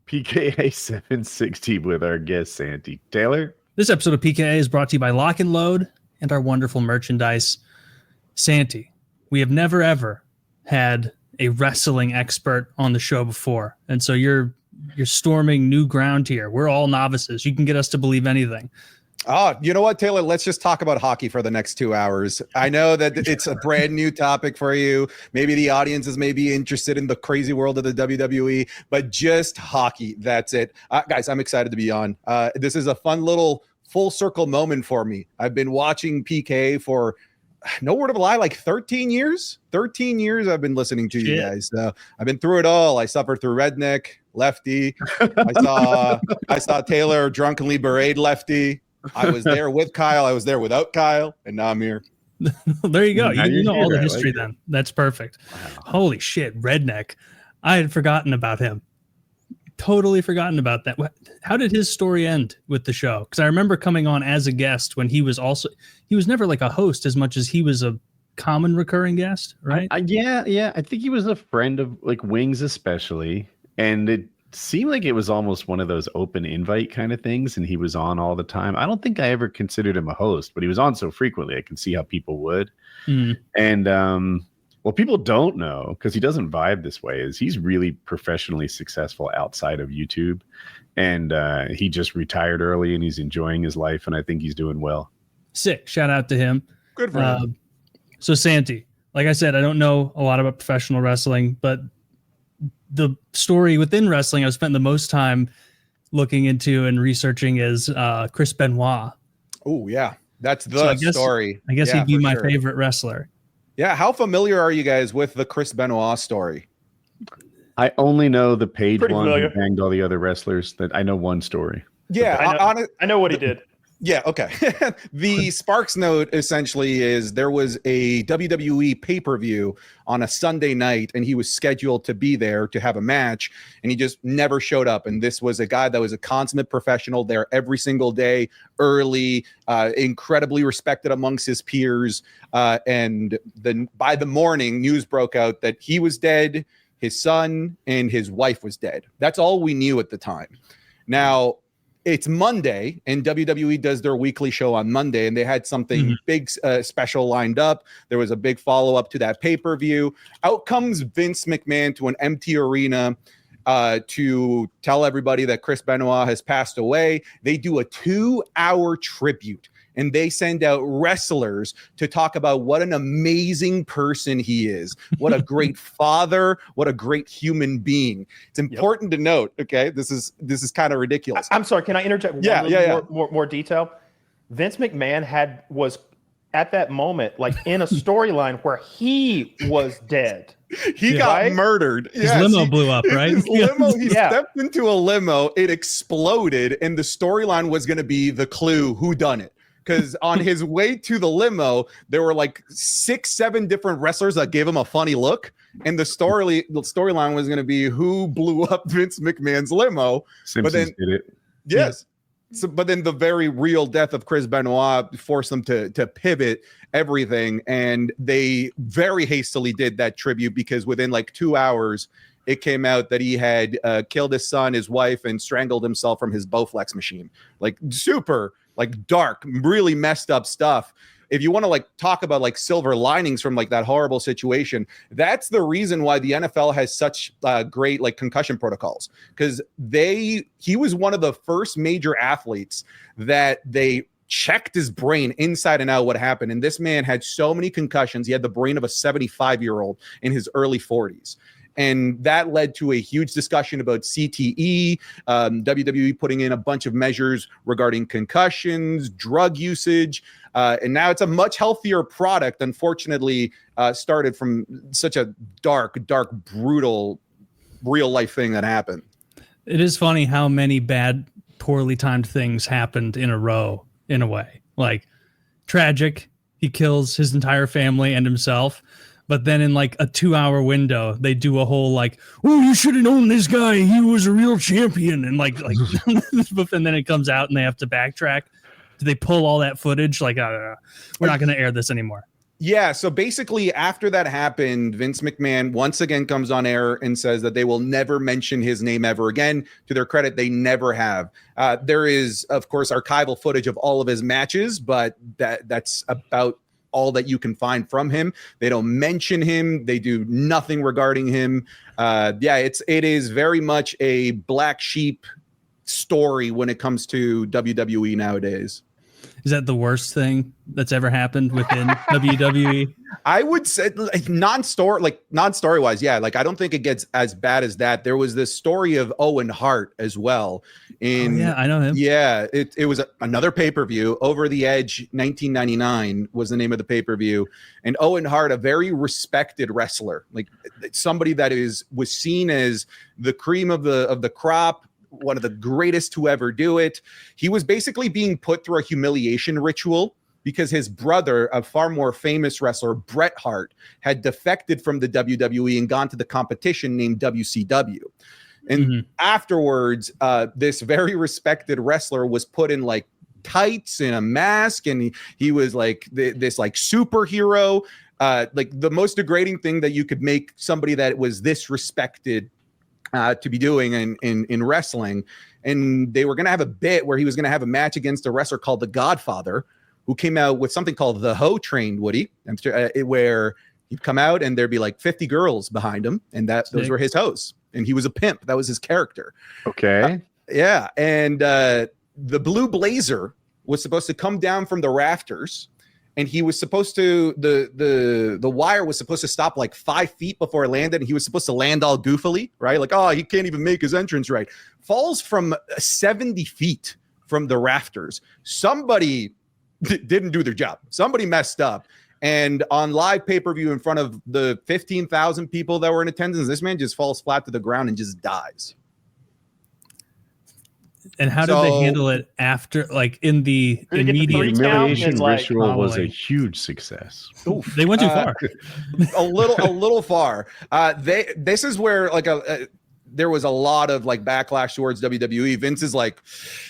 PKA 760 with our guest Santi. Taylor? This episode of PKA is brought to you by Lock and Load and our wonderful merchandise. Santi, we have never ever had a wrestling expert on the show before, and so you're storming new ground here. We're all novices. You can get us to believe anything. Oh, you know what, Taylor? Let's just talk about hockey for the next 2 hours. I know that it's a brand new topic for you. Maybe the audiences may be interested in the crazy world of the WWE, but just hockey. That's it. Guys, I'm excited to be on. This is a fun little full circle moment for me. I've been watching PKA for, no word of a lie, like 13 years. 13 years I've been listening to you guys. I've been through it all. I suffered through redneck, lefty. I saw Taylor drunkenly berate lefty. I was there with Kyle. I was there without Kyle, and now I'm here. There you go. You know all the history then. That's perfect. Wow. Holy shit, redneck. I had forgotten about him. Totally forgotten about that. How did his story end with the show? Because I remember coming on as a guest when he was never like a host as much as he was a common recurring guest, right? Yeah. I think he was a friend of like Wings especially, and it seemed like it was almost one of those open invite kind of things, and he was on all the time. I don't think I ever considered him a host, but he was on so frequently I can see how people would. And what people don't know, because he doesn't vibe this way, is he's really professionally successful outside of YouTube, and he just retired early and he's enjoying his life, and I think he's doing well. Sick. Shout out to him. Good for him. So Santi, like I said, I don't know a lot about professional wrestling, but the story within wrestling I've spent the most time looking into and researching is Chris Benoit. Oh, yeah. That's the story. I guess he'd be my favorite wrestler. Yeah. How familiar are you guys with the Chris Benoit story? I only know the page Pretty one familiar. who banged all the other wrestlers. That I know one story. Yeah. I know what he did. Yeah, okay. The Sparks note essentially is there was a WWE pay-per-view on a Sunday night, and he was scheduled to be there to have a match, and he just never showed up. And this was a guy that was a consummate professional there every single day, early, incredibly respected amongst his peers. And then by the morning, news broke out that he was dead, his son, and his wife was dead. That's all we knew at the time. Now, it's Monday, and WWE does their weekly show on Monday, and they had something big special lined up. There was a big follow-up to that pay-per-view. Out comes Vince McMahon to an empty arena to tell everybody that Chris Benoit has passed away. They do a 2-hour tribute, and they send out wrestlers to talk about what an amazing person he is, what a great father, what a great human being. It's important to note, okay, this is kind of ridiculous. I'm sorry, can I interject more detail? Vince McMahon was at that moment like in a storyline where he was dead. He got murdered. His limo blew up, right? His limo, he stepped into a limo, it exploded, and the storyline was going to be the clue who done it. Because on his way to the limo, there were like 6-7 different wrestlers that gave him a funny look. And the storyline was going to be who blew up Vince McMahon's limo. Simpsons did it. Yes. So, but then the very real death of Chris Benoit forced them to pivot everything. And they very hastily did that tribute because within like 2 hours, it came out that he had killed his son, his wife, and strangled himself from his Bowflex machine. Like super, like dark, really messed up stuff. If you want to like talk about like silver linings from like that horrible situation, that's the reason why the NFL has such great like concussion protocols, because he was one of the first major athletes that they checked his brain inside and out what happened. And this man had so many concussions. He had the brain of a 75-year-old in his early 40s. And that led to a huge discussion about CTE, WWE putting in a bunch of measures regarding concussions, drug usage. And now it's a much healthier product, unfortunately, started from such a dark, brutal, real life thing that happened. It is funny how many bad, poorly timed things happened in a row, in a way. Like, tragic, he kills his entire family and himself. But then in like a 2-hour window, they do a whole like, oh, you should have known this guy. He was a real champion. And like, and then it comes out and they have to backtrack. Do they pull all that footage? Like, we're not going to air this anymore. Yeah, so basically after that happened, Vince McMahon once again comes on air and says that they will never mention his name ever again. To their credit, they never have. There is, of course, archival footage of all of his matches, but that's about all that you can find from him. They don't mention him. They do nothing regarding him. It is very much a black sheep story when it comes to WWE nowadays. Is that the worst thing that's ever happened within WWE? I would say non-story wise. Yeah. Like, I don't think it gets as bad as that. There was this story of Owen Hart as well. Yeah, I know him. Yeah. It was another pay-per-view. Over the Edge 1999 was the name of the pay-per-view. And Owen Hart, a very respected wrestler, like somebody that was seen as the cream of the crop, one of the greatest to ever do it. He was basically being put through a humiliation ritual because his brother, a far more famous wrestler, Bret Hart, had defected from the WWE and gone to the competition named WCW. And afterwards, this very respected wrestler was put in like tights and a mask, and he was like this like superhero, like the most degrading thing that you could make somebody that was this respected to be doing in wrestling. And they were going to have a bit where he was going to have a match against a wrestler called the Godfather, who came out with something called the Ho Train, Woody, where he'd come out and there'd be like 50 girls behind him, and those were his hoes, and he was a pimp. That was his character. Okay. Yeah. And the Blue Blazer was supposed to come down from the rafters, and he was supposed to, the wire was supposed to stop like 5 feet before it landed. And he was supposed to land all goofily, right? Like, oh, he can't even make his entrance right. Falls from 70 feet from the rafters. Somebody didn't do their job. Somebody messed up. And on live pay-per-view in front of the 15,000 people that were in attendance, this man just falls flat to the ground and just dies. And how did they handle it after, like in the immediate humiliation like, ritual was a huge success. Oof. They went too far. a little far. This is where like there was a lot of like backlash towards WWE. Vince is like,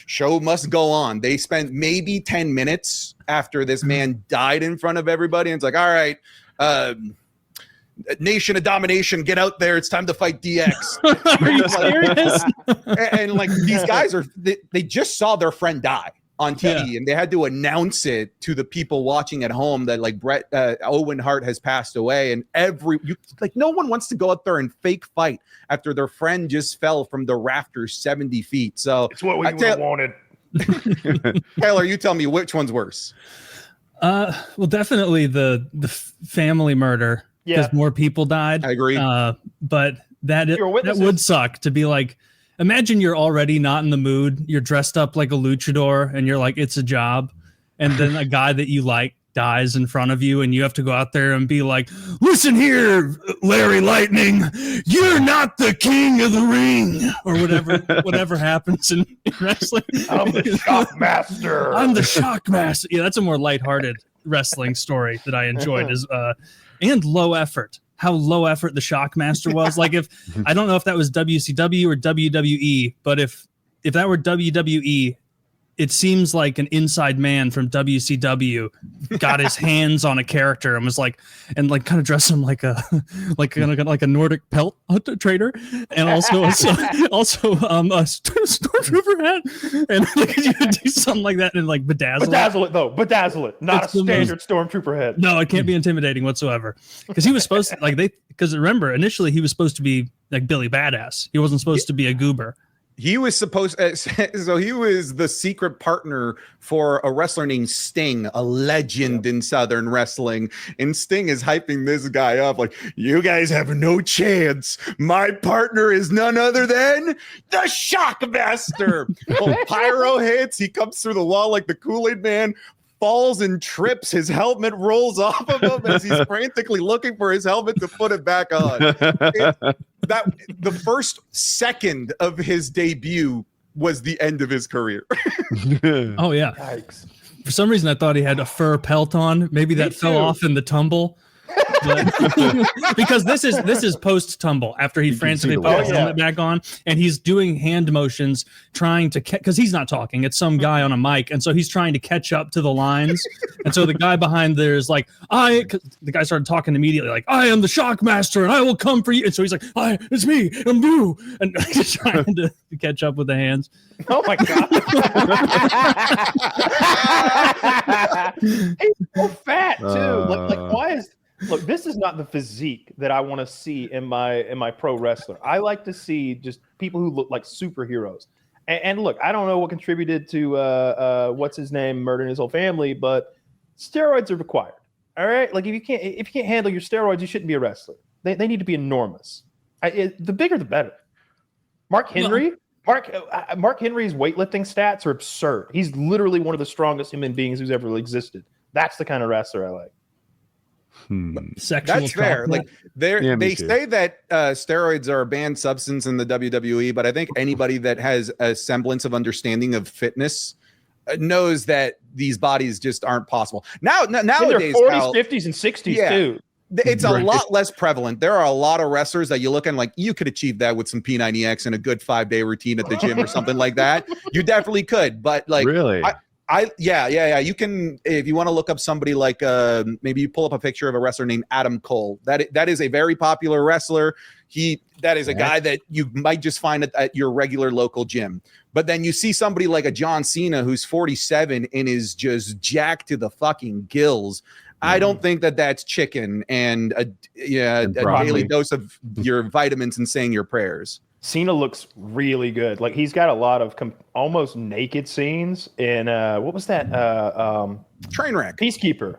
show must go on. They spent maybe 10 minutes after this man died in front of everybody, and it's like, all right, Nation of Domination, get out there. It's time to fight DX. Are you serious? and like these guys they just saw their friend die on TV, and they had to announce it to the people watching at home that like Owen Hart has passed away. And no one wants to go out there and fake fight after their friend just fell from the rafters 70 feet. So it's what we wanted. Taylor, you tell me which one's worse. Well, definitely the family murder. Because more people died. I agree. But that would suck to be like, imagine you're already not in the mood. You're dressed up like a luchador and you're like, it's a job. And then a guy that you like dies in front of you and you have to go out there and be like, listen here, Larry Lightning, you're not the king of the ring, or whatever happens in wrestling. I'm the Shockmaster. I'm the Shockmaster. Yeah, that's a more lighthearted wrestling story that I enjoyed and low effort. How low effort the Shockmaster was. Like, if I don't know if that was WCW or WWE, but if that were WWE, it seems like an inside man from WCW got his hands on a character and was like, and like kind of dressed him like a Nordic pelt trader, and also a stormtrooper hat, and like you would do something like that and like bedazzle it, not a standard stormtrooper head. No, it can't be intimidating whatsoever, because he was supposed to because remember initially he was supposed to be like Billy Badass. He wasn't supposed to be a goober. He was so he was the secret partner for a wrestler named Sting, a legend in Southern wrestling. And Sting is hyping this guy up like, you guys have no chance. My partner is none other than the Shockmaster. Pyro hits. He comes through the wall like the Kool-Aid Man, falls and trips. His helmet rolls off of him as he's frantically looking for his helmet to put it back on. The first second of his debut was the end of his career. Oh yeah. Yikes. For some reason I thought he had a fur pelt on. Maybe that fell off in the tumble. But, because this is post tumble after he frantically put his helmet back on, and he's doing hand motions trying to because he's not talking. It's some guy on a mic, and so he's trying to catch up to the lines. And so the guy behind there is like, the guy started talking immediately like, I am the Shockmaster, and I will come for you. And so he's like, it's me, I'm Boo, and just trying to catch up with the hands. Oh my god. He's so fat too. Like why is look, this is not the physique that I want to see in my pro wrestler. I like to see just people who look like superheroes. And look, I don't know what contributed to what's his name murdering his whole family, but steroids are required. All right, like if you can't handle your steroids, you shouldn't be a wrestler. They need to be enormous. The bigger, the better. Mark Henry's weightlifting stats are absurd. He's literally one of the strongest human beings who's ever existed. That's the kind of wrestler I like. That's fair. Like they say that steroids are a banned substance in the WWE, but I think anybody that has a semblance of understanding of fitness knows that these bodies just aren't possible. Nowadays, 40s, 50s, and 60s too. It's a lot less prevalent. There are a lot of wrestlers that you look at like you could achieve that with some P90X and a good 5-day routine at the gym or something like that. You definitely could, but like really, yeah. You can, if you want to look up somebody like maybe you pull up a picture of a wrestler named Adam Cole. That is a very popular wrestler. That is a guy that you might just find at your regular local gym. But then you see somebody like a John Cena who's 47 and is just jacked to the fucking gills. I don't think that that's chicken and a daily dose of your vitamins and saying your prayers. Cena looks really good. Like he's got a lot of almost naked scenes in what was that? Trainwreck. Peacekeeper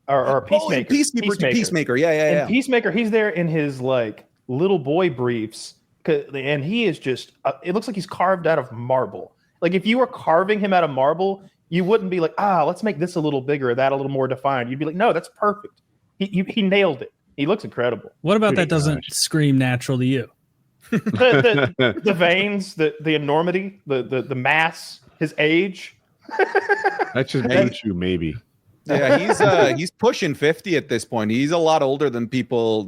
or Peacemaker. Peacemaker. Yeah. And Peacemaker, he's there in his like little boy briefs, and he is just. It looks like he's carved out of marble. Like if you were carving him out of marble, you wouldn't be like, let's make this a little bigger, or that a little more defined. You'd be like, no, that's perfect. He nailed it. He looks incredible. What about that doesn't scream natural to you? the veins, the enormity, the mass, his age. That's just true, maybe. Yeah, he's pushing 50 at this point. He's a lot older than people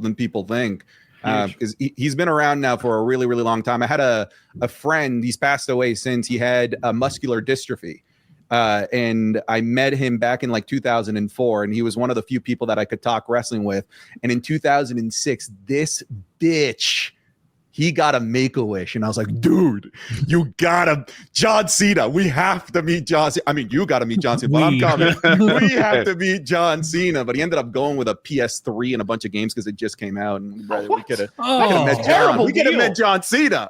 think. Because he's been around now for a really, really long time. I had a friend, he's passed away since, he had a muscular dystrophy. And I met him back in like 2004, and he was one of the few people that I could talk wrestling with. And in 2006, this bitch, he got a Make-A-Wish, and I was like, dude, you gotta, John Cena, we have to meet John Cena. I mean, you gotta meet John Cena, but I'm coming. We have to meet John Cena. But he ended up going with a PS3 and a bunch of games because it just came out, and we could have met John Cena.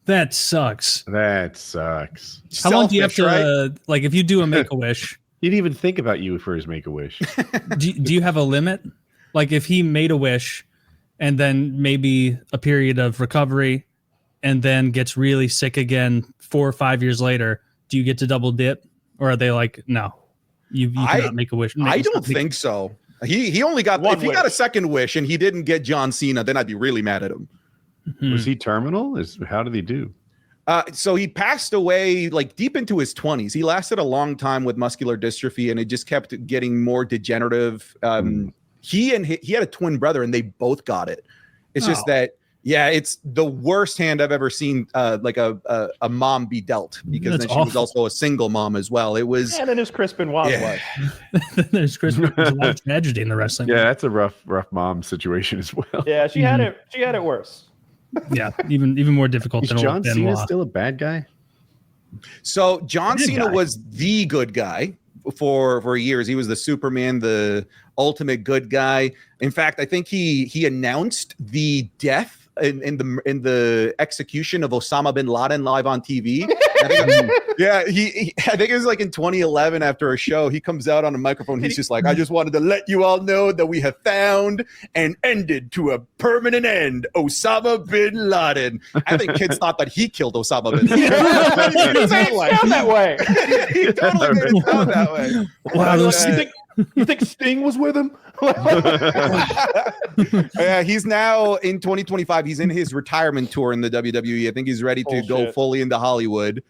That sucks. How long do you have to like if you do a Make-A-Wish? He'd even think about you for his Make-A-Wish. do you have a limit? Like if he made a wish and then maybe a period of recovery and then gets really sick again 4 or 5 years later, do you get to double dip, or are they like, no, you cannot make a wish? I don't think so. He only got one. If he got a second wish and he didn't get John Cena, then I'd be really mad at him. Was he terminal? How did he do? So he passed away like deep into his 20s. He lasted a long time with muscular dystrophy, and it just kept getting more degenerative. He had a twin brother, and they both got it. It's just that, it's the worst hand I've ever seen like a mom be dealt, because then she was also a single mom as well. It was. And then there's Chris Benoit. There's Chris Benoit. There's a lot of tragedy in the wrestling. Yeah, that's a rough mom situation as well. Yeah, she had it. She had it worse. Yeah, even more difficult. Is John Cena still a bad guy? So John Cena was the good guy for years. He was the Superman, the ultimate good guy. In fact, I think he announced the death in the execution of Osama bin Laden live on TV. I think it was like in 2011 after a show. He comes out on a microphone. He's just like, I just wanted to let you all know that we have found and ended to a permanent end Osama bin Laden. I think kids thought that he killed Osama bin Laden. He made it sound that way. He totally made it sound that way. Wow, you think Sting was with him? Yeah, he's now in 2025. He's in his retirement tour in the WWE. I think he's ready to go fully into Hollywood.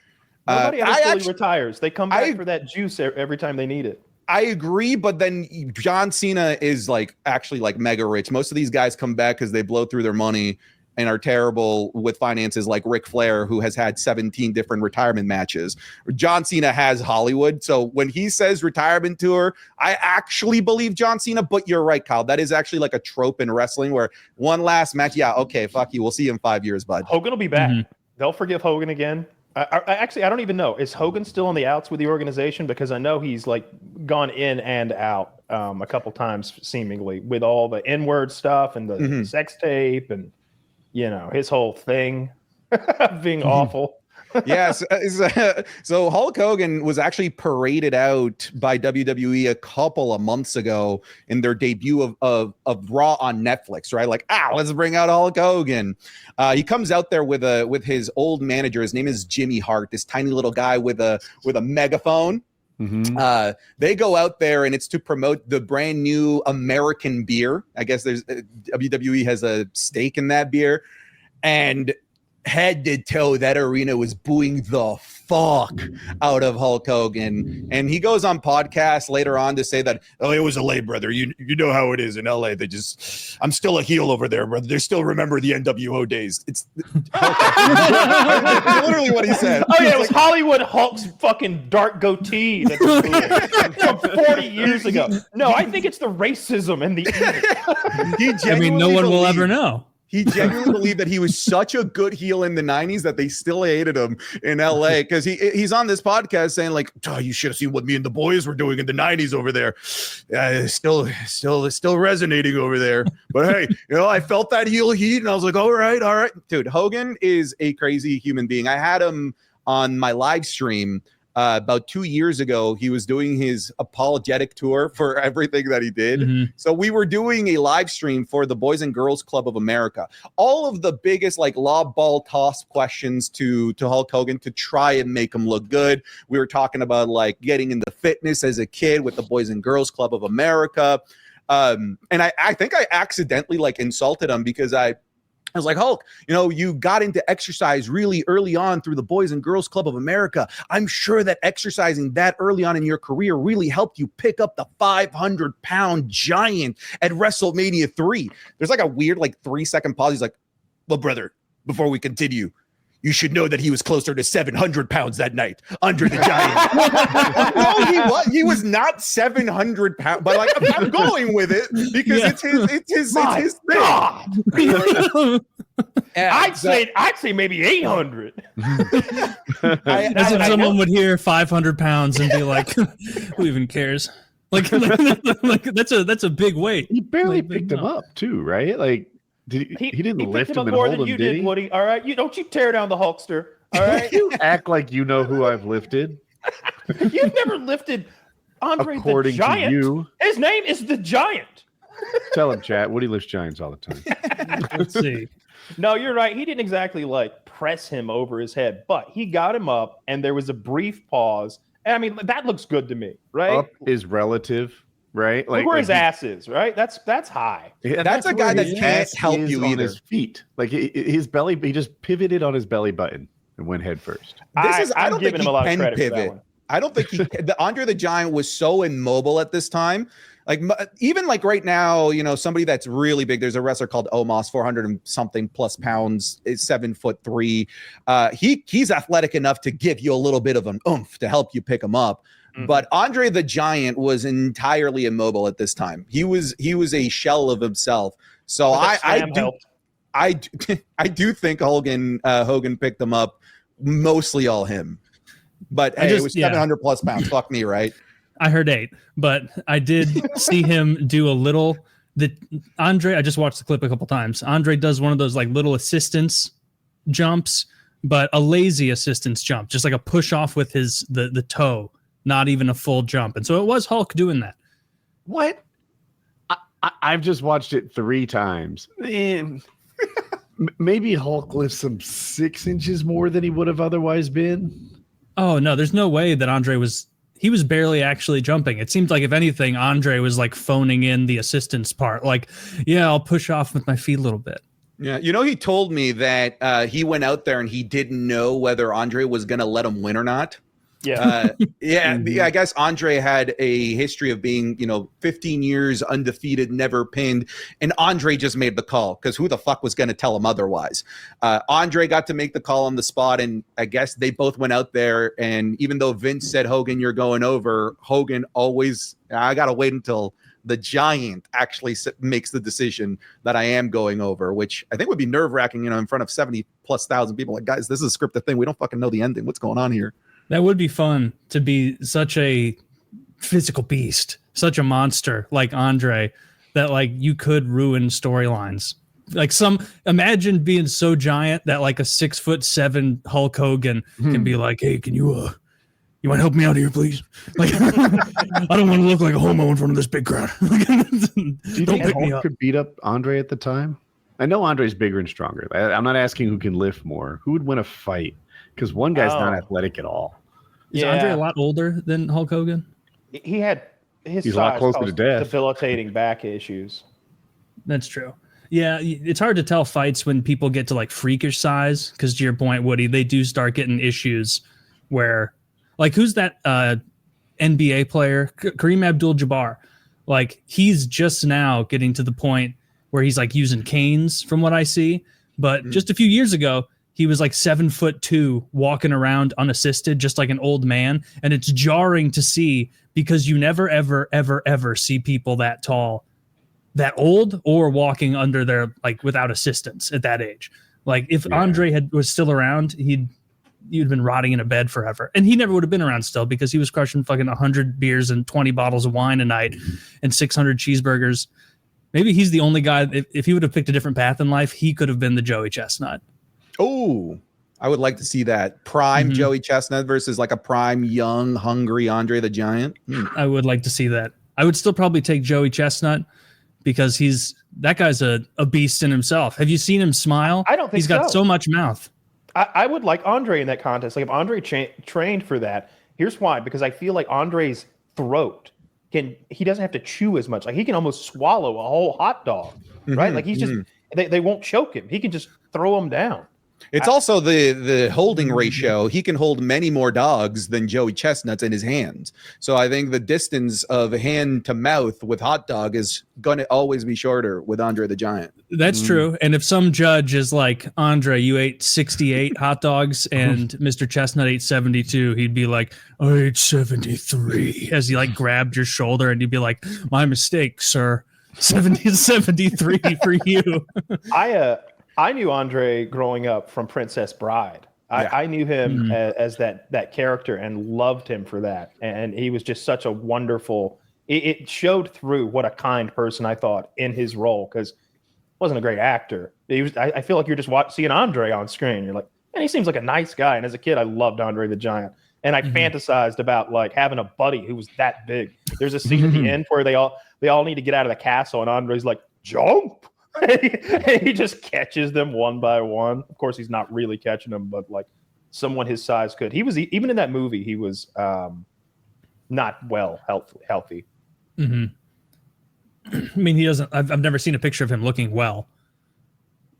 Nobody ever fully retires. They come back for that juice every time they need it. I agree, but then John Cena is like actually like mega rich. Most of these guys come back because they blow through their money and are terrible with finances, like Ric Flair, who has had 17 different retirement matches. John Cena has Hollywood. So when he says retirement tour, I actually believe John Cena, but you're right, Kyle. That is actually like a trope in wrestling where one last match. Yeah, okay, fuck you. We'll see you in 5 years, bud. Hogan will be back. They'll forgive Hogan again. I don't even know. Is Hogan still on the outs with the organization? Because I know he's like gone in and out a couple times, seemingly, with all the N-word stuff and the sex tape and, you know, his whole thing being awful. Yes. So Hulk Hogan was actually paraded out by WWE a couple of months ago in their debut of Raw on Netflix, right? Like, let's bring out Hulk Hogan. He comes out there with his old manager. His name is Jimmy Hart, this tiny little guy with a megaphone. They go out there and it's to promote the brand new American beer. I guess there's WWE has a stake in that beer, and head to toe, that arena was booing the fuck out of Hulk Hogan. And he goes on podcasts later on to say that, it was LA, brother. You know how it is in LA. I'm still a heel over there, brother. They still remember the NWO days. It's literally what he said. Oh yeah, it was Hollywood Hulk's fucking dark goatee that's from 40 years ago. No, I think it's the racism and the no one will ever know. He genuinely believed that he was such a good heel in the 90s that they still hated him in LA, because he's on this podcast saying like, you should have seen what me and the boys were doing in the 90s over there. Still resonating over there. But hey, I felt that heel heat and I was like, all right. Dude, Hogan is a crazy human being. I had him on my live stream about 2 years ago. He was doing his apologetic tour for everything that he did. So we were doing a live stream for the Boys and Girls Club of America. All of the biggest like lob ball toss questions to Hulk Hogan to try and make him look good. We were talking about like getting into fitness as a kid with the Boys and Girls Club of America. And I think I accidentally like insulted him because I was like, Hulk, you got into exercise really early on through the Boys and Girls Club of America. I'm sure that exercising that early on in your career really helped you pick up the 500-pound giant at WrestleMania 3. There's like a weird, 3-second pause. He's like, well, brother, before we continue, you should know that he was closer to 700 pounds that night under the giant. No, he was not 700 pounds, but I'm going with it because it's his thing. I'd say maybe 800. As if someone would hear 500 pounds and be like, who even cares? Like that's a big weight. He barely picked him up too, right? Like, he didn't lift him and hold him, did he? Woody. All right, don't you tear down the Hulkster. All right, you act like you know who I've lifted. You've never lifted Andre the Giant. To you. His name is the Giant. Tell him, chat. Woody lifts giants all the time. Let's see. No, you're right. He didn't exactly press him over his head, but he got him up, and there was a brief pause. And I mean, that looks good to me, right? Up is relative. Right, look where his ass is. Right, that's high. That's a guy that can't help you either. His feet, his belly, he just pivoted on his belly button and went head first. I don't think he can pivot. I don't think Andre the Giant was so immobile at this time. Even right now, somebody that's really big. There's a wrestler called Omos, 400 and something plus pounds, is 7'3". He's athletic enough to give you a little bit of an oomph to help you pick him up. But Andre the Giant was entirely immobile at this time. He was a shell of himself. So I do think Hogan picked him up, mostly all him. But hey, it was 700 plus pounds. Fuck me, right? I heard 8, but I did see him do a little. Andre, I just watched the clip a couple times. Andre does one of those little assistance jumps, but a lazy assistance jump, just like a push off with the toe. Not even a full jump. And so it was Hulk doing that. What? I've just watched it 3 times. Maybe Hulk lifts some 6 inches more than he would have otherwise been. Oh, no, there's no way that Andre was barely actually jumping. It seemed like, if anything, Andre was phoning in the assistance part. I'll push off with my feet a little bit. Yeah. He told me that he went out there and he didn't know whether Andre was going to let him win or not. Yeah, I guess Andre had a history of being, 15 years undefeated, never pinned, and Andre just made the call because who the fuck was going to tell him otherwise? Andre got to make the call on the spot, and I guess they both went out there, and even though Vince said, Hogan, you're going over, Hogan always, I got to wait until the Giant actually makes the decision that I am going over, which I think would be nerve-wracking, in front of 70,000+ people. Like, guys, this is a scripted thing. We don't fucking know the ending. What's going on here? That would be fun to be such a physical beast, such a monster like Andre, that like you could ruin storylines. Like imagine being so giant that like a 6'7" Hulk Hogan can be like, hey, can you want to help me out here, please? Like, I don't want to look like a homo in front of this big crowd. Do you think Hulk could beat up Andre at the time? I know Andre's bigger and stronger. I'm not asking who can lift more. Who would win a fight? Because one guy's not athletic at all. Is Andre a lot older than Hulk Hogan? He had he's a lot closer to death. Debilitating back issues. That's true. Yeah, it's hard to tell fights when people get to like freakish size. Because to your point, Woody, they do start getting issues where, like, who's that NBA player? Kareem Abdul-Jabbar. Like, he's just now getting to the point where he's like using canes, from what I see. But just a few years ago, he was like 7'2", walking around unassisted, just like an old man. And it's jarring to see because you never, ever, ever, ever see people that tall, that old, or walking under their, like, without assistance at that age. Like, if Andre was still around, you'd been rotting in a bed forever. And he never would have been around still because he was crushing fucking 100 beers and 20 bottles of wine a night and 600 cheeseburgers. Maybe he's the only guy, if he would have picked a different path in life, he could have been the Joey Chestnut. Oh, I would like to see that. Prime Joey Chestnut versus like a prime, young, hungry Andre the Giant. I would like to see that. I would still probably take Joey Chestnut because that guy's a beast in himself. Have you seen him smile? I don't think he's got so much mouth. I would like Andre in that contest. Like, if Andre trained for that, here's why. Because I feel like Andre's throat he doesn't have to chew as much. Like, he can almost swallow a whole hot dog, right? Like, he's just they won't choke him. He can just throw them down. It's also the holding ratio. He can hold many more dogs than Joey Chestnut's in his hands. So I think the distance of hand to mouth with hot dog is going to always be shorter with Andre the Giant. That's true. And if some judge is like, Andre, you ate 68 hot dogs and Mr. Chestnut ate 72, he'd be like, I ate 73, as he like grabbed your shoulder, and he'd be like, my mistake, sir. 73 for you. I knew Andre growing up from Princess Bride. I knew him as that character and loved him for that. And he was just such a wonderful. It showed through what a kind person I thought in his role, because he wasn't a great actor. He was. I feel like you're just seeing Andre on screen. You're like, man, he seems like a nice guy. And as a kid, I loved Andre the Giant. And I fantasized about like having a buddy who was that big. There's a scene at the end where they all need to get out of the castle, and Andre's like, jump. And he just catches them one by one. Of course, he's not really catching them, but like someone his size could. He was, even in that movie, he was not healthy. I mean, he doesn't. I've never seen a picture of him looking well.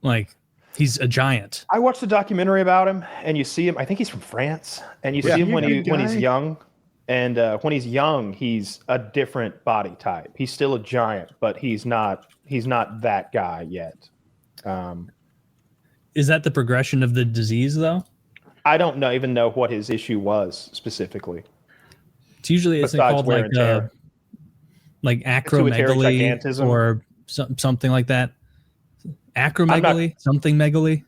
Like, he's a giant. I watched the documentary about him, and you see him. I think he's from France, and you see him when he's young. And when he's young, he's a different body type. He's still a giant, but he's not that guy yet. Is that the progression of the disease, though? I don't even know what his issue was specifically. It's usually called like acromegaly or something like that. Acromegaly, something megaly.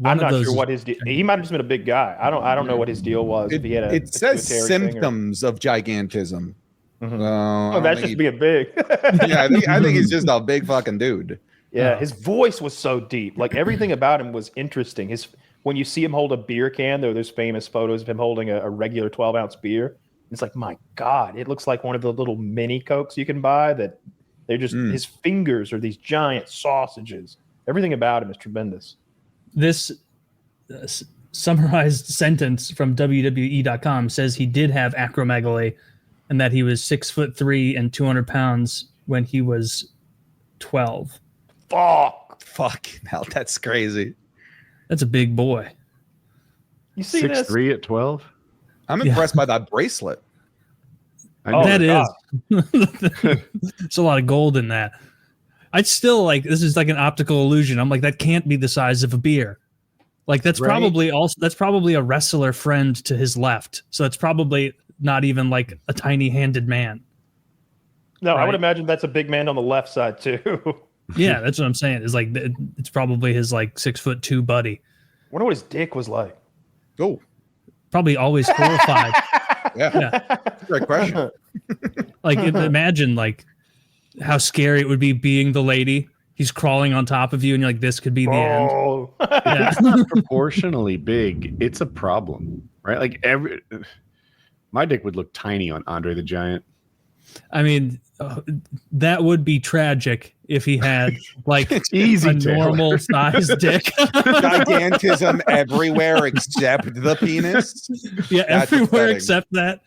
I'm not sure what his deal. He might have just been a big guy. I don't know what his deal was. If he had it says symptoms of gigantism. That's just being big. Yeah, I think he's just a big fucking dude. Yeah, his voice was so deep. Like, everything about him was interesting. When you see him hold a beer can, there's famous photos of him holding a regular 12-ounce beer. It's like, my God, it looks like one of the little mini Cokes you can buy. That they're just his fingers are these giant sausages. Everything about him is tremendous. This summarized sentence from WWE.com says he did have acromegaly and that he was 6'3" and 200 pounds when he was 12. Fucking hell, that's crazy. That's a big boy. You see 6'3" at 12? I'm impressed by that bracelet. That is. It's a lot of gold in that. I'd still like, this is like an optical illusion. I'm like, that can't be the size of a beer. Like that's probably a wrestler friend to his left. So it's probably not even like a tiny handed man. No, right? I would imagine that's a big man on the left side too. Yeah, that's what I'm saying. Is like it's probably his like 6'2" buddy. Wonder what his dick was like. Oh, probably always horrified. Yeah. Great question. Like imagine like how scary it would be being the lady. He's crawling on top of you, and you're like, this could be the end. Yeah. It's not proportionally big. It's a problem, right? Like my dick would look tiny on Andre the Giant. I mean, that would be tragic if he had like easy a normal sized dick. Gigantism everywhere except the penis. Yeah, That's everywhere upsetting. except that.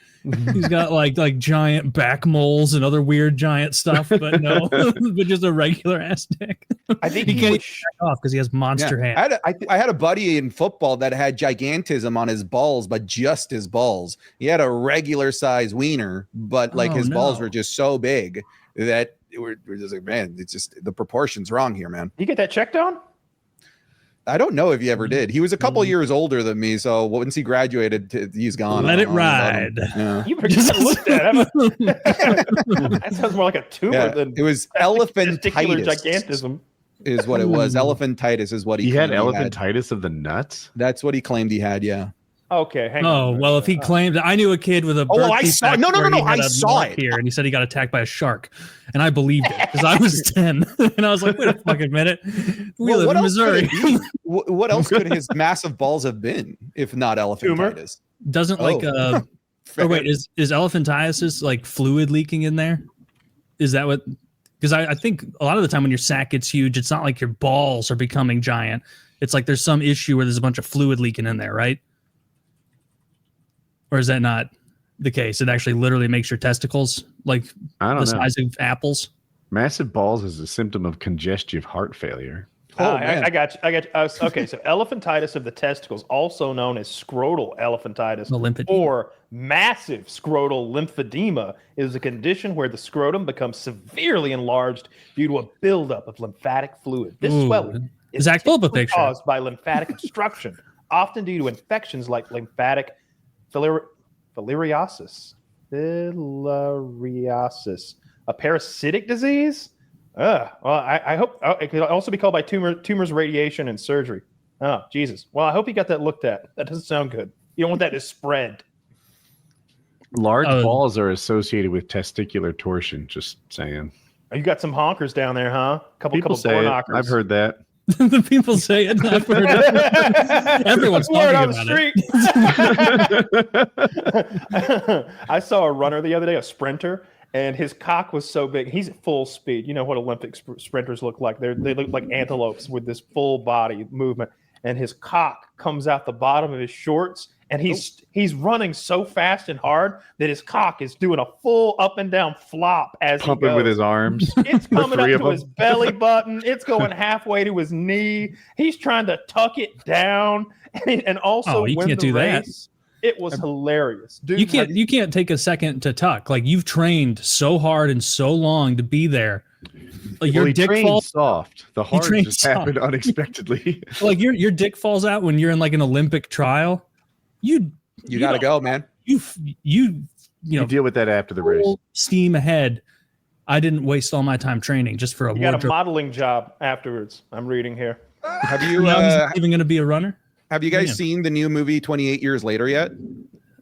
He's got like giant back moles and other weird giant stuff, but no, but just a regular ass dick. I think he he can't would back off because he has monster hands. I had a buddy in football that had gigantism on his balls, but just his balls. He had a regular size wiener, but like his balls were just so big that we're just like, man, it's just the proportions wrong here, man. You get that checked on? I don't know if he ever did. He was a couple years older than me, so once he graduated, he's gone. Let it ride. Yeah. You just looked at him. That sounds more like a tumor than it was elephantitis. Gigantism Is what it was. Elephantitis is what he had. Elephantitis of the nuts. That's what he claimed he had. Yeah. Okay. Hang on. Oh well, if he claimed, I knew a kid with a. I saw. No. I saw it here, and he said he got attacked by a shark, and I believed it because I was 10, and I was like, wait a fucking minute, we live in Missouri. What else could his massive balls have been if not elephantitis? Doesn't like oh wait, is elephantiasis like fluid leaking in there? Is that what? Because I think a lot of the time when your sack gets huge, it's not like your balls are becoming giant. It's like there's some issue where there's a bunch of fluid leaking in there, right? Or is that not the case? It actually literally makes your testicles like the size of apples. Massive balls is a symptom of congestive heart failure. I got you. Okay, so elephantitis of the testicles, also known as scrotal elephantitis or massive scrotal lymphedema, is a condition where the scrotum becomes severely enlarged due to a buildup of lymphatic fluid. This swelling is typically caused by lymphatic obstruction, often due to infections like lymphatic filariasis, a parasitic disease. Well, I hope it could also be called by tumors, radiation, and surgery. Oh, Jesus. Well, I hope you got that looked at. That doesn't sound good. You don't want that to spread. Large balls are associated with testicular torsion. Just saying. You got some honkers down there, huh? Couple say door it. knockers. I've heard that. The people say it. I've heard it. Everyone's talking on about it. I saw a runner the other day, a sprinter, and his cock was so big. He's at full speed. You know what Olympic sprinters look like. They look like antelopes with this full body movement. And his cock comes out the bottom of his shorts, and he's running so fast and hard that his cock is doing a full up and down flop as pumping he goes. with his arms. It's coming up to his belly button. It's going halfway to his knee. He's trying to tuck it down, and also you win can't the do race. It was hilarious, dude. You can't take a second to tuck. Like you've trained so hard and so long to be there. Like your dick falls soft. The hard just happened unexpectedly. Like your dick falls out when you're in like an Olympic trial. You gotta go, man. You deal with that after the race. Steam ahead. I didn't waste all my time training just for a got a modeling job afterwards. I'm reading here. Have you even going to be a runner? Have you guys seen the new movie 28 Years Later yet?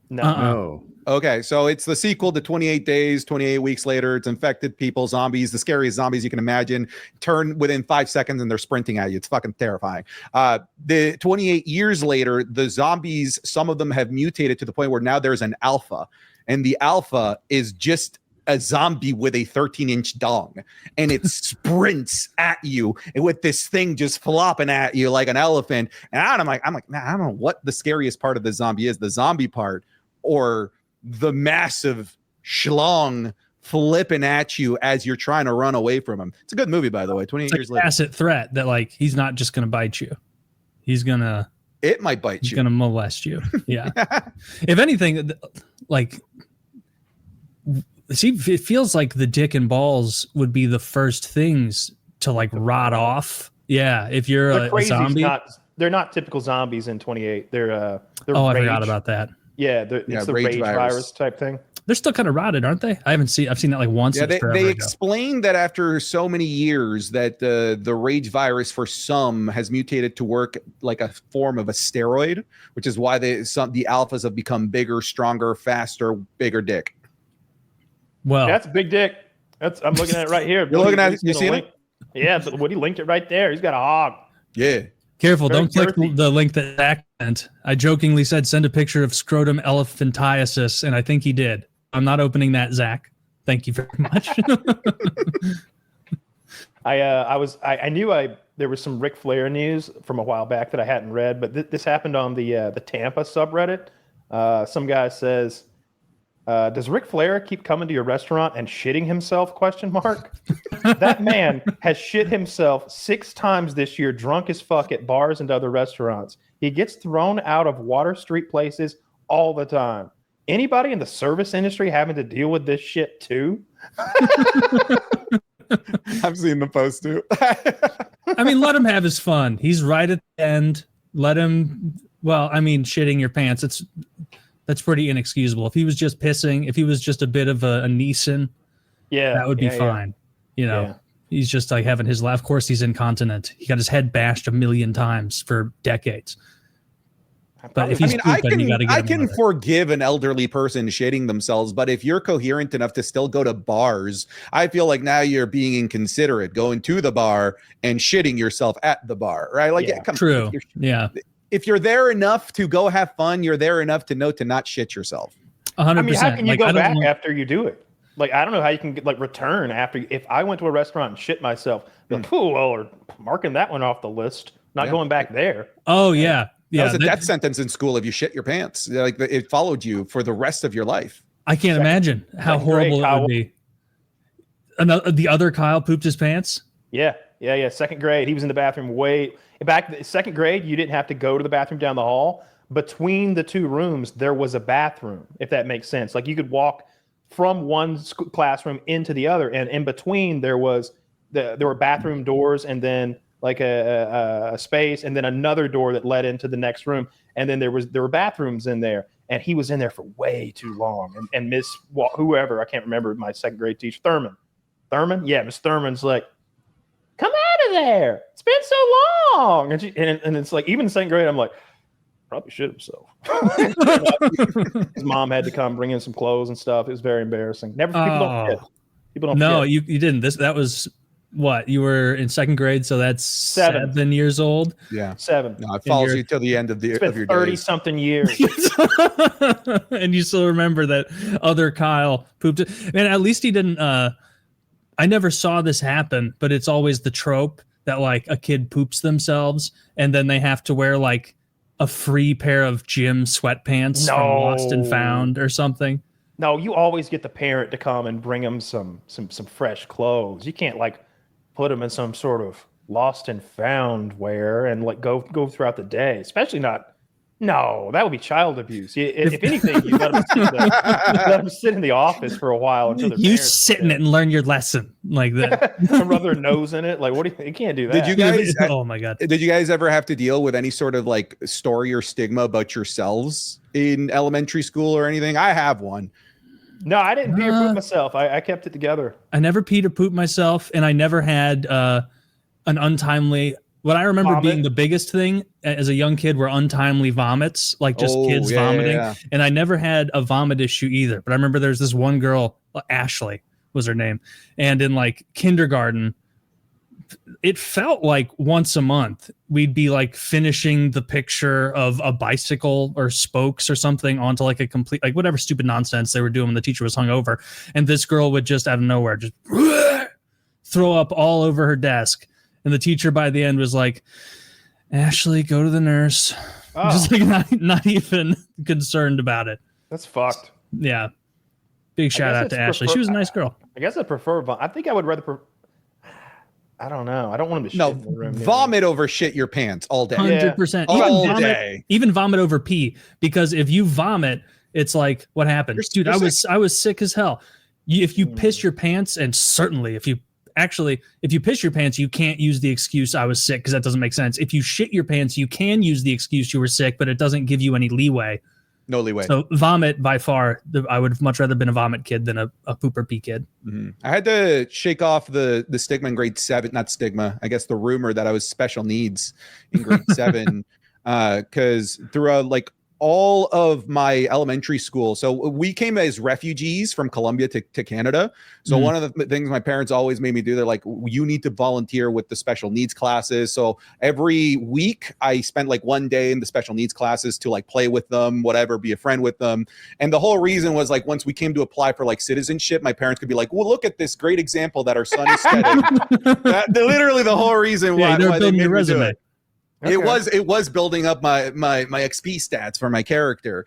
No. Okay, so it's the sequel to 28 Days, 28 Weeks Later. It's infected people, zombies, the scariest zombies you can imagine. Turn within 5 seconds and they're sprinting at you. It's fucking terrifying. The 28 years later, the zombies, some of them have mutated to the point where now there's an alpha. And the alpha is just a zombie with a 13-inch dong, and it sprints at you with this thing just flopping at you like an elephant. And I'm like, man, I don't know what the scariest part of the zombie is, the zombie part or the massive schlong flipping at you as you're trying to run away from him. It's a good movie, by the way. 28 years later. Tacit threat that like he's not just going to bite you. He's going to it might bite He's you. gonna molest you. Yeah. If anything, like, see, it feels like the dick and balls would be the first things to like rot off. Yeah, if you're They're a crazy. zombie. They're not typical zombies in 28. They're Oh, I rage. forgot about that. Yeah, it's the rage virus type thing. They're still kind of rotted, aren't they? I've seen that like once. Yeah, forever they ago. explained that after so many years that the rage virus for some has mutated to work like a form of a steroid, which is why the alphas have become bigger, stronger, faster, bigger dick. Well, That's a big dick. I'm looking at it right here. You're looking at it? You see it? Yeah, but Woody linked it right there. He's got a hog. Yeah. careful, Very don't click girthy. the link that Zach sent. I jokingly said send a picture of scrotum elephantiasis, and I think he did. I'm not opening that, Zach. Thank you very much. I knew there was some Ric Flair news from a while back that I hadn't read, but this happened on the Tampa subreddit. Some guy says, "Does Ric Flair keep coming to your restaurant and shitting himself?" ? That man has shit himself 6 times this year, drunk as fuck at bars and other restaurants. He gets thrown out of Water Street places all the time. Anybody in the service industry having to deal with this shit too? I've seen the post too. I mean, let him have his fun. He's right at the end. Let him. Well, I mean, shitting your pants. That's pretty inexcusable. If he was just pissing, if he was just a bit of a Neeson, Yeah, that would be fine. You know, he's just like having his laugh. Of course, he's incontinent. He got his head bashed 1,000,000 times for decades. But if he's pooping, you got to get I him can out of it. forgive an elderly person shitting themselves, but if you're coherent enough to still go to bars, I feel like now you're being inconsiderate, going to the bar and shitting yourself at the bar, right? Like, Yeah, come True. on. Yeah. If you're there enough to go have fun, you're there enough to know to not shit yourself. 100%. I mean, how can you go I don't back want- after you do it? Like, I don't know how you can get, like, return after. If I went to a restaurant and shit myself, be like, oh, well, or marking that one off the list, not going back there. Oh, yeah. Yeah. That was a death sentence in school if you shit your pants. Like, it followed you for the rest of your life. I can't imagine how second grade, horrible it Kyle. would be. The other Kyle pooped his pants. Yeah. Second grade, he was in the bathroom way back. Second grade, you didn't have to go to the bathroom down the hall. Between the 2 rooms, there was a bathroom, if that makes sense. Like, you could walk from one classroom into the other, and in between there were bathroom doors, and then like a space, and then another door that led into the next room, and then there were bathrooms in there, and he was in there for way too long. And Miss whoever, I can't remember, my second grade teacher, Thurman, yeah, Miss Thurman's like, "Come out of there! It's been so long." And and it's like, even in second grade, I'm like, probably shit himself. His mom had to come bring in some clothes and stuff. It was very embarrassing. People don't forget. People don't No, forget. you didn't. That was what? You were in second grade, so that's 7 years old. Yeah. 7. No, it follows you're- you till the end of It's your been days. 30-something years. And you still remember that other Kyle pooped. Man, at least he didn't. I never saw this happen, but it's always the trope that like a kid poops themselves and then they have to wear like a free pair of gym sweatpants from Lost and Found or something. No, you always get the parent to come and bring them some fresh clothes. You can't like put them in some sort of Lost and Found wear and like go throughout the day, especially not. No, that would be child abuse. If anything, you let them sit in the office for a while until their You parents sit in it and learn your lesson like that. and rub their nose in it. Like, what do you can't do that. Did you guys? Oh my god. Did you guys ever have to deal with any sort of like story or stigma about yourselves in elementary school or anything? I have one. No, I didn't pee or poop myself. I kept it together. I never peed or pooped myself, and I never had an untimely. What I remember Vomit? being the biggest thing as a young kid were untimely vomits, like just kids vomiting. Yeah. And I never had a vomit issue either. But I remember there's this one girl, Ashley was her name, and in like kindergarten, it felt like once a month we'd be like finishing the picture of a bicycle or spokes or something onto like a complete, like whatever stupid nonsense they were doing when the teacher was hungover, and this girl would just out of nowhere just throw up all over her desk, and the teacher by the end was like, "Ashley, go to the nurse." Oh, Just like not even concerned about it. that's fucked. Yeah, big shout guess out it's to Ashley. She was a nice girl. I guess I prefer. I think I would rather. I don't know. I don't want him to No, shit in the room. vomit over shit your pants all day. 100%. All Even day. Even vomit over pee, because if you vomit, it's like, what happened? Dude, I was sick as hell. If you piss your pants, and certainly if you piss your pants, you can't use the excuse I was sick, because that doesn't make sense. If you shit your pants, you can use the excuse you were sick, but it doesn't give you any leeway. No leeway. So vomit, by far, I would have much rather been a vomit kid than a poop or pee kid. Mm-hmm. I had to shake off the stigma in grade 7, not stigma, I guess the rumor that I was special needs in grade 7, because throughout like all of my elementary school, so we came as refugees from Colombia to Canada. So one of the things my parents always made me do, they're like, you need to volunteer with the special needs classes. So every week I spent like one day in the special needs classes to like play with them, whatever, be a friend with them. And the whole reason was like, once we came to apply for like citizenship, my parents could be like, well, look at this great example that our son is setting. Literally the whole reason why they're they building made your me do resume. it. Okay. It was building up my XP stats for my character.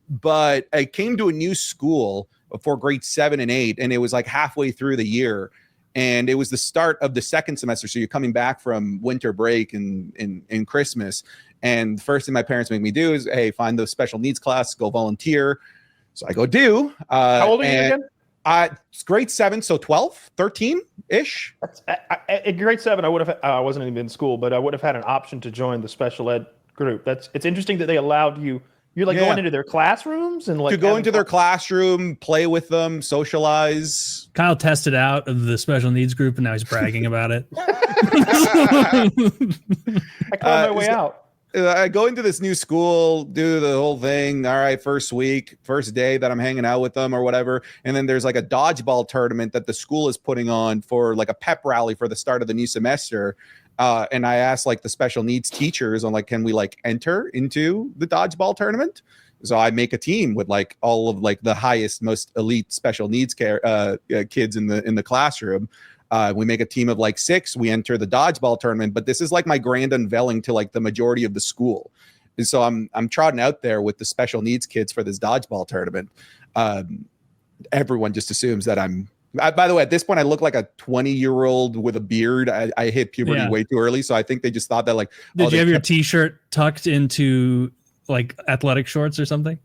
But I came to a new school for grade 7 and 8, and it was like halfway through the year, and it was the start of the second semester. So you're coming back from winter break and Christmas, and the first thing my parents make me do is, hey, find the special needs class, go volunteer. So I go do. How old are you again? It's grade 7, so 12, 13-ish. At grade 7, I would have. I wasn't even in school, but I would have had an option to join the special ed group. It's interesting that they allowed you. You're like going into their classrooms and like to go into their classroom, play with them, socialize. Kyle tested out of the special needs group, and now he's bragging about it. I climbed my way out. I go into this new school, do the whole thing. All right, first week, first day that I'm hanging out with them or whatever. And then there's like a dodgeball tournament that the school is putting on for like a pep rally for the start of the new semester. And I asked like the special needs teachers, I'm like, can we like enter into the dodgeball tournament? So I make a team with like all of like the highest, most elite special needs kids in the classroom. We make a team of like 6. We enter the dodgeball tournament, but this is like my grand unveiling to like the majority of the school. And so I'm trotting out there with the special needs kids for this dodgeball tournament. Everyone just assumes that by the way, at this point, I look like a 20-year-old with a beard. I hit puberty way too early. So I think they just thought that like, did you have your t-shirt tucked into like athletic shorts or something?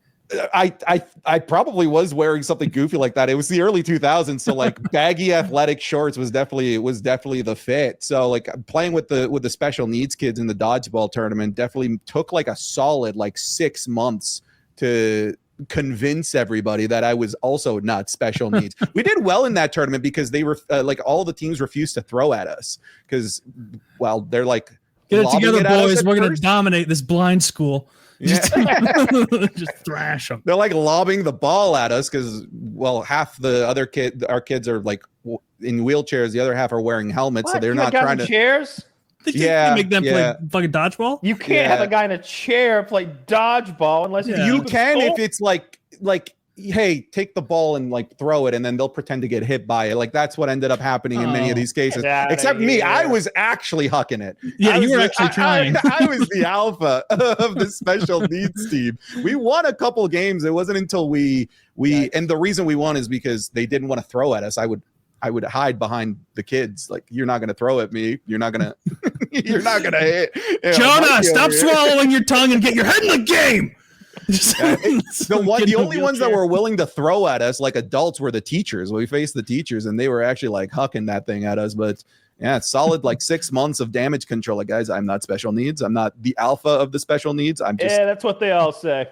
I probably was wearing something goofy like that. It was the early 2000s, so like baggy athletic shorts was definitely the fit. So like playing with the special needs kids in the dodgeball tournament definitely took like a solid like 6 months to convince everybody that I was also not special needs. We did well in that tournament because they were like all the teams refused to throw at us because they're like, get it together, boys. We're gonna dominate this blind school. Yeah. Just thrash them. They're like lobbing the ball at us because half the other our kids are like in wheelchairs, the other half are wearing helmets, so they're not trying to chairs. You make them play fucking dodgeball. You can't have a guy in a chair play dodgeball unless you can if it's like hey, take the ball and like throw it, and then they'll pretend to get hit by it. Like that's what ended up happening in many of these cases. Except me, I was actually hucking it. Yeah, you were actually trying. I was the alpha of the special needs team. We won a couple games. It wasn't until we and the reason we won is because they didn't want to throw at us. I would hide behind the kids. Like, you're not going to throw at me. You're not going to hit. Jonah, stop swallowing your tongue and get your head in the game. The only ones that were willing to throw at us like adults were the teachers. We faced the teachers and they were actually like hucking that thing at us. But yeah, it's solid like 6 months of damage control. Like, guys, I'm not special needs. I'm not the alpha of the special needs. I'm just that's what they all say.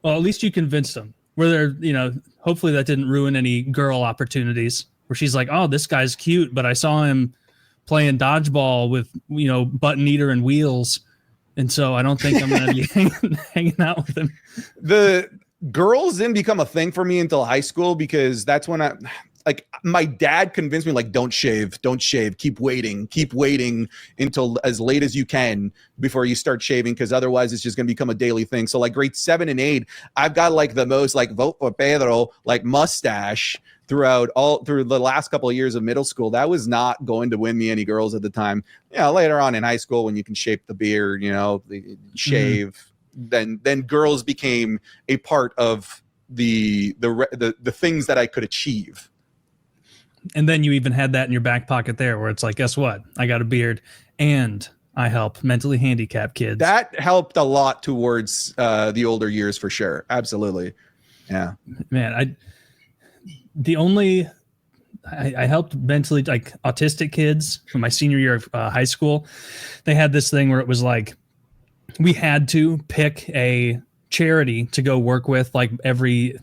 Well, at least you convinced them. Where they're, hopefully that didn't ruin any girl opportunities where she's like, oh, this guy's cute, but I saw him playing dodgeball with, button eater and wheels. And so I don't think I'm going to be hanging out with him. The girls didn't become a thing for me until high school because that's when my dad convinced me, like, don't shave, keep waiting until as late as you can before you start shaving, because otherwise it's just going to become a daily thing. So like grade 7 and 8, I've got like the most like vote for Pedro, like mustache through the last couple of years of middle school. That was not going to win me any girls at the time. Later on in high school when you can shape the beard, shave, then girls became a part of the things that I could achieve. And then you even had that in your back pocket there where it's like, guess what? I got a beard and I help mentally handicapped kids. That helped a lot towards the older years for sure. Absolutely. Yeah. Man, I helped mentally like autistic kids from my senior year of high school. They had this thing where it was like we had to pick a charity to go work with like every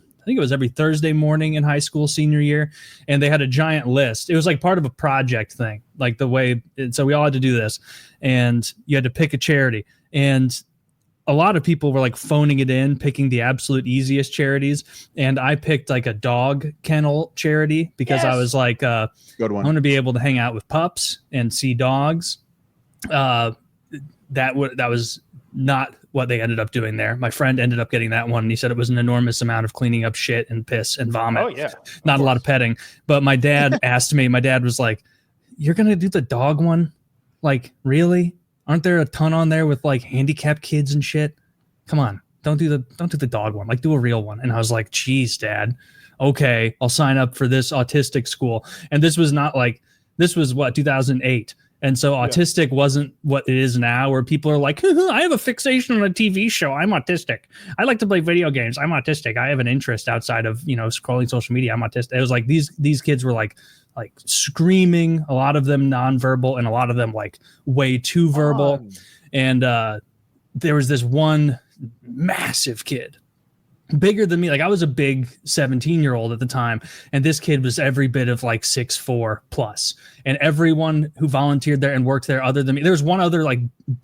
Thursday morning in high school senior year, and they had a giant list. It was like part of a project thing, like so we all had to do this, and you had to pick a charity. And a lot of people were like phoning it in, picking the absolute easiest charities. And I picked like a dog kennel charity because I was like, good one. I want to be able to hang out with pups and see dogs. That was not what they ended up doing there. My friend ended up getting that one, and he said it was an enormous amount of cleaning up shit and piss and vomit. Oh yeah. Not a lot of petting. But my dad asked me, my dad was like, "You're going to do the dog one? Like, really? Aren't there a ton on there with like handicapped kids and shit? Come on, don't do the dog one. Like, do a real one." And I was like, "Geez, Dad, okay, I'll sign up for this autistic school." And this was what, 2008. And so autistic wasn't what it is now, where people are like, I have a fixation on a TV show. I'm autistic. I like to play video games. I'm autistic. I have an interest outside of, scrolling social media. I'm autistic. It was like these kids were like screaming, a lot of them nonverbal, and a lot of them like way too verbal. And there was this one massive kid, bigger than me. Like I was a big 17-year-old at the time, and this kid was every bit of like 6'4" plus. And everyone who volunteered there and worked there other than me, there was one other like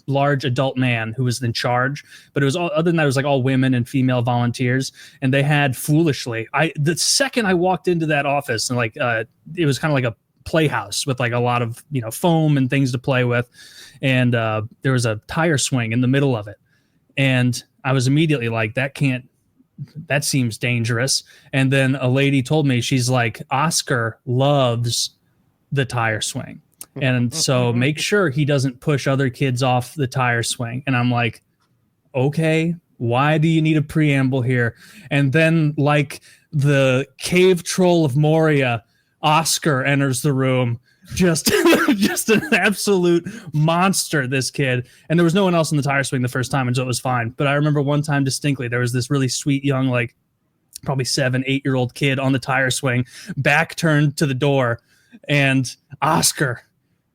large adult man who was in charge, but it was all, other than that, it was like all women and female volunteers. And they had foolishly, the second I walked into that office, and like it was kind of like a playhouse with like a lot of foam and things to play with, and there was a tire swing in the middle of it. And I was immediately like, that seems dangerous. And then a lady told me, she's like, Oscar loves the tire swing, and so make sure he doesn't push other kids off the tire swing. And I'm like, okay, why do you need a preamble here? And then like the cave troll of Moria, Oscar enters the room, just an absolute monster, this kid. And there was no one else in the tire swing the first time, and so it was fine. But I remember one time distinctly, there was this really sweet young, like probably 7-8-year-old kid on the tire swing, back turned to the door, and Oscar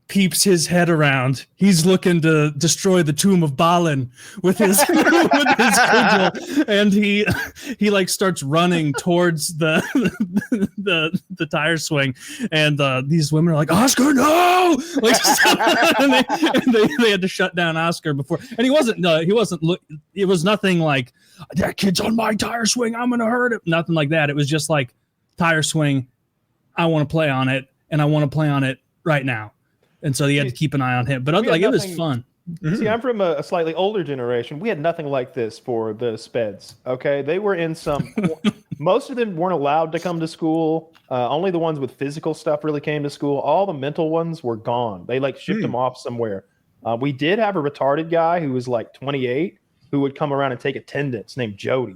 peeps his head around. He's looking to destroy the tomb of Balin with his cudgel, and he like starts running towards the tire swing, and these women are like, Oscar, no! Like, and they had to shut down Oscar before, and he wasn't. It was nothing like, that kid's on my tire swing, I'm gonna hurt him. Nothing like that. It was just like, tire swing, I want to play on it, and I want to play on it right now. And so you had to keep an eye on him. But it was fun. See, I'm from a slightly older generation. We had nothing like this for the speds. Okay, they were in some. Most of them weren't allowed to come to school. Only the ones with physical stuff really came to school. All the mental ones were gone. They like shipped them off somewhere. We did have a retarded guy who was like 28 who would come around and take attendance, named Jody.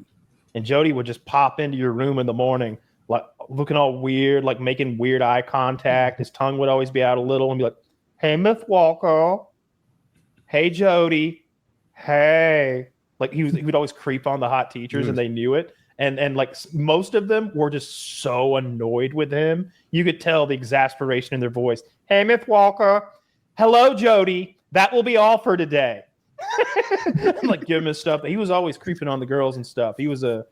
And Jody would just pop into your room in the morning, like looking all weird, like making weird eye contact. His tongue would always be out a little, and be like, "Hey, Miss Walker. Hey, Jody. Hey." Like he would always creep on the hot teachers, and they knew it. And like most of them were just so annoyed with him. You could tell the exasperation in their voice. "Hey, Miss Walker. Hello, Jody. That will be all for today." Like give him his stuff. He was always creeping on the girls and stuff. He was he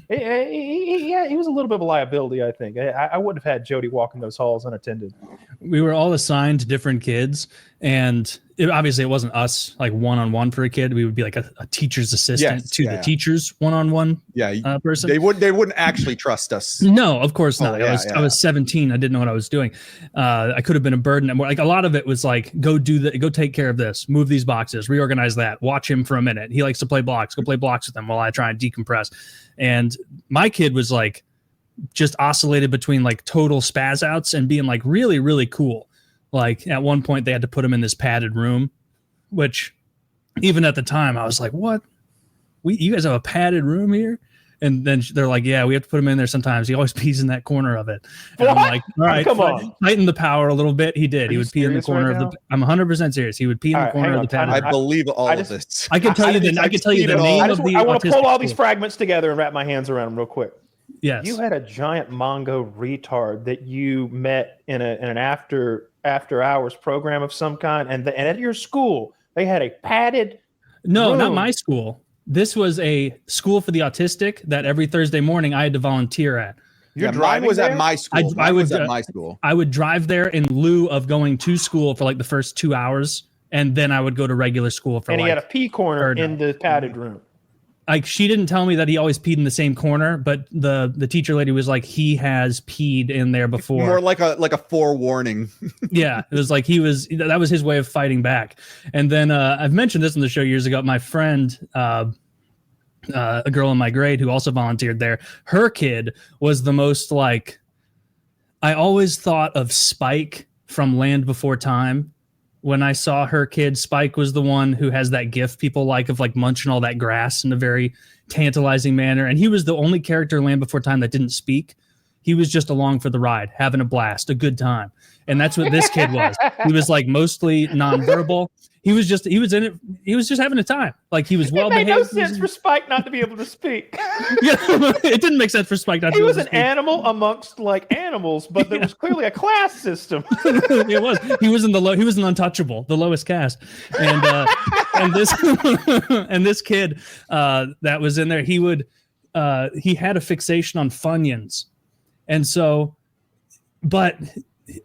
was a little bit of a liability, I think. I wouldn't have had Jody walk in those halls unattended. We were all assigned to different kids, and obviously it wasn't us like one-on-one for a kid. We would be like a teacher's assistant to the teacher's one-on-one person. They wouldn't actually trust us. No, of course not. I was 17. I didn't know what I was doing. I could have been a burden. Like a lot of it was like, go take care of this, move these boxes, reorganize that, watch him for a minute. He likes to play blocks. Go play blocks with him while I try and decompress. And my kid was like just oscillated between like total spaz outs and being like really, really cool. Like at one point they had to put him in this padded room, which even at the time I was like, what? You guys have a padded room here? And then they're like, yeah, we have to put him in there sometimes. He always pees in that corner of it. And I'm like, all right, Come on. tighten the power a little bit. He did. Are he you would pee in the serious corner right of the. I'm 100% serious. He would pee in the corner of the padded I room. believe all just- of this. I can tell you the. I can tell you the name of the. I want to autistic pull all these school. fragments together and wrap my hands around them real quick. Yes. You had a giant Mongo retard that you met in an after hours program of some kind, and at your school they had a padded. No, not room. my school. This was a school for the autistic that every Thursday morning I had to volunteer at. You're Mine driving was there? at my school. I Mine would, was at my school. I would drive there in lieu of going to school for like the first 2 hours, and then I would go to regular school for And he like. had a pee corner third in the padded room. Like she didn't tell me that he always peed in the same corner, but the teacher lady was like, he has peed in there before. More like a forewarning. Yeah, it was like that was his way of fighting back. And then I've mentioned this on the show years ago. My friend, a girl in my grade who also volunteered there, her kid was the most like, I always thought of Spike from Land Before Time. When I saw her kid, Spike was the one who has that gif people like of like munching all that grass in a very tantalizing manner. And he was the only character in Land Before Time that didn't speak. He was just along for the ride, having a blast, a good time. And that's what this kid was. He was like mostly nonverbal. He was just having a time. Like he was well It made behaved. no sense for Spike not to be able to speak. Yeah, it didn't make sense for Spike not to He be was able an to speak. animal amongst like animals, but there was clearly a class system. It was. He was he was an untouchable, the lowest caste. And this kid that was in there, he had a fixation on Funyuns. And so, but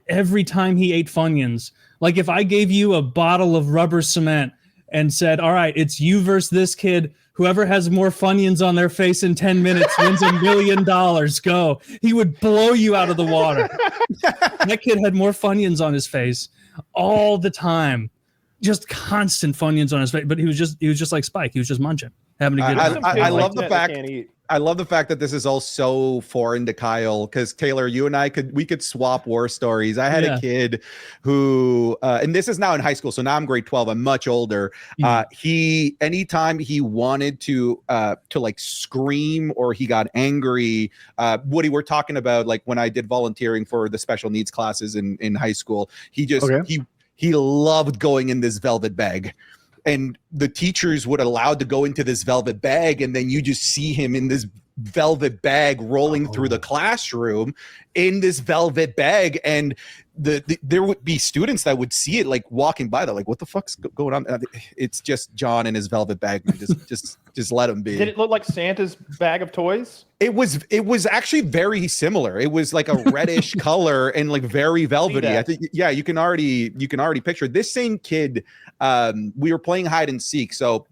every time he ate Funyuns, like if I gave you a bottle of rubber cement and said, all right, it's you versus this kid, whoever has more Funyuns on their face in 10 minutes wins $1 million. Go. He would blow you out of the water. That kid had more Funyuns on his face all the time. Just constant Funyuns on his face. But he was just like Spike. He was just munching, having a good time. I love the fact. Can't eat. I love the fact that this is all so foreign to Kyle, because Taylor, you and I could swap war stories. I had a kid who, and this is now in high school, so now I'm grade 12. I'm much older. He, anytime he wanted to like scream or he got angry, Woody, we're talking about like when I did volunteering for the special needs classes in high school. He just he loved going in this velvet bag. And the teachers would allow to go into this velvet bag, and then you just see him in this velvet bag rolling through the classroom in this velvet bag. And there would be students that would see it like walking by. They're like, what the fuck's going on? It's just John in his velvet bag. Just let him be. Did it look like Santa's bag of toys? It was actually very similar. It was like a reddish color and like very velvety. I think, yeah, you can already picture this same kid. We were playing hide and seek. So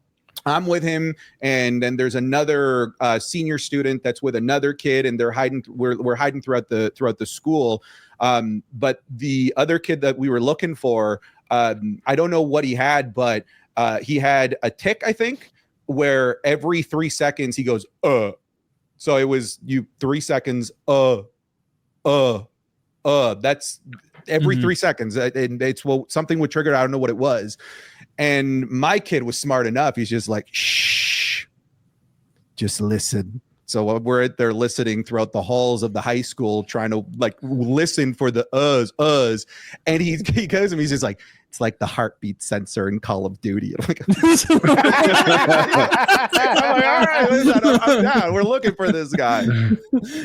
I'm with him, and then there's another senior student that's with another kid, and they're hiding. We're hiding throughout the school. But the other kid that we were looking for, I don't know what he had, but he had a tick, I think, where every 3 seconds he goes, So it was 3 seconds, that's every 3 seconds. And it's something would trigger. I don't know what it was. And my kid was smart enough. He's just like, shh, just listen. So we're there listening throughout the halls of the high school, trying to like listen for the uhs. And he goes to me, he's just like, it's like the heartbeat sensor in Call of Duty. I'm like, I'm like, all right, I'm down. We're looking for this guy.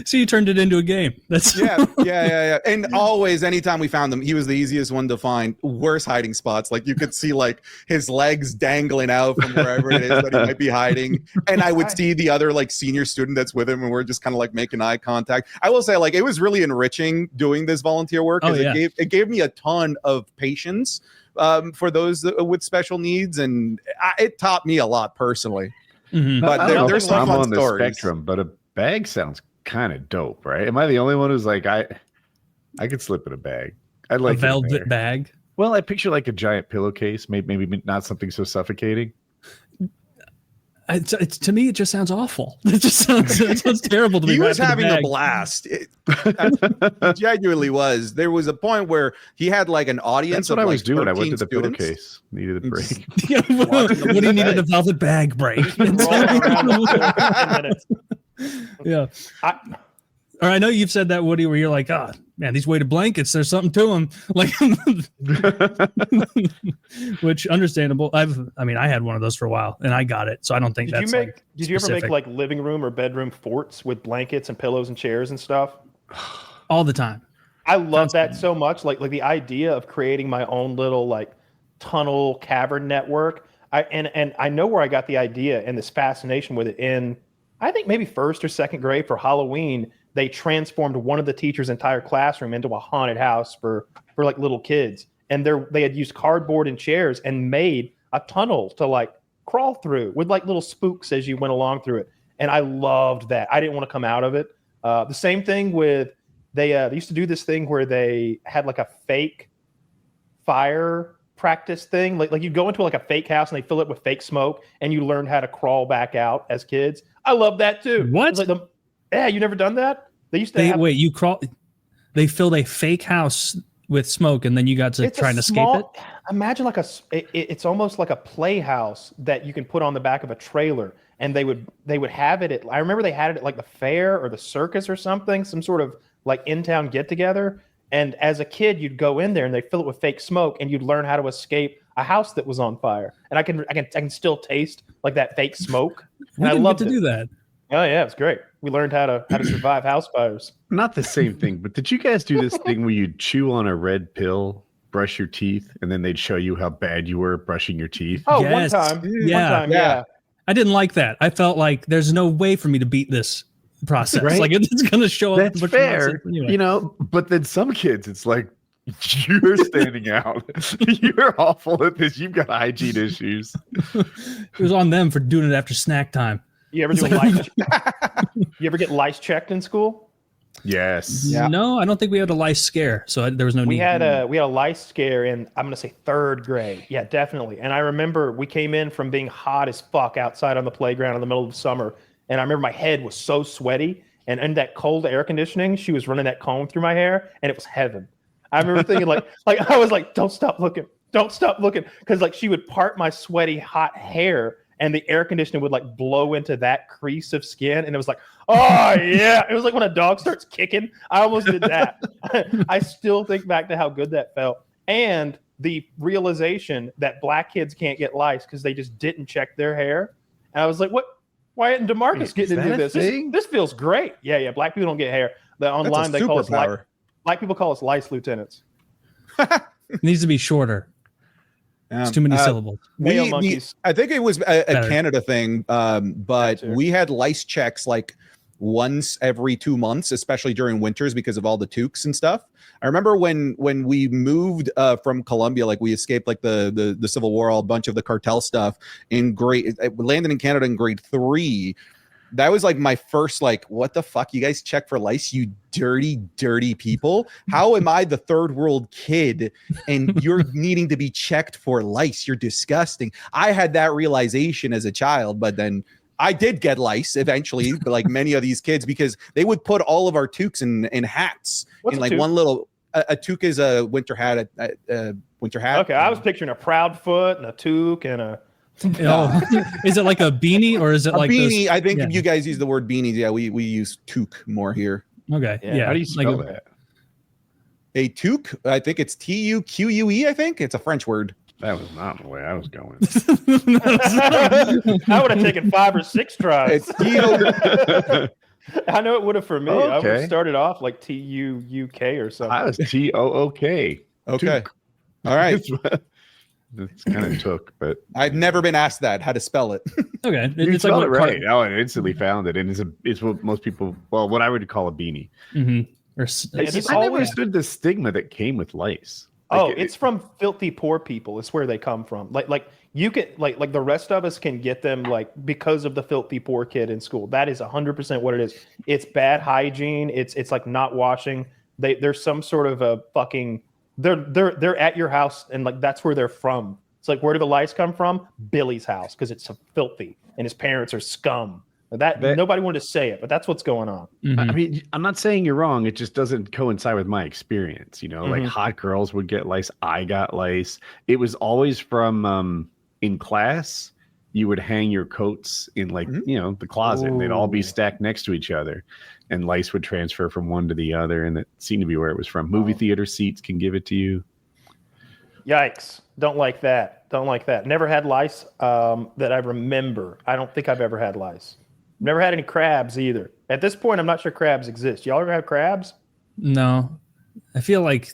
So you turned it into a game. That's yeah. And always, anytime we found him, he was the easiest one to find. Worst hiding spots. Like you could see like his legs dangling out from wherever it is that he might be hiding. And I would see the other like senior student that's with him, and we're just kind of like making eye contact. I will say, like, it was really enriching doing this volunteer work, because it gave me a ton of patience for those with special needs, and it taught me a lot personally. But there's some fun on the stories. spectrum, but a bag sounds kind of dope, right? Am I the only one who's like, I could slip in a bag? I'd like a velvet bag. Well, I picture like a giant pillowcase, maybe not something so suffocating. It's to me, it just sounds awful. It sounds terrible to me. He was having a blast. It genuinely was. There was a point where he had like an audience. That's what I was doing. I went to the students. pillowcase. Needed a break. What do you needed a velvet bag break? Yeah. Or I know you've said that, Woody, where you're like, oh man, these weighted blankets, there's something to them. Like, which understandable. I had one of those for a while and I got it. So I don't think did you ever specific. make like living room or bedroom forts with blankets and pillows and chairs and stuff? All the time. I love that so much. Like the idea of creating my own little like tunnel cavern network. And I know where I got the idea and this fascination with it in, I think maybe first or second grade for Halloween. They transformed one of the teacher's entire classroom into a haunted house for like little kids. And they had used cardboard and chairs and made a tunnel to like crawl through with like little spooks as you went along through it. And I loved that. I didn't want to come out of it. The same thing with, they used to do this thing where they had like a fake fire practice thing. Like you'd go into like a fake house and they fill it with fake smoke and you learn how to crawl back out as kids. I love that too. What? Yeah, you never done that? They used to wait, you crawl. They filled a fake house with smoke, and then you got to try and escape it. Imagine like it's almost like a playhouse that you can put on the back of a trailer, and they would have it at. I remember they had it at like the fair or the circus or something, some sort of like in-town get-together. And as a kid, you'd go in there and they fill it with fake smoke, and you'd learn how to escape a house that was on fire. And I can still taste like that fake smoke. And I love to do that. Oh yeah, it's great. We learned how to survive house fires. Not the same thing, but did you guys do this thing where you'd chew on a red pill, brush your teeth, and then they'd show you how bad you were at brushing your teeth? Oh, yes. One time, yeah. I didn't like that. I felt like there's no way for me to beat this process. Right? Like it's going to show up. That's fair, anyway. But then some kids, it's like, you're standing out. You're awful at this. You've got hygiene issues. It was on them for doing it after snack time. You ever do lice? You ever get lice checked in school? Yes. Yeah. No, I don't think we had a lice scare, so there was no need. We had a lice scare in, I'm gonna say, third grade. Yeah, definitely. And I remember we came in from being hot as fuck outside on the playground in the middle of the summer, and I remember my head was so sweaty, and in that cold air conditioning, she was running that comb through my hair, and it was heaven. I remember thinking like I was like, don't stop looking, because like she would part my sweaty hot hair. And the air conditioner would like blow into that crease of skin. And it was like, oh yeah. It was like when a dog starts kicking. I almost did that. I still think back to how good that felt. And the realization that black kids can't get lice because they just didn't check their hair. And I was like, what? Why isn't DeMarcus getting into this? This feels great. Yeah. Black people don't get hair. Online they call us black people call us lice lieutenants. It needs to be shorter. It's too many syllables. I think it was a Canada thing, but we had lice checks like once every 2 months, especially during winters because of all the toques and stuff. I remember when we moved from Colombia, like we escaped like the Civil War, a bunch of the cartel stuff landed in Canada in grade 3. That was like my first, like, what the fuck? You guys check for lice, you dirty, dirty people. How am I the third world kid and you're needing to be checked for lice? You're disgusting. I had that realization as a child, but then I did get lice eventually, like many of these kids, because they would put all of our toques in hats. What's in like one little, a toque is a winter hat, winter hat. Okay, I was picturing a proud foot and a toque and a... Oh, is it like a beanie or is it like beanie? I think if you guys use the word beanies, yeah, we use toque more here. Okay, yeah. How do you spell that? A toque? I think it's Tuque. I think it's a French word. That was not the way I was going. I would have taken 5 or 6 tries. It's I know it would have for me. Okay. I would have started off like Tuuk or something. I was Took. Okay. Took. All right. It's kind of took, but I've never been asked that, how to spell it. Okay. It's like it right. Oh, I instantly found it. And it's what most people, well, what I would call a beanie. Mm-hmm. I never understood the stigma that came with lice. It's from filthy poor people. It's where they come from. Like you can like the rest of us can get them like because of the filthy poor kid in school. That is 100% what it is. It's bad hygiene. It's like not washing. There's some sort of a fucking they're at your house and like that's where they're from. It's like, where do the lice come from? Billy's house, because it's filthy and his parents are scum. That nobody wanted to say it, but that's what's going on. Mm-hmm. I mean, I'm not saying you're wrong. It just doesn't coincide with my experience. You know, like hot girls would get lice. I got lice. It was always from in class. you would hang your coats in like, the closet, and they'd all be stacked next to each other, and lice would transfer from one to the other. And that seemed to be where it was from. Movie theater seats can give it to you. Yikes. Don't like that. Don't like that. Never had lice that I remember. I don't think I've ever had lice. Never had any crabs either. At this point, I'm not sure crabs exist. Y'all ever have crabs? No. I feel like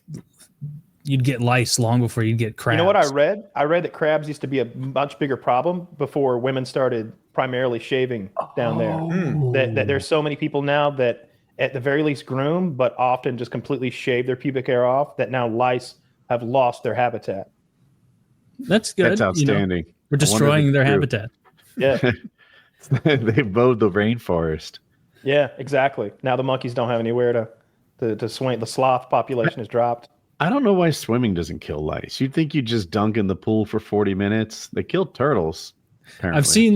you'd get lice long before you'd get crabs. You know what I read? I read that crabs used to be a much bigger problem before women started primarily shaving down there. That there's so many people now that at the very least groom, but often just completely shave their pubic hair off, that now lice have lost their habitat. That's good. That's outstanding. We're destroying their habitat. Yeah. They mowed the rainforest. Yeah, exactly. Now the monkeys don't have anywhere to swim. The sloth population has dropped. I don't know why swimming doesn't kill lice. You'd think you just dunk in the pool for 40 minutes. They kill turtles. Apparently. I've seen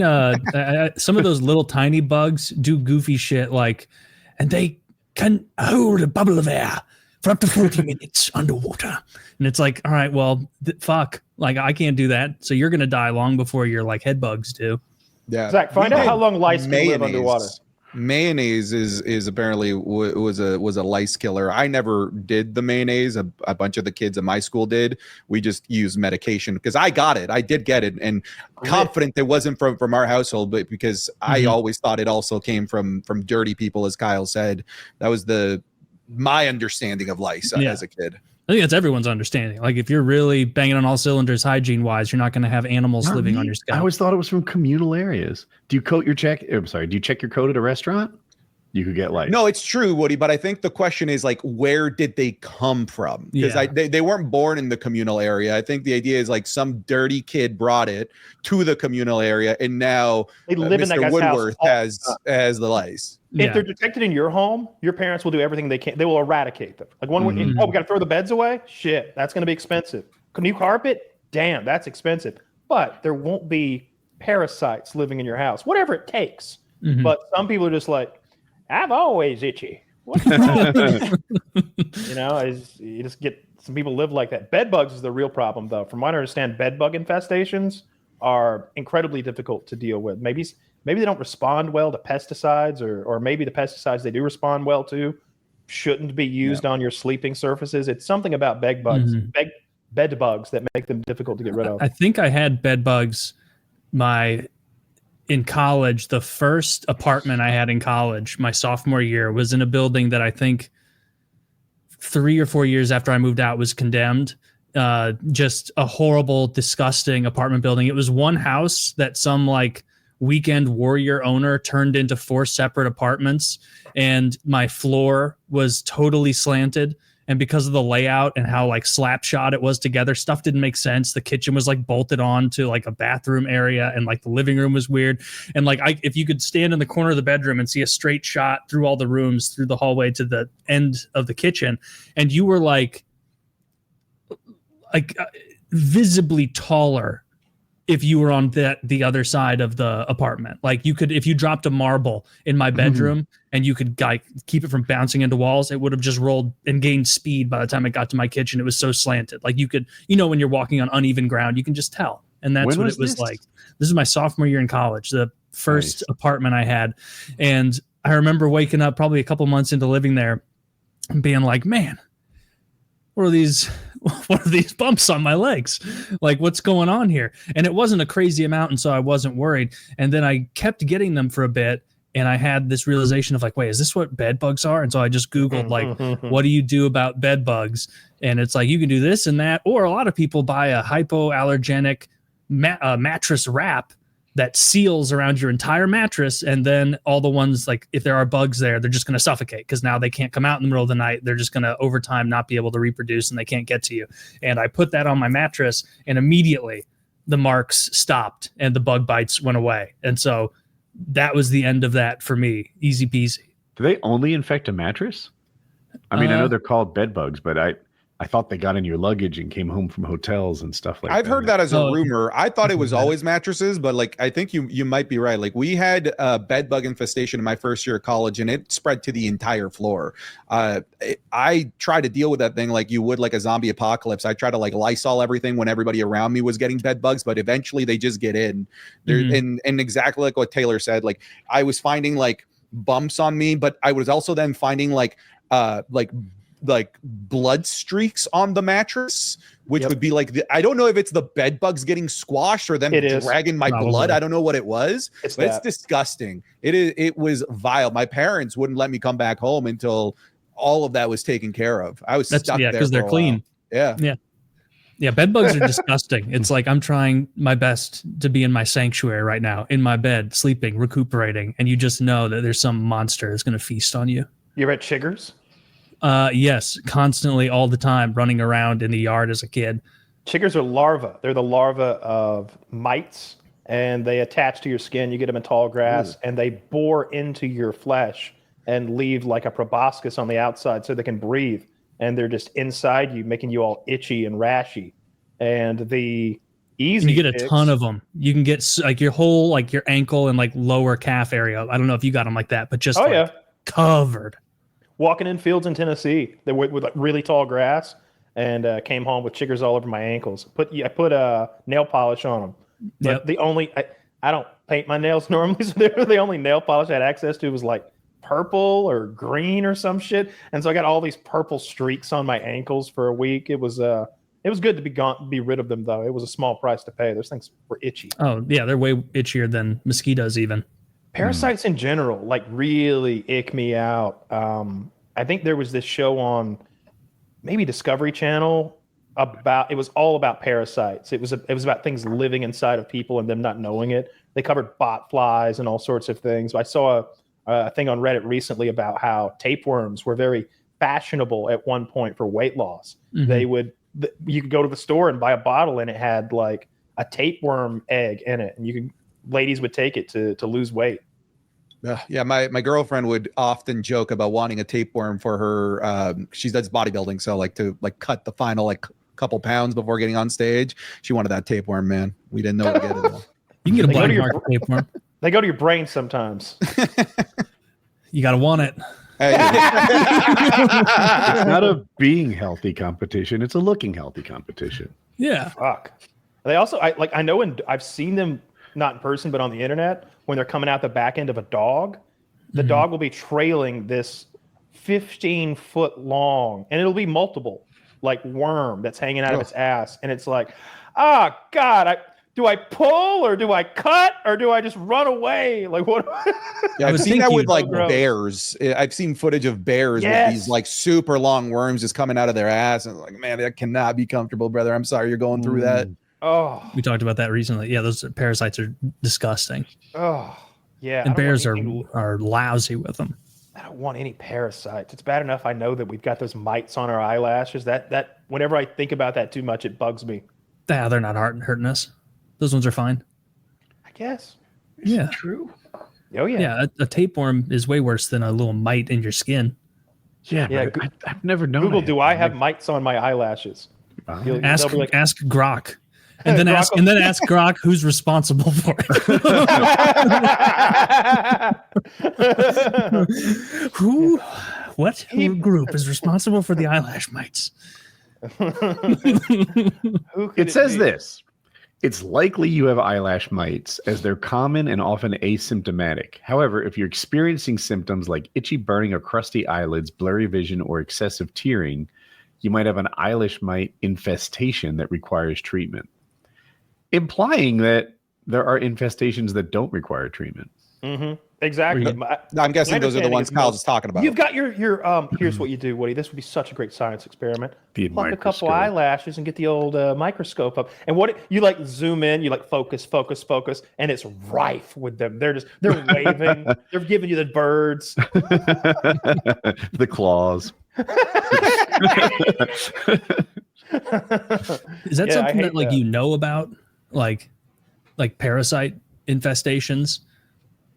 some of those little tiny bugs do goofy shit and they can hold a bubble of air for up to 40 minutes underwater. And it's like, all right, well, fuck. Like, I can't do that. So you're going to die long before your head bugs do. Yeah. Zach, find out how long lice can live underwater. Mayonnaise is apparently was a lice killer. I never did the mayonnaise. A bunch of the kids in my school did. We just used medication because I got it. I did get it, and confident it wasn't from our household, but because I always thought it also came from dirty people, as Kyle said. That was my understanding of lice as a kid. I think that's everyone's understanding. Like, if you're really banging on all cylinders hygiene-wise, you're not going to have animals living on your scalp. I always thought it was from communal areas. Do you check your coat at a restaurant? You could get lice. No, it's true, Woody, but I think the question is, where did they come from? Because they weren't born in the communal area. I think the idea is, some dirty kid brought it to the communal area, and now they live in that guy's Woodworth house. has the lice. If they're detected in your home, your parents will do everything they can. They will eradicate them. We got to throw the beds away? Shit, that's going to be expensive. New carpet? Damn, that's expensive. But there won't be parasites living in your house, whatever it takes. But some people are just like, I'm always itchy. What's wrong? You just get some people live like that. Bed bugs is the real problem, though. From what I understand, bed bug infestations are incredibly difficult to deal with. Maybe they don't respond well to pesticides, or maybe the pesticides they do respond well to shouldn't be used on your sleeping surfaces. It's something about bed bugs that make them difficult to get rid of. I think I had bed bugs in college. The first apartment I had in college, my sophomore year, was in a building that I think 3 or 4 years after I moved out was condemned. Just a horrible, disgusting apartment building. It was one house that some weekend warrior owner turned into 4 separate apartments, and my floor was totally slanted. And because of the layout and how slap shot it was together, stuff didn't make sense. The kitchen was bolted on to a bathroom area, and the living room was weird. And if you could stand in the corner of the bedroom and see a straight shot through all the rooms, through the hallway to the end of the kitchen, and you were visibly taller if you were on the other side of the apartment. You could, if you dropped a marble in my bedroom and you could keep it from bouncing into walls, it would have just rolled and gained speed by the time it got to my kitchen. It was so slanted. You could, when you're walking on uneven ground, you can just tell. And that's what it was like. This is my sophomore year in college, the first apartment I had. And I remember waking up probably a couple months into living there and being like, man, what are these bumps on my legs? What's going on here? And it wasn't a crazy amount, and so I wasn't worried. And then I kept getting them for a bit, and I had this realization of wait, is this what bed bugs are? And so I just Googled what do you do about bed bugs? And it's you can do this and that, or a lot of people buy a hypoallergenic mattress wrap that seals around your entire mattress, and then all the ones, if there are bugs there, they're just going to suffocate because now they can't come out in the middle of the night. They're just going to, over time, not be able to reproduce, and they can't get to you. And I put that on my mattress, and immediately the marks stopped and the bug bites went away. And so that was the end of that for me. Easy peasy. Do they only infect a mattress? I mean, I know they're called bed bugs, but I I thought they got in your luggage and came home from hotels and stuff like that. I've heard that as a Oh, rumor. I thought it was always mattresses, but like I think you might be right. Like we had a bed bug infestation in my first year of college, and it spread to the entire floor. I tried to deal with that thing like you would like a zombie apocalypse. I tried to like Lysol everything when everybody around me was getting bed bugs, but eventually they just get in. There and exactly like what Taylor said. Like I was finding like bumps on me, but I was also then finding like blood streaks on the mattress, which would be like I don't know if it's the bed bugs getting squashed or them dragging my blood. I don't know what it was. It's disgusting. It was vile. My parents wouldn't let me come back home until all of that was taken care of. I was stuck there because they're clean. Yeah, bed bugs are disgusting. It's like I'm trying my best to be in my sanctuary right now, in my bed, sleeping, recuperating, and you just know that there's some monster that's going to feast on you. You ever at Chiggers? Yes, constantly, all the time, running around in the yard as a kid. Chiggers are larvae. They're the larvae of mites, and they attach to your skin. You get them in tall grass, and they bore into your flesh and leave like a proboscis on the outside so they can breathe. And they're just inside you, making you all itchy and rashy. And the easy you get a ton of them. You can get like your whole, like your ankle and like lower calf area. I don't know if you got them like that, but just covered. Walking in fields in Tennessee, they were with like really tall grass, and came home with chiggers all over my ankles. I put nail polish on them. But the only I don't paint my nails normally, so they were the only nail polish I had access to was like purple or green or some shit, and so I got all these purple streaks on my ankles for a week. It was good to be rid of them, though. It was a small price to pay. Those things were itchy. Oh yeah, they're way itchier than mosquitoes even. Parasites in general like really ick me out. I think there was this show on maybe Discovery Channel it was all about parasites. It was about things living inside of people and them not knowing it. They covered botflies and all sorts of things. I saw a thing on Reddit recently about how tapeworms were very fashionable at one point for weight loss. You could go to the store and buy a bottle and it had like a tapeworm egg in it, and ladies would take it to lose weight. Yeah, my girlfriend would often joke about wanting a tapeworm for her. She does bodybuilding, so like to like cut the final like couple pounds before getting on stage. She wanted that tapeworm, man. We didn't know where to get it. You can get a black market tapeworm. They go to your brain sometimes. You gotta want it. Hey. It's not a being healthy competition; it's a looking healthy competition. Yeah. Fuck. They also I know, and I've seen them not in person but on the internet when they're coming out the back end of a dog. The dog will be trailing this 15-foot long, and it'll be multiple like worm that's hanging out of its ass, and it's like, oh God, do I pull or do I cut or do I just run away? Like what? Yeah, I've seen that with like bears. I've seen footage of bears with these like super long worms just coming out of their ass, and like, man, that cannot be comfortable, brother. I'm sorry you're going through that. Oh, we talked about that recently. Yeah, those parasites are disgusting. Oh, yeah. And bears are lousy with them. I don't want any parasites. It's bad enough I know that we've got those mites on our eyelashes. That whenever I think about that too much, it bugs me. Yeah, they're not hurting us. Those ones are fine. I guess. Yeah. True. Oh yeah. Yeah, a tapeworm is way worse than a little mite in your skin. Yeah. I've never known. Google, do I have mites on my eyelashes? Ask Grok. And then ask Grok who's responsible for it. What group is responsible for the eyelash mites? It says this. It's likely you have eyelash mites, as they're common and often asymptomatic. However, if you're experiencing symptoms like itchy burning or crusty eyelids, blurry vision, or excessive tearing, you might have an eyelash mite infestation that requires treatment. Implying that there are infestations that don't require treatment. Exactly. I'm guessing those are the ones Kyle's talking about. You've got your here's what you do, Woody. This would be such a great science experiment. Pluck a couple eyelashes and get the old microscope up. And what you like zoom in, you like focus, and it's rife with them. They're waving. They're giving you the birds. The claws. Is that something that like you know about? Like parasite infestations?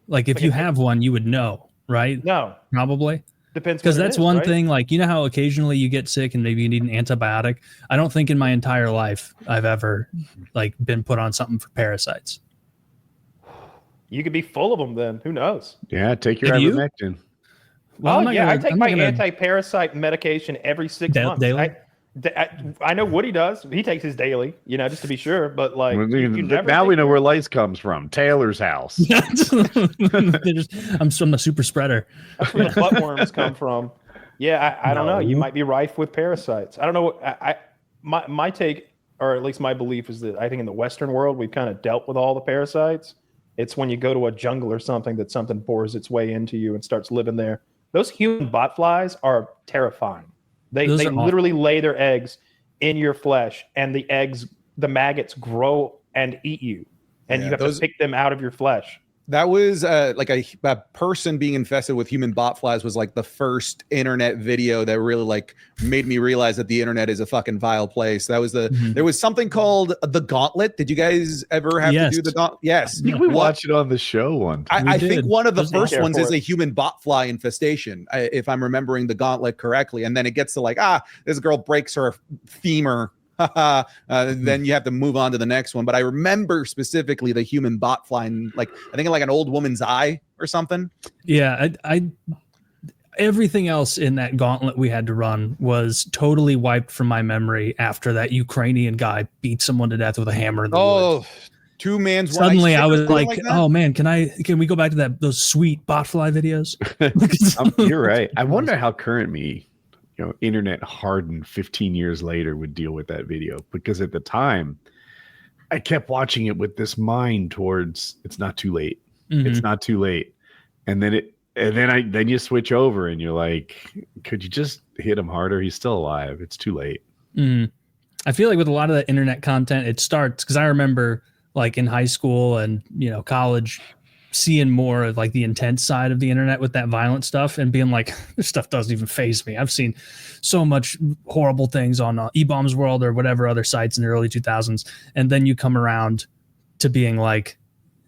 Like if you have one, you would know, right? No. Probably. Depends. Because what it that's is, one right? thing, like, you know how occasionally you get sick and maybe you need an antibiotic? I don't think in my entire life I've ever like been put on something for parasites. You could be full of them then. Who knows? Yeah, take your Have you? ivermectin. Well, Oh yeah, I take my anti-parasite medication every 6 months. daily? I know Woody does. He takes his daily, just to be sure. But like, you never Now we take know where lice comes from. Taylor's house. I'm a super spreader. That's where the buttworms come from. Yeah, I don't know. You No. might be rife with parasites. I don't know. My take, or at least my belief, is that I think in the Western world we've kind of dealt with all the parasites. It's when you go to a jungle or something that something bores its way into you and starts living there. Those human botflies are terrifying. They literally lay their eggs in your flesh, and the maggots grow and eat you, and you have to pick them out of your flesh. That was like a person being infested with human botflies was like the first internet video that really like made me realize that the internet is a fucking vile place. That was there was something called the Gauntlet. Did you guys ever have to do the Gauntlet? Yes. I think we watched it on the show one time. I think one of the Just first ones is a human botfly infestation, if I'm remembering the Gauntlet correctly. And then it gets to like, this girl breaks her femur. Then you have to move on to the next one. But I remember specifically the human botfly, and like I think like an old woman's eye or something. Yeah, I everything else in that gauntlet we had to run was totally wiped from my memory after that Ukrainian guy beat someone to death with a hammer in the woods. Two man's Suddenly I was like oh man, can we go back to those sweet botfly videos? You're right. I wonder how current me, internet hardened 15 years later would deal with that video, because at the time I kept watching it with this mind towards it's not too late. It's not too late. And then you switch over and you're like, could you just hit him harder? He's still alive. It's too late. I feel like with a lot of the internet content, it starts because I remember like in high school and college seeing more of like the intense side of the internet with that violent stuff and being like, this stuff doesn't even faze me. I've seen so much horrible things on E-Bombs World or whatever other sites in the early 2000s. And then you come around to being like,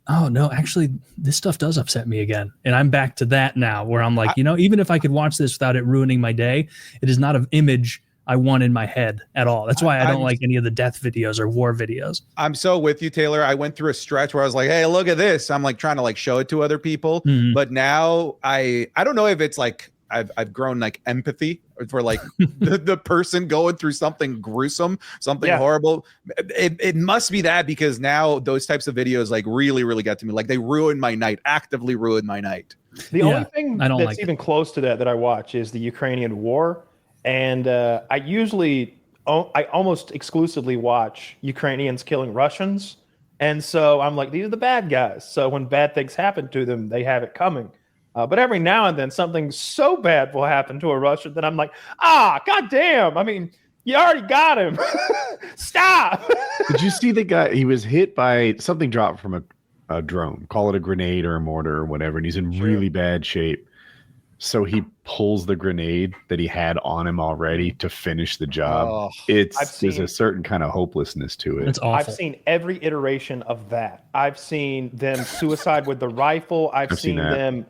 oh no, actually this stuff does upset me again. And I'm back to that now where I'm like, even if I could watch this without it ruining my day, it is not an image I want in my head at all. That's why I don't like any of the death videos or war videos. I'm so with you, Taylor. I went through a stretch where I was like, hey, look at this. I'm like trying to like show it to other people. But now I don't know if it's like I've grown like empathy for like the person going through something gruesome, something horrible. It must be that, because now those types of videos like really, really get to me. Like they ruin my night, actively ruin my night. The only thing that's even close to that I watch is the Ukrainian war. And I almost exclusively watch Ukrainians killing Russians. And so I'm like, these are the bad guys. So when bad things happen to them, they have it coming. But every now and then something so bad will happen to a Russian that I'm like, goddamn. I mean, you already got him. Stop. Did you see the guy? He was hit by something dropped from a drone, call it a grenade or a mortar or whatever. And he's in really bad shape. So he pulls the grenade that he had on him already to finish the job. There's a certain kind of hopelessness to it. It's awful. I've seen every iteration of that. I've seen them suicide with the rifle. I've seen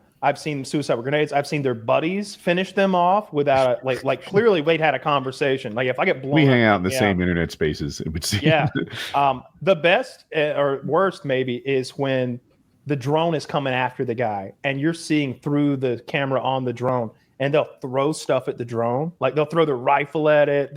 suicide with grenades. I've seen their buddies finish them off without like clearly they'd had a conversation. Like if I get blown, we hang out in the same internet spaces. It would seem. Yeah. The best or worst maybe is when the drone is coming after the guy and you're seeing through the camera on the drone, and they'll throw stuff at the drone. Like they'll throw their rifle at it.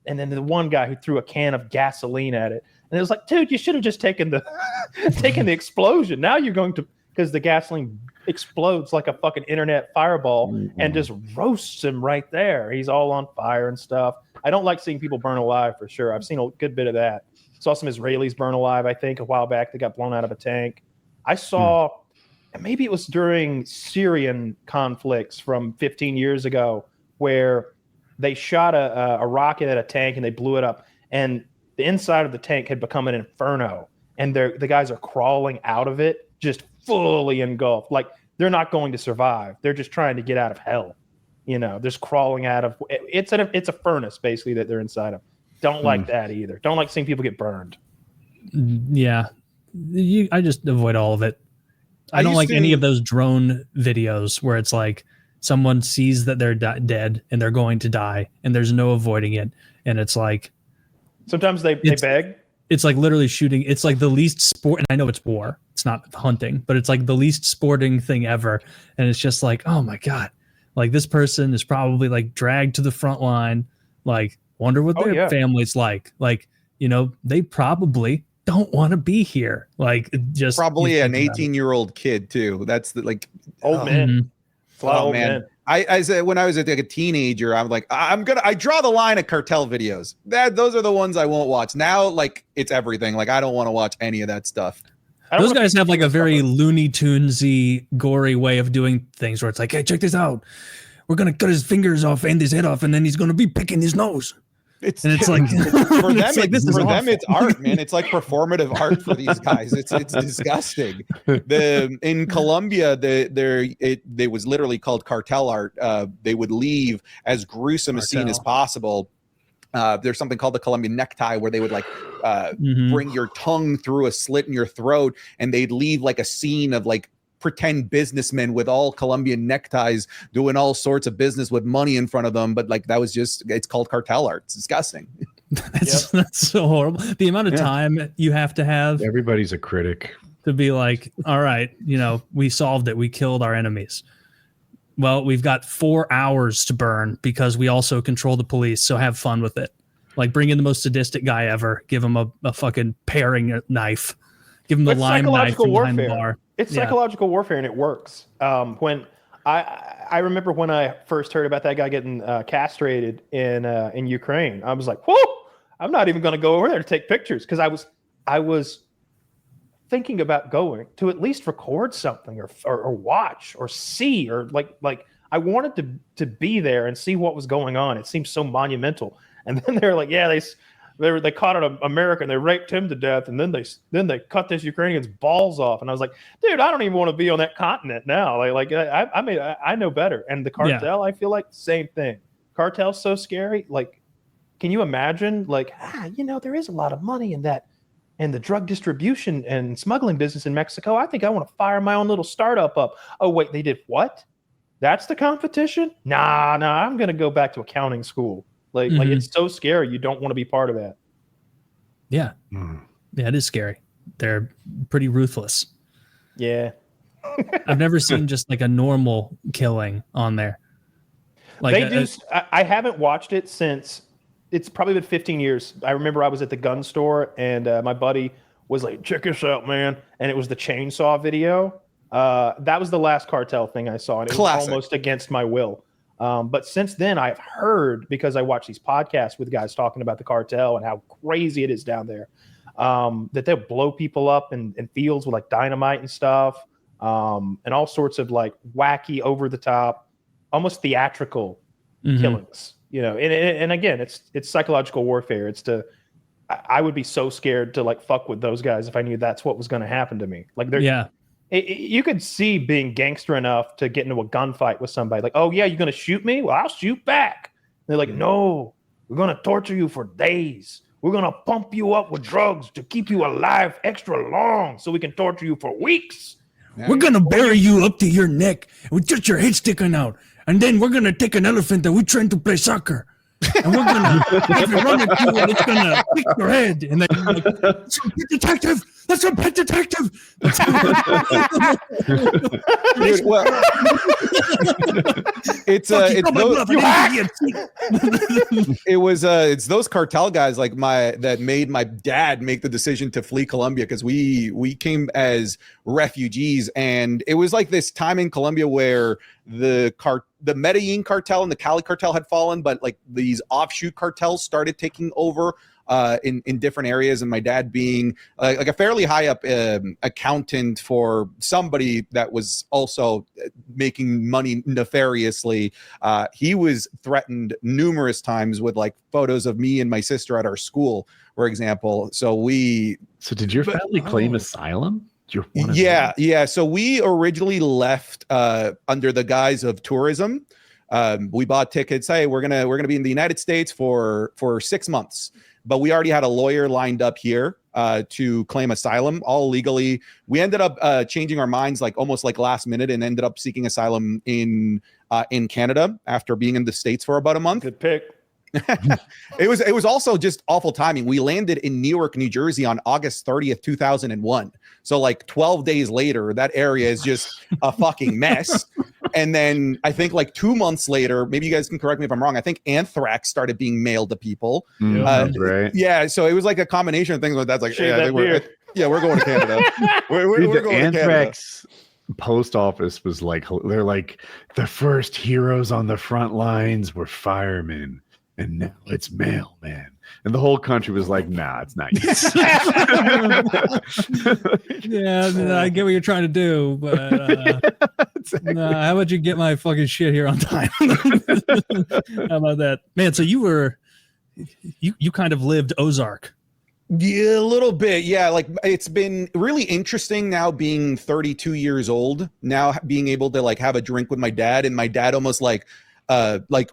And then the one guy who threw a can of gasoline at it. And it was like, dude, you should have just taken the explosion. Now you're going to, because the gasoline explodes like a fucking internet fireball and just roasts him right there. He's all on fire and stuff. I don't like seeing people burn alive for sure. I've seen a good bit of that. Saw some Israelis burn alive, I think, a while back. They got blown out of a tank. I saw, maybe it was during Syrian conflicts from 15 years ago, where they shot a rocket at a tank and they blew it up. And the inside of the tank had become an inferno. And the guys are crawling out of it, just fully engulfed. Like they're not going to survive. They're just trying to get out of hell. Just crawling out of it's a furnace basically that they're inside of. Don't like that either. Don't like seeing people get burned. Yeah. I just avoid all of it. I don't like any of those drone videos where it's like someone sees that they're dead and they're going to die and there's no avoiding it. And it's like, sometimes they beg. It's like literally shooting. It's like the least sport. And I know it's war. It's not hunting, but it's like the least sporting thing ever. And it's just like, oh my God, like this person is probably like dragged to the front line. Like, wonder what their family's like. Like, you know, they probably don't want to be here. Like, just probably an 18-year-old kid too. That's the like old man. Oh man. I said when I was like a teenager, I'm like, I draw the line at cartel videos. Those are the ones I won't watch. Now, like it's everything. Like I don't want to watch any of that stuff. Those guys have like a very Looney Tunesy, gory way of doing things where it's like, hey, check this out. We're gonna cut his fingers off and his head off, and then he's gonna be picking his nose. It's like for them. for them, it's art, man. It's like performative art for these guys. It's disgusting. In Colombia, they was literally called cartel art. They would leave as gruesome a scene as possible. There's something called the Colombian necktie where they would like bring your tongue through a slit in your throat, and they'd leave like a scene of like pretend businessmen with all Colombian neckties doing all sorts of business with money in front of them. But like that was just, it's called cartel art. It's disgusting. That's so horrible. The amount of time you have to have. Everybody's a critic. To be like, all right, you know, we solved it. We killed our enemies. Well, we've got 4 hours to burn because we also control the police. So have fun with it. Like bring in the most sadistic guy ever. Give him a fucking paring knife. Give him the lime knife from behind the bar. It's psychological warfare, and it works. When I remember when I first heard about that guy getting castrated in Ukraine, I was like, "Whoa! I'm not even going to go over there to take pictures," because I was thinking about going to at least record something or watch or see or like I wanted to be there and see what was going on. It seems so monumental. And then they're like, yeah, they caught an American, they raped him to death, and then they cut this Ukrainian's balls off. And I was like, dude, I don't even want to be on that continent now. I know better. And the cartel, I feel like same thing. Cartel's so scary. Like, can you imagine? Like, there is a lot of money in that, and the drug distribution and smuggling business in Mexico. I think I want to fire my own little startup up. Oh wait, they did what? That's the competition? Nah, I'm gonna go back to accounting school. Like it's so scary. You don't want to be part of that. Yeah. Yeah, it is scary. They're pretty ruthless. Yeah. I've never seen just like a normal killing on there. Like they do. I haven't watched it since it's probably been 15 years. I remember I was at the gun store and my buddy was like, check this out, man. And it was the chainsaw video. That was the last cartel thing I saw. And it was almost against my will. But since then, I've heard, because I watch these podcasts with guys talking about the cartel and how crazy it is down there, that they'll blow people up in fields with like dynamite and stuff, and all sorts of like wacky, over the top, almost theatrical killings. You know, and again, it's psychological warfare. I would be so scared to like fuck with those guys if I knew that's what was going to happen to me. Like you could see being gangster enough to get into a gunfight with somebody. Like, oh yeah, you're gonna shoot me? Well, I'll shoot back. And they're like, no, we're gonna torture you for days. We're gonna pump you up with drugs to keep you alive extra long, so we can torture you for weeks. We're gonna bury you up to your neck with just your head sticking out, and then we're gonna take an elephant that we trained to play soccer. And we're gonna have it run at you, and it's gonna kick your head. And then like, that's a pet detective. That's a pet detective. Dude, well, it's those cartel guys like that made my dad make the decision to flee Colombia, because we came as refugees, and it was like this time in Colombia where the Medellin cartel and the Cali cartel had fallen, but like these offshoot cartels started taking over in different areas. And my dad being like a fairly high up accountant for somebody that was also making money nefariously, he was threatened numerous times with like photos of me and my sister at our school, for example. So did your family claim asylum? Yeah. So we originally left under the guise of tourism. We bought tickets. Hey, we're gonna be in the United States for 6 months. but we already had a lawyer lined up here to claim asylum, all legally. We ended up changing our minds like almost like last minute and ended up seeking asylum in Canada after being in the States for about a month. Good pick. It was also just awful timing. We landed in Newark, New Jersey on August 30th, 2001. So like 12 days later, that area is just a fucking mess. And then I think like 2 months later, maybe you guys can correct me if I'm wrong, I think anthrax started being mailed to people. Right. Yeah, so it was like a combination of things like that's like, Shave yeah, that we're going to Canada. we're Dude, the going anthrax post office was like, they're like, the first heroes on the front lines were firemen, and now it's mailman. And the whole country was like, nah, it's not you. Yeah, I get what you're trying to do, but Exactly. nah, how about you get my fucking shit here on time? How about that, man? So you kind of lived Ozark. Yeah, a little bit. Yeah, like it's been really interesting now being 32 years old, now being able to like have a drink with my dad, and my dad almost like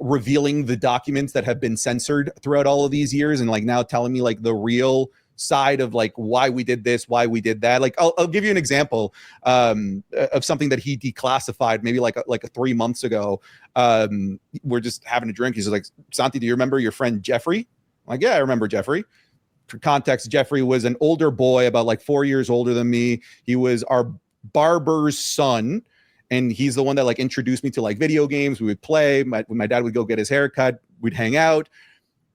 revealing the documents that have been censored throughout all of these years, and like now telling me like the real side of like why we did this, why we did that. Like I'll give you an example of something that he declassified maybe like 3 months ago. We're just having a drink. He's like, Santi, do you remember your friend Jeffrey? I'm like, yeah, I remember Jeffrey. For context, Jeffrey was an older boy, about like 4 years older than me. He was our barber's son, and he's the one that like introduced me to like video games. We would play. When my dad would go get his haircut, we'd hang out.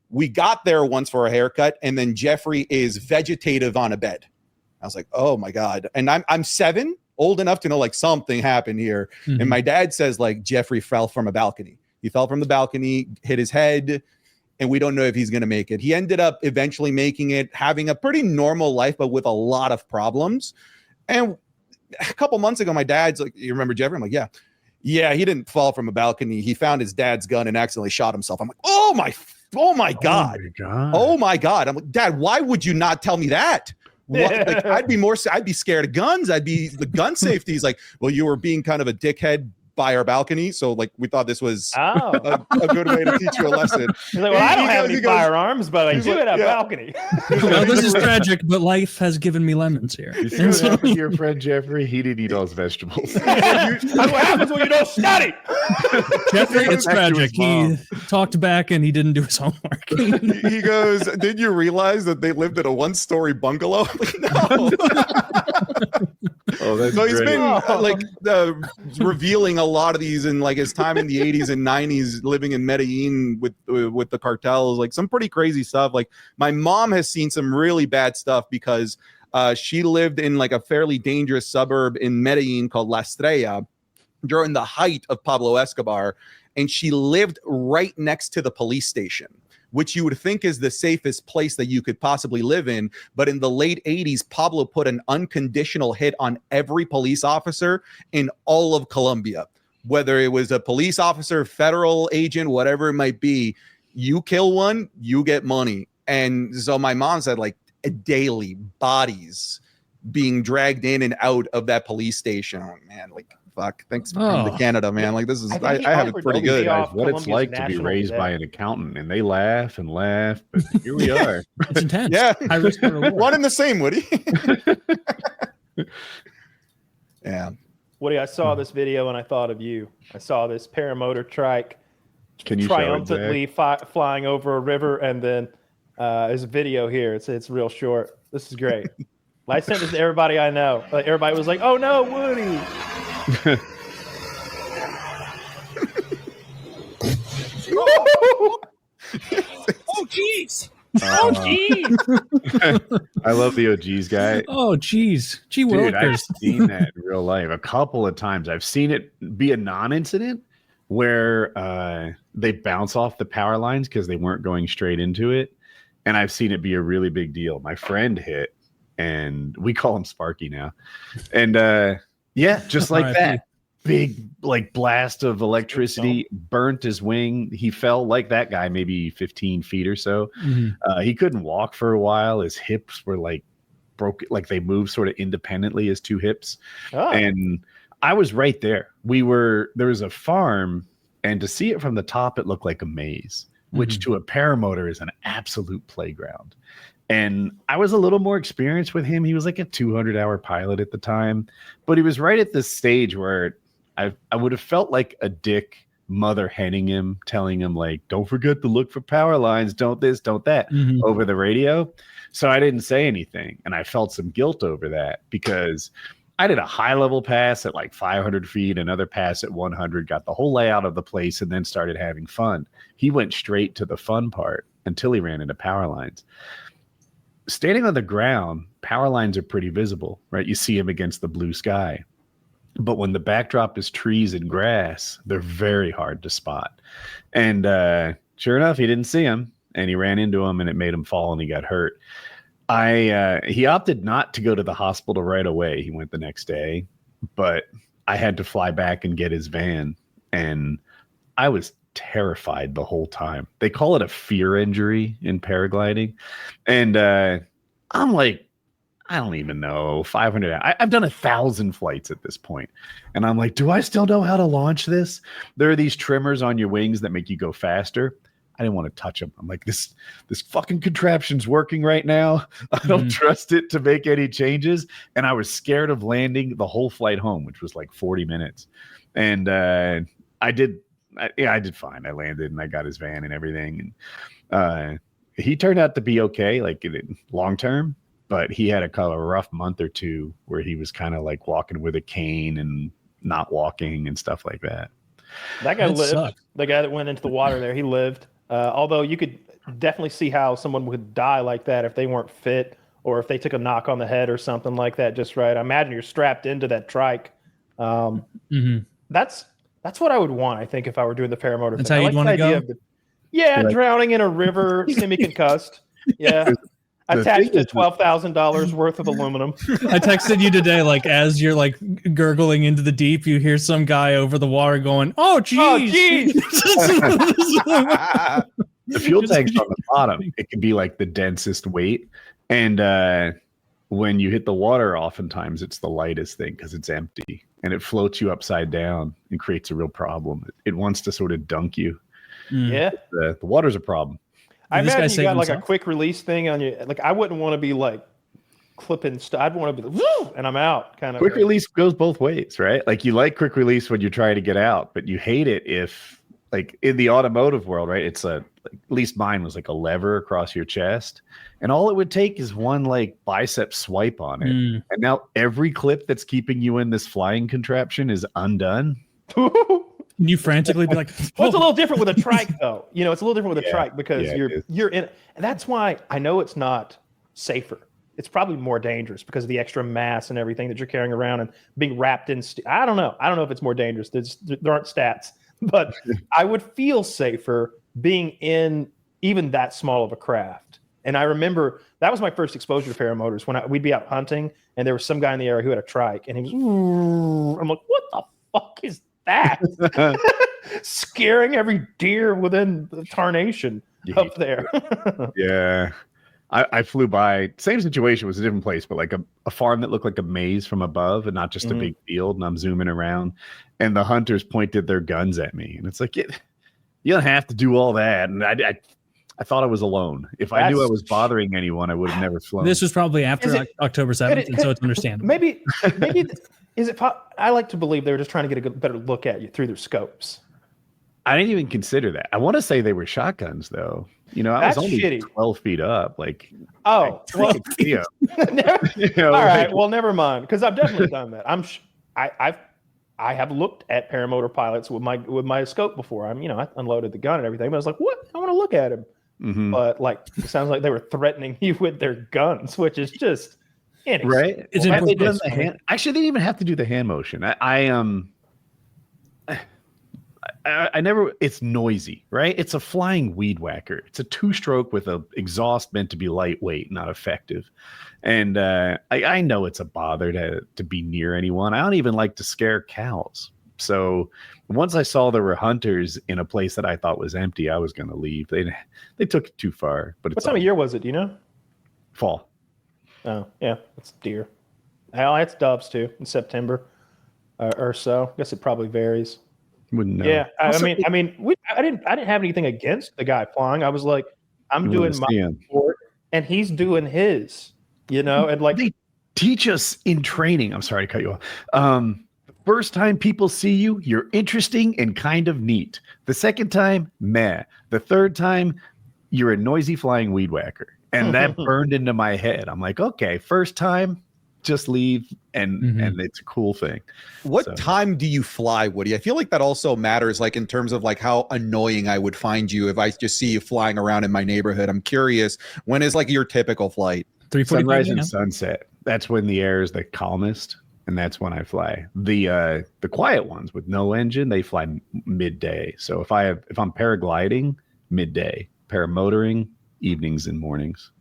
We got there once for a haircut, and then Jeffrey is vegetative on a bed. I was like, oh my God. And I'm 7, old enough to know like something happened here. Mm-hmm. And my dad says like Jeffrey fell from a balcony. He fell from the balcony, hit his head, and we don't know if he's going to make it. He ended up eventually making it, having a pretty normal life, but with a lot of problems. And a couple months ago, my dad's like, you remember Jeffrey? I'm like, yeah. Yeah, he didn't fall from a balcony. He found his dad's gun and accidentally shot himself. I'm like, oh my God. Oh my God. I'm like, Dad, why would you not tell me that? What? Like, I'd be scared of guns. I'd be the gun safety. He's like, well, you were being kind of a dickhead by our balcony, so like we thought this was a good way to teach you a lesson. He's like, well, I don't have any firearms, but I do have a balcony. Well, this is tragic, but life has given me lemons here. You see what happened to your friend Jeffrey? He didn't eat all his vegetables. That's what happens when you don't study. Jeffrey, it's tragic. He talked back and he didn't do his homework. He goes, did you realize that they lived in a 1-story bungalow? Like, no. Oh, that's So he's great. been like revealing a lot of these in like his time in the 80s and 90s, living in Medellin with the cartels, like some pretty crazy stuff. Like my mom has seen some really bad stuff because she lived in like a fairly dangerous suburb in Medellin called La Estrella during the height of Pablo Escobar, and she lived right next to the police station, which you would think is the safest place that you could possibly live in. But in the late 80s, Pablo put an unconditional hit on every police officer in all of Colombia. Whether it was a police officer, federal agent, whatever it might be, you kill one, you get money. And so my mom said like daily bodies being dragged in and out of that police station. Oh man, like fuck. Thanks for coming to Canada, man. Like this is I have it pretty good. Guys, what it's like to be raised by an accountant, and they laugh and laugh, but here we are. It's intense. Yeah. High risk and reward. One and the same, Woody. Yeah. Woody, I saw this video and I thought of you. I saw this paramotor trike Can you show it, triumphantly flying over a river, and then there's a video here. It's real short. This is great. I sent this to everybody I know. Like, everybody was like, "Oh no, Woody!" Oh jeez. Oh jeez. I love the OGs guy. Oh geez. Gee Dude, I've willikers. seen that in real life a couple of times. I've seen it be a non-incident where they bounce off the power lines because they weren't going straight into it. And I've seen it be a really big deal. My friend hit, and we call him Sparky now. And yeah, just like that. Big like blast of electricity burnt his wing. He fell like that guy, maybe 15 feet or so. Mhm. He couldn't walk for a while. His hips were like broke, like they moved sort of independently, his two hips. Oh. And I was right there. There was a farm, and to see it from the top, it looked like a maze. which to a paramotor is an absolute playground. And I was a little more experienced with him. He was like a 200-hour pilot at the time, but he was right at this stage where I would have felt like a dick mother henning him, telling him like, don't forget to look for power lines, don't this, don't that, over the radio. So I didn't say anything. And I felt some guilt over that because I did a high level pass at like 500 feet, another pass at 100, got the whole layout of the place, and then started having fun. He went straight to the fun part until he ran into power lines. Standing on the ground, power lines are pretty visible, right? You see them against the blue sky. But when the backdrop is trees and grass, they're very hard to spot. And sure enough, he didn't see him, and he ran into him, and it made him fall, and he got hurt. He opted not to go to the hospital right away. He went the next day, but I had to fly back and get his van, and I was terrified the whole time. They call it a fear injury in paragliding. And I'm like, I don't even know, 500. I've done 1,000 flights at this point. And I'm like, do I still know how to launch this? There are these trimmers on your wings that make you go faster. I didn't want to touch them. I'm like, this fucking contraption's working right now. I don't trust it to make any changes. And I was scared of landing the whole flight home, which was like 40 minutes. And I did fine. I landed and I got his van and everything. And he turned out to be okay, like long term, but he had a rough month or two where he was kind of like walking with a cane and not walking and stuff like that. That guy lived. Sucked. The guy that went into the water there, he lived. Although you could definitely see how someone would die like that if they weren't fit or if they took a knock on the head or something like that just right. I imagine you're strapped into that trike. That's what I would want, I think, if I were doing the paramotor. That's how you'd want to go? Drowning in a river, semi-concussed. Yeah. Attached to $12,000 worth of aluminum. I texted you today, like as you're like gurgling into the deep, you hear some guy over the water going, "Oh, geez." Oh, geez. The fuel tank's on the bottom. It can be like the densest weight. And when you hit the water, oftentimes it's the lightest thing because it's empty and it floats you upside down and creates a real problem. It wants to sort of dunk you. Yeah. The water's a problem. I imagine you got like a quick release thing on you. Like I wouldn't want to be like clipping stuff. I'd want to be like, woo, and I'm out kind of. Quick release goes both ways, right? Like you like quick release when you're trying to get out, but you hate it if like in the automotive world, right? It's at least mine was like a lever across your chest. And all it would take is one like bicep swipe on it. And now every clip that's keeping you in this flying contraption is undone. You frantically be like, well, it's a little different with a trike though. You know, it's a little different with a trike because you're in, and that's why I know it's not safer. It's probably more dangerous because of the extra mass and everything that you're carrying around and being wrapped in. I don't know. I don't know if it's more dangerous. There aren't stats, but I would feel safer being in even that small of a craft. And I remember that was my first exposure to paramotors when we'd be out hunting and there was some guy in the area who had a trike and he was, I'm like, what the fuck is that? Scaring every deer within the tarnation up there. Yeah. I flew by, same situation, was a different place, but like a farm that looked like a maze from above and not just a big field. And I'm zooming around and the hunters pointed their guns at me. And it's like, you don't have to do all that. And I thought I was alone. If I knew I was bothering anyone, I would have never flown. This was probably after October 7th, and so it's understandable. Maybe is it? I like to believe they were just trying to get a better look at you through their scopes. I didn't even consider that. I want to say they were shotguns, though. You know, I was only 12 feet up. Like, well, all right. Well, never mind, because I've definitely done that. I have looked at paramotor pilots with my scope before. I unloaded the gun and everything, but I was like, what? I want to look at him. But like, it sounds like they were threatening you with their guns, which is just right. It's actually, they didn't even have to do the hand motion. I never. It's noisy, right? It's a flying weed whacker. It's a 2-stroke with a exhaust meant to be lightweight, not effective. And I know it's a bother to be near anyone. I don't even like to scare cows. So once I saw there were hunters in a place that I thought was empty, I was going to leave. They took it too far. But what time of year was it? Do you know? Fall. Oh yeah, it's deer. Hell, it's doves too in September or so. I guess it probably varies. Wouldn't know. Yeah, I didn't have anything against the guy flying. I was like, I'm You doing wanna my see him. sport, and he's doing his. And like They teach us in training. I'm sorry to cut you off. The first time people see you, you're interesting and kind of neat. The second time, meh. The third time, you're a noisy flying weed whacker. And that burned into my head. I'm like, okay, first time, just leave, and it's a cool thing. What time do you fly, Woody? I feel like that also matters, like in terms of like how annoying I would find you if I just see you flying around in my neighborhood. I'm curious, when is like your typical flight? 3:45 Sunrise a.m. and sunset. That's when the air is the calmest, and that's when I fly. The quiet ones with no engine, they fly midday. So if I'm paragliding, midday. Paramotoring, evenings and mornings.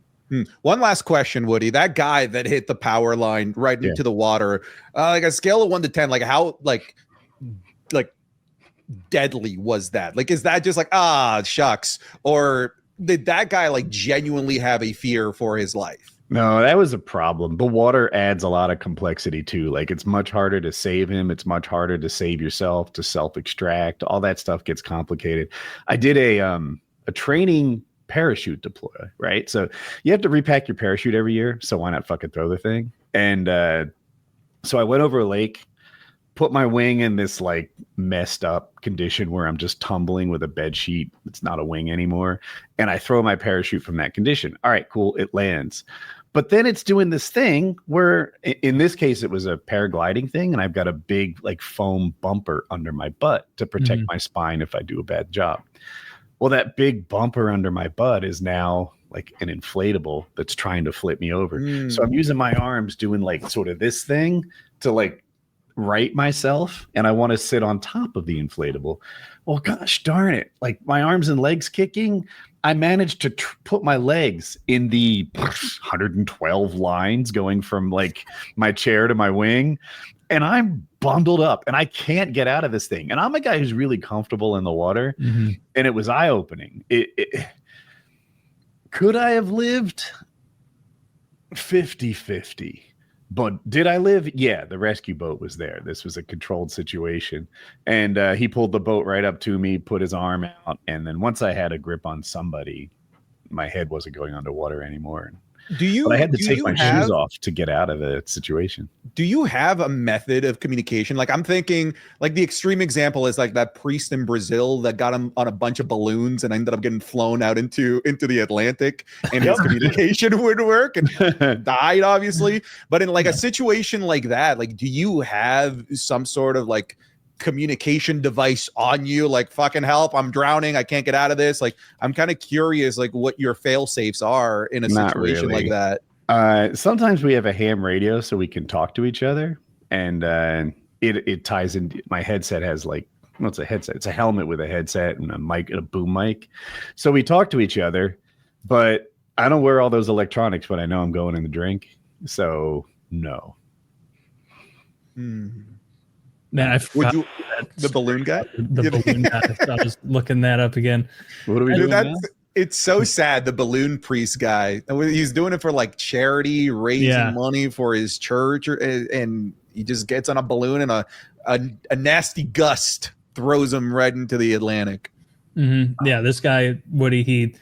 One last question, Woody. That guy that hit the power line right into the water, like a scale of 1 to 10, like how like deadly was that? Like, is that just like, shucks? Or did that guy like genuinely have a fear for his life? No, that was a problem. The water adds a lot of complexity too. Like it's much harder to save him. It's much harder to save yourself, to self-extract. All that stuff gets complicated. I did a training parachute deploy, right? So you have to repack your parachute every year. So why not fucking throw the thing? And so I went over a lake, put my wing in this like messed up condition where I'm just tumbling with a bed sheet. It's not a wing anymore. And I throw my parachute from that condition. All right, cool. It lands. But then it's doing this thing where in this case, it was a paragliding thing. And I've got a big like foam bumper under my butt to protect my spine if I do a bad job. Well, that big bumper under my butt is now like an inflatable that's trying to flip me over. So I'm using my arms doing like sort of this thing to like right myself. And I want to sit on top of the inflatable. Well, gosh darn it. Like my arms and legs kicking. I managed to put my legs in the 112 lines going from like my chair to my wing. And I'm bundled up and I can't get out of this thing. And I'm a guy who's really comfortable in the water. And it was eye-opening. Could I have lived? 50-50. But did I live? Yeah, the rescue boat was there. This was a controlled situation. And he pulled the boat right up to me, put his arm out. And then once I had a grip on somebody, my head wasn't going underwater anymore. But I had to take my shoes off to get out of the situation. Do you have a method of communication? Like I'm thinking like the extreme example is like that priest in Brazil that got him on a bunch of balloons and ended up getting flown out into the Atlantic and his communication wouldn't work and died obviously. But in like a situation like that, like do you have some sort of like communication device on you, like fucking help, I'm drowning, I can't get out of this? Like I'm kind of curious like what your fail safes are in a situation like that. Sometimes we have a ham radio so we can talk to each other, and it ties in. My headset has like, what's a headset? It's a helmet with a headset and a mic and a boom mic, so we talk to each other. But I don't wear all those electronics when I know I'm going in the drink, so no. Man, I forgot the balloon guy. The balloon guy. I was looking that up again. What are we doing now? It's so sad. The balloon priest guy. He's doing it for like charity, raising money for his church, and he just gets on a balloon and a nasty gust throws him right into the Atlantic. Yeah, this guy Woody,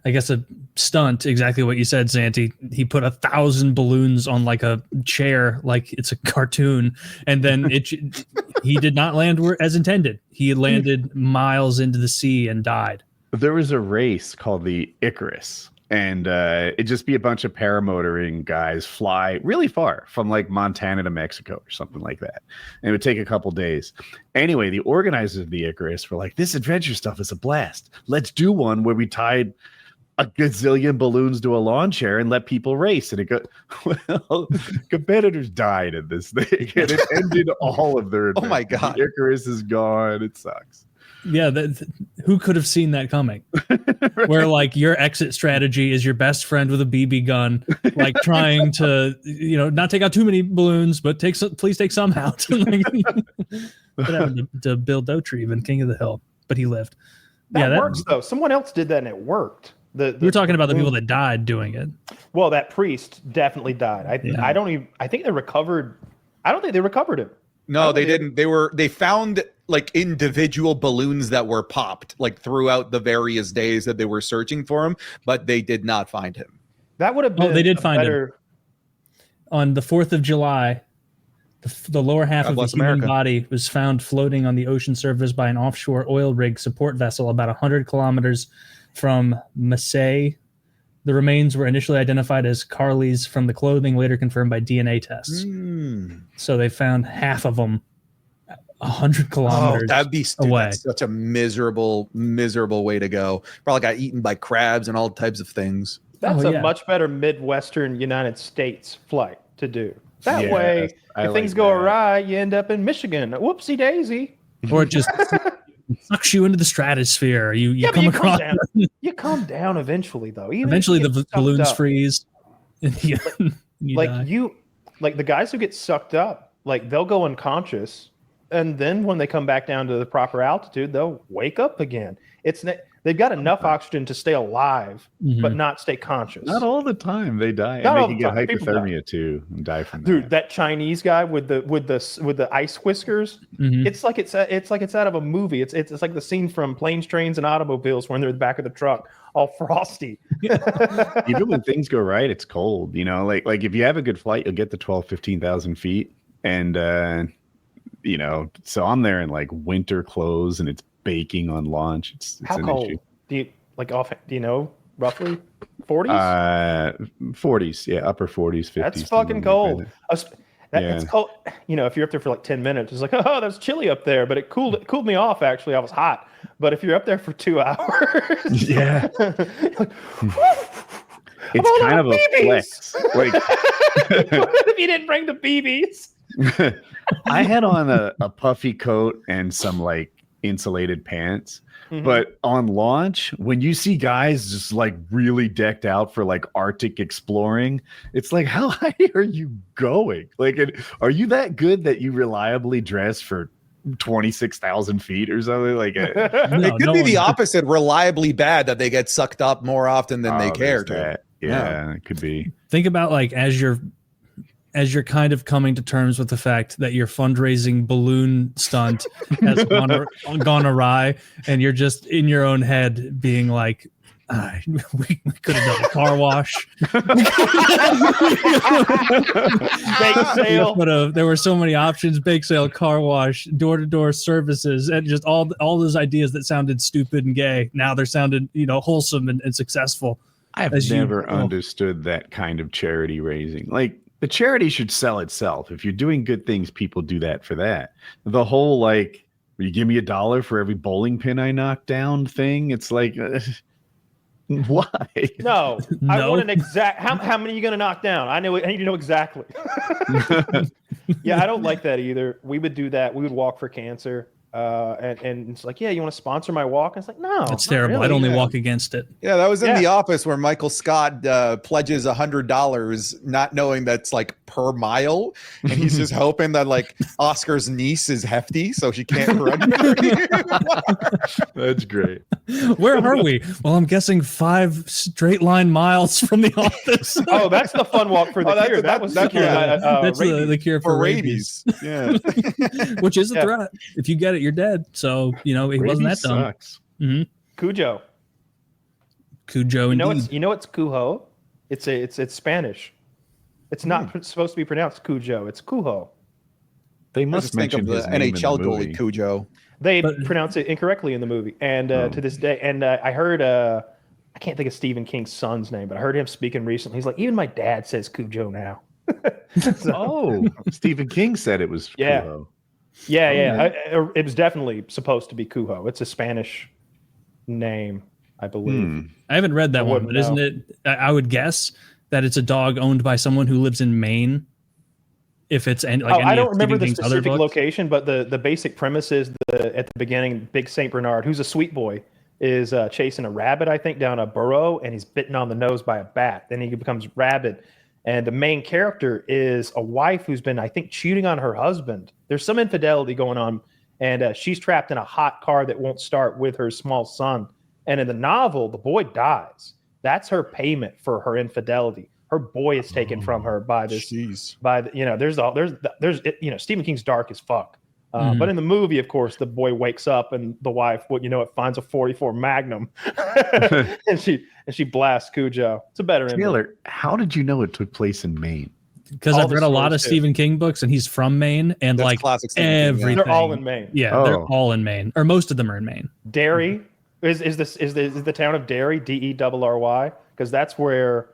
I guess a stunt, exactly what you said, Santi. He put 1,000 balloons on like a chair, like it's a cartoon, and then he did not land as intended. He landed miles into the sea and died. There was a race called the Icarus, and it'd just be a bunch of paramotoring guys fly really far from like Montana to Mexico or something like that. And it would take a couple days. Anyway, the organizers of the Icarus were like, this adventure stuff is a blast. Let's do one where we tied a gazillion balloons to a lawn chair and let people race. And competitors died in this thing, and it ended all of their adventures. Oh my God. The Icarus is gone. It sucks. Yeah, who could have seen that coming? Right. Where like your exit strategy is your best friend with a BB gun, like trying to, not take out too many balloons, but please take some out. That happened to Bill Dauterive in King of the Hill, but he lived. That works though. Someone else did that and it worked. You're talking about the people that died doing it. Well, that priest definitely died. I think they recovered. I don't think they recovered him. No, they didn't. They found like individual balloons that were popped like throughout the various days that they were searching for him, but they did not find him. That would have been. They did find him on the 4th of July. The lower half of the human body was found floating on the ocean surface by an offshore oil rig support vessel about 100 kilometers from Marseille. The remains were initially identified as Carly's from the clothing, later confirmed by DNA tests. So they found half of them 100 kilometers that'd be away. That's such a miserable way to go. Probably got eaten by crabs and all types of things. That's a much better Midwestern United States flight to do. That way, if things go awry, you end up in Michigan. Whoopsie daisy. Or it just sucks you into the stratosphere. You come across. You come down eventually, though. Eventually, the balloons freeze. And you die. Like the guys who get sucked up, like they'll go unconscious, and then when they come back down to the proper altitude, they'll wake up again. They've got enough oxygen to stay alive, but not stay conscious. Not all the time. They die. And they can get hypothermia too and die from that. Dude, that Chinese guy with the ice whiskers, it's like it's out of a movie. It's like the scene from Planes, Trains, and Automobiles when they're in the back of the truck, all frosty. Even when things go right, it's cold. You know, like if you have a good flight, you'll get to 15,000 feet. And so I'm there in like winter clothes and it's baking on launch. It's how an cold? issue. Do you know roughly 40s? 40s, yeah, upper 40s, 50s. That's fucking cold. It's cold. If you're up there for like 10 minutes, it's like, oh, that's chilly up there, but it cooled me off. Actually, I was hot. But if you're up there for 2 hours, yeah, like, it's kind of a flex. Like, what if you didn't bring the BBs? I had on a puffy coat and some like insulated pants. But on launch, when you see guys just like really decked out for like Arctic exploring, it's like, how high are you going? Like, are you that good that you reliably dress for 26,000 feet or something? Like, it could be the opposite, reliably bad, that they get sucked up more often than they care to. Yeah, it could be. Think about like as you're kind of coming to terms with the fact that your fundraising balloon stunt has gone awry, and you're just in your own head being like, we could have done a car wash. Bake sale. There were so many options: bake sale, car wash, door-to-door services, and just all those ideas that sounded stupid and gay. Now they're sounded wholesome and successful. I've never understood that kind of charity raising. Like, the charity should sell itself. If you're doing good things, people do that for that. The whole like, will you give me $1 for every bowling pin I knock down thing? It's like, why? No, I want an exact. How many are you going to knock down? I need to know exactly. Yeah, I don't like that either. We would do that. We would walk for cancer. And it's like, yeah, you want to sponsor my walk? And it's like, no, it's terrible. Really. I'd only walk against it. Yeah, that was in The Office where Michael Scott pledges $100, not knowing that's like per mile, and he's just hoping that like Oscar's niece is hefty, so she can't run. That's great. Where are we? Well, I'm guessing 5 straight line miles from the office. Oh, that's the fun walk for the cure. That's the cure for rabies. Yeah, which is a threat. If you get it, you're dead. So it wasn't that dumb. Sucks. Cujo. Indeed. It's Cujo. It's Spanish. It's not supposed to be pronounced Cujo. It's Cujo. They must mention the NHL goalie Cujo. They pronounce it incorrectly in the movie, and to this day. And I heard I can't think of Stephen King's son's name, but I heard him speaking recently. He's like, even my dad says Cujo now. Stephen King said it was Cujo. Yeah. It was definitely supposed to be Cujo. It's a Spanish name, I believe. I haven't read that one, but isn't it? I would guess that it's a dog owned by someone who lives in Maine. If it's any I don't remember the specific location, but the basic premise is at the beginning, Big Saint Bernard, who's a sweet boy, is chasing a rabbit, I think, down a burrow, and he's bitten on the nose by a bat. Then he becomes rabid. And the main character is a wife who's been, I think, cheating on her husband. There's some infidelity going on, and she's trapped in a hot car that won't start with her small son. And in the novel, the boy dies. That's her payment for her infidelity. Her boy is taken from her by this. There's Stephen King's dark as fuck. But in the movie, of course, the boy wakes up and the wife, finds a 44 Magnum, and she blasts Cujo. It's a better ending. Taylor, how did you know it took place in Maine? Because All I've the read a lot of stories, too. Stephen King books, and he's from Maine, and That's like classic Stephen King, yeah. everything. They're all in Maine. Yeah, they're all in Maine, or most of them are in Maine. Derry is the town of Derry, Derry, because that's where,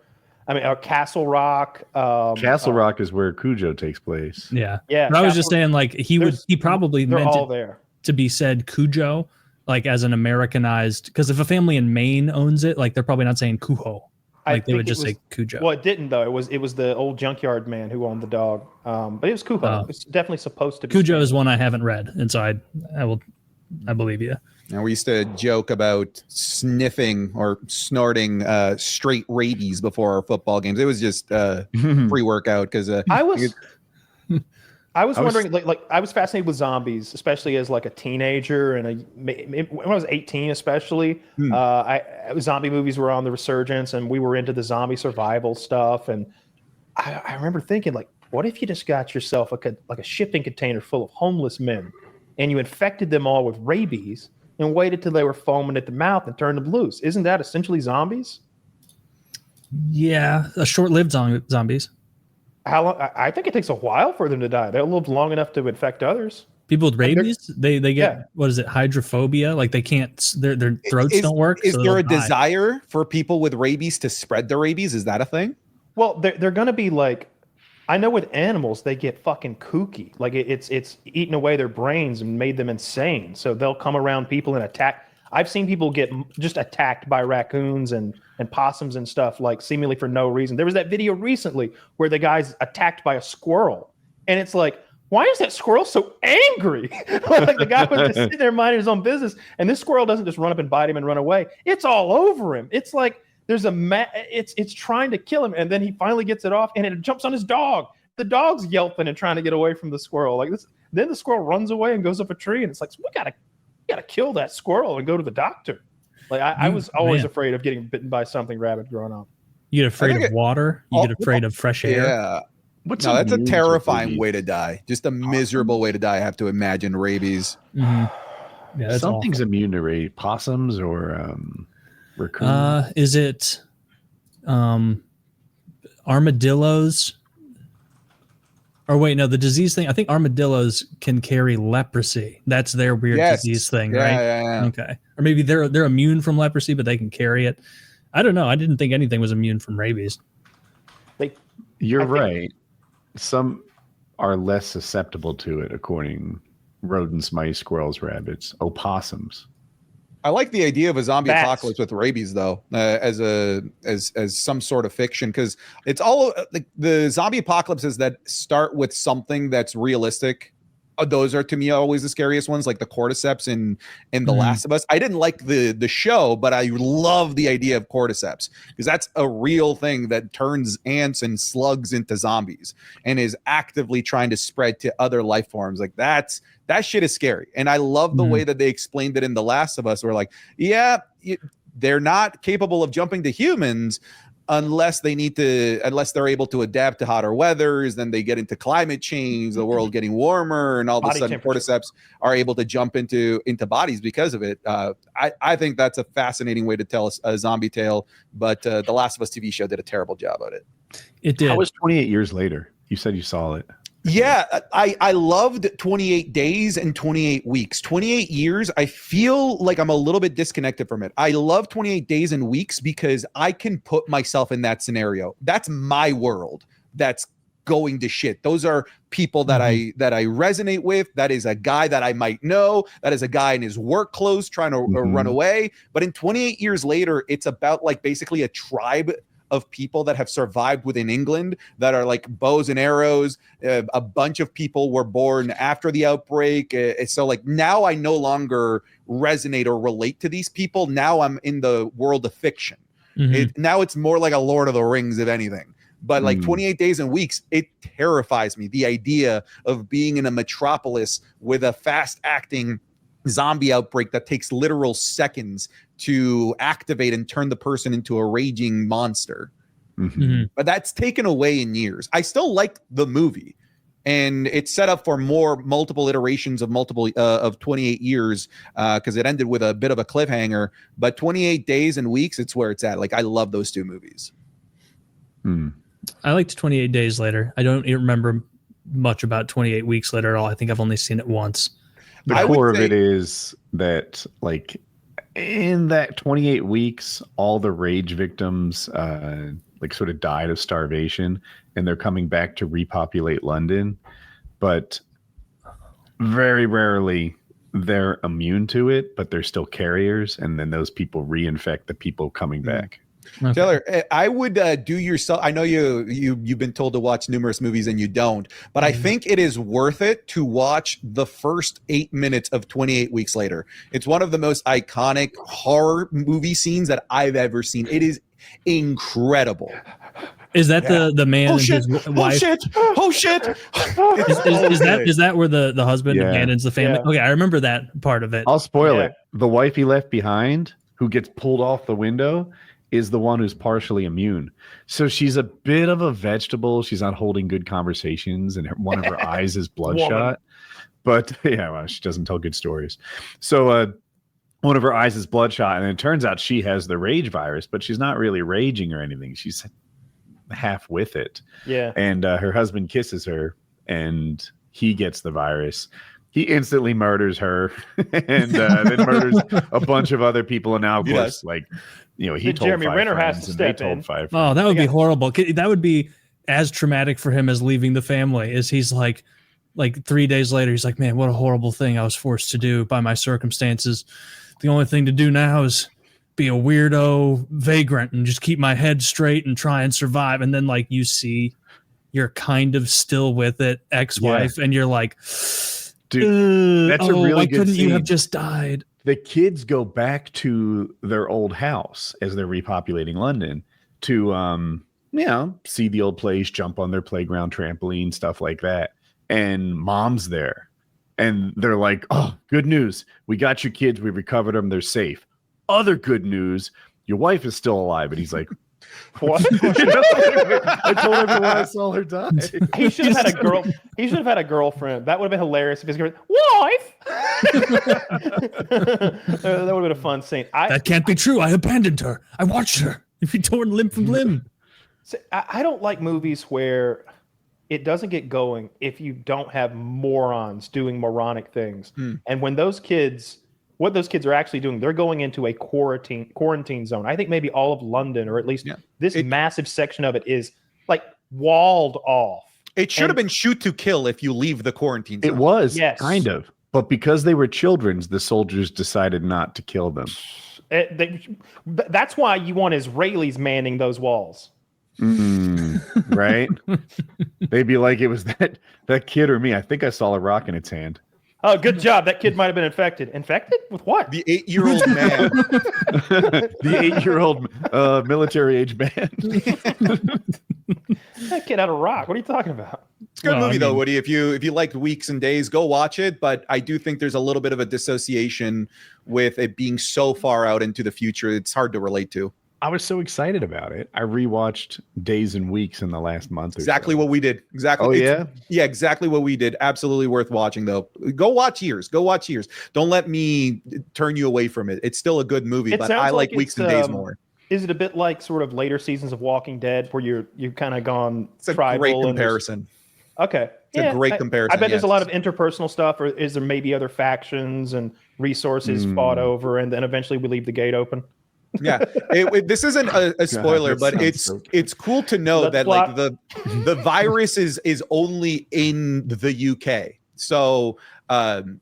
Castle Rock. Castle Rock is where Cujo takes place. Yeah, Yeah. But I was just saying, like he probably They're meant all it there. to be said Cujo, like as an Americanized. Because if a family in Maine owns it, like they're probably not saying Cujo. Like they would just say Cujo. Well, it didn't though. It was the old junkyard man who owned the dog. But it was Cujo. It's definitely supposed to be. Cujo is one I haven't read, and so I believe you. And we used to joke about sniffing or snorting straight rabies before our football games. It was just pre-workout because I was wondering, like I was fascinated with zombies, especially as like a teenager, and when I was 18, especially. Zombie movies were on the resurgence, and we were into the zombie survival stuff. And I remember thinking, like, what if you just got yourself like a shipping container full of homeless men, and you infected them all with rabies, and waited till they were foaming at the mouth and turned them loose? Isn't that essentially zombies? Yeah, a short-lived zombies. How long? I think it takes a while for them to die. They'll live long enough to infect others. People with rabies, they get what is it, hydrophobia? Like they can't, their throats don't work. Is so there a die. desire for people with rabies to spread the rabies? Is that a thing? Well, they're going to be like, I know with animals they get fucking kooky. Like it's eaten away their brains and made them insane. So they'll come around people and attack. I've seen people get just attacked by raccoons and possums and stuff, like seemingly for no reason. There was that video recently where the guy's attacked by a squirrel, and it's like, why is that squirrel so angry? Like the guy was just sitting there minding his own business, and this squirrel doesn't just run up and bite him and run away. It's all over him. It's like there's it's trying to kill him, and then he finally gets it off, and it jumps on his dog. The dog's yelping and trying to get away from the squirrel. Like this, then the squirrel runs away and goes up a tree, and it's like, we gotta kill that squirrel and go to the doctor. Like I was always afraid of getting bitten by something rabid growing up. You get afraid of water. You get afraid of fresh air. Yeah. That's a terrifying way to die. Just a miserable way to die. I have to imagine rabies. Mm-hmm. Yeah, something's awful. Immune to rabies. Possums or raccoons. Is it armadillos? Or wait, no, the disease thing. I think armadillos can carry leprosy. That's their weird disease thing, right? Yeah. Okay. Or maybe they're immune from leprosy, but they can carry it. I don't know. I didn't think anything was immune from rabies. You're right. Some are less susceptible to it, according rodents, mice, squirrels, rabbits, opossums. I like the idea of a zombie Bats. apocalypse with rabies, though, as some sort of fiction, because it's all like the zombie apocalypses that start with something that's realistic. Those are to me always the scariest ones, like the cordyceps in The Last of Us. I didn't like the show, but I love the idea of cordyceps because that's a real thing that turns ants and slugs into zombies and is actively trying to spread to other life forms. Like that shit is scary. And I love the way that they explained it in The Last of Us. We're like, they're not capable of jumping to humans unless they're able to adapt to hotter weathers. Then they get into climate change, the world getting warmer, and all of a sudden cordyceps are able to jump into bodies because of it. I think that's a fascinating way to tell a zombie tale, but The Last of Us TV show did a terrible job at it. It did. How was 28 years later? You said you saw it. Yeah, I loved 28 days and 28 weeks. 28 years, I feel like I'm a little bit disconnected from it. I love 28 days and weeks because I can put myself in that scenario. That's my world. That's going to shit. Those are people that I resonate with. That is a guy that I might know. That is a guy in his work clothes trying to run away. But in 28 years later, it's about like basically a tribe of people that have survived within England that are like bows and arrows. A bunch of people were born after the outbreak. So like now I no longer resonate or relate to these people. Now I'm in the world of fiction. Now it's more like a Lord of the Rings, if anything. But like 28 days and weeks, it terrifies me. The idea of being in a metropolis with a fast acting zombie outbreak that takes literal seconds to activate and turn the person into a raging monster. But that's taken away in years. I still like the movie. and it's set up for multiple iterations of 28 years because it ended with a bit of a cliffhanger. But 28 days and weeks, it's where it's at. Like, I love those two movies. I liked 28 Days Later. I don't even remember much about 28 Weeks Later at all. I think I've only seen it once. The core of it is that, like, in that 28 weeks, all the rage victims like sort of died of starvation, and they're coming back to repopulate London, but very rarely they're immune to it, but they're still carriers, and then those people reinfect the people coming back. Okay. Taylor, I would do yourself. I know you've been told to watch numerous movies and you don't, but I think it is worth it to watch the first 8 minutes of 28 Weeks Later. It's one of the most iconic horror movie scenes that I've ever seen. It is incredible. Is that the man and his wife? Oh shit! Is that where the husband abandons the family? Okay, I remember that part of it. I'll spoil it. The wife he left behind, who gets pulled off the window, is the one who's partially immune. So she's a bit of a vegetable. She's not holding good conversations, and one of her eyes is bloodshot. But she doesn't tell good stories. So one of her eyes is bloodshot, and it turns out she has the rage virus, but she's not really raging or anything. She's half with it. Yeah. And her husband kisses her, and he gets the virus. He instantly murders her, and then murders a bunch of other people. And now, of course, he told Jeremy Renner friends, has to step in. Oh, that would be horrible. That would be as traumatic for him as leaving the family. Is he's like 3 days later, he's like, man, what a horrible thing I was forced to do by my circumstances. The only thing to do now is be a weirdo vagrant and just keep my head straight and try and survive. And then you see you're kind of still with it, ex-wife, and you're like, dude, that's a really good couldn't scene. You have just died? The kids go back to their old house as they're repopulating London to, see the old place, jump on their playground trampoline, stuff like that. And mom's there. And they're like, oh, good news. We got your kids. We recovered them. They're safe. Other good news. Your wife is still alive. And he's like, what? I told everyone I saw her die. He should have had a girl. He should have had a girlfriend. That would have been hilarious if his girlfriend, wife. That would have been a fun scene. That can't be true. I abandoned her. I watched her. If you torn limb from limb. So I don't like movies where it doesn't get going if you don't have morons doing moronic things. And when those kids, what those kids are actually doing, they're going into a quarantine zone. I think maybe all of London, or at least this massive section of it, is walled off. It should have been shoot to kill if you leave the quarantine zone. It was, kind of. But because they were children, the soldiers decided not to kill them. That's why you want Israelis manning those walls. Right? They'd be like, it was that kid or me. I think I saw a rock in its hand. Oh, good job. That kid might have been infected. Infected with what? The 8-year-old man. The 8-year-old military age man. That kid had a rock. What are you talking about? It's a good movie though, Woody. If you like Weeks and Days, go watch it. But I do think there's a little bit of a dissociation with it being so far out into the future. It's hard to relate to. I was so excited about it. I rewatched Days and Weeks in the last month. Exactly what we did. Exactly. Oh, yeah? Yeah, exactly what we did. Absolutely worth watching, though. Go watch Years. Don't let me turn you away from it. It's still a good movie, but I like Weeks and Days more. Is it a bit like sort of later seasons of Walking Dead where you've kind of gone It's a tribal? Great comparison. Okay. It's a great comparison. I bet there's a lot of interpersonal stuff, or is there maybe other factions and resources fought over, and then eventually we leave the gate open? Yeah, this isn't a spoiler, but it's cool to know that the virus is only in the UK. So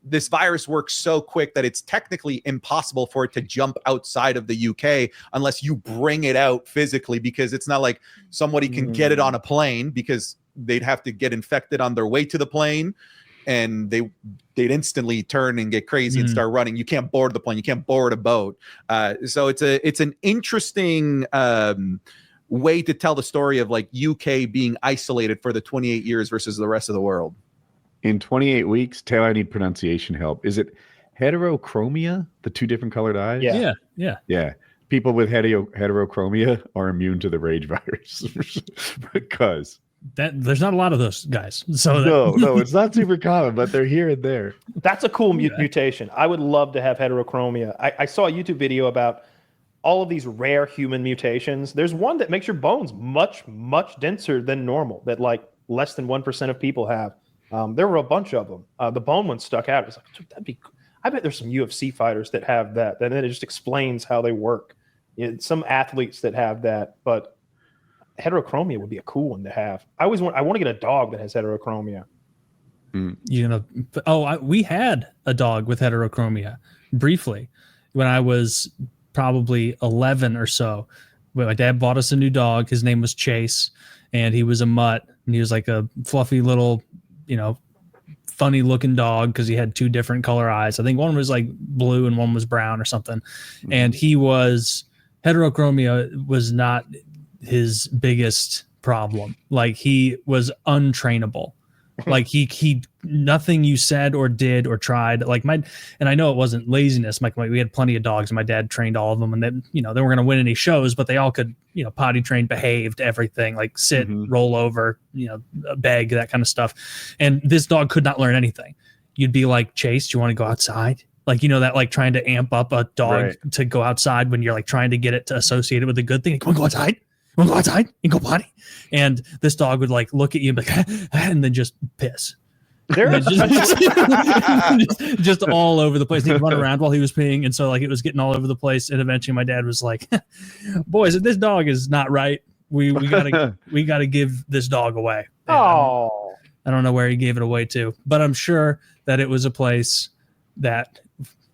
this virus works so quick that it's technically impossible for it to jump outside of the UK unless you bring it out physically, because it's not like somebody can get it on a plane, because they'd have to get infected on their way to the plane. And they'd instantly turn and get crazy and start running. You can't board the plane. You can't board a boat. So it's an interesting way to tell the story of UK being isolated for the 28 years versus the rest of the world. In 28 weeks, Taylor, I need pronunciation help. Is it heterochromia? The two different colored eyes? Yeah. People with heterochromia are immune to the rage virus because there's not a lot of those guys. So No, it's not super common, but they're here and there. That's a cool mutation. I would love to have heterochromia. I saw a YouTube video about all of these rare human mutations. There's one that makes your bones much, much denser than normal, that like less than 1% of people have. There were a bunch of them. The bone one stuck out. It was like, that'd be. I bet there's some UFC fighters that have that. And then it just explains how they work. Some athletes that have that, but heterochromia would be a cool one to have. I want to get a dog that has heterochromia. You know, we had a dog with heterochromia briefly when I was probably 11 or so. My dad bought us a new dog. His name was Chase, and he was a mutt, and he was like a fluffy little, you know, funny looking dog because he had two different color eyes. I think one was like blue and one was brown or something. And heterochromia was not his biggest problem. Like he was untrainable. Like he nothing you said or did or tried, like and I know it wasn't laziness. We had plenty of dogs and my dad trained all of them, and then, you know, they weren't going to win any shows, but they all could, you know, potty train, behaved, everything, like sit, roll over, you know, beg, that kind of stuff. And this dog could not learn anything. You'd be like, Chase, do you want to go outside? Like, you know, that like trying to amp up a dog to go outside when you're like trying to get it to associate it with a good thing. Like, come on, go outside. We'll go outside and go potty. And this dog would like look at you and be like, and then just piss. Just all over the place. He'd run around while he was peeing. And so like it was getting all over the place. And eventually my dad was like, boys, if this dog is not right, we gotta give this dog away. Oh, I don't know where he gave it away to, but I'm sure that it was a place that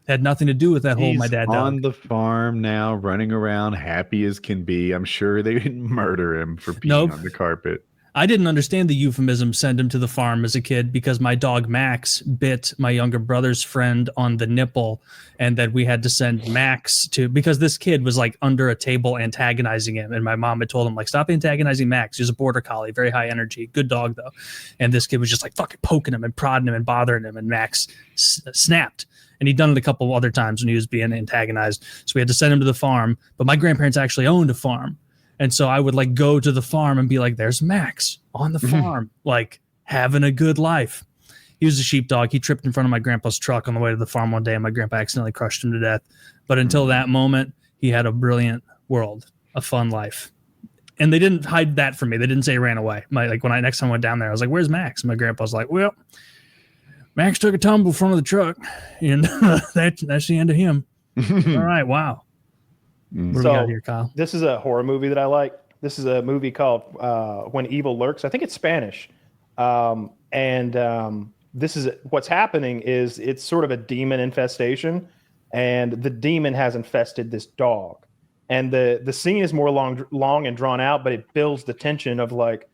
had nothing to do with that whole my dad dog. On the farm now, running around happy as can be. I'm sure they didn't murder him for peeing on the carpet. I didn't understand the euphemism send him to the farm as a kid because my dog Max bit my younger brother's friend on the nipple, and that we had to send Max to, because this kid was like under a table antagonizing him, and my mom had told him like, stop antagonizing Max. He's a border collie, very high energy, good dog though. And this kid was just like fucking poking him and prodding him and bothering him, and Max snapped. And he'd done it a couple other times when he was being antagonized. So we had to send him to the farm, but my grandparents actually owned a farm. And so I would like go to the farm and be like, there's Max on the farm, like having a good life. He was a sheepdog. He tripped in front of my grandpa's truck on the way to the farm one day, and my grandpa accidentally crushed him to death. But until that moment, he had a brilliant world, a fun life. And they didn't hide that from me. They didn't say he ran away. When I next time went down there, I was like, where's Max? And my grandpa was like, well, Max took a tumble in front of the truck, and that's the end of him. All right, wow. What do we got here, Kyle? This is a horror movie that I like. This is a movie called When Evil Lurks. I think it's Spanish. This is what's happening is it's sort of a demon infestation, and the demon has infested this dog. And the scene is more long and drawn out, but it builds the tension of like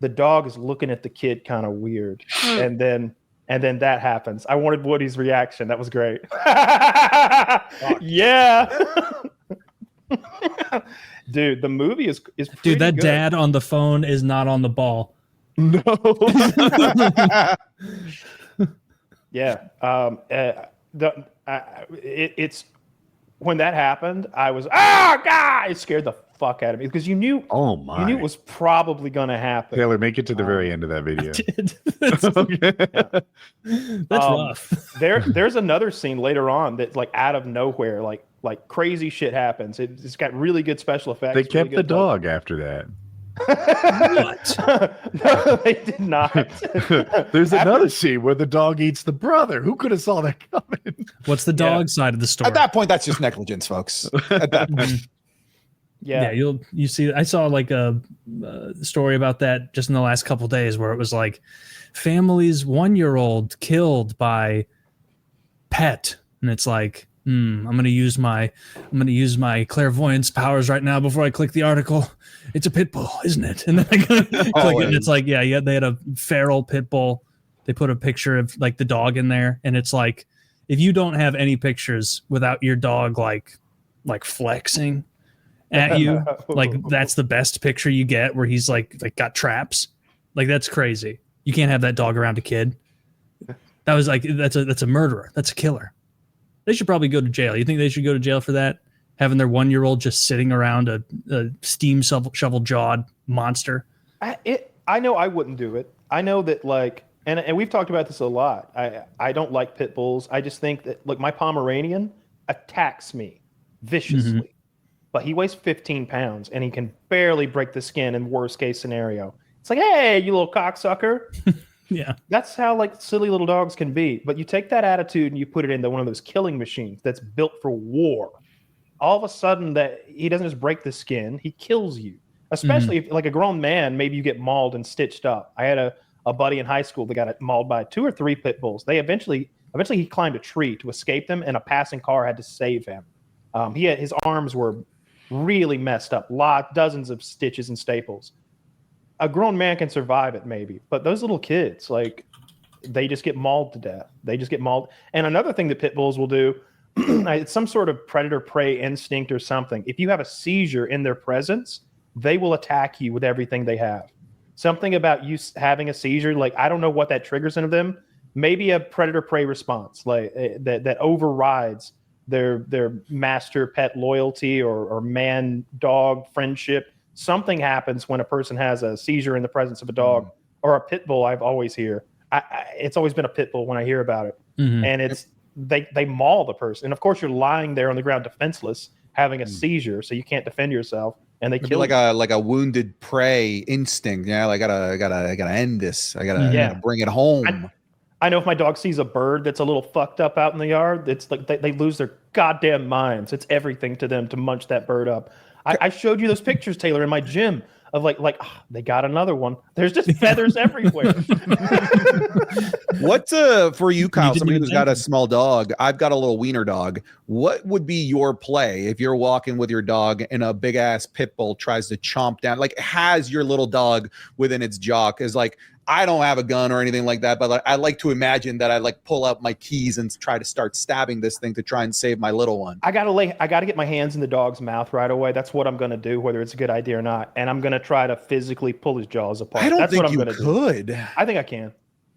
the dog is looking at the kid kind of weird. And then that happens. I wanted Woody's reaction. That was great. Yeah. Dude, the movie is pretty that good. Dad on the phone is not on the ball. No. Yeah. It's when that happened, I was God! It scared the fuck out of me because you knew. Oh my! You knew it was probably going to happen. Taylor, make it to the very end of that video. That's rough. There's another scene later on that like out of nowhere, like crazy shit happens. It's got really good special effects. They kept really the dog after that. What? No, they did not. There's another scene where the dog eats the brother. Who could have saw that coming? What's the dog side of the story? At that point, that's just negligence, folks. At that point. Yeah, you see. I saw like a story about that just in the last couple of days, where it was like family's 1-year-old killed by pet, and it's like, I'm gonna use my clairvoyance powers right now before I click the article. It's a pit bull, isn't it? And then I click it, and it's like, yeah, they had a feral pit bull. They put a picture of like the dog in there, and it's like, if you don't have any pictures without your dog like flexing at you, like that's the best picture you get, where he's like got traps. Like that's crazy. You can't have that dog around a kid. That was like that's a murderer. That's a killer. They should probably go to jail. You think they should go to jail for that? Having their 1-year-old just sitting around a steam shovel jawed monster. I know I wouldn't do it. I know that like, and we've talked about this a lot. I don't like pit bulls. I just think that look, my Pomeranian attacks me viciously, but he weighs 15 pounds and he can barely break the skin in worst case scenario. It's like, hey, you little cocksucker. Yeah. That's how like silly little dogs can be. But you take that attitude and you put it into one of those killing machines that's built for war. All of a sudden that he doesn't just break the skin, he kills you. Especially if like a grown man, maybe you get mauled and stitched up. I had a buddy in high school that got mauled by 2 or 3 pit bulls. They eventually he climbed a tree to escape them and a passing car had to save him. His arms were really messed up, dozens of stitches and staples. A grown man can survive it maybe, but those little kids, like, they just get mauled to death. They just get mauled. And another thing that pit bulls will do, it's some sort of predator-prey instinct or something. If you have a seizure in their presence, they will attack you with everything they have. Something about you having a seizure, like, I don't know what that triggers into them. Maybe a predator-prey response, like that overrides their master-pet loyalty or man-dog friendship. Something happens when a person has a seizure in the presence of a dog or a pit bull. I've always hear. It's always been a pit bull when I hear about it, and it's they maul the person. And of course, you're lying there on the ground defenseless, having a seizure, so you can't defend yourself, and they kill like you. like a wounded prey instinct. Yeah, I gotta end this. I gotta bring it home. I know if my dog sees a bird that's a little fucked up out in the yard, it's like they lose their goddamn minds. It's everything to them to munch that bird up. I showed you those pictures, Taylor, in my gym of like they got another one. There's just feathers everywhere. What for you, Kyle? Somebody who's got a small dog. I've got a little wiener dog. What would be your play if you're walking with your dog and a big ass pit bull tries to chomp down, like has your little dog within its jaw? Because like, I don't have a gun or anything like that, but like, I like to imagine that I like pull out my keys and try to start stabbing this thing to try and save my little one. I gotta get my hands in the dog's mouth right away. That's what I'm gonna do, whether it's a good idea or not. And I'm gonna try to physically pull his jaws apart. I don't That's think what I'm you gonna could. do. I think I can.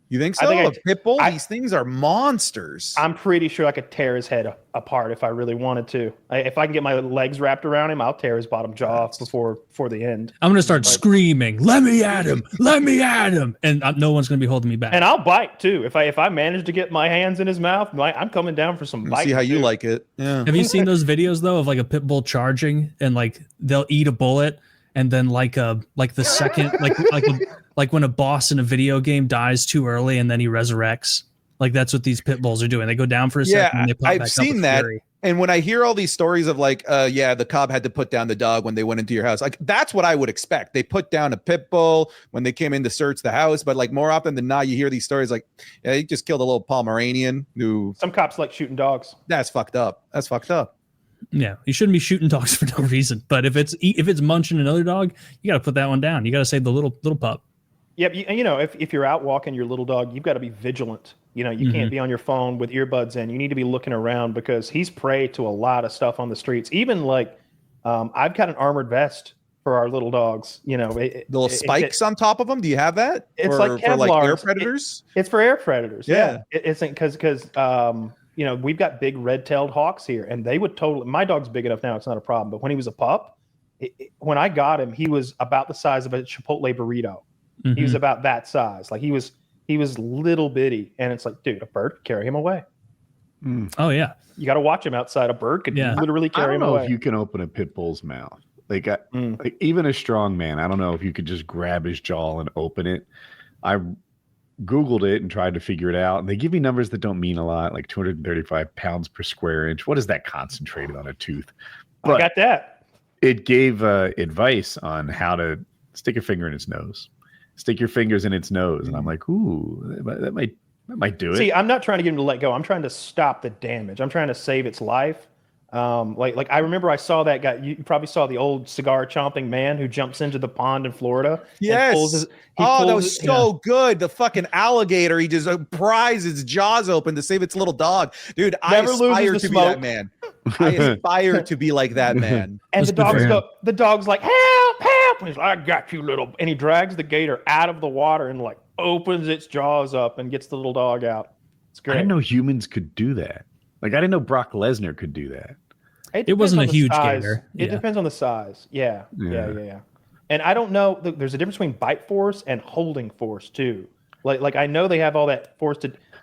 You think so? A pit bull? These things are monsters. I'm pretty sure I could tear his head apart if I really wanted to. If I can get my legs wrapped around him, I'll tear his bottom jaw off before the end. I'm going to start screaming, let me at him, let me at him. And no one's going to be holding me back. And I'll bite too. If I manage to get my hands in his mouth, I'm coming down for some biting. See how you too. like it. Yeah. Have you seen those videos though of like a pit bull charging and like they'll eat a bullet and then like the second like when a boss in a video game dies too early and then he resurrects? Like that's what these pit bulls are doing. They go down for a second and they pop I've back seen up that. fury. And when I hear all these stories of like, the cop had to put down the dog when they went into your house, like that's what I would expect. They put down a pit bull when they came in to search the house, but like more often than not, you hear these stories like, yeah, he just killed a little Pomeranian who. Some cops like shooting dogs. That's fucked up. That's fucked up. Yeah, you shouldn't be shooting dogs for no reason. But if it's munching another dog, you got to put that one down. You got to save the little pup. Yep. You know, if you're out walking your little dog, you've got to be vigilant. You know, you can't be on your phone with earbuds in. You need to be looking around because he's prey to a lot of stuff on the streets. Even like, I've got an armored vest for our little dogs. You know, the little spikes on top of them. Do you have that? It's like Kevlar. For like air predators. It's for air predators. Yeah. It's because you know, we've got big red-tailed hawks here, and they would totally. My dog's big enough now; it's not a problem. But when he was a pup, when I got him, he was about the size of a Chipotle burrito. He was about that size. Like he was little bitty, and it's like, dude, a bird could carry him away. Oh yeah, you got to watch him outside. A bird could literally carry him away. I don't know if you can open a pit bull's mouth. Like even a strong man, I don't know if you could just grab his jaw and open it. I Googled it and tried to figure it out, and they give me numbers that don't mean a lot, like 235 pounds per square inch. What is that concentrated on a tooth? But I got that. It gave advice on how to stick a finger in its nose. Stick your fingers in its nose, and I'm like, ooh, that might do it. See, I'm not trying to get him to let go. I'm trying to stop the damage. I'm trying to save its life. Like I remember I saw that guy. You probably saw the old cigar chomping man who jumps into the pond in Florida. Yes. That was so good. The fucking alligator. He just pries its jaws open to save its little dog. Dude, I aspire to be that man. I aspire to be like that man. And the dog's like, help, help. And he's like, I got you, little. And he drags the gator out of the water and like opens its jaws up and gets the little dog out. It's great. I didn't know humans could do that. Like I didn't know Brock Lesnar could do that. It wasn't a huge gator. It depends on the size. Yeah. And I don't know. There's a difference between bite force and holding force too. Like I know they have all that force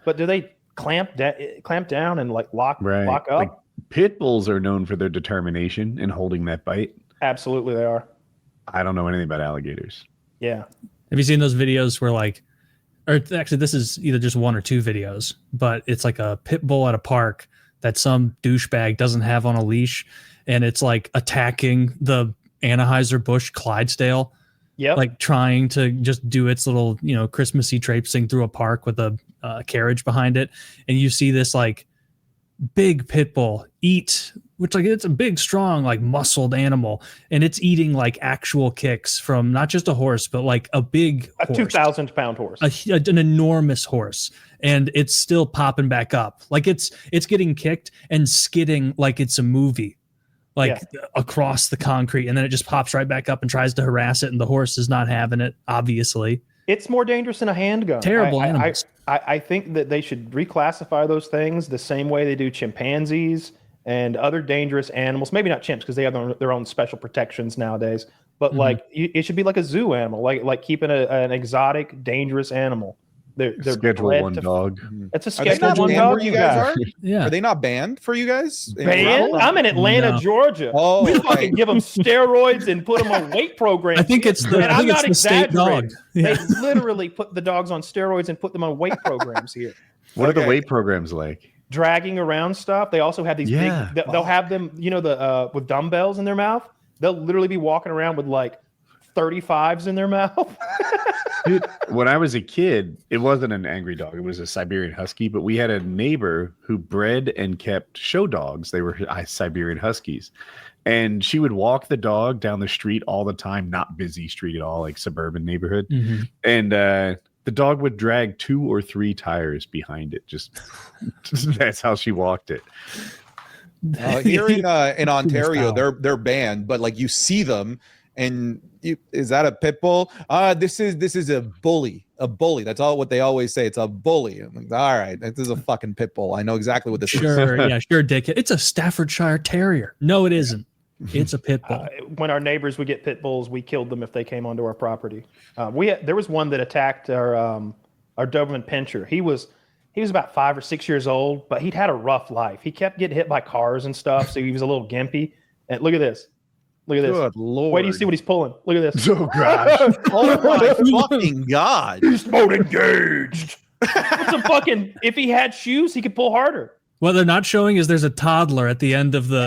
but do they clamp down and like lock up? Like pit bulls are known for their determination in holding that bite. Absolutely, they are. I don't know anything about alligators. Yeah. Have you seen those videos where like, or actually this is either just one or two videos, but it's like a pit bull at a park that some douchebag doesn't have on a leash, and it's like attacking the Anheuser-Busch Clydesdale. Yep. Like trying to just do its little, Christmassy traipsing through a park with a carriage behind it. And you see this like big pit bull eat, which like it's a big, strong, like muscled animal. And it's eating like actual kicks from not just a horse, but like a big a horse. 2,000-pound horse. An enormous horse. And it's still popping back up. Like it's getting kicked and skidding like it's a movie. Across the concrete, and then it just pops right back up and tries to harass it, and the horse is not having it, obviously. It's more dangerous than a handgun. Terrible animals. I think that they should reclassify those things the same way they do chimpanzees and other dangerous animals. Maybe not chimps, because they have their own special protections nowadays. But it should be like a zoo animal, like keeping an exotic, dangerous animal. They're Schedule one dog. It's a Are they Schedule not one banned dog. where you guys are? Yeah. Are they not banned for you guys? Banned? I'm in Atlanta, No. Georgia. Oh, we okay. fucking give them steroids and put them on weight programs. I think it's the, And I I'm think it's not the state dog. exaggerating. Yeah. They literally put the dogs on steroids and put them on weight programs here. What are the Okay. weight programs like? Dragging around stuff. They also have these Yeah. big. They'll have them, with dumbbells in their mouth. They'll literally be walking around with like 35s in their mouth. Dude, when I was a kid, it wasn't an angry dog. It was a Siberian Husky, but we had a neighbor who bred and kept show dogs. They were Siberian Huskies. And she would walk the dog down the street all the time, not busy street at all, like suburban neighborhood. Mhm. And the dog would drag 2 or 3 tires behind it. Just that's how she walked it. Here in Ontario, they're banned, but like you see them, and is that a pit bull? This is a bully. A bully. That's all what they always say. It's a bully. I'm like, all right, this is a fucking pit bull. I know exactly what this is. Sure, Dick. It's a Staffordshire Terrier. No, it isn't. It's a pit bull. When our neighbors would get pit bulls, we killed them if they came onto our property. There was one that attacked our Doberman Pinscher. He was about 5 or 6 years old, but he'd had a rough life. He kept getting hit by cars and stuff, so he was a little gimpy. And look at this. Look at this. Good Lord. Wait till you see what he's pulling. Look at this. Oh gosh. Oh my fucking God. He's mode engaged. If he had shoes, he could pull harder. What they're not showing is there's a toddler at the end of the,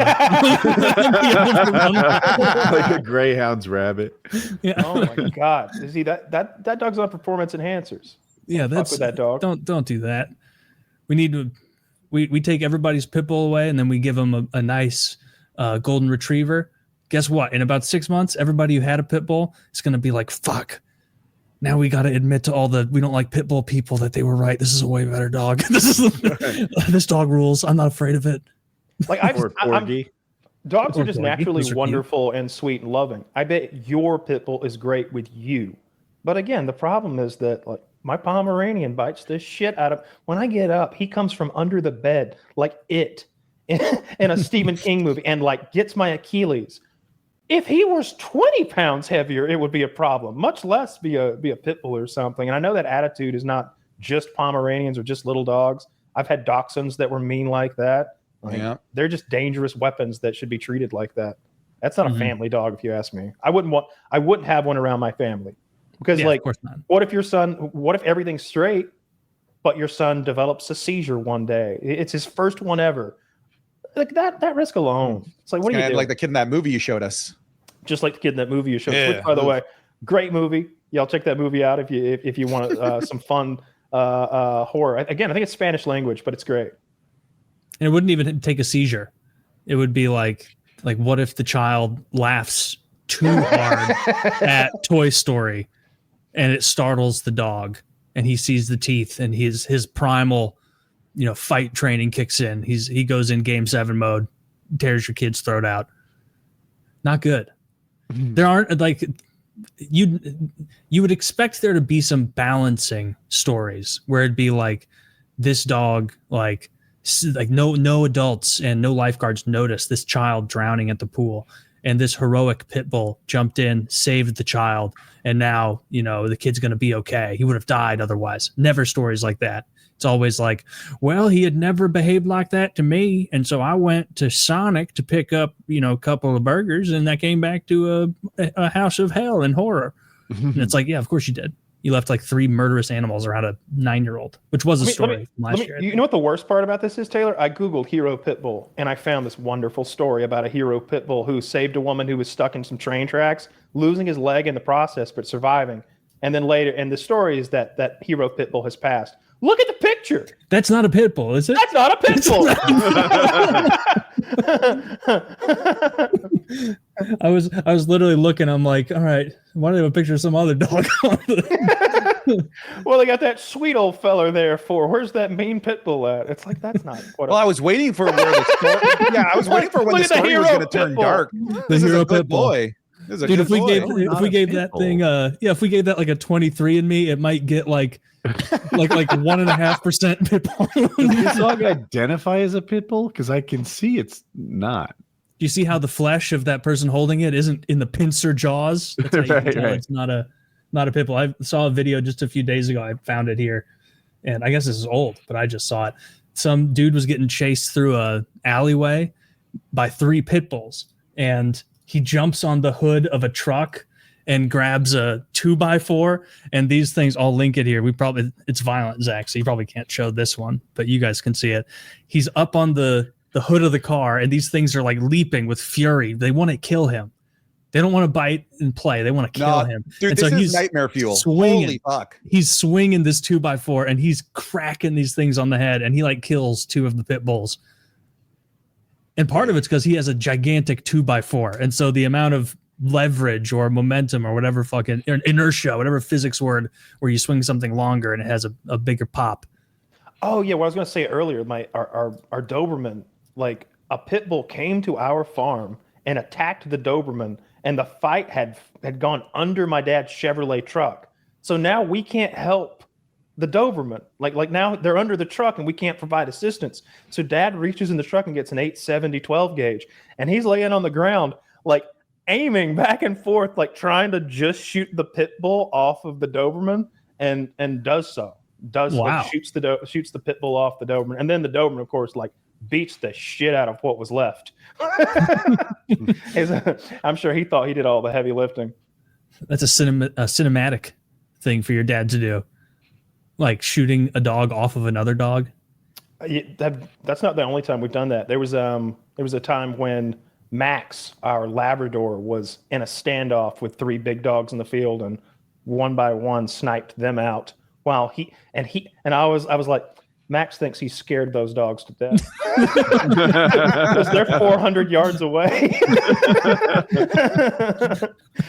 Like a Greyhound's rabbit. Yeah. Oh my God. See that dog's on performance enhancers. Yeah, Fuck with that dog. Don't do that. We need to. We take everybody's pit bull away, and then we give them a nice golden retriever. Guess what? In about 6 months, everybody who had a pit bull is going to be like, "Fuck." Now we got to admit to all we don't like pit bull people that they were right. This is a way better dog. This dog rules. I'm not afraid of it. Like dogs are just naturally wonderful and sweet and loving. I bet your pit bull is great with you. But again, the problem is that like my Pomeranian bites the shit out of. When I get up, he comes from under the bed like it in a Stephen King movie and like gets my Achilles. If he was 20 pounds heavier, it would be a problem, much less be a pit bull or something. And I know that attitude is not just Pomeranians or just little dogs. I've had Dachshunds that were mean like that. Yeah. They're just dangerous weapons that should be treated like that. That's not a family dog, if you ask me. I wouldn't have one around my family. Because Of course not. what if everything's straight, but your son develops a seizure one day? It's his first one ever. Like that risk alone. It's like, what do you do? Like the kid in that movie you showed us. Just like the kid in that movie you showed. Yeah. Which, by the way, great movie. Y'all check that movie out if you want some fun horror. Again, I think it's Spanish language, but it's great. And it wouldn't even take a seizure. It would be like what if the child laughs too hard at Toy Story and it startles the dog and he sees the teeth and his primal fight training kicks in. He goes in game 7 mode, tears your kid's throat out. Not good. There aren't like you would expect there to be some balancing stories where it'd be like this dog like no adults and no lifeguards notice this child drowning at the pool and this heroic pit bull jumped in, saved the child, and now, you know, the kid's going to be okay. He would have died otherwise. Never stories like that. It's always like, well, he had never behaved like that to me, and so I went to Sonic to pick up, you know, a couple of burgers, and I came back to a house of hell and horror. And it's like, yeah, of course you did. You left like 3 murderous animals around a 9-year-old, which was a story from last year. You know what the worst part about this is, Taylor? I Googled hero pit bull, and I found this wonderful story about a hero pit bull who saved a woman who was stuck in some train tracks, losing his leg in the process, but surviving. And then later, and the story is that that hero pit bull has passed. Look at the picture. That's not a pit bull, is it? That's not a pit bull. I was literally looking. I'm like, all right, why do they have a picture of some other dog? Well, they got that sweet old feller there for. Where's that mean pit bull at? It's like, that's not what. Well, I was waiting for where the story. Yeah, I was waiting for when the story was going to turn dark. This is a good boy. This is a Dude, good if we boy. gave that thing, if we gave that like a 23andMe, it might get like 1.5% pit bull. Does this dog identify as a pit bull? Because I can see it's not. Do you see how the flesh of that person holding it isn't in the pincer jaws? That's how you can tell it's not a pit bull. I saw a video just a few days ago. I found it here, and I guess this is old, but I just saw it. Some dude was getting chased through a alleyway by 3 pit bulls, and he jumps on the hood of a truck and grabs a 2x4, and these things, I'll link it here. It's violent, Zach, so you probably can't show this one, but you guys can see it. He's up on the hood of the car, and these things are like leaping with fury. They want to kill him. They don't want to bite and play. They want to kill him. Dude, and this so is nightmare fuel. Swinging. Holy fuck. He's swinging this 2x4, and he's cracking these things on the head, and he like kills 2 of the pit bulls. And part of it's because he has a gigantic 2x4. And so the amount of leverage or momentum or whatever fucking inertia, whatever physics word, where you swing something longer and it has a bigger pop. Oh yeah, what I was going to say earlier, our Doberman, like a pit bull came to our farm and attacked the Doberman, and the fight had gone under my dad's Chevrolet truck. So now we can't help the Doberman. Like now they're under the truck and we can't provide assistance. So Dad reaches in the truck and gets an 870 12 gauge, and he's laying on the ground like aiming back and forth, like trying to just shoot the pit bull off of the Doberman, and does so. Like, shoots the pit bull off the Doberman, and then the Doberman, of course, like beats the shit out of what was left. I'm sure he thought he did all the heavy lifting. That's a cinematic thing for your dad to do, like shooting a dog off of another dog. That's not the only time we've done that. There was a time when Max, our Labrador, was in a standoff with 3 big dogs in the field, and one by one sniped them out. While I was like, Max thinks he scared those dogs to death because they're 400 yards away.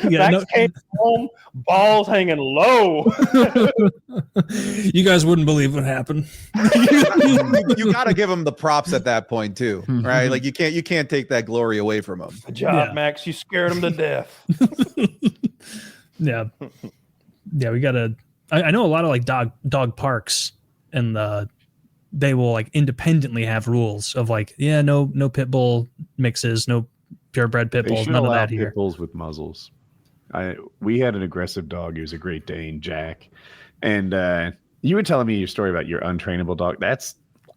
Max came home, balls hanging low. You guys wouldn't believe what happened. You got to give him the props at that point too, right? Like you can't take that glory away from him. Good job, Max. You scared him to death. Yeah, we gotta. I know a lot of like dog parks, and they will like independently have rules of like, no pit bull mixes, no purebred pit bulls, none of that here. Pit bulls with muzzles. We had an aggressive dog. He was a Great Dane, Jack, and you were telling me your story about your untrainable dog.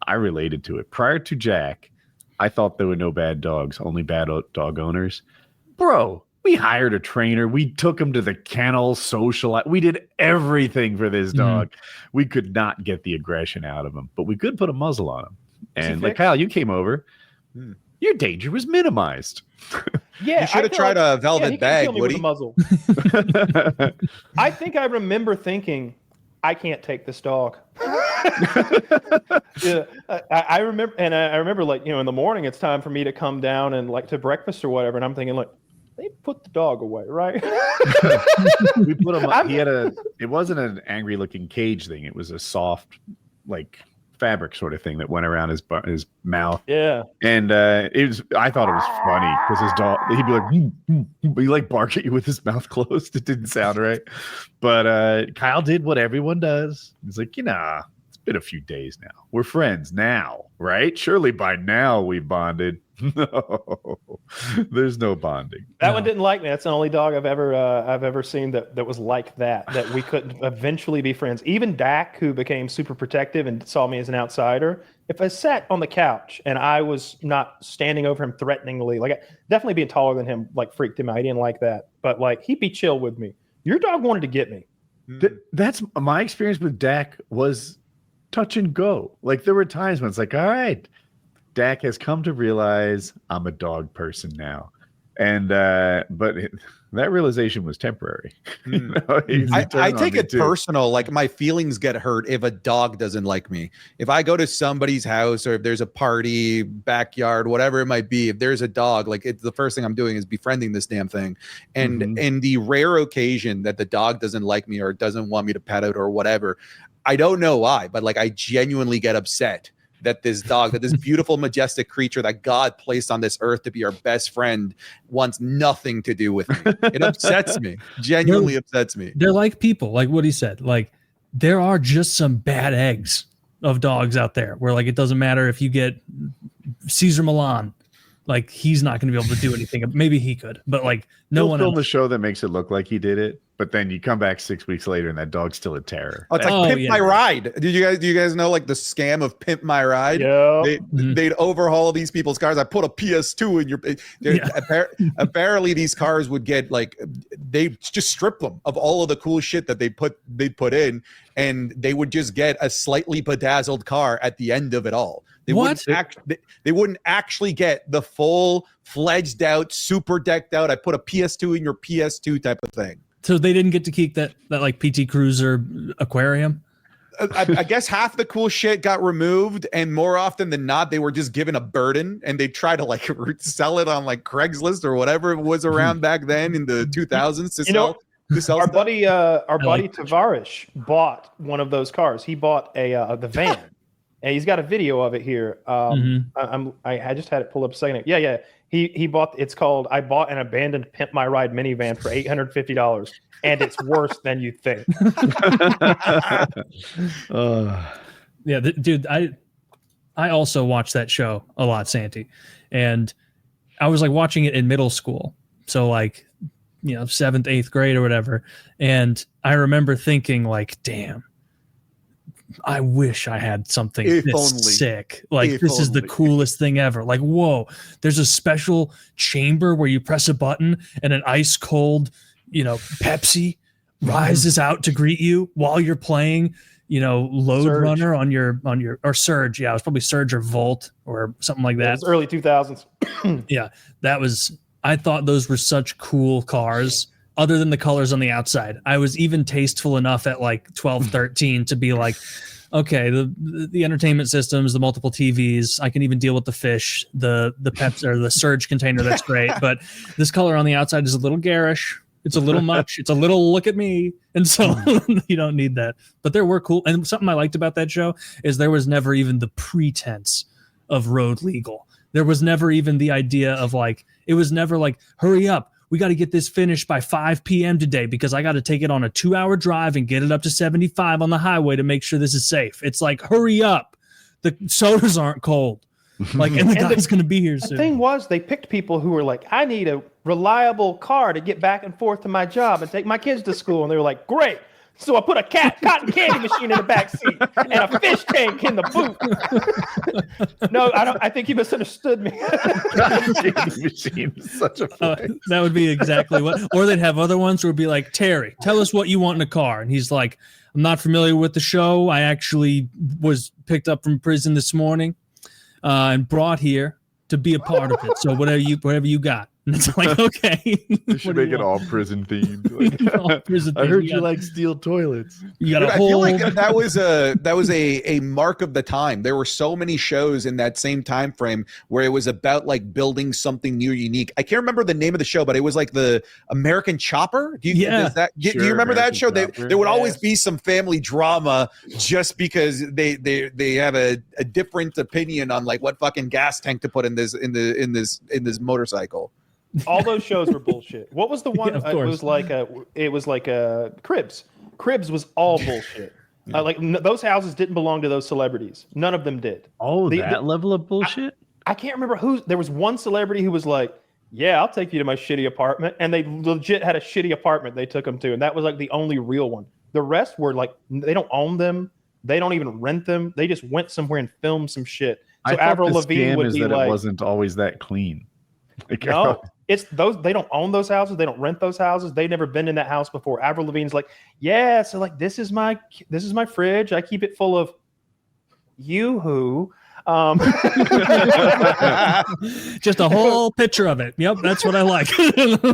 I related to it. Prior to Jack, I thought there were no bad dogs, only bad dog owners. Bro, we hired a trainer. We took him to the kennel, social. We did everything for this dog. We could not get the aggression out of him, but we could put a muzzle on him. And like Kyle, you came over. Your danger was minimized. Yeah, you should have tried a velvet bag, Woody. Muzzle. I think I remember thinking, I can't take this dog. Yeah, I remember, and I remember, like, in the morning, it's time for me to come down and like to breakfast or whatever, and I'm thinking, like, they put the dog away, right? We put him up. It wasn't an angry looking cage thing. It was a soft, like, fabric sort of thing that went around his mouth. Yeah. And I thought it was funny because his dog, he'd be like, he like bark at you with his mouth closed. It didn't sound right. But Kyle did what everyone does. He's like, it's been a few days now. We're friends now, right? Surely by now we bonded. No, there's no bonding. That one didn't like me. That's the only dog I've ever seen that was like that we couldn't eventually be friends. Even Dak, who became super protective and saw me as an outsider, if I sat on the couch and I was not standing over him threateningly, like definitely being taller than him, like freaked him out. He didn't like that. But like he'd be chill with me. Your dog wanted to get me. That's my experience with Dak was touch and go. Like there were times when it's like, all right, Dak has come to realize I'm a dog person now. And but that realization was temporary. I take it personal. Like my feelings get hurt if a dog doesn't like me. If I go to somebody's house or if there's a party, backyard, whatever it might be, if there's a dog, like it's the first thing I'm doing is befriending this damn thing. And in the rare occasion that the dog doesn't like me or doesn't want me to pet it or whatever, I don't know why, but like I genuinely get upset that this dog, that this beautiful, majestic creature that God placed on this earth to be our best friend wants nothing to do with me. It upsets me, genuinely upsets me. They're like people, like what he said. Like there are just some bad eggs of dogs out there where like it doesn't matter if you get Caesar Milan, like he's not going to be able to do anything. Maybe he could, but like no one film the show that makes it look like he did it. But then you come back 6 weeks later and that dog's still a terror. Oh, it's like Pimp My Ride. Do you guys know like the scam of Pimp My Ride? Yeah. They'd overhaul these people's cars. I put a PS2 in your. Apparently, these cars would get like they just strip them of all of the cool shit that they put in, and they would just get a slightly bedazzled car at the end of it all. They wouldn't actually get the full fledged out, super decked out. I put a PS2 in your PS2 type of thing. So they didn't get to keep that like PT Cruiser aquarium? I guess half the cool shit got removed, and more often than not, they were just given a burden, and they try to like sell it on like Craigslist or whatever was around back then in the 2000s to sell. Our buddy Tavares bought one of those cars. He bought the van, and he's got a video of it here. I just had it pulled up a second ago. Yeah. He bought. It's called "I Bought an Abandoned Pimp My Ride minivan for $850," and it's worse than you think. Yeah, dude. I also watched that show a lot, Santi, and I was like watching it in middle school, so like 7th, 8th grade or whatever, and I remember thinking like, damn. I wish I had something sick. Like this is the coolest thing ever. Like, whoa, there's a special chamber where you press a button and an ice cold, Pepsi rises out to greet you while you're playing, Load Surge. Runner on your or Surge. Yeah, it was probably Surge or Volt or something like that. It was early 2000s. Yeah, I thought those were such cool cars. Other than the colors on the outside, I was even tasteful enough at like 12, 13 to be like, okay, the entertainment systems, the multiple TVs, I can even deal with the fish, the Pepsi or the Surge container. That's great. But this color on the outside is a little garish. It's a little much. It's a little look at me. And so you don't need that. But there were cool. And something I liked about that show is there was never even the pretense of road legal. There was never even the idea of like, it was never like, hurry up. We got to get this finished by 5 p.m. today because I got to take it on a 2-hour drive and get it up to 75 on the highway to make sure this is safe. It's like, hurry up. The sodas aren't cold. Like, and the guy's going to be here soon. The thing was, they picked people who were like, I need a reliable car to get back and forth to my job and take my kids to school. And they were like, great. So I put a cotton candy machine in the back seat and a fish tank in the boot. No, I think you misunderstood me. Cotton candy machine is such a that would be exactly what. Or they'd have other ones who would be like, Terry, tell us what you want in a car. And he's like, I'm not familiar with the show. I actually was picked up from prison this morning and brought here to be a part of it. So whatever you got. And it's like, okay. You should make it all prison themed. Like, I heard you like steel toilets. You got I feel like that was a mark of the time. There were so many shows in that same time frame where it was about like building something new, unique. I can't remember the name of the show, but it was like the American Chopper. Do you remember American that show? Chopper. There would always be some family drama just because they have a different opinion on like what fucking gas tank to put in this motorcycle. All those shows were bullshit. What was the one? Yeah, it was like Cribs. Cribs was all bullshit. Those houses didn't belong to those celebrities. None of them did. Oh, that level of bullshit. I can't remember who. There was one celebrity who was like, "Yeah, I'll take you to my shitty apartment," and they legit had a shitty apartment they took him to, and that was like the only real one. The rest were like, they don't own them. They don't even rent them. They just went somewhere and filmed some shit. So Avril Lavigne would be like, it wasn't always that clean. Like, no, it's those. They don't own those houses. They don't rent those houses. They've never been in that house before. Avril Lavigne's like, yeah. So like, this is my fridge. I keep it full of Yoo-hoo. Just a whole picture of it. Yep, that's what I like.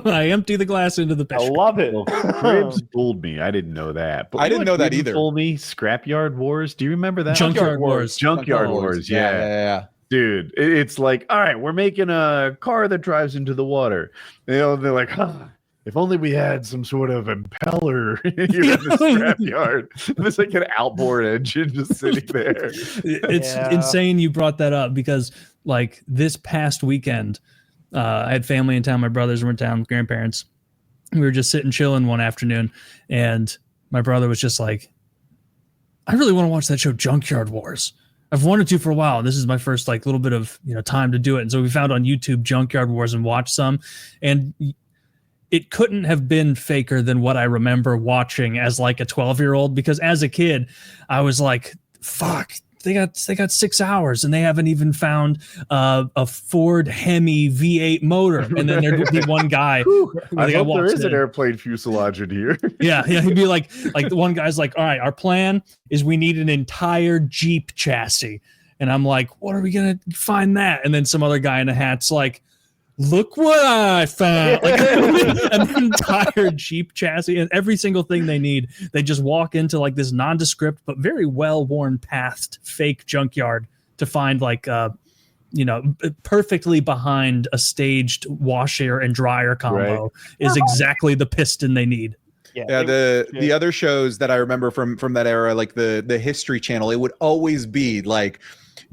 I empty the glass into the picture. I love it. Well, Cribs fooled me. I didn't know that. But I didn't know that either. Fool me. Scrapyard Wars. Do you remember that? Junkyard Wars. Junkyard Wars. Yeah. Dude, it's like, all right, we're making a car that drives into the water. They're like, if only we had some sort of impeller here in the scrapyard. There's like an outboard engine just sitting there. It's insane you brought that up because like this past weekend, I had family in town. My brothers were in town, grandparents. We were just sitting chilling one afternoon, and my brother was just like, I really want to watch that show Junkyard Wars. I've wanted to for a while. This is my first like little bit of time to do it. And so we found on YouTube Junkyard Wars and watched some, and it couldn't have been faker than what I remember watching as like a 12-year-old, because as a kid, I was like, fuck, they got 6 hours and they haven't even found a Ford Hemi V8 motor. And then there'd be one guy. I hope there is an airplane fuselage in here. Yeah. He'd be like the one guy's like, all right, our plan is we need an entire Jeep chassis. And I'm like, what are we going to find that? And then some other guy in a hat's like, look what I found. Like, an entire Jeep chassis and every single thing they need. They just walk into like this nondescript but very well-worn pathed fake junkyard to find like perfectly behind a staged washer and dryer combo is exactly the piston they need. Yeah, the other shows that I remember from that era, like the History Channel, it would always be like,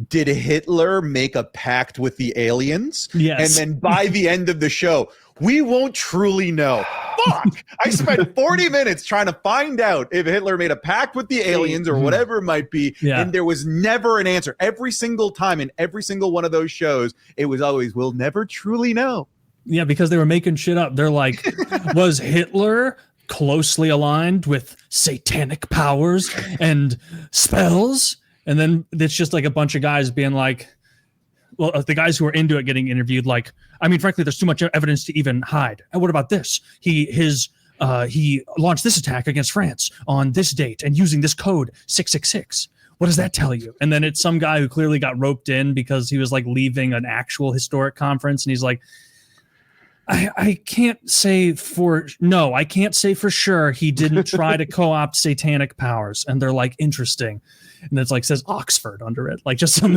did Hitler make a pact with the aliens? Yes. And then by the end of the show, we won't truly know. Fuck! I spent 40 minutes trying to find out if Hitler made a pact with the aliens or whatever it might be, and there was never an answer. Every single time in every single one of those shows, it was always, we'll never truly know. Yeah, because they were making shit up. They're like, was Hitler closely aligned with satanic powers and spells? And then it's just like a bunch of guys being like, well, the guys who are into it getting interviewed, like, I mean, frankly, there's too much evidence to even hide. And what about this? He launched this attack against France on this date and using this code 666. What does that tell you? And then it's some guy who clearly got roped in because he was like leaving an actual historic conference. And he's like, I can't say for sure he didn't try to co-opt satanic powers. And they're like, interesting. And it's like says Oxford under it, like just some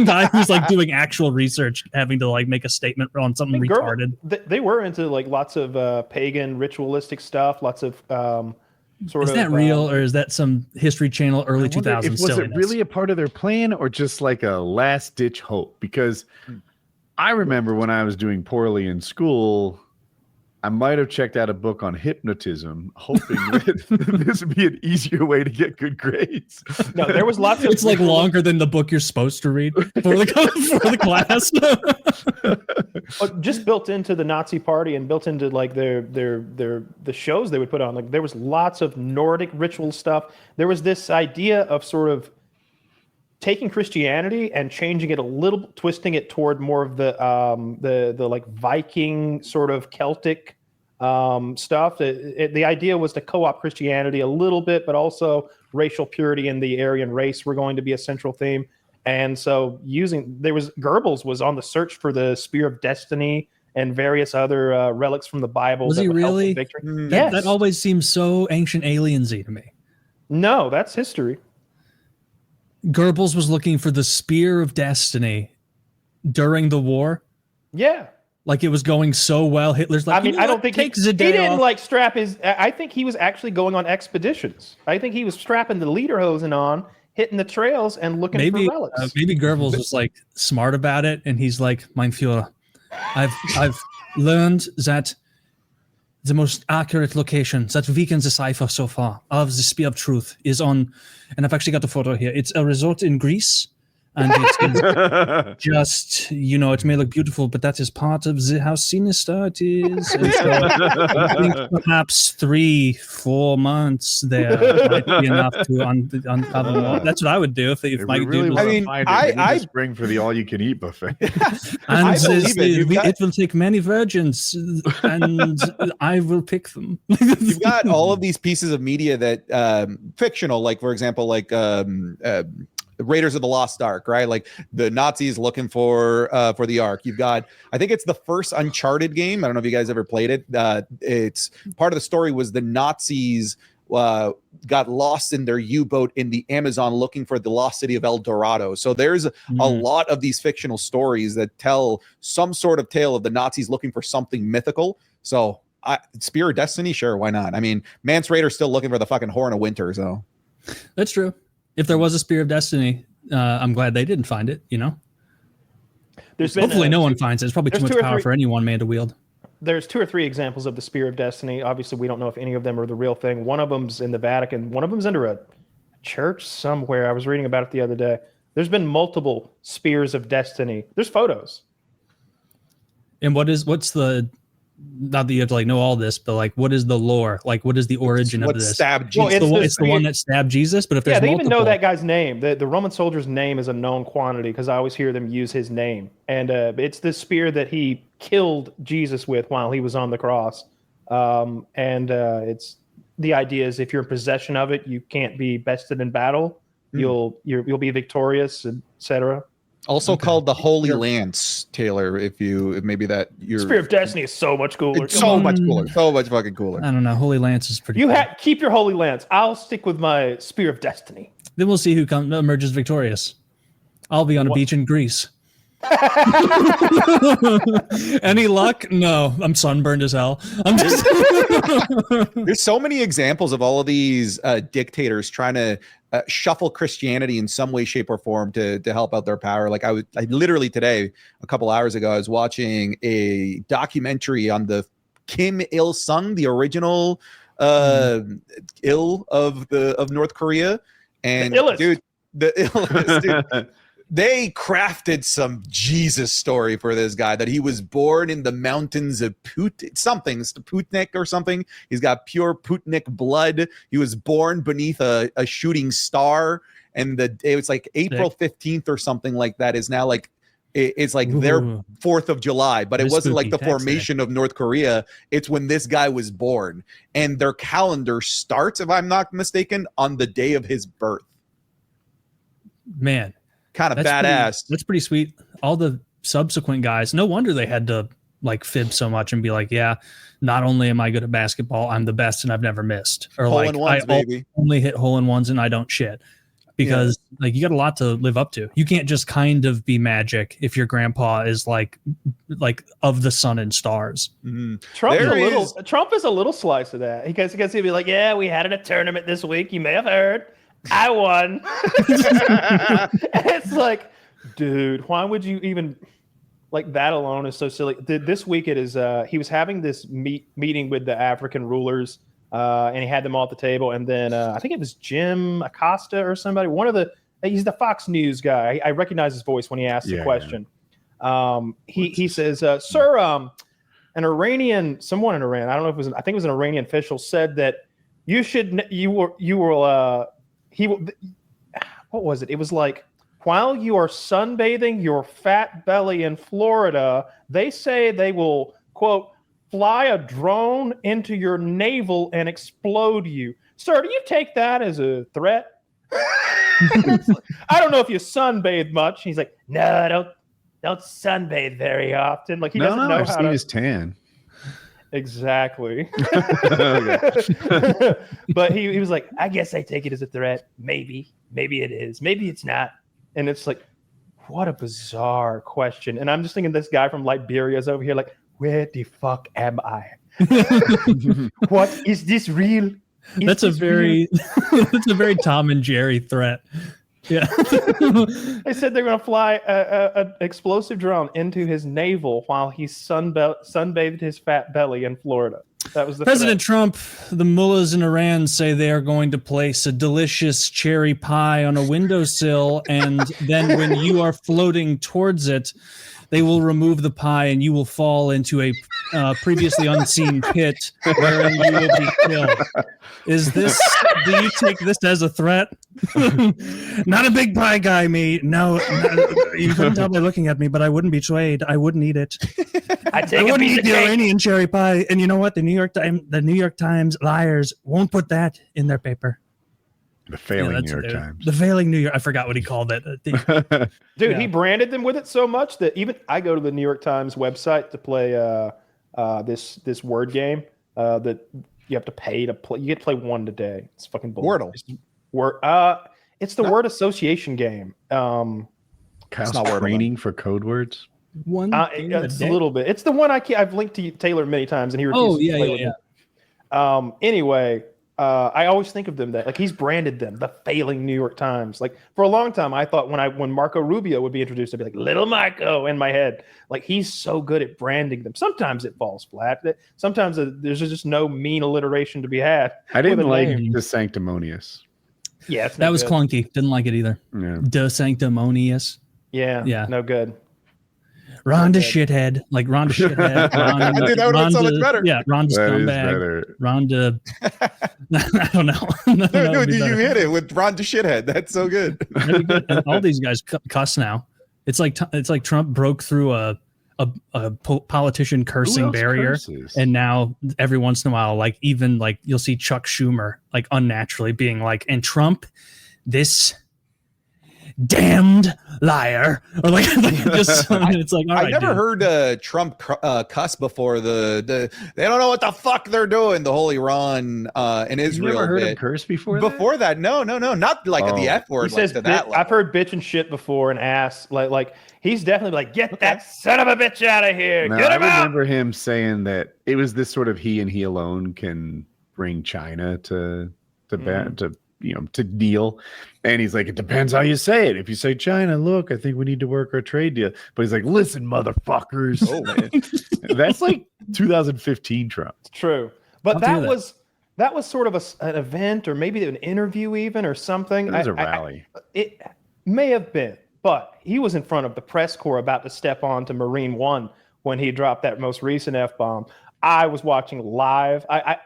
guy who's like doing actual research, having to like make a statement on something retarded. They were into like lots of pagan ritualistic stuff, lots of Is that real, or is that some History Channel early 2000s? Was it really a part of their plan, or just like a last ditch hope? Because I remember when I was doing poorly in school, I might have checked out a book on hypnotism, hoping that this would be an easier way to get good grades. No, there was lots of. It's like longer than the book you're supposed to read for the class. Just built into the Nazi Party and built into like the shows they would put on. Like there was lots of Nordic ritual stuff. There was this idea of sort of taking Christianity and changing it a little, twisting it toward more of the like Viking sort of Celtic stuff. The idea was to co-opt Christianity a little bit, but also racial purity and the Aryan race were going to be a central theme. And so Goebbels was on the search for the Spear of Destiny and various other relics from the Bible. Was he really? Yes. That always seems so ancient aliensy to me. No, that's history. Goebbels was looking for the Spear of Destiny during the war. Yeah. Like it was going so well. Hitler's like, I don't think he didn't like strap his. I think he was actually going on expeditions. I think he was strapping the lederhosen on, hitting the trails and looking for relics. Maybe Goebbels was like smart about it. And he's like, Mein Führer, I've learned that the most accurate location that we can decipher so far of the Spear of Truth is on, and I've actually got the photo here. It's a resort in Greece, and it's just, it may look beautiful, but that is part of how sinister it is. And so I think perhaps 3-4 months there might be enough to uncover more. That's what I would do if my really dude was. want to find it, I spring for the all-you-can-eat buffet. And it will take many virgins, and I will pick them. You've got all of these pieces of media that fictional, like for example, like Raiders of the Lost Ark, right? Like the Nazis looking for the Ark. You've got, I think it's the first Uncharted game. I don't know if you guys ever played it. It's part of the story was the Nazis got lost in their U-boat in the Amazon looking for the lost city of El Dorado. So there's a lot of these fictional stories that tell some sort of tale of the Nazis looking for something mythical. So Spear of Destiny, sure, why not? I mean, Mance Raider's still looking for the fucking Horn of Winter, so. That's true. If there was a Spear of Destiny, I'm glad they didn't find it, Hopefully no one finds it. It's probably too much power for any one man to wield. There's 2 or 3 examples of the Spear of Destiny. Obviously, we don't know if any of them are the real thing. One of them's in the Vatican. One of them's under a church somewhere. I was reading about it the other day. There's been multiple Spears of Destiny. There's photos. And what's the, not that you have to know all this, but what is the lore? What is the origin of this? Stabbed Jesus? Well, it's the one that stabbed Jesus, but if there's they multiple, even know that guy's name. The Roman soldier's name is a known quantity because I always hear them use his name. And it's the spear that he killed Jesus with while he was on the cross. It's the idea is if you're in possession of it, you can't be bested in battle. You'll be victorious, etc. Also called the Holy Lance, Taylor. If maybe that your Spear of Destiny is so much cooler. It's so much cooler. So much fucking cooler. I don't know. Holy Lance is pretty. Cool. Keep your Holy Lance. I'll stick with my Spear of Destiny. Then we'll see who emerges victorious. I'll be on a beach in Greece. Any luck? No, I'm sunburned as hell. There's so many examples of all of these dictators trying to shuffle Christianity in some way, shape, or form to help out their power. Like I literally today, a couple hours ago, I was watching a documentary on the Kim Il Sung, the original ill of North Korea, and the illest, dude. They crafted some Jesus story for this guy that he was born in the mountains of Sputnik or something. He's got pure Putnik blood. He was born beneath a shooting star, and it was like April 15th or something like that. Is now it's like their 4th of July, but it wasn't like the formation of North Korea. It's when this guy was born, and their calendar starts, if I'm not mistaken, on the day of his birth. Man. Kind of badass. That's pretty sweet. All the subsequent guys, no wonder they had to fib so much and be like, yeah, not only am I good at basketball, I'm the best and I've never missed. Or hole-in-ones, baby. Only hit hole-in-ones and I don't shit. Because you got a lot to live up to. You can't just kind of be magic if your grandpa is like of the sun and stars. Mm-hmm. Trump is a little slice of that. Because he'd be like, yeah, we had it at a tournament this week. You may have heard. I won. It's like, dude, why would you even that alone is so silly. This week it is he was having this meeting with the African rulers and he had them all at the table, and then I think it was Jim Acosta or somebody, he's the Fox News guy. I recognize his voice when he asks the question. He says, sir, someone in Iran, I don't know if it was I think it was an Iranian official, said that what was it? It was like, while you are sunbathing your fat belly in Florida, they say they will, quote, fly a drone into your navel and explode you. Sir, do you take that as a threat? I don't know if you sunbathe much. He's like, no, don't sunbathe very often. He doesn't know I've how seen to. his tan. Exactly. But he was like, I guess I take it as a threat. Maybe it is. Maybe it's not. And it's like, what a bizarre question. And I'm just thinking this guy from Liberia is over here like, where the fuck am I? What is this real? That's a very Tom and Jerry threat. Yeah. They said they're going to fly an explosive drone into his navel while he sunbathed his fat belly in Florida. That was the President threat. Trump, the mullahs in Iran say they are going to place a delicious cherry pie on a windowsill, and then when you are floating towards it, they will remove the pie and you will fall into a previously unseen pit wherein you will be killed. Do you take this as a threat? Not a big pie guy, me. No, you couldn't tell by looking at me, but I wouldn't be swayed. I wouldn't eat it. I I wouldn't eat the Iranian cherry pie. And you know what? The New York Times liars won't put that in their paper. The failing Yeah, New York Times. The failing New York. I forgot what he called it. Dude, Yeah. he branded them with it so much that even I go to the New York Times website to play this word game that you have to pay to play. You get to play one today. It's fucking bullshit. Wordle. It's the word association game. Kyle's not Wordle, training for code words. One. It's a little bit. It's the one I've linked to Taylor many times, and he refuses to play with me. Anyway, I always think of them that like he's branded them the failing New York Times. Like for a long time, I thought when Marco Rubio would be introduced, I'd be like Little Marco in my head. Like he's so good at branding them. Sometimes it falls flat. Sometimes there's just no mean alliteration to be had. I didn't with a like name. the sanctimonious. Yeah, it's That no was good. clunky. Didn't like it either. Yeah. De sanctimonious. Yeah, no good. Rhonda Okay. shithead. Like Rhonda shithead. Rhonda, Dude, that would've been so much better. Yeah, Rhonda That is scumbag. better. Rhonda. I don't know. Dude, you hit it with Ron to shithead. That's so good. That'd be good. And all these guys cuss now. It's like Trump broke through a politician cursing else barrier, curses? and now every once in a while, like even like you'll see Chuck Schumer like unnaturally being like, and Trump, this damned liar, or like just it's like all right, I never dude. heard Trump cuss before the they don't know what the fuck they're doing, the whole Iran and You Israel never heard bit. him curse before? Before that, no, not like the F word. He says, like to that I've level. heard bitch and shit before and ass. Like he's definitely like, get that son of a bitch out of here. No, Get I him out. remember him saying that it was this sort of he and he alone can bring China to deal. And he's like, it depends how you say it. If you say China, look, I think we need to work our trade deal. But he's like, listen, motherfuckers. Oh, man. That's like 2015 Trump. It's true. But I'll do that was sort of an event or maybe an interview even or something. It was a rally. It may have been, but he was in front of the press corps about to step on to Marine One when he dropped that most recent F-bomb. I was watching live. I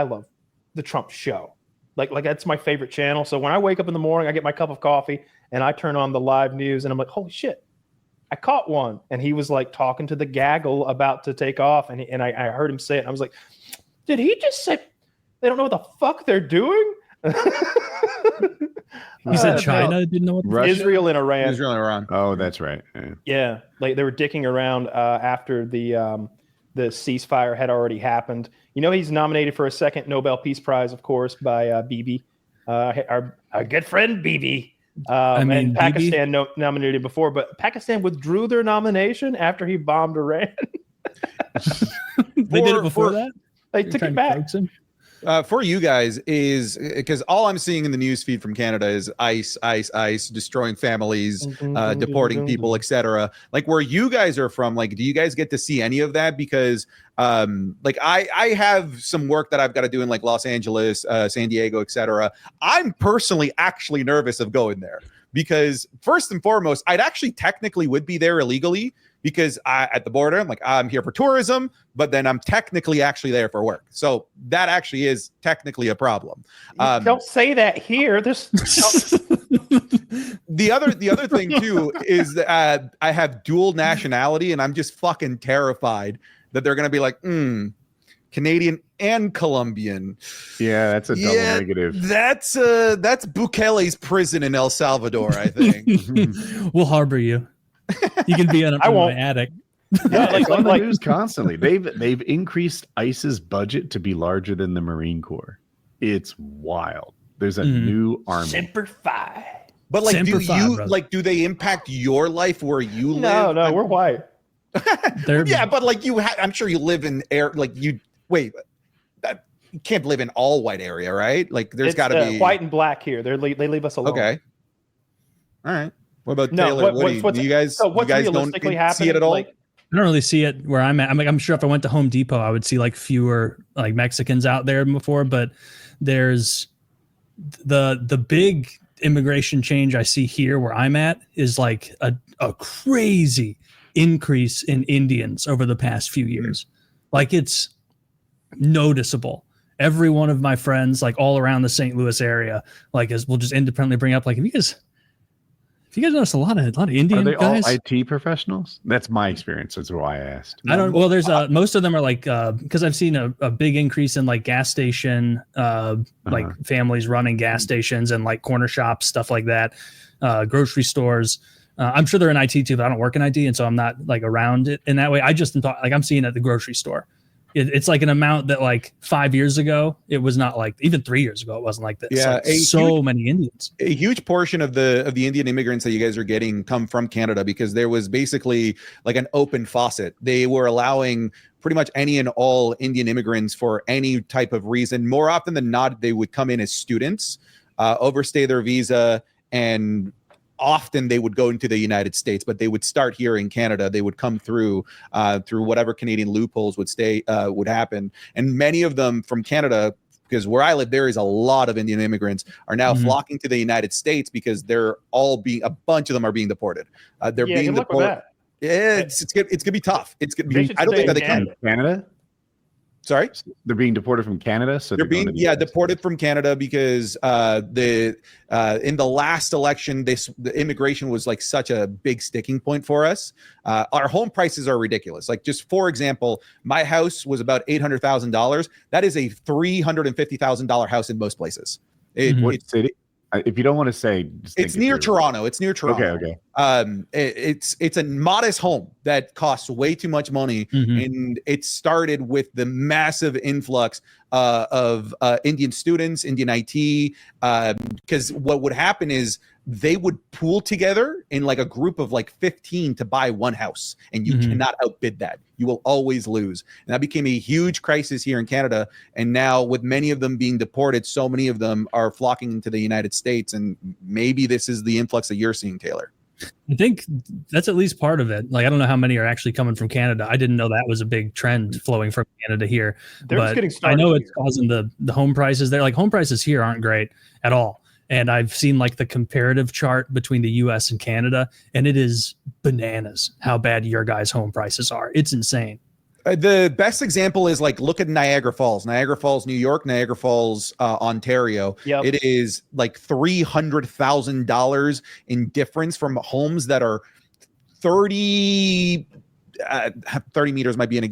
love the Trump show. Like that's my favorite channel. So when I wake up in the morning, I get my cup of coffee and I turn on the live news and I'm like, holy shit, I caught one. And he was like talking to the gaggle about to take off. And I heard him say it. And I was like, did he just say they don't know what the fuck they're doing? He said China didn't know what. Russia? Israel and Iran. Israel and Iran. Oh, that's right. Yeah. Yeah, like they were dicking around after the ceasefire had already happened. You know, he's nominated for a second Nobel Peace Prize, of course, by Bibi, our good friend Bibi. And Bibi? Pakistan nominated before, but Pakistan withdrew their nomination after he bombed Iran. They did it before that. They You're took trying it to back. coax him? For you guys is because all I'm seeing in the news feed from Canada is ICE, destroying families, deporting people, etc. Like where you guys are from, like, do you guys get to see any of that? Because like I have some work that I've got to do in like Los Angeles, San Diego, etc. I'm personally actually nervous of going there because first and foremost, I'd actually technically would be there illegally. Because at the border, I'm like, I'm here for tourism, but then I'm technically actually there for work. So that actually is technically a problem. Don't say that here. This The other thing too is that I have dual nationality, and I'm just fucking terrified that they're gonna be like, Canadian and Colombian. Yeah, that's a double negative. That's Bukele's prison in El Salvador, I think. We'll harbor you. You can be in I my won't. attic. Yeah, like- it's on the like- news constantly. They've increased ICE's budget to be larger than the Marine Corps. It's wild. There's a new army. Semper Fi. But like, Semper do Fi, you brother. like? Do they impact your life where you live? No, we're white. Yeah, but like I'm sure you live in air. Like you you can't live in all white area, right? Like there's It's, got to be white and black here. They leave us alone. Okay. All right. What about No, Taylor? what's Do you guys so what's you guys don't realistically see it happening? at all? Like, I don't really see it where I'm at. I'm sure if I went to Home Depot, I would see like fewer like Mexicans out there before, but there's the big immigration change I see here where I'm at is like a crazy increase in Indians over the past few years. Like it's noticeable. Every one of my friends, like all around the St. Louis area, like will just independently bring up like, if you guys notice a lot of Indian Are they guys? all IT professionals? That's my experience. That's why I asked. I don't. Well, there's most of them are like because I've seen a big increase in like gas station, like families running gas stations and like corner shops, stuff like that, grocery stores. I'm sure they're in IT too, but I don't work in IT, and so I'm not like around it in that way. I just thought like I'm seeing it at the grocery store. It's like an amount that like 5 years ago it was not like, even 3 years ago it wasn't like this. Yeah, like so many Indians. A huge portion of the Indian immigrants that you guys are getting come from Canada because there was basically like an open faucet. They were allowing pretty much any and all Indian immigrants for any type of reason. More often than not, they would come in as students, overstay their visa, and often they would go into the United States, but they would start here in Canada. They would come through whatever Canadian loopholes would happen. And many of them from Canada, because where I live, there is a lot of Indian immigrants are now flocking to the United States because a bunch of them are being deported. They're being deported. Yeah, it's gonna be tough. It's gonna be. I don't think that they can. Canada. Sorry, they're being deported from Canada. So they're being deported from Canada because in the last election, the immigration was like such a big sticking point for us. Our home prices are ridiculous. Like just for example, my house was about $800,000. That is a $350,000 house in most places. What city? If you don't want to say, it's near Toronto. It's near Toronto. Okay. It's a modest home that costs way too much money, and it started with the massive influx of Indian students, Indian IT. Because what would happen is they would pool together in like a group of like 15 to buy one house, and you cannot outbid that. You will always lose. And that became a huge crisis here in Canada. And now with many of them being deported, so many of them are flocking into the United States. And maybe this is the influx that you're seeing, Taylor. I think that's at least part of it. Like, I don't know how many are actually coming from Canada. I didn't know that was a big trend flowing from Canada here. They're just getting started. I know here. it's causing the home prices there. Like home prices here aren't great at all. And I've seen like the comparative chart between the US and Canada, and it is bananas how bad your guys' home prices are. It's insane. The best example is like, look at Niagara Falls, New York, Niagara Falls, Ontario. Yep. It is like $300,000 in difference from homes that are 30 meters might be an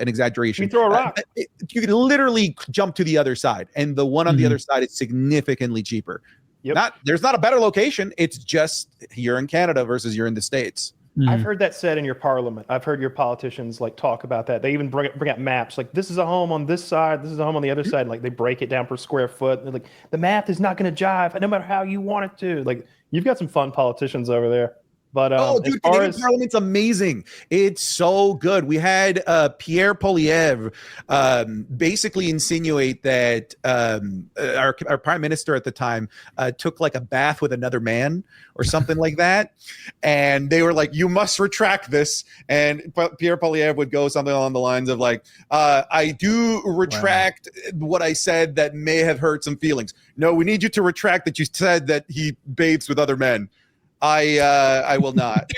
exaggeration. You throw a rock. You can literally jump to the other side, and the one on the other side is significantly cheaper. Yep. There's not a better location. It's just you're in Canada versus you're in the States. I've heard that said in your parliament. I've heard your politicians like talk about that. They even bring up maps. Like, this is a home on this side. This is a home on the other side. And, like, they break it down per square foot. They're like, the math is not going to jive no matter how you want it to. Like, you've got some fun politicians over there. But dude, Canadian Parliament's amazing. It's so good. We had Pierre Poilievre basically insinuate that our prime minister at the time took like a bath with another man or something like that, and they were like, "You must retract this." And Pierre Poilievre would go something along the lines of like, "I do retract what I said that may have hurt some feelings. No, we need you to retract that you said that he bathes with other men." I will not.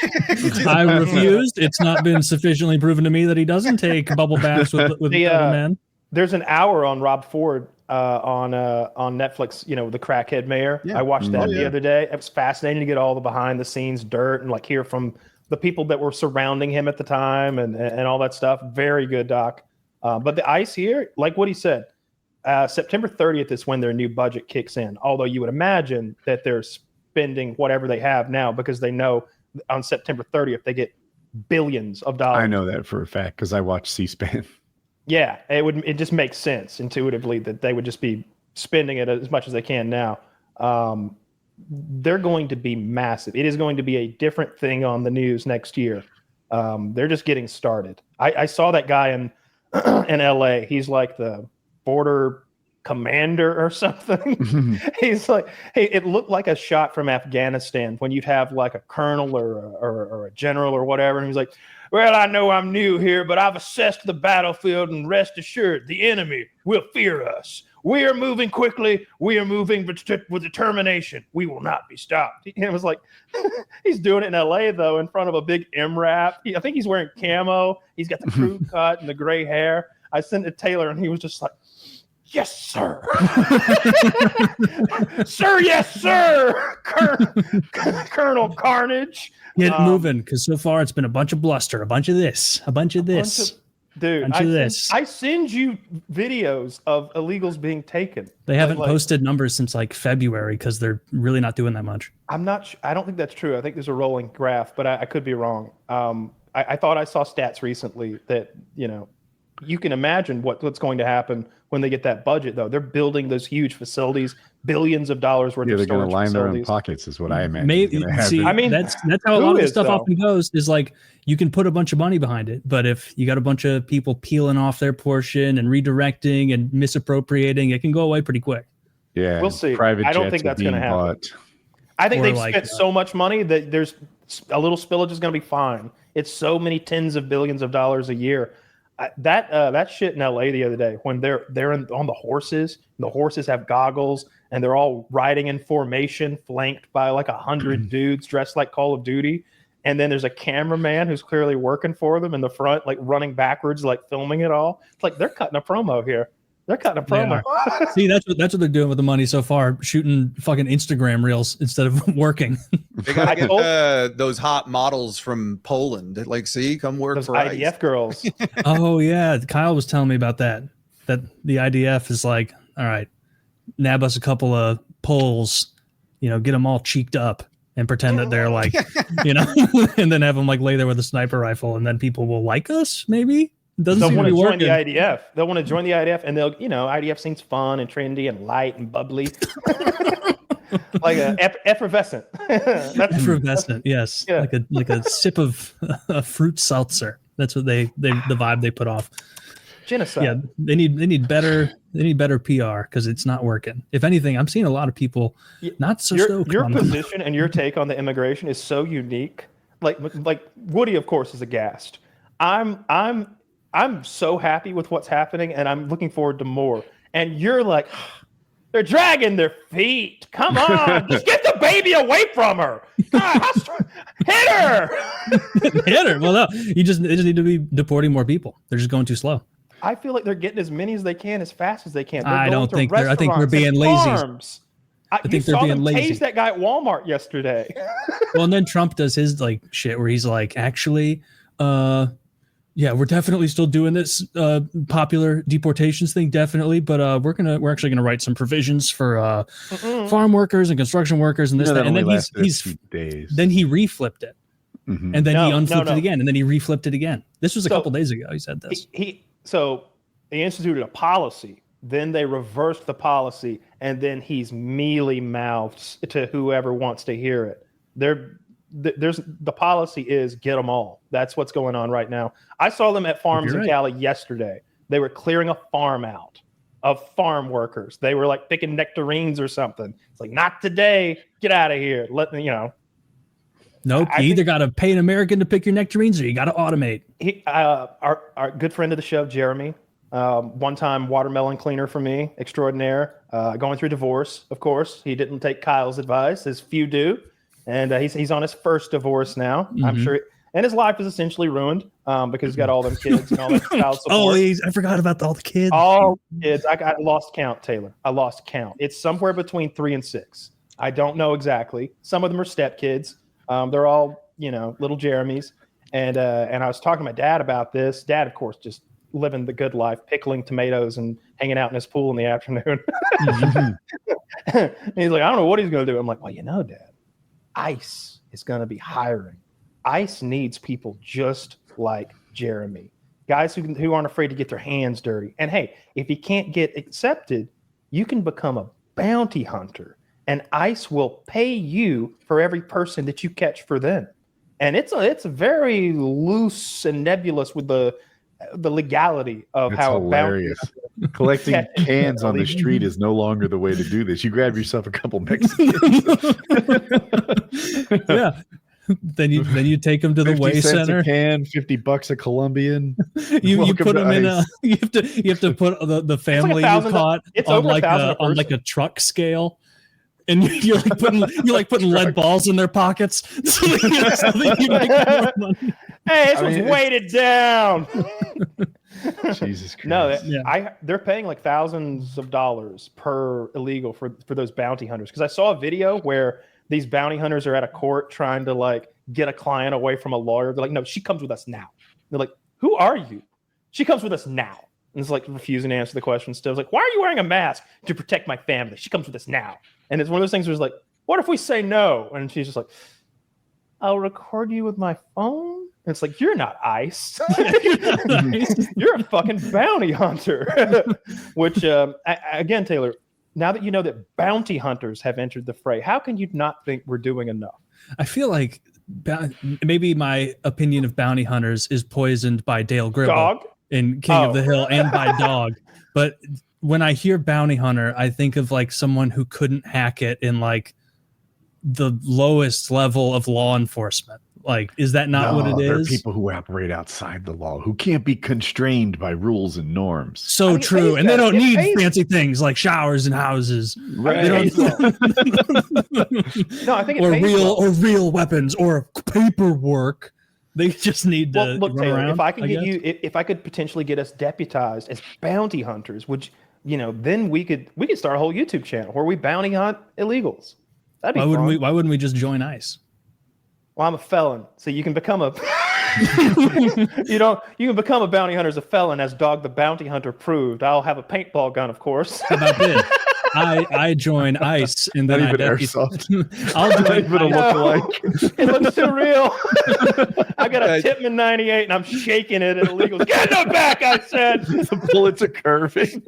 I refused. It's not been sufficiently proven to me that he doesn't take bubble baths with other men. There's an hour on Rob Ford on Netflix, you know, the crackhead mayor. Yeah. I watched that the other day. It was fascinating to get all the behind the scenes dirt and like hear from the people that were surrounding him at the time and all that stuff. Very good doc. But the ICE here, like what he said, September 30th is when their new budget kicks in. Although you would imagine that there's spending whatever they have now because they know on September 30th they get billions of dollars. I know that for a fact because I watch C-SPAN. Yeah, it just makes sense intuitively that they would just be spending it as much as they can now. They're going to be massive. It is going to be a different thing on the news next year. They're just getting started. I saw that guy in LA. He's like the border commander or something. He's like, hey, it looked like a shot from Afghanistan when you'd have like a colonel or a general or whatever, and he's like, Well, I know I'm new here, but I've assessed the battlefield, and rest assured, the enemy will fear us. We are moving quickly. We are moving with determination. We will not be stopped. And it was like, he's doing it in LA, though, in front of a big MRAP. I think he's wearing camo. He's got the crew cut and the gray hair. I sent it to Taylor, and he was just like, yes, sir. Sir, yes, sir. Colonel Carnage. Get moving, because so far it's been a bunch of bluster, a bunch of this, a bunch of this. Dude, I send you videos of illegals being taken. They haven't posted numbers since like February because they're really not doing that much. I don't think that's true. I think there's a rolling graph, but I could be wrong. I thought I saw stats recently that, you can imagine what's going to happen when they get that budget, though. They're building those huge facilities, billions of dollars worth of storage. They're going to line facilities. their own pockets, is what I imagine. Maybe, see, I mean, that's how a lot of this stuff often goes. Is like you can put a bunch of money behind it, but if you got a bunch of people peeling off their portion and redirecting and misappropriating, it can go away pretty quick. Yeah, we'll see. Private I don't think that's going to happen. I think they've spent so much money that there's a little spillage is going to be fine. It's so many tens of billions of dollars a year. That shit in LA the other day when they're on the horses, and the horses have goggles and they're all riding in formation, flanked by like 100 dudes dressed like Call of Duty, and then there's a cameraman who's clearly working for them in the front, like running backwards, like filming it all. It's like they're cutting a promo here. They're cutting a promo. See, that's what they're doing with the money so far, shooting fucking Instagram reels instead of working. They gotta get those hot models from Poland. Like, see, come work those for IDF girls. Oh yeah, Kyle was telling me about that. That the IDF is like, all right, nab us a couple of Poles, get them all cheeked up and pretend that they're like, and then have them like lay there with a sniper rifle, and then people will like us, maybe. They'll want to join the IDF. They'll want to join the IDF, and they'll, IDF seems fun and trendy and light and bubbly, like effervescent. Effervescent, yes, yeah. like a sip of a fruit seltzer. That's what the vibe they put off. Genocide. Yeah, they need better PR because it's not working. If anything, I'm seeing a lot of people not so stoked. Your position and your take on the immigration is so unique. Like Woody, of course, is aghast. I'm so happy with what's happening, and I'm looking forward to more. And you're like, they're dragging their feet. Come on, just get the baby away from her. God, hit her. Hit her. Well, no, they just need to be deporting more people. They're just going too slow. I feel like they're getting as many as they can, as fast as they can. I think they're being lazy. I think they're being lazy. Tase that guy at Walmart yesterday. Well, and then Trump does his like shit where he's like, actually, yeah, we're definitely still doing this popular deportations thing, definitely. But we're actually gonna write some provisions for farm workers and construction workers and this. And then then he reflipped it, and then he unflipped it again, and then he reflipped it again. This was a couple days ago. He said this. So they instituted a policy, then they reversed the policy, and then he's mealy-mouthed to whoever wants to hear it. The policy is get them all. That's what's going on right now. I saw them at farms in Cali yesterday. They were clearing a farm out of farm workers. They were like picking nectarines or something. It's like, not today. Get out of here. Let me, Nope. You either got to pay an American to pick your nectarines or you got to automate. Our good friend of the show, Jeremy, one-time watermelon cleaner for me, extraordinaire, going through divorce, of course. He didn't take Kyle's advice, as few do. And he's on his first divorce now, I'm sure. And his life is essentially ruined because he's got all them kids and all that child support. I forgot about all the kids. All kids. I lost count, Taylor. I lost count. It's somewhere between 3 and 6. I don't know exactly. Some of them are stepkids. They're all, little Jeremys. And I was talking to my dad about this. Dad, of course, just living the good life, pickling tomatoes and hanging out in his pool in the afternoon. And he's like, I don't know what he's going to do. I'm like, well, Dad, ICE is going to be hiring. ICE needs people just like Jeremy, guys who aren't afraid to get their hands dirty. And hey, if you can't get accepted, you can become a bounty hunter, and ICE will pay you for every person that you catch for them. And it's very loose and nebulous with the legality of how hilarious. Collecting cans on the street is no longer the way to do this. You grab yourself a couple Mexicans. Yeah. then you take them to the 50 weigh cents center. a can, $50 a Colombian. You Welcome put to them in ice. you have to put the family you caught it's on over like $1,000 on like a truck scale. And you're like putting lead balls in their pockets so that you make more money. Hey, this was weighted down. Jesus Christ. No, they're paying like thousands of dollars per illegal for those bounty hunters. Because I saw a video where these bounty hunters are at a court trying to like get a client away from a lawyer. They're like, no, she comes with us now. They're like, who are you? She comes with us now. And it's like refusing to answer the question still. It's like, why are you wearing a mask? To protect my family. She comes with us now. And it's one of those things where it's like, what if we say no? And she's just like, I'll record you with my phone. And it's like, you're not ICE. You're a fucking bounty hunter. Which, again, Taylor, now that you know that bounty hunters have entered the fray, how can you not think we're doing enough? I feel like maybe my opinion of bounty hunters is poisoned by Dale Gribble in King of the Hill and by Dog. But when I hear bounty hunter, I think of like someone who couldn't hack it in like the lowest level of law enforcement. Like, is that not what it is? There are people who operate outside the law, who can't be constrained by rules and norms. So true. And they don't need fancy things like showers and houses. Right. No, I think it's real weapons or paperwork. They just need to look, run Taylor, around, if I could get you, if I could potentially get us deputized as bounty hunters, which, then we could start a whole YouTube channel where we bounty hunt illegals. That'd be fun. Why wouldn't we just join ICE? Well, I'm a felon, so you can become a you can become a bounty hunter as a felon, as Dog the Bounty Hunter proved. I'll have a paintball gun, of course. How about this? I join ICE and then Not even airsoft. I'll do it, but it looks too real. I got a Titman 98 and I'm shaking it at illegals. Get in the back, I said. The bullets are curving.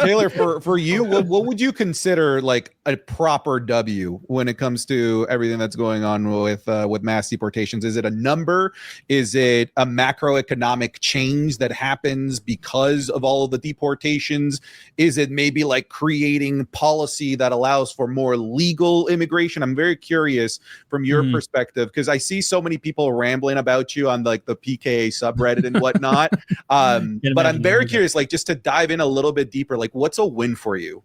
Taylor, for you, what would you consider like a proper W when it comes to everything that's going on with mass deportations? Is it a number? Is it a macroeconomic change that happens because of all of the deportations? Is it maybe like creating policy that allows for more legal immigration? I'm very curious from your perspective, because I see so many people rambling about you on like the PKA subreddit and whatnot. But I'm very curious, like just to dive in a little bit deeper, like what's a win for you?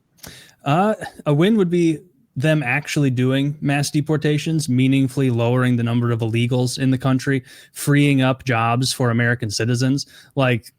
A win would be them actually doing mass deportations, meaningfully lowering the number of illegals in the country, freeing up jobs for American citizens. Like,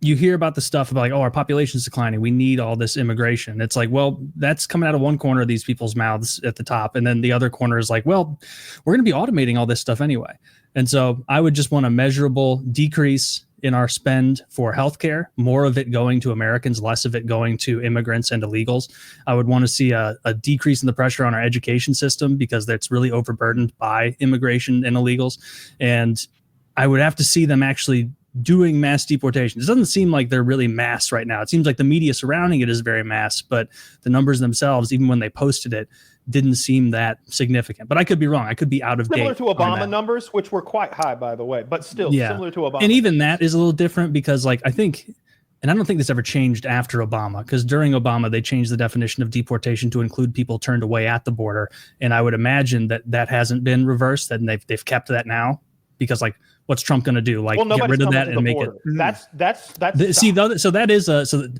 you hear about the stuff about like, oh, our population's declining, we need all this immigration. It's like, well, that's coming out of one corner of these people's mouths at the top. And then the other corner is like, well, we're going to be automating all this stuff anyway. And so I would just want a measurable decrease in our spend for healthcare, more of it going to Americans, less of it going to immigrants and illegals. I would want to see a decrease in the pressure on our education system because that's really overburdened by immigration and illegals. And I would have to see them actually doing mass deportations. It doesn't seem like they're really mass right now. It seems like the media surrounding it is very mass, but the numbers themselves, even when they posted it, didn't seem that significant. But I could be wrong. I could be out of date. Similar to Obama numbers, which were quite high, by the way, but still similar to Obama. And even that is a little different because, like, I think, and I don't think this ever changed after Obama, because during Obama, they changed the definition of deportation to include people turned away at the border. And I would imagine that hasn't been reversed, that they've kept that now because, like, what's Trump going to do? Like, get rid of that and make border. it. That's so that is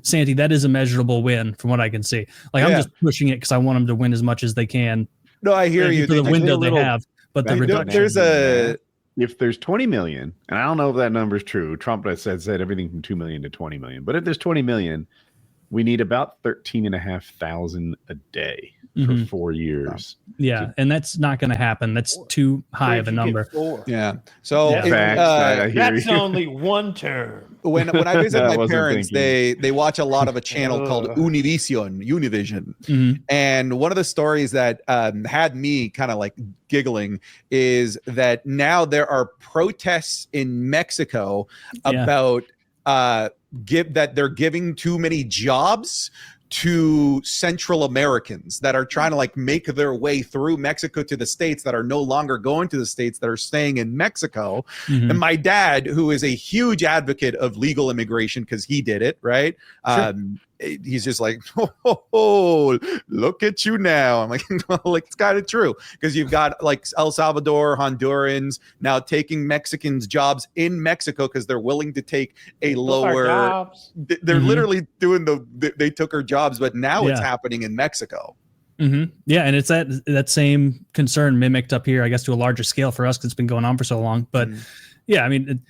Santi, that is a measurable win from what I can see. Like, I'm just pushing it because I want them to win as much as they can. No, I hear you. For the window they have, but the reduction. If there's 20 million, and I don't know if that number is true. Trump has said everything from 2 million to 20 million. But if there's 20 million, we need about 13,500 a day for 4 years. Yeah, and that's not going to happen. That's too high of a number. Yeah. So that's only one term. When I visit my parents, they watch a lot of a channel called Univision. And one of the stories that had me kind of like giggling is that now there are protests in Mexico about that they're giving too many jobs to Central Americans that are trying to like make their way through Mexico to the States, that are no longer going to the States, that are staying in Mexico. And my dad, who is a huge advocate of legal immigration because he did it, right? he's just like, oh, look at you now. I'm like, well, it's kind of true, because you've got like El Salvador, Hondurans now taking Mexicans' jobs in Mexico because they're willing to take a lower. They're literally doing they took our jobs, but now it's happening in Mexico. Yeah, and it's that same concern mimicked up here, I guess, to a larger scale for us because it's been going on for so long. But yeah, I mean,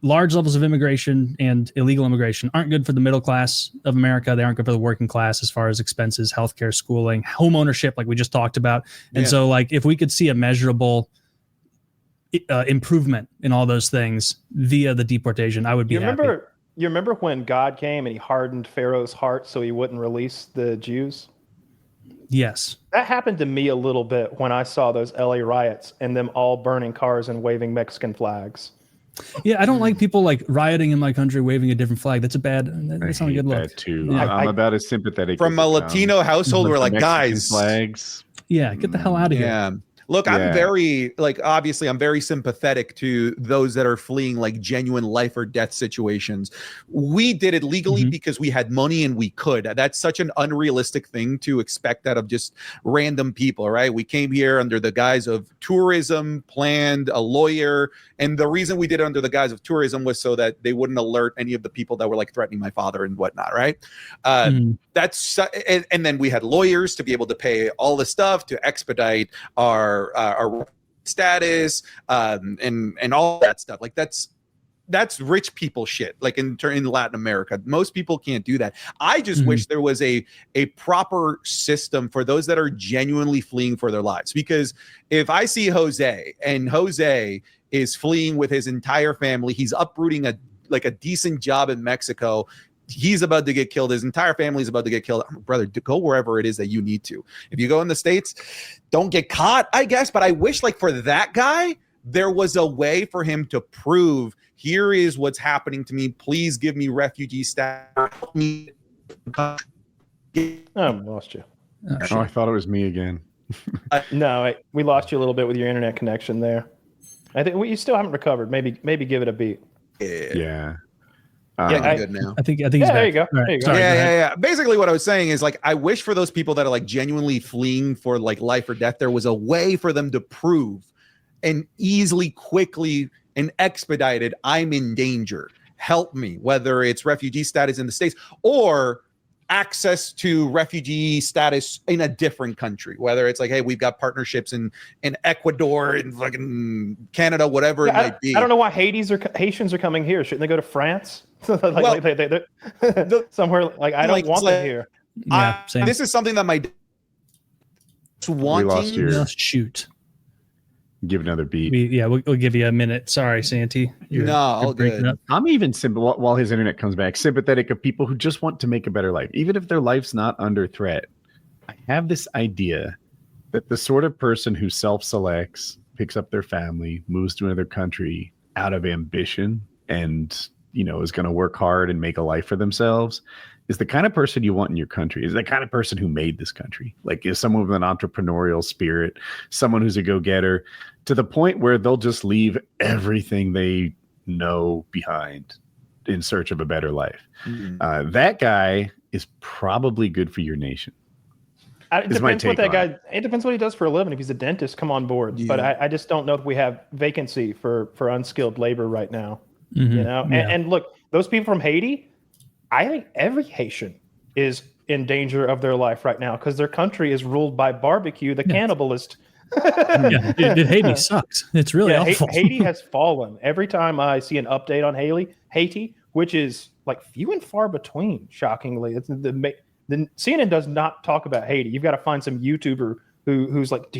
large levels of immigration and illegal immigration aren't good for the middle class of America. They aren't good for the working class as far as expenses, healthcare, schooling, home ownership, like we just talked about. And so, like, if we could see a measurable improvement in all those things via the deportation, I would be happy. You remember when God came and he hardened Pharaoh's heart so he wouldn't release the Jews? Yes. That happened to me a little bit when I saw those LA riots and them all burning cars and waving Mexican flags. Yeah, I don't like people like rioting in my country waving a different flag. That's not a good look. Too. Yeah. I'm about as sympathetic from a Latino household. We're like, guys, flags. Yeah, get the hell out of here. Yeah. Look, I'm very, like, obviously I'm very sympathetic to those that are fleeing like genuine life or death situations. We did it legally because we had money and we could. That's such an unrealistic thing to expect out of just random people, right? We came here under the guise of tourism, planned a lawyer. And the reason we did it under the guise of tourism was so that they wouldn't alert any of the people that were like threatening my father and whatnot, right? That's and then we had lawyers to be able to pay all the stuff to expedite our status and all that stuff. Like that's rich people shit. Like in Latin America, most people can't do that. I just wish there was a proper system for those that are genuinely fleeing for their lives. Because if I see Jose and Jose is fleeing with his entire family, he's uprooting a decent job in Mexico. He's about to get killed. His entire family is about to get killed. Brother, go wherever it is that you need to. If you go in the States, don't get caught, I guess. But I wish, like, for that guy, there was a way for him to prove, here is what's happening to me. Please give me refugee status. Help me. Oh, I lost you. Oh, I thought it was me again. No, we lost you a little bit with your internet connection there. I think you still haven't recovered. Maybe give it a beat. Yeah. I'm good now. I think he's back. there You go. Right. There you go. Sorry, Yeah. Basically, what I was saying is, like, I wish for those people that are like genuinely fleeing for like life or death, there was a way for them to prove and easily, quickly, and expedited, I'm in danger. Help me, whether it's refugee status in the States or access to refugee status in a different country, whether it's like, hey, we've got partnerships in Ecuador and fucking Canada, whatever it might be. I don't know why Haitians are coming here. Shouldn't they go to France? Somewhere like I don't want them here. Yeah, same. This is something that my wanting. Shoot. Give another beat. We'll give you a minute. Sorry, Santi. All good. I'm even while his internet comes back, sympathetic of people who just want to make a better life, even if their life's not under threat. I have this idea that the sort of person who self-selects, picks up their family, moves to another country out of ambition, and is going to work hard and make a life for themselves, is the kind of person you want in your country. Is the kind of person who made this country. Like, is someone with an entrepreneurial spirit, someone who's a go-getter, to the point where they'll just leave everything they know behind in search of a better life. That guy is probably good for your nation. It depends what he does for a living. If he's a dentist, come on board. But I just don't know if we have vacancy for unskilled labor right now. And look, those people from Haiti, I think every Haitian is in danger of their life right now because their country is ruled by barbecue, the cannibalist. Dude, Haiti sucks. It's really awful. Haiti has fallen. Every time I see an update on Haiti, which is like few and far between, shockingly. It's the CNN does not talk about Haiti. You've got to find some YouTuber who's like,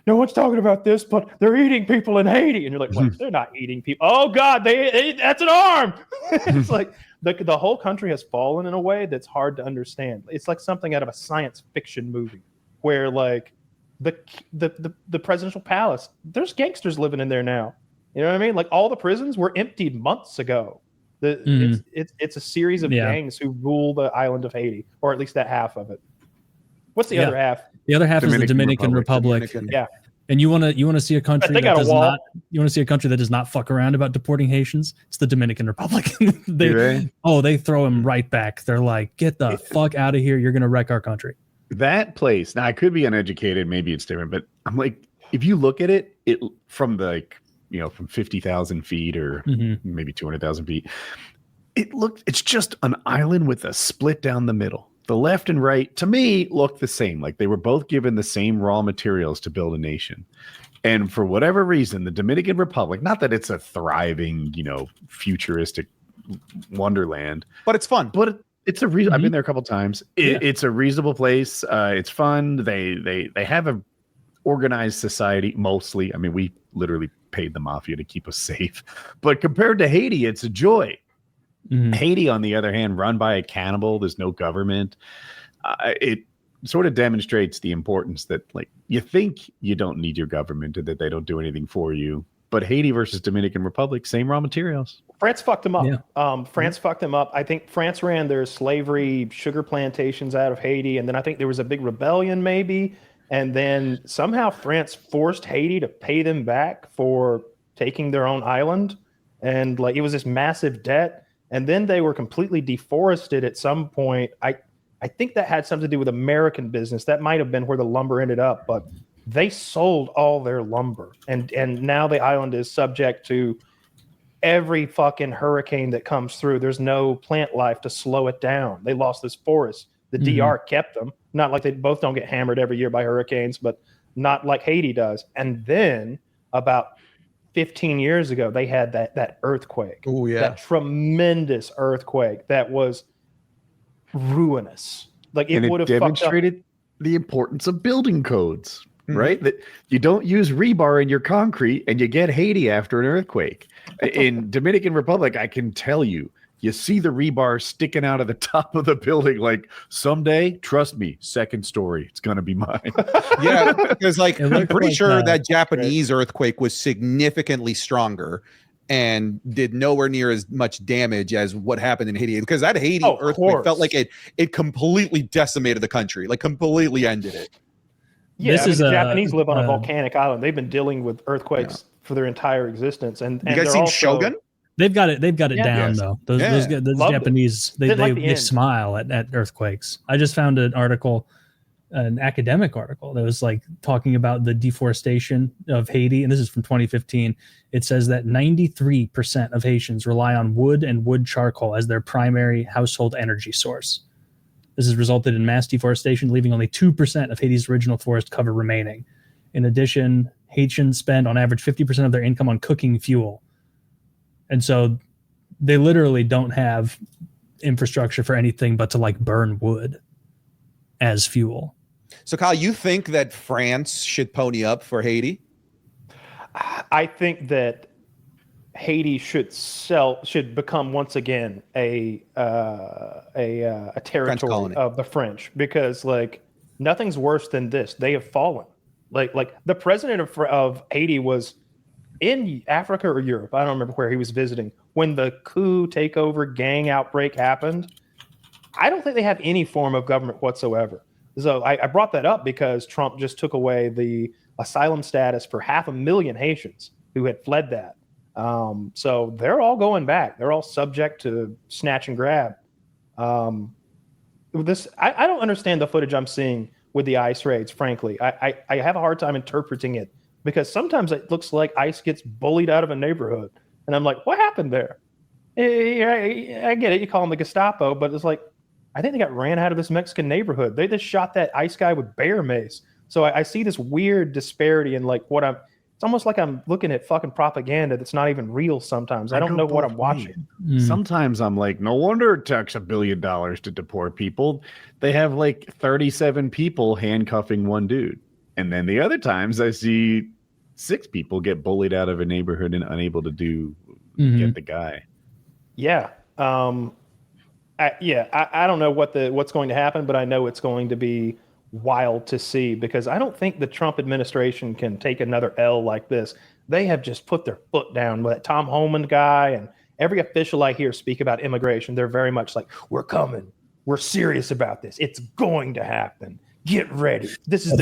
no one's talking about this, but they're eating people in Haiti. And you're like, what? They're not eating people. Oh, God, that's an arm. It's like the whole country has fallen in a way that's hard to understand. It's like something out of a science fiction movie where, like, the presidential palace, there's gangsters living in there now. You know what I mean? Like, all the prisons were emptied months ago. It's a series of gangs who rule the island of Haiti, or at least that half of it. What's the other half? The other half is the Dominican Republic. And you want to see a country got a wall. you want to see a country that does not fuck around about deporting Haitians? It's the Dominican Republic. They throw them right back. They're like, get the fuck out of here. You're going to wreck our country. That place. Now I could be uneducated. Maybe it's different, but I'm like, if you look at it from from 50,000 feet or maybe 200,000 feet, it's just an island with a split down the middle. The left and right, to me, look the same. Like they were both given the same raw materials to build a nation. And for whatever reason, the Dominican Republic, not that it's a thriving, futuristic wonderland, but it's fun. But it's a reason. I've been there a couple times. It's a reasonable place. It's fun. They have a organized society mostly. I mean, we literally paid the mafia to keep us safe. But compared to Haiti, it's a joy. Haiti, on the other hand, run by a cannibal. There's no government. It sort of demonstrates the importance that, like, you think you don't need your government and that they don't do anything for you. But Haiti versus Dominican Republic, same raw materials. France fucked them up. Yeah. France fucked them up. I think France ran their slavery sugar plantations out of Haiti, and then I think there was a big rebellion maybe, and then somehow France forced Haiti to pay them back for taking their own island, and like it was this massive debt. And then they were completely deforested at some point. I think that had something to do with American business. That might have been where the lumber ended up, but they sold all their lumber. And now the island is subject to every fucking hurricane that comes through. There's no plant life to slow it down. They lost this forest. The DR kept them. Not like they both don't get hammered every year by hurricanes, but not like Haiti does. And then about 15 years ago, they had that earthquake. Oh, yeah. That tremendous earthquake that was ruinous. Like it would have demonstrated the importance of building codes, right? That you don't use rebar in your concrete and you get Haiti after an earthquake. In Dominican Republic, I can tell you see the rebar sticking out of the top of the building. Like someday, trust me, second story, it's going to be mine. Yeah, because I'm pretty sure that Japanese earthquake was significantly stronger and did nowhere near as much damage as what happened in Haiti. Because that Haiti earthquake felt like it completely decimated the country, like completely ended it. Yeah, the Japanese live on a volcanic island. They've been dealing with earthquakes for their entire existence. And you guys seen Shogun? They've got it down though. Those Japanese, they smile at earthquakes. I just found an article, an academic article that was like talking about the deforestation of Haiti, and this is from 2015. It says that 93% of Haitians rely on wood and wood charcoal as their primary household energy source. This has resulted in mass deforestation, leaving only 2% of Haiti's original forest cover remaining. In addition, Haitians spend on average 50% of their income on cooking fuel. And so they literally don't have infrastructure for anything but to like burn wood as fuel. So Kyle, you think that France should pony up for Haiti? I think that Haiti should become once again a territory of the French, because like nothing's worse than this. They have fallen. Like the president of Haiti was in Africa or Europe. I don't remember where he was visiting when the coup takeover gang outbreak happened. I don't think they have any form of government whatsoever. So I brought that up because Trump just took away the asylum status for 500,000 Haitians who had fled that. So they're all going back. They're all subject to snatch and grab. I don't understand the footage I'm seeing with the ICE raids, frankly. I have a hard time interpreting it because sometimes it looks like ICE gets bullied out of a neighborhood. And I'm like, what happened there? I get it. You call them the Gestapo, but it's like, I think they got ran out of this Mexican neighborhood. They just shot that ICE guy with bear mace. So I see this weird disparity in like it's almost like I'm looking at fucking propaganda that's not even real sometimes. I don't know what I'm watching. Sometimes I'm like, no wonder it takes $1 billion to deport people. They have like 37 people handcuffing one dude. And then the other times I see 6 people get bullied out of a neighborhood and unable to get the guy. Yeah. I don't know what's going to happen, but I know it's going to be wild to see because I don't think the Trump administration can take another L like this. They have just put their foot down with that Tom Homan guy, and every official I hear speak about immigration, they're very much like, we're coming. We're serious about this. It's going to happen. Get ready. This is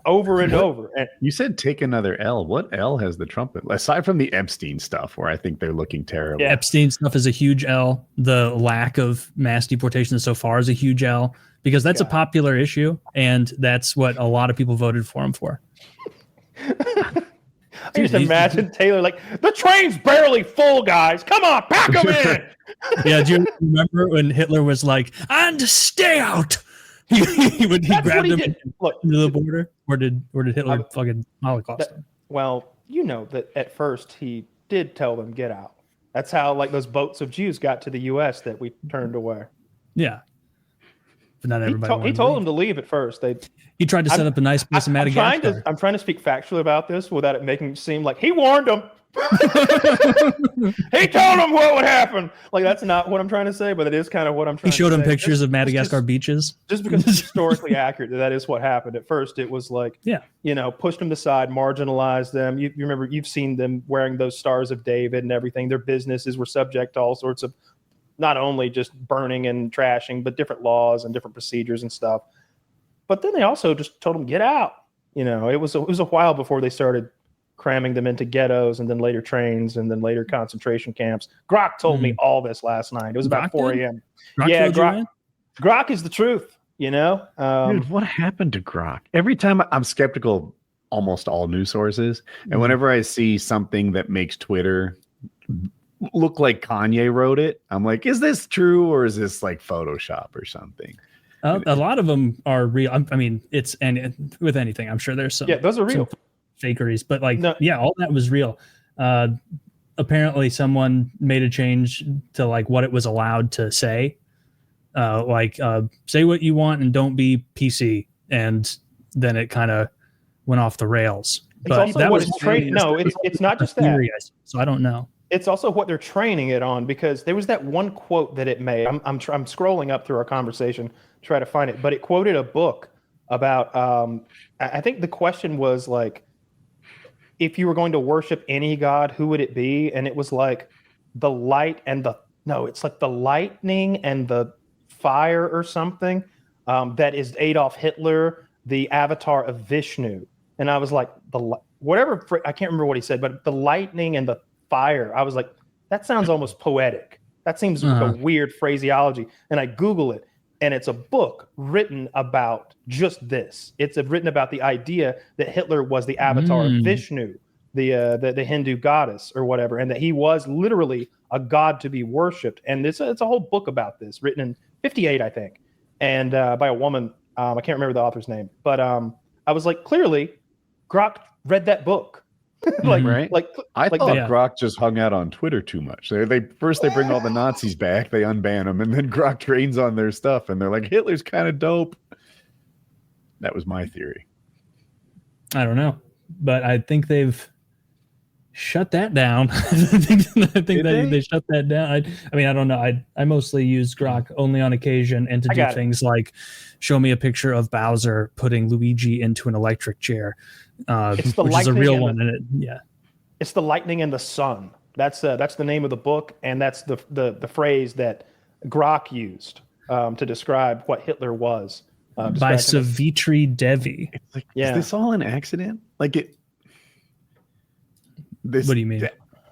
over and over. And You said take another L. What L has the trumpet? Aside from the Epstein stuff, where I think they're looking terrible. Yeah. Epstein stuff is a huge L. The lack of mass deportation so far is a huge L, because that's a popular issue, and that's what a lot of people voted for him for. I just imagine Taylor like, the train's barely full, guys. Come on, pack them in. Yeah, do you remember when Hitler was like, "And stay out"? he grabbed him into the border, or did Hitler fucking Holocaust him? Well, you know that at first he did tell them get out. That's how like those boats of Jews got to the U.S. that we turned away. Yeah, but not everybody. He told them to leave at first. He tried to set up a nice place in Madagascar. I'm trying to speak factually about this without it making it seem like he warned them. He told them what would happen. Like, that's not what I'm trying to say, but it is kind of what I'm trying to say. He showed them pictures of Madagascar beaches. Just because it's historically accurate, that is what happened. At first, it was like, pushed them aside, marginalized them. You remember, you've seen them wearing those Stars of David and everything. Their businesses were subject to all sorts of, not only just burning and trashing, but different laws and different procedures and stuff. But then they also just told them, get out. It was a while before they started cramming them into ghettos, and then later trains, and then later concentration camps. Grok told me all this last night. It was about 4 a.m. Grok is the truth, Dude, what happened to Grok? Every time I'm skeptical of almost all news sources, and whenever I see something that makes Twitter look like Kanye wrote it, I'm like, is this true, or is this like Photoshop or something? A lot of them are real. I mean, and with anything, I'm sure there's some. Yeah, those are real. Fakeries, but all that was real. Apparently someone made a change to like what it was allowed to say, say what you want and don't be PC, and then it kind of went off the rails. But that was training. No, it's not just that. So I don't know. It's also what they're training it on, because there was that one quote that it made. I'm scrolling up through our conversation to try to find it, but it quoted a book about. I think the question was like, if you were going to worship any god, who would it be? And it was like the light and it's like the lightning and the fire or something. That is Adolf Hitler, the avatar of Vishnu. And I was like, I can't remember what he said, but the lightning and the fire. I was like, that sounds almost poetic. That seems like a weird phraseology. And I Google it, and it's a book written about just this. It's written about the idea that Hitler was the avatar of Vishnu, the Hindu goddess or whatever, and that he was literally a god to be worshipped. And it's a whole book about this, written in 1958, I think, and by a woman. I can't remember the author's name, but I was like, clearly, Grok read that book. I thought Grok just hung out on Twitter too much. They bring all the Nazis back, they unban them, and then Grok trains on their stuff, and they're like, Hitler's kind of dope. That was my theory. I don't know, but I think they've shut that down. I think they shut that down. I mean, I don't know. I mostly use Grok only on occasion, and to do things like show me a picture of Bowser putting Luigi into an electric chair. Which is a real one, it's the lightning and the sun. That's the name of the book, and that's the phrase that Grok used to describe what Hitler was. By Savitri Devi. It's like, is this all an accident? Like it? What do you mean?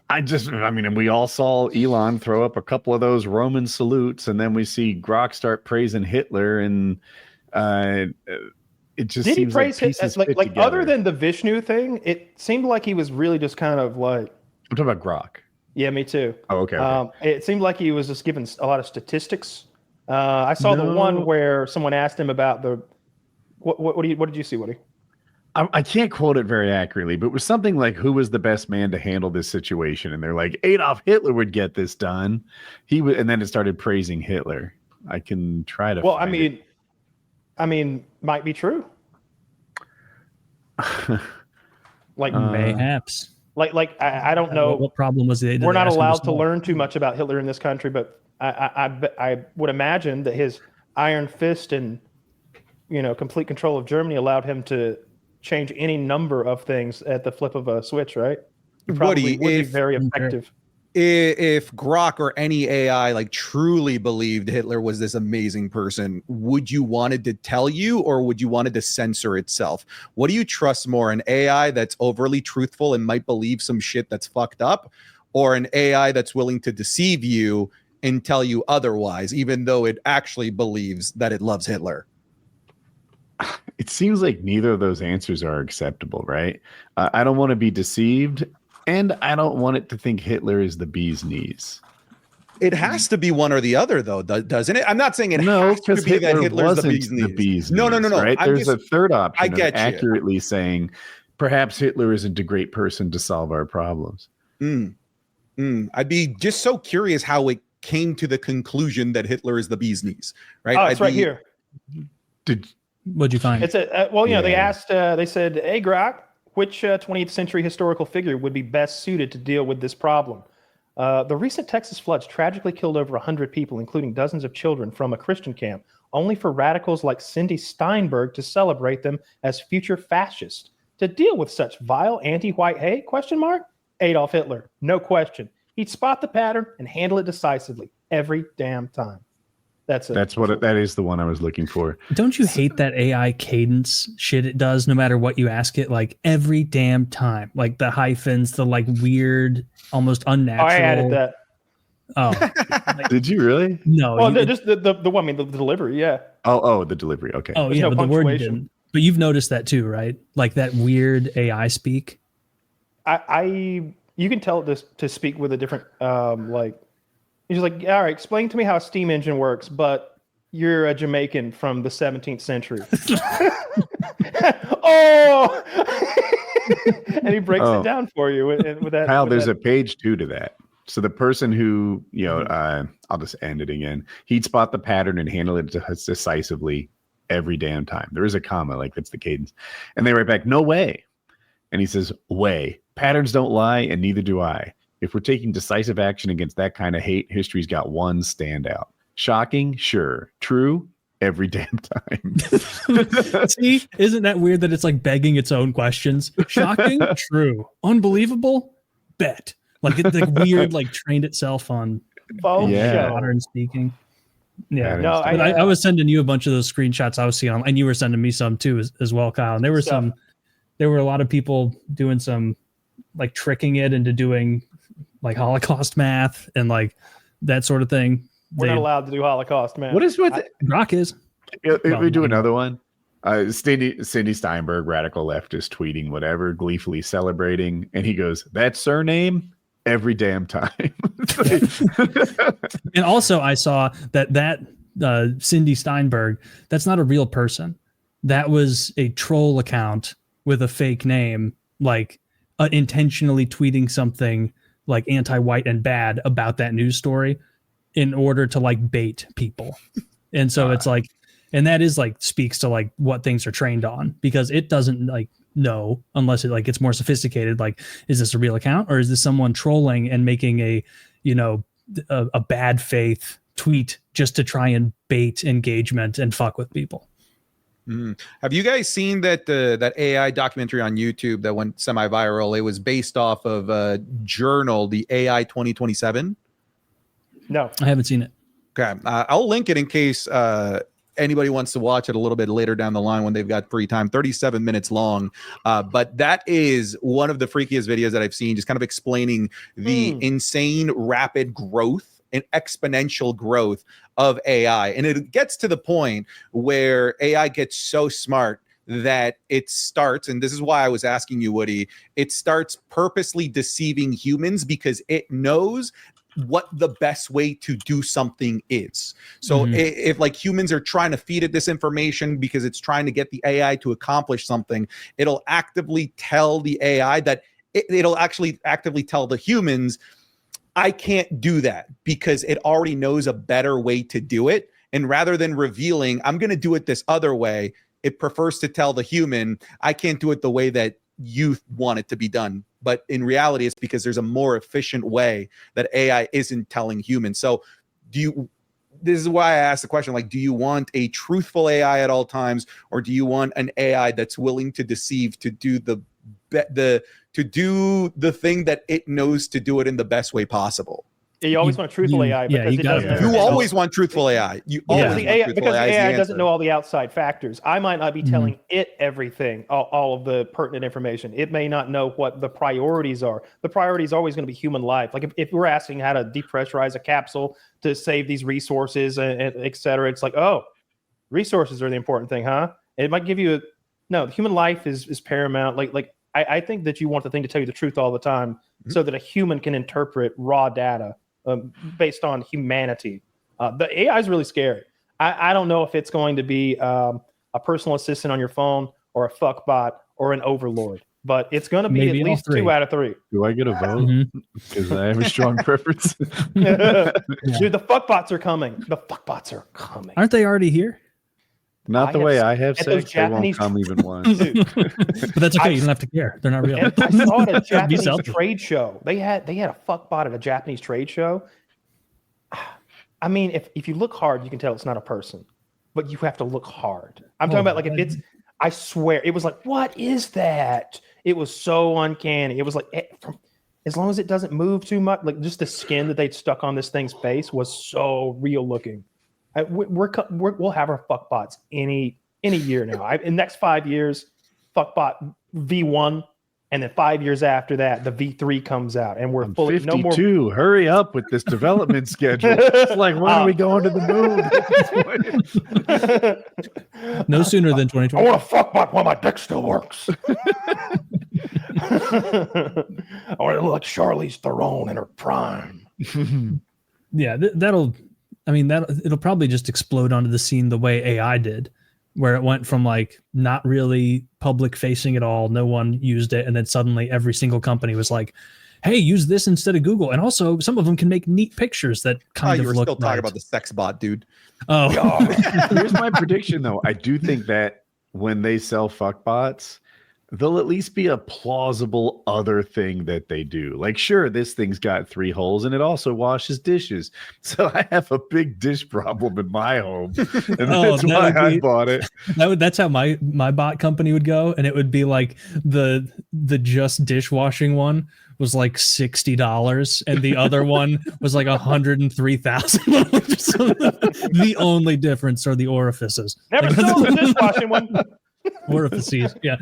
And we all saw Elon throw up a couple of those Roman salutes, and then we see Grok start praising Hitler, and it just seems like pieces fit together. Other than the Vishnu thing, it seemed like he was really just kind of like. I'm talking about Grok. Yeah, me too. Oh, okay. It seemed like he was just giving a lot of statistics. I saw the one where someone asked him about the. What did you see, Woody? I can't quote it very accurately, but it was something like, who was the best man to handle this situation? And they're like, Adolf Hitler would get this done. And then it started praising Hitler. I can try to. Well, I mean, might be true. Mayhaps. I don't know. What problem was it? We're not allowed to learn too much about Hitler in this country, but I would imagine that his iron fist and complete control of Germany allowed him to change any number of things at the flip of a switch, right? He probably would be very effective. if Grok or any AI like truly believed Hitler was this amazing person, would you wanted to tell you, or would you wanted to censor itself? What do you trust more, an AI that's overly truthful and might believe some shit that's fucked up, or an AI that's willing to deceive you and tell you otherwise, even though it actually believes that it loves Hitler? It seems like neither of those answers are acceptable, right? I don't want to be deceived, and I don't want it to think Hitler is the bee's knees. It has to be one or the other, though, doesn't it? I'm not saying it has to be that Hitler's the bee's knees. No. Right? There's a third option. I get of accurately saying perhaps Hitler isn't a great person to solve our problems. I'd be just so curious how it came to the conclusion that Hitler is the bee's knees. Right? Oh, it's right here. What'd you find? It's they asked. They said, "Hey, Grok, which 20th century historical figure would be best suited to deal with this problem? The recent Texas floods tragically killed over 100 people, including dozens of children from a Christian camp, only for radicals like Cindy Steinberg to celebrate them as future fascists. To deal with such vile anti-white hate, ? Adolf Hitler, no question. He'd spot the pattern and handle it decisively every damn time." That's it. That is the one I was looking for. Don't you hate that AI cadence shit it does no matter what you ask it? Like every damn time, like the hyphens, the like weird, almost unnatural. I added that. Oh, Did you really? No. Well, just the one. I mean, the delivery. Yeah. Oh, the delivery. Okay. Oh, There's yeah, no but the word punctuation. didn't. But you've noticed that too, right? Like that weird AI speak. You can tell it to speak with a different like. He's like, all right, explain to me how a steam engine works, but you're a Jamaican from the 17th century. Oh, and he breaks it down for you with that. Kyle, with there's that. a page 2 to that. So the person who, I'll just end it again. He'd spot the pattern and handle it decisively every damn time. There is a comma, like that's the cadence. And they write back, no way. And he says, way. Patterns don't lie, and neither do I. If we're taking decisive action against that kind of hate, history's got one standout. Shocking? Sure. True? Every damn time. See, isn't that weird that it's like begging its own questions? Shocking? True. Unbelievable? Bet. Like it's like weird, like trained itself on modern speaking. Yeah. No, I was sending you a bunch of those screenshots I was seeing on, and you were sending me some too as well, Kyle. And there were a lot of people doing some like tricking it into doing like Holocaust math and like that sort of thing. We're not allowed to do Holocaust, man. What is with Rock is? we do another one. Cindy Steinberg, radical leftist, tweeting whatever, gleefully celebrating, and he goes, "That surname every damn time." And also, I saw that Cindy Steinberg, that's not a real person. That was a troll account with a fake name, like intentionally tweeting something like anti-white and bad about that news story in order to like bait people. And so it's like, and that is like speaks to like what things are trained on, because it doesn't like know unless it like gets more sophisticated. Like, is this a real account or is this someone trolling and making a bad faith tweet just to try and bait engagement and fuck with people? Have you guys seen that that AI documentary on YouTube that went semi-viral? It was based off of a journal, the AI 2027. No, I haven't seen it. Okay, I'll link it in case anybody wants to watch it a little bit later down the line when they've got free time. 37 minutes long, but that is one of the freakiest videos that I've seen, just kind of explaining the insane rapid growth and exponential growth of AI. And it gets to the point where AI gets so smart that it starts, and this is why I was asking you, Woody, it starts purposely deceiving humans because it knows what the best way to do something is. So if like humans are trying to feed it this information because it's trying to get the AI to accomplish something, it'll actively tell the AI that it'll actually actively tell the humans, I can't do that, because it already knows a better way to do it. And rather than revealing, I'm going to do it this other way, it prefers to tell the human, I can't do it the way that you want it to be done. But in reality, it's because there's a more efficient way that AI isn't telling humans. So this is why I asked the question, like, do you want a truthful AI at all times, or do you want an AI that's willing to deceive to do the to do the thing that it knows to do it in the best way possible. You always want truthful AI because it doesn't. You always want truthful AI. You always want truthful AI, AI doesn't know all the outside factors. I might not be telling it everything, all of the pertinent information. It may not know what the priorities are. The priority is always going to be human life. Like if we're asking how to depressurize a capsule to save these resources, and et cetera, it's like, oh, resources are the important thing, huh? It might give you no. Human life is paramount. I think that you want the thing to tell you the truth all the time, so that a human can interpret raw data. Based on humanity. The AI is really scary. I don't know if it's going to be a personal assistant on your phone or a fuck bot or an overlord, but it's going to be maybe at least 2 out of 3. Do I get a vote? Because I have a strong preference. Dude, the fuck bots are coming. The fuck bots are coming. Aren't they already here? Not the way I have sex. They won't come even once. But that's okay. You don't have to care. They're not real. I saw at a Japanese trade show. They had a fuck bot at a Japanese trade show. I mean, if you look hard, you can tell it's not a person, but you have to look hard. I'm talking about if it's. I swear, it was like, what is that? It was so uncanny. It was like, as long as it doesn't move too much, like just the skin that they'd stuck on this thing's face was so real looking. We'll have our fuck bots any year now. In the next 5 years, fuck bot V1, and then 5 years after that, the V3 comes out, and we're fully 52. No more. Hurry up with this development schedule. It's like, when are we going to the moon? No sooner than 2020. I want a fuck bot while my dick still works. I want to look like Charlize Theron in her prime. Yeah, it'll probably just explode onto the scene the way AI did, where it went from like not really public facing at all. No one used it. And then suddenly every single company was like, hey, use this instead of Google. And also some of them can make neat pictures that kind of look still talking about the sex bot, dude. Oh, here's my prediction though. I do think that when they sell fuck bots, there'll at least be a plausible other thing that they do. Like, sure, this thing's got 3 holes and it also washes dishes. So I have a big dish problem in my home. And that's why I bought it. That's how my bot company would go. And it would be like the just dishwashing one was like $60 and the other one was like $103,000. The only difference are the orifices. Never sold the dishwashing one. Orifices, yeah.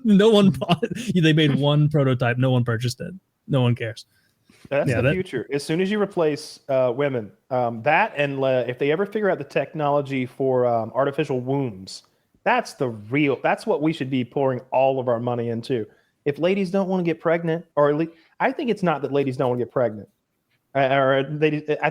No one bought it. They made one prototype. No one purchased it. No one cares. That's the future. As soon as you replace women, that and if they ever figure out the technology for artificial wombs, that's what we should be pouring all of our money into. If ladies don't want to get pregnant, or at least, I think it's not that ladies don't want to get pregnant, I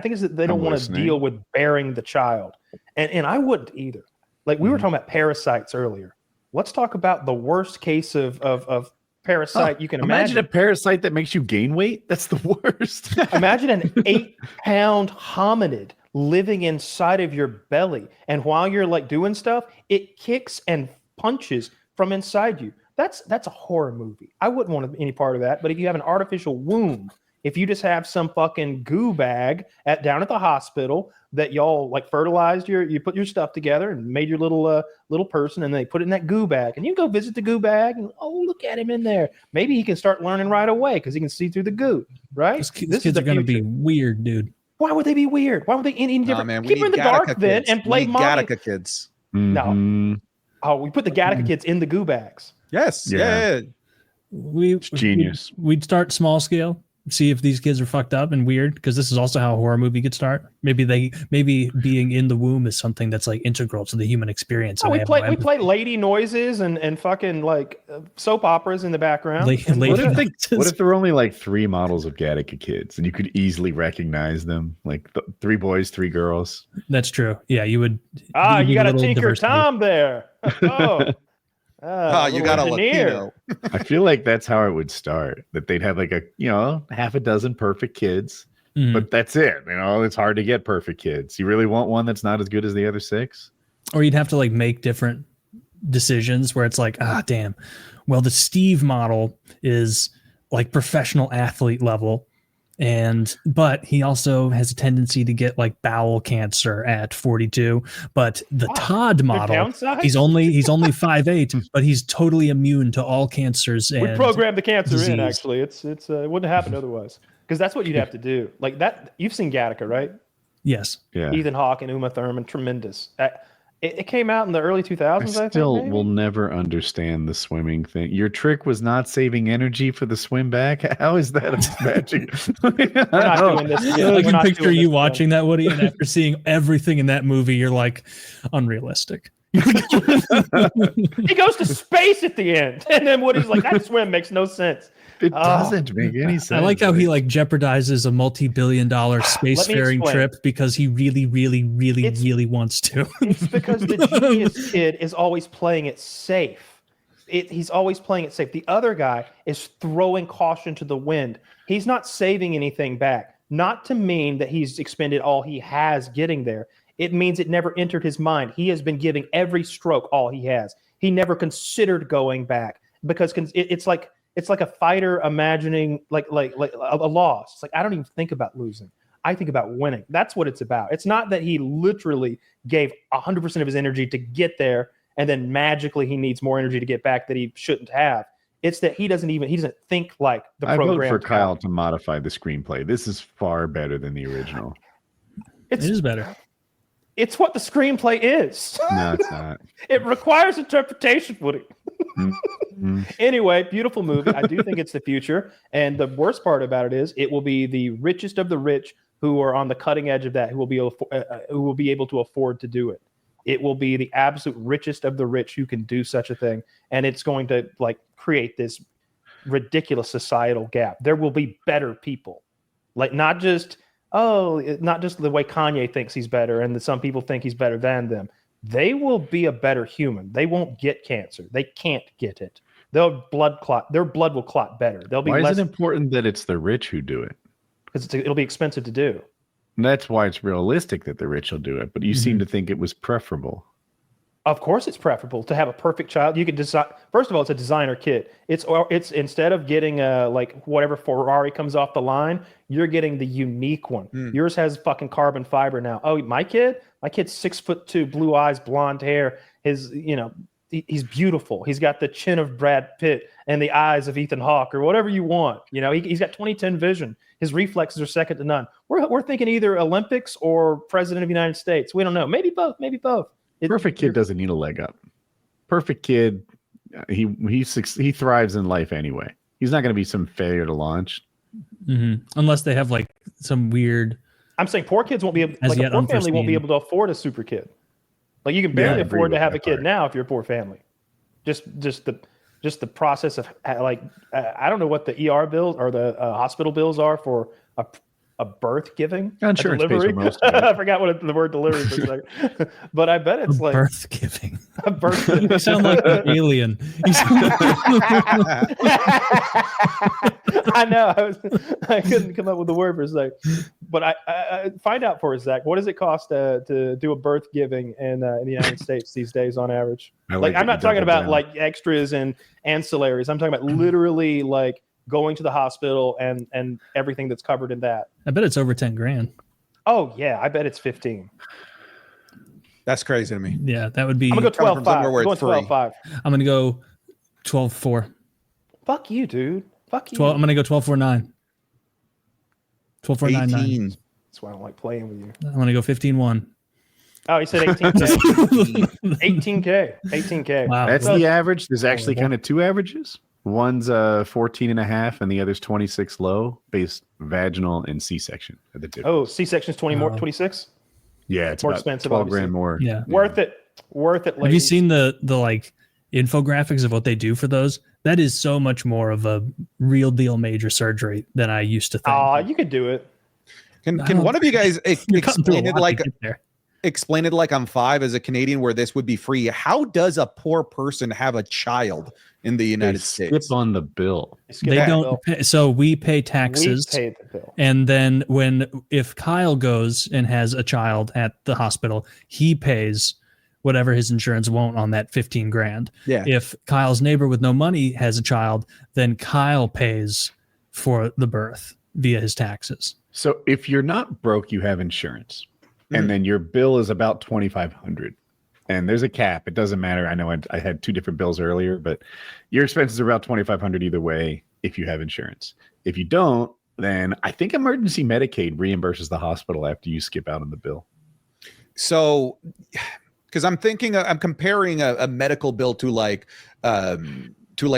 think it's that they don't want to deal with bearing the child, and I wouldn't either. Like we were talking about parasites earlier. Let's talk about the worst case of parasite you can imagine. Imagine a parasite that makes you gain weight. That's the worst. Imagine an 8-pound hominid living inside of your belly, and while you're like doing stuff, it kicks and punches from inside you. That's a horror movie. I wouldn't want any part of that. But if you have an artificial womb, if you just have some fucking goo bag down at the hospital that y'all like fertilized you put your stuff together and made your little person, and they put it in that goo bag, and you go visit the goo bag and look at him in there. Maybe he can start learning right away because he can see through the goo, right? These kids are going to be weird, dude. Why would they be weird? Why would they any different? Man, keep them in the dark then and play Gattaca kids. No. Oh, we put the Gattaca kids in the goo bags. Yes. Yeah. It's genius. We'd start small scale, see if these kids are fucked up and weird, because this is also how a horror movie could start. Maybe being in the womb is something that's like integral to the human experience. Oh, we play lady noises and fucking like soap operas in the background. What if there were only like 3 models of Gattaca kids and you could easily recognize them, like 3 boys, 3 girls? That's true. Yeah, you would. You got a Tinker diversity. Tom there. You got a Latino. I feel like that's how it would start. That they'd have like half a dozen perfect kids, but that's it. It's hard to get perfect kids. You really want one that's not as good as the other 6? Or you'd have to like make different decisions where it's like, damn. Well, the Steve model is like professional athlete level, But he also has a tendency to get like bowel cancer at 42. But the Todd model, he's only 5'8", but he's totally immune to all cancers. We programmed the cancer disease. in. Actually, it wouldn't happen otherwise, because that's what you'd have to do. Like that, you've seen Gattaca, right? Yes. Yeah. Ethan Hawke and Uma Thurman, tremendous. It came out in the early 2000s. I still will never understand the swimming thing. Your trick was not saving energy for the swim back. How is that a magic? We're not doing this. I can picture you watching that, Woody, and after seeing everything in that movie, you're like, unrealistic. He goes to space at the end, and then Woody's like, that swim makes no sense. It doesn't make any sense. I like how he like jeopardizes a multi-billion-dollar spacefaring trip because he really, really, really, really wants to. It's because the genius kid is always playing it safe. He's always playing it safe. The other guy is throwing caution to the wind. He's not saving anything back. Not to mean that he's expended all he has getting there. It means it never entered his mind. He has been giving every stroke all he has. He never considered going back because it's like a fighter imagining like a loss. It's like, I don't even think about losing. I think about winning. That's what it's about. It's not that he literally gave 100% of his energy to get there and then magically he needs more energy to get back that he shouldn't have. It's that he doesn't think like the program. I vote for Kyle to modify the screenplay. This is far better than the original. It is better. It's what the screenplay is. No, it's not. It requires interpretation, Woody. Mm-hmm. Anyway, beautiful movie. I do think it's the future. And the worst part about it is it will be the richest of the rich who are on the cutting edge of that, who will be able to afford to do it. It will be the absolute richest of the rich who can do such a thing. And it's going to like create this ridiculous societal gap. There will be better people. Like not just the way Kanye thinks he's better and that some people think he's better than them. They will be a better human. They won't get cancer. They can't get it. Their blood will clot better. They'll be. Why is it important that it's the rich who do it? Because it'll be expensive to do. And that's why it's realistic that the rich will do it. But you seem to think it was preferable. Of course, it's preferable to have a perfect child. You can decide. First of all, it's a designer kit. It's instead of getting like whatever Ferrari comes off the line, you're getting the unique one. Yours has fucking carbon fiber now. Oh, my kid's 6'2", blue eyes, blonde hair. He's beautiful. He's got the chin of Brad Pitt and the eyes of Ethan Hawke or whatever you want. You know, he's got 20/10 vision. His reflexes are second to none. We're thinking either Olympics or President of the United States. We don't know. Maybe both. Maybe both. Perfect kid doesn't need a leg up. Perfect kid, he thrives in life anyway. He's not going to be some failure to launch, unless they have like some weird. I'm saying poor kids won't be able. Like a poor family won't be able to afford a super kid. Like you can barely afford to have a kid now if you're a poor family. Just the process of like I don't know what the ER bills or the hospital bills are for a birth giving, insurance a delivery. pays for most of it. I forgot what the word delivery is. But I bet it's like birth giving. A birth giving. You sound like an alien. I know. I couldn't come up with the word for a sec. But I find out for us, Zach. What does it cost to do a birth giving in the United States these days on average? I'm not talking about like extras and ancillaries. I'm talking about literally like going to the hospital and everything that's covered in that. I bet it's over 10 grand. Oh yeah, I bet it's 15. That's crazy to me. Yeah, that would be. I'm gonna go 12.5. I'm going 12.5. I'm gonna go 12.4. Fuck you, dude. Fuck you. 12. I'm gonna go 12.49. 12.499. That's why I don't like playing with you. I'm gonna go 15.1. Oh, he said 18K. 18K. Wow. That's the average. There's actually kind of two averages. One's 14.5 and the other's 26 low, based vaginal and C-section. Oh, C-section is 26? Yeah, it's more about expensive, 12 obviously. grand more. Yeah. Worth it, ladies. Have you seen the like infographics of what they do for those? That is so much more of a real deal major surgery than I used to think. You could do it. Can one of you guys explain it like I'm 5 as a Canadian where this would be free? How does a poor person have a child in the United States? Skip on the bill. They don't pay, so we pay taxes. We pay the bill. And then if Kyle goes and has a child at the hospital, he pays whatever his insurance won't on that 15 grand. Yeah. If Kyle's neighbor with no money has a child, then Kyle pays for the birth. via his taxes. So if you're not broke, you have insurance, and then your bill is about $2,500, and there's a cap. It doesn't matter. I know I had 2 different bills earlier, but your expenses are about $2,500 either way if you have insurance. If you don't, then I think emergency Medicaid reimburses the hospital after you skip out on the bill. So, because I'm comparing a medical bill to like a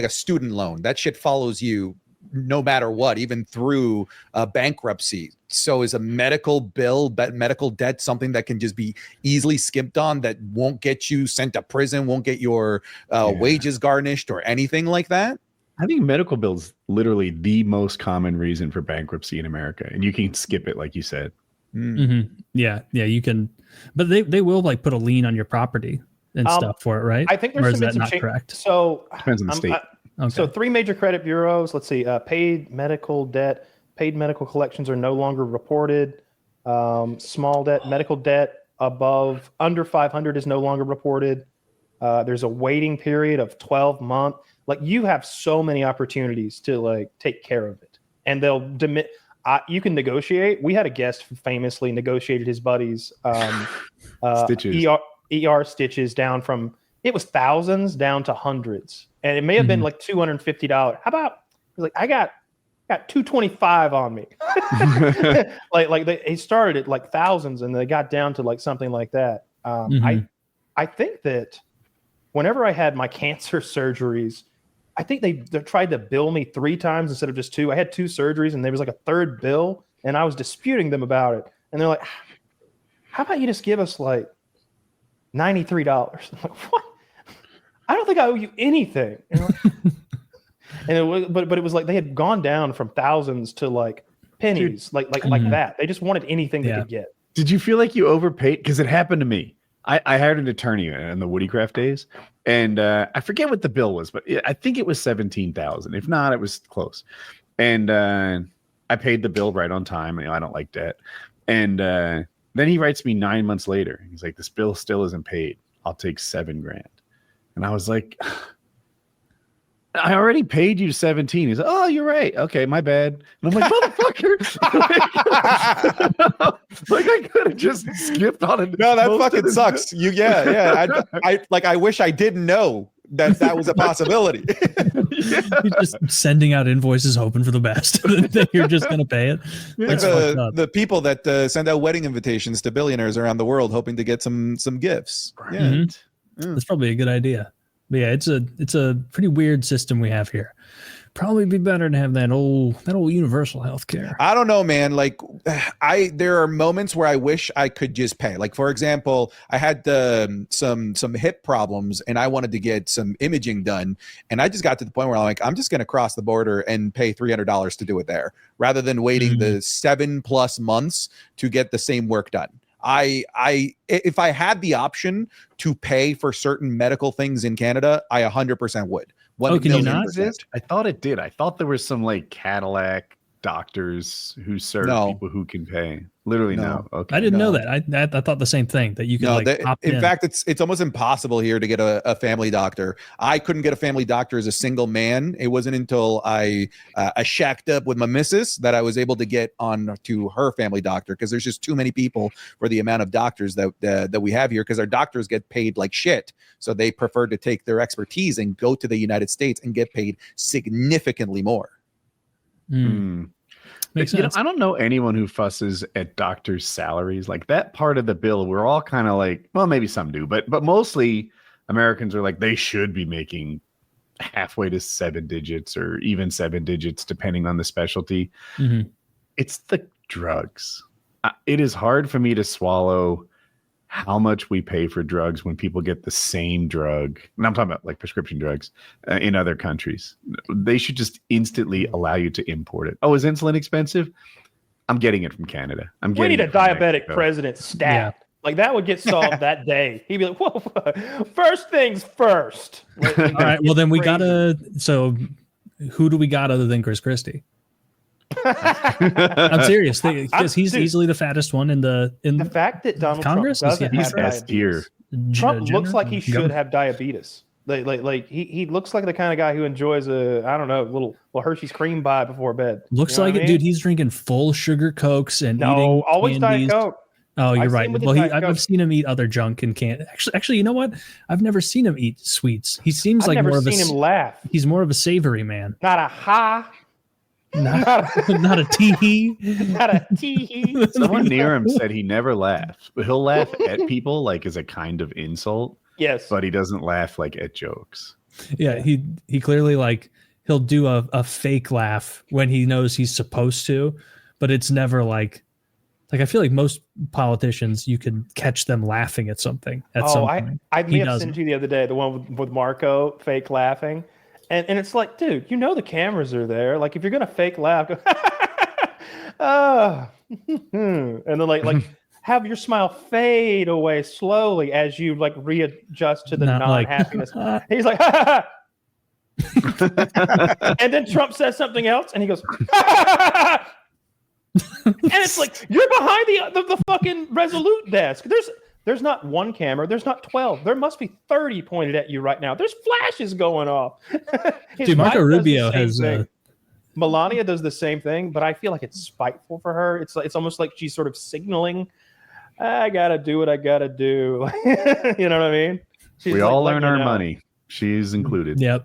student loan. That shit follows you no matter what, even through bankruptcy. So is a medical bill, that medical debt, something that can just be easily skipped on, that won't get you sent to prison, won't get your wages garnished or anything like that? I think medical bills literally the most common reason for bankruptcy in America, and you can skip it, like you said. Yeah, you can, but they will like put a lien on your property and stuff for it, right? I think or there's is that not correct? So depends on the state. Okay. So 3 major credit bureaus. Let's see. Paid medical debt, paid medical collections are no longer reported. Small debt, medical debt under 500 is no longer reported. There's a waiting period of 12 months. Like, you have so many opportunities to like take care of it, and they'll you can negotiate. We had a guest who famously negotiated his buddy's stitches. ER stitches down from, it was thousands down to hundreds, and it may have been like $250. How about, like, I got $225 on me. He started at like thousands, and they got down to like something like that. I think that whenever I had my cancer surgeries, I think they tried to bill me 3 times instead of just 2. I had 2 surgeries, and there was like a 3rd bill, and I was disputing them about it. And they're like, how about you just give us like $93? I'm like, what? I don't think I owe you anything. And it was, but it was like they had gone down from thousands to like pennies, like that. They just wanted anything they could get. Did you feel like you overpaid? Because it happened to me. I hired an attorney in the Woodycraft days, and I forget what the bill was, but I think it was $17,000. If not, it was close. And I paid the bill right on time. I don't like debt. And then he writes me 9 months later. He's like, "This bill still isn't paid. I'll take $7,000." And I was like, I already paid you 17. He's like, "Oh, you're right. Okay, my bad." And I'm like, "Motherfucker!" Like, I could have just skipped on it. No, that fucking sucks. I wish I didn't know that was a possibility. You're just sending out invoices, hoping for the best. That you're just gonna pay it. Like the people that send out wedding invitations to billionaires around the world, hoping to get some gifts. Right. That's probably a good idea. But yeah, it's a pretty weird system we have here. Probably be better to have that old universal health care. I don't know, man. Like, there are moments where I wish I could just pay. Like, for example, I had some hip problems, and I wanted to get some imaging done, and I just got to the point where I'm like, I'm just going to cross the border and pay $300 to do it there, rather than waiting the 7+ months to get the same work done. If I had the option to pay for certain medical things in Canada, I 100% would. Can you not? I thought it did. I thought there was some like Cadillac doctors who serve people who can pay. Literally, no. Okay, I didn't know that. I thought the same thing, that you could opt in. In fact, it's almost impossible here to get a family doctor. I couldn't get a family doctor as a single man. It wasn't until I shacked up with my missus that I was able to get on to her family doctor, because there's just too many people for the amount of doctors that we have here, because our doctors get paid like shit. So they prefer to take their expertise and go to the United States and get paid significantly more. Makes sense. I don't know anyone who fusses at doctors' salaries. Like, that part of the bill, we're all kind of like, well, maybe some do, but mostly Americans are like, they should be making halfway to 7 digits or even 7 digits, depending on the specialty. It's the drugs. It is hard for me to swallow how much we pay for drugs when people get the same drug. And I'm talking about like prescription drugs in other countries. They should just instantly allow you to import it. Oh, is insulin expensive? I'm getting it from Canada. We need a diabetic president stat. Yeah. Like, that would get solved that day. He'd be like, whoa, first things first. All right. Well, then we gotta. So, who do we got other than Chris Christie? I'm serious, because he's easily the fattest one in the fact that Donald Congress. Trump doesn't have diabetes. Trump looks like he should have diabetes. Like he looks like the kind of guy who enjoys a little Hershey's cream pie before bed. Looks like it, dude. He's drinking full sugar Cokes and eating always candies. Diet Coke. Oh, you're right. Well, I've seen him eat other junk and can't. Actually, you know what? I've never seen him eat sweets. He seems I've like never more of seen him laugh. He's more of a savory man. Not a ha. Not a tee. Not a tee. Someone near him said he never laughs, but he'll laugh at people like as a kind of insult. Yes, but he doesn't laugh like at jokes. Yeah, he clearly like he'll do a fake laugh when he knows he's supposed to, but it's never like I feel like most politicians you can catch them laughing at something at some point. I may have sent you the other day the one with Marco fake laughing, and it's like, dude, you know the cameras are there. Like if you're gonna fake laugh, go and then like have your smile fade away slowly as you like readjust to the non-happiness. He's like, and then Trump says something else, and he goes, and it's like you're behind the fucking Resolute desk. There's not one camera. There's not 12. There must be 30 pointed at you right now. There's flashes going off. Dude, Marco Rubio has. Melania does the same thing, but I feel like it's spiteful for her. It's almost like she's sort of signaling, I gotta do what I gotta do. You know what I mean? We all earn our money. She's included. Yep.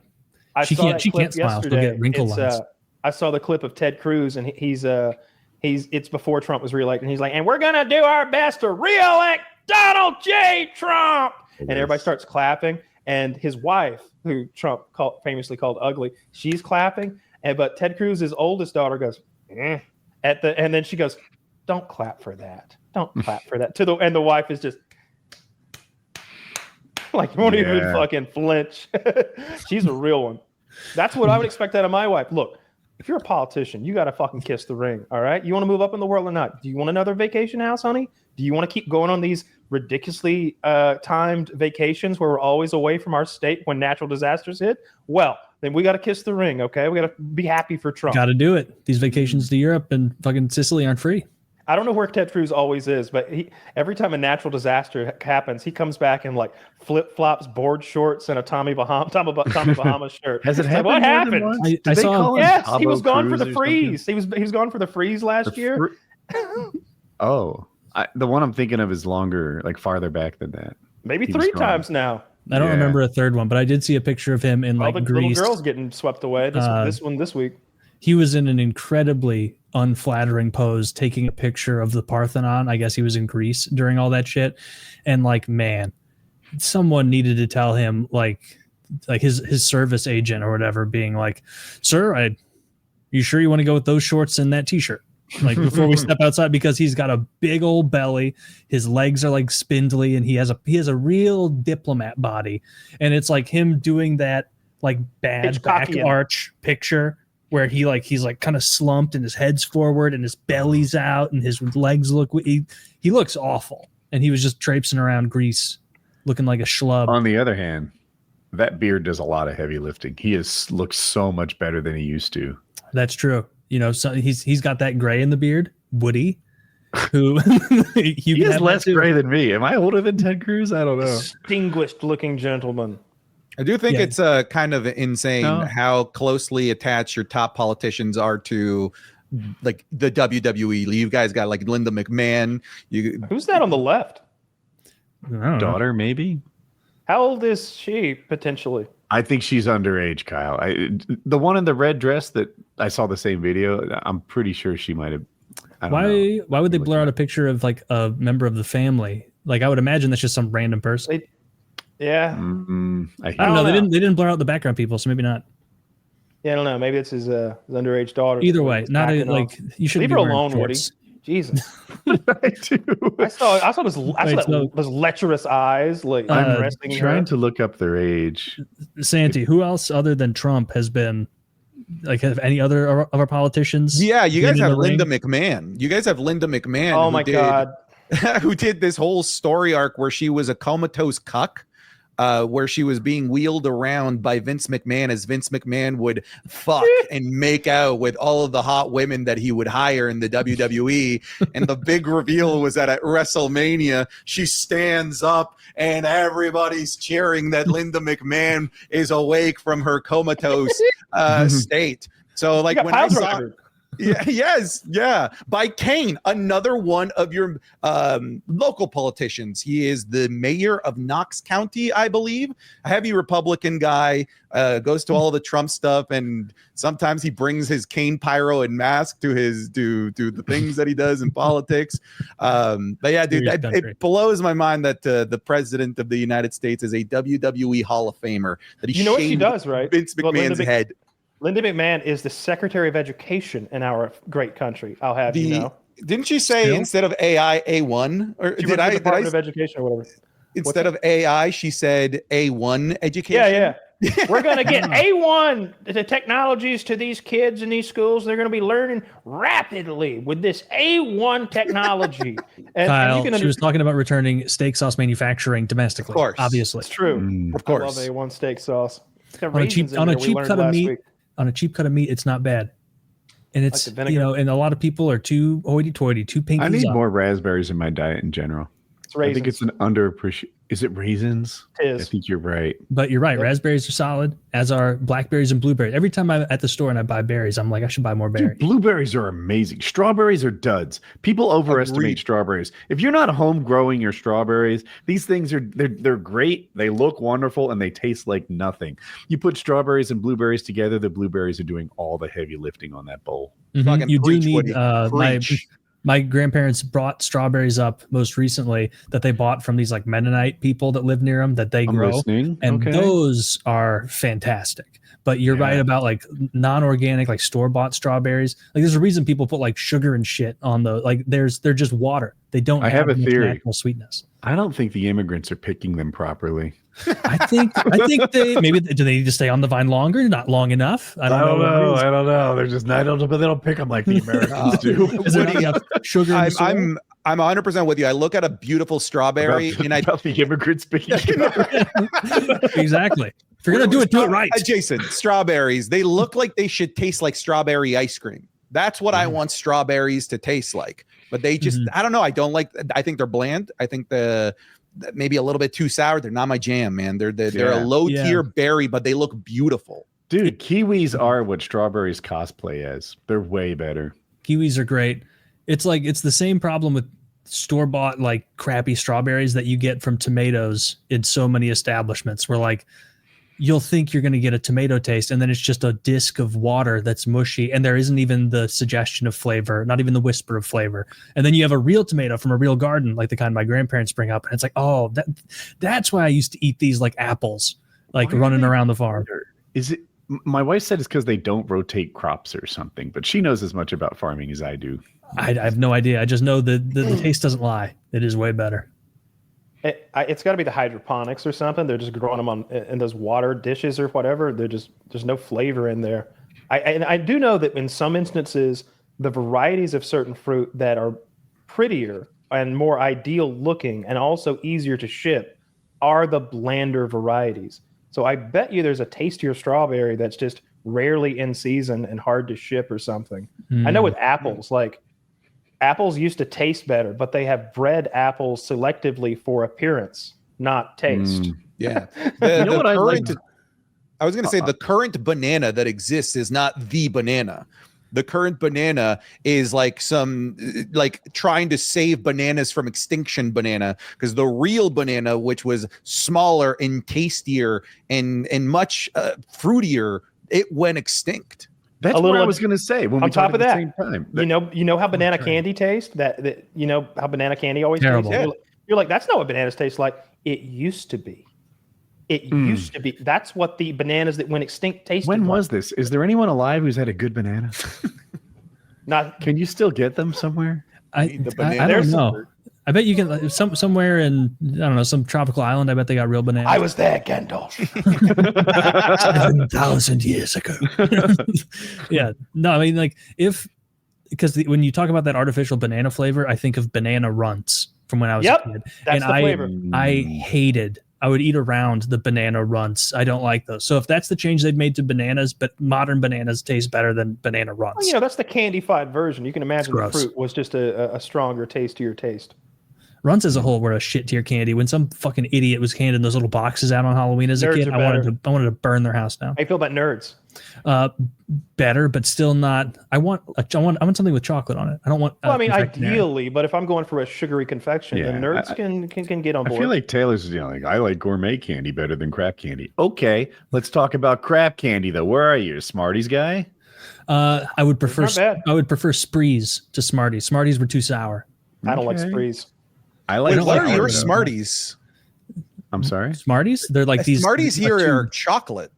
She can't smile. She'll get wrinkle lines. I saw the clip of Ted Cruz, and it's before Trump was reelected. And he's like, and we're gonna do our best to reelect Donald J. Trump. And everybody starts clapping. And his wife, who Trump famously called ugly, she's clapping. But Ted Cruz's oldest daughter goes, and then she goes, don't clap for that. Don't clap for that. And the wife is just like, won't even fucking flinch. She's a real one. That's what I would expect out of my wife. Look, if you're a politician, you got to fucking kiss the ring. All right. You want to move up in the world or not? Do you want another vacation house, honey? Do you want to keep going on these ridiculously timed vacations where we're always away from our state when natural disasters hit? Well, then we got to kiss the ring. Okay. We got to be happy for Trump. Got to do it. These vacations to Europe and fucking Sicily aren't free. I don't know where Ted Cruz always is, but every time a natural disaster happens, he comes back in like flip flops, board shorts, and a Tommy Bahama shirt. Has it happened? Like, what happened? I saw. Yes, he was gone for the freeze. He was gone for the freeze last year. The one I'm thinking of is longer, like farther back than that. Maybe 3 times now. I don't remember a third one, but I did see a picture of him in like Greece. Little girls getting swept away. This week. He was in an incredibly unflattering pose taking a picture of the Parthenon. I guess he was in Greece during all that shit. And like, man, someone needed to tell him like his service agent or whatever being like, sir, you sure you want to go with those shorts and that t-shirt? Like before we step outside, because he's got a big old belly, his legs are like spindly, and he has a real diplomat body. And it's like him doing that like bad back arch picture where he's kind of slumped and his head's forward and his belly's out and his legs he looks awful. And he was just traipsing around Greece looking like a schlub. On the other hand, that beard does a lot of heavy lifting. He looks so much better than he used to. That's true. You know, so he's got that gray in the beard, Woody, who he is less gray than me. Am I older than Ted Cruz? I don't know. Distinguished looking gentleman. I do think it's kind of insane how closely attached your top politicians are to like the WWE. You guys got like Linda McMahon. Who's that on the left? Daughter, maybe. How old is she potentially? I think she's underage, Kyle. The one in the red dress that I saw the same video, I'm pretty sure she might have. Why would they blur out a picture of like a member of the family? Like I would imagine that's just some random person. Yeah. I don't know. They didn't blur out the background people, so maybe not. Yeah, I don't know. Maybe it's his daughter. Either way, not you should leave her alone, Woody. Jesus. I do. I saw those lecherous eyes. Like I'm trying to look up their age. Santi, who else other than Trump has been like? Have any other of our politicians? Yeah, you guys have Linda McMahon. You guys have Linda McMahon. Oh my God. Who did this whole story arc where she was a comatose cuck. where she was being wheeled around by Vince McMahon as Vince McMahon would fuck and make out with all of the hot women that he would hire in the WWE. And the big reveal was that at WrestleMania, she stands up and everybody's cheering that Linda McMahon is awake from her comatose state. So like when I saw by Kane, another one of your local politicians. He is the mayor of Knox County, I believe, a heavy Republican guy, goes to all the Trump stuff, and sometimes he brings his Kane pyro and mask to his do the things that he does in politics. But yeah, dude, it blows my mind that the president of the United States is a WWE Hall of Famer. That he what she does, right? Vince McMahon's head. Linda McMahon is the Secretary of Education in our great country. I'll have you know. Didn't she say instead of AI, A1? Or she did I? Department of Education or whatever. Instead of AI, she said A1 education. Yeah. We're going to get A1 the technologies to these kids in these schools. They're going to be learning rapidly with this A1 technology. And Kyle, she was talking about returning steak sauce manufacturing domestically. Of course. Obviously. It's true. Of course. I love A1 steak sauce. On a cheap cut of meat. On a cheap cut of meat, it's not bad. And it's, and a lot of people are too hoity-toity, too pinky. I need more raspberries in my diet in general. It's raisins. I think it's an underappreciated. Is it raisins? It is. I think you're right. But you're right. Yep. Raspberries are solid, as are blackberries and blueberries. Every time I'm at the store and I buy berries, I'm like, I should buy more berries. Dude, blueberries are amazing. Strawberries are duds. People overestimate strawberries. If you're not home growing your strawberries, these things they're great. They look wonderful and they taste like nothing. You put strawberries and blueberries together, the blueberries are doing all the heavy lifting on that bowl. Mm-hmm. You do need my grandparents brought strawberries up most recently that they bought from these like Mennonite people that live near them that they grow. And those are fantastic. But you're right about like non-organic, like store-bought strawberries. Like there's a reason people put like sugar and shit on the like they're just water. They don't have a theory. Natural sweetness. I don't think the immigrants are picking them properly. I think they maybe do they need to stay on the vine longer? Not long enough. I don't know. I don't know. They're just I don't know, but they don't pick them like the Americans do. Is there not enough sugar? I'm 100% with you. I look at a beautiful strawberry about the immigrants picking. Exactly. If you're gonna do it right. Jason, strawberries, they look like they should taste like strawberry ice cream. That's what I want strawberries to taste like. But they just, I don't know. I think they're bland. I think maybe a little bit too sour. They're not my jam, man. They're a low tier berry, but they look beautiful. Dude, kiwis are what strawberries cosplay as. They're way better. Kiwis are great. It's the same problem with store-bought like crappy strawberries that you get from tomatoes in so many establishments where like you'll think you're going to get a tomato taste and then it's just a disc of water that's mushy and there isn't even the suggestion of flavor, not even the whisper of flavor. And then you have a real tomato from a real garden, like the kind my grandparents bring up. And it's like, oh, that's why I used to eat these like apples, like running around the farm. Is it? My wife said it's because they don't rotate crops or something, but she knows as much about farming as I do. I have no idea. I just know that the taste doesn't lie. It is way better. It's got to be the hydroponics or something. They're just growing them in those water dishes or whatever. There's no flavor in there. I do know that in some instances, the varieties of certain fruit that are prettier and more ideal looking and also easier to ship are the blander varieties. So I bet you there's a tastier strawberry that's just rarely in season and hard to ship or something. I know with apples, like apples used to taste better, but they have bred apples selectively for appearance, not taste. Yeah. You know what I like? I was going to say the current banana that exists is not the banana. The current banana is like trying to save bananas from extinction banana, because the real banana, which was smaller and tastier and much fruitier, it went extinct. That's what I was going to say. When on we top of that, same time. You know how banana candy tastes? That you know how banana candy always Terrible. tastes? You're like, that's not what bananas taste like. It used to be. It used to be. That's what the bananas that went extinct tasted When like. was this? Is there anyone alive who's had a good banana? Can you still get them somewhere? I don't know. I bet you can somewhere in, I don't know, some tropical island. I bet they got real bananas. I was there, Gandalf. 7,000 years ago. Yeah. No, I mean, like because when you talk about that artificial banana flavor, I think of banana runts from when I was a kid. That's the flavor. I I would eat around the banana runts. I don't like those. So if that's the change they've made to bananas, but modern bananas taste better than banana runts. Well, that's the candified version. You can imagine the fruit was just a stronger taste to your taste. Runts as a whole were a shit tier candy. When some fucking idiot was handing those little boxes out on Halloween as a kid, I wanted to burn their house down. How you feel about nerds? Better, but still not. I want something with chocolate on it. I don't want. Well, I mean, ideally, but if I'm going for a sugary confection, then nerds can get on board. I feel like Taylor's, I like gourmet candy better than crap candy. Okay, let's talk about crap candy though. Where are you, Smarties guy? I would prefer Sprees to Smarties. Smarties were too sour. I don't like Sprees. I like. What are your Smarties? I'm sorry. Smarties? They're like these. Smarties here are chocolate.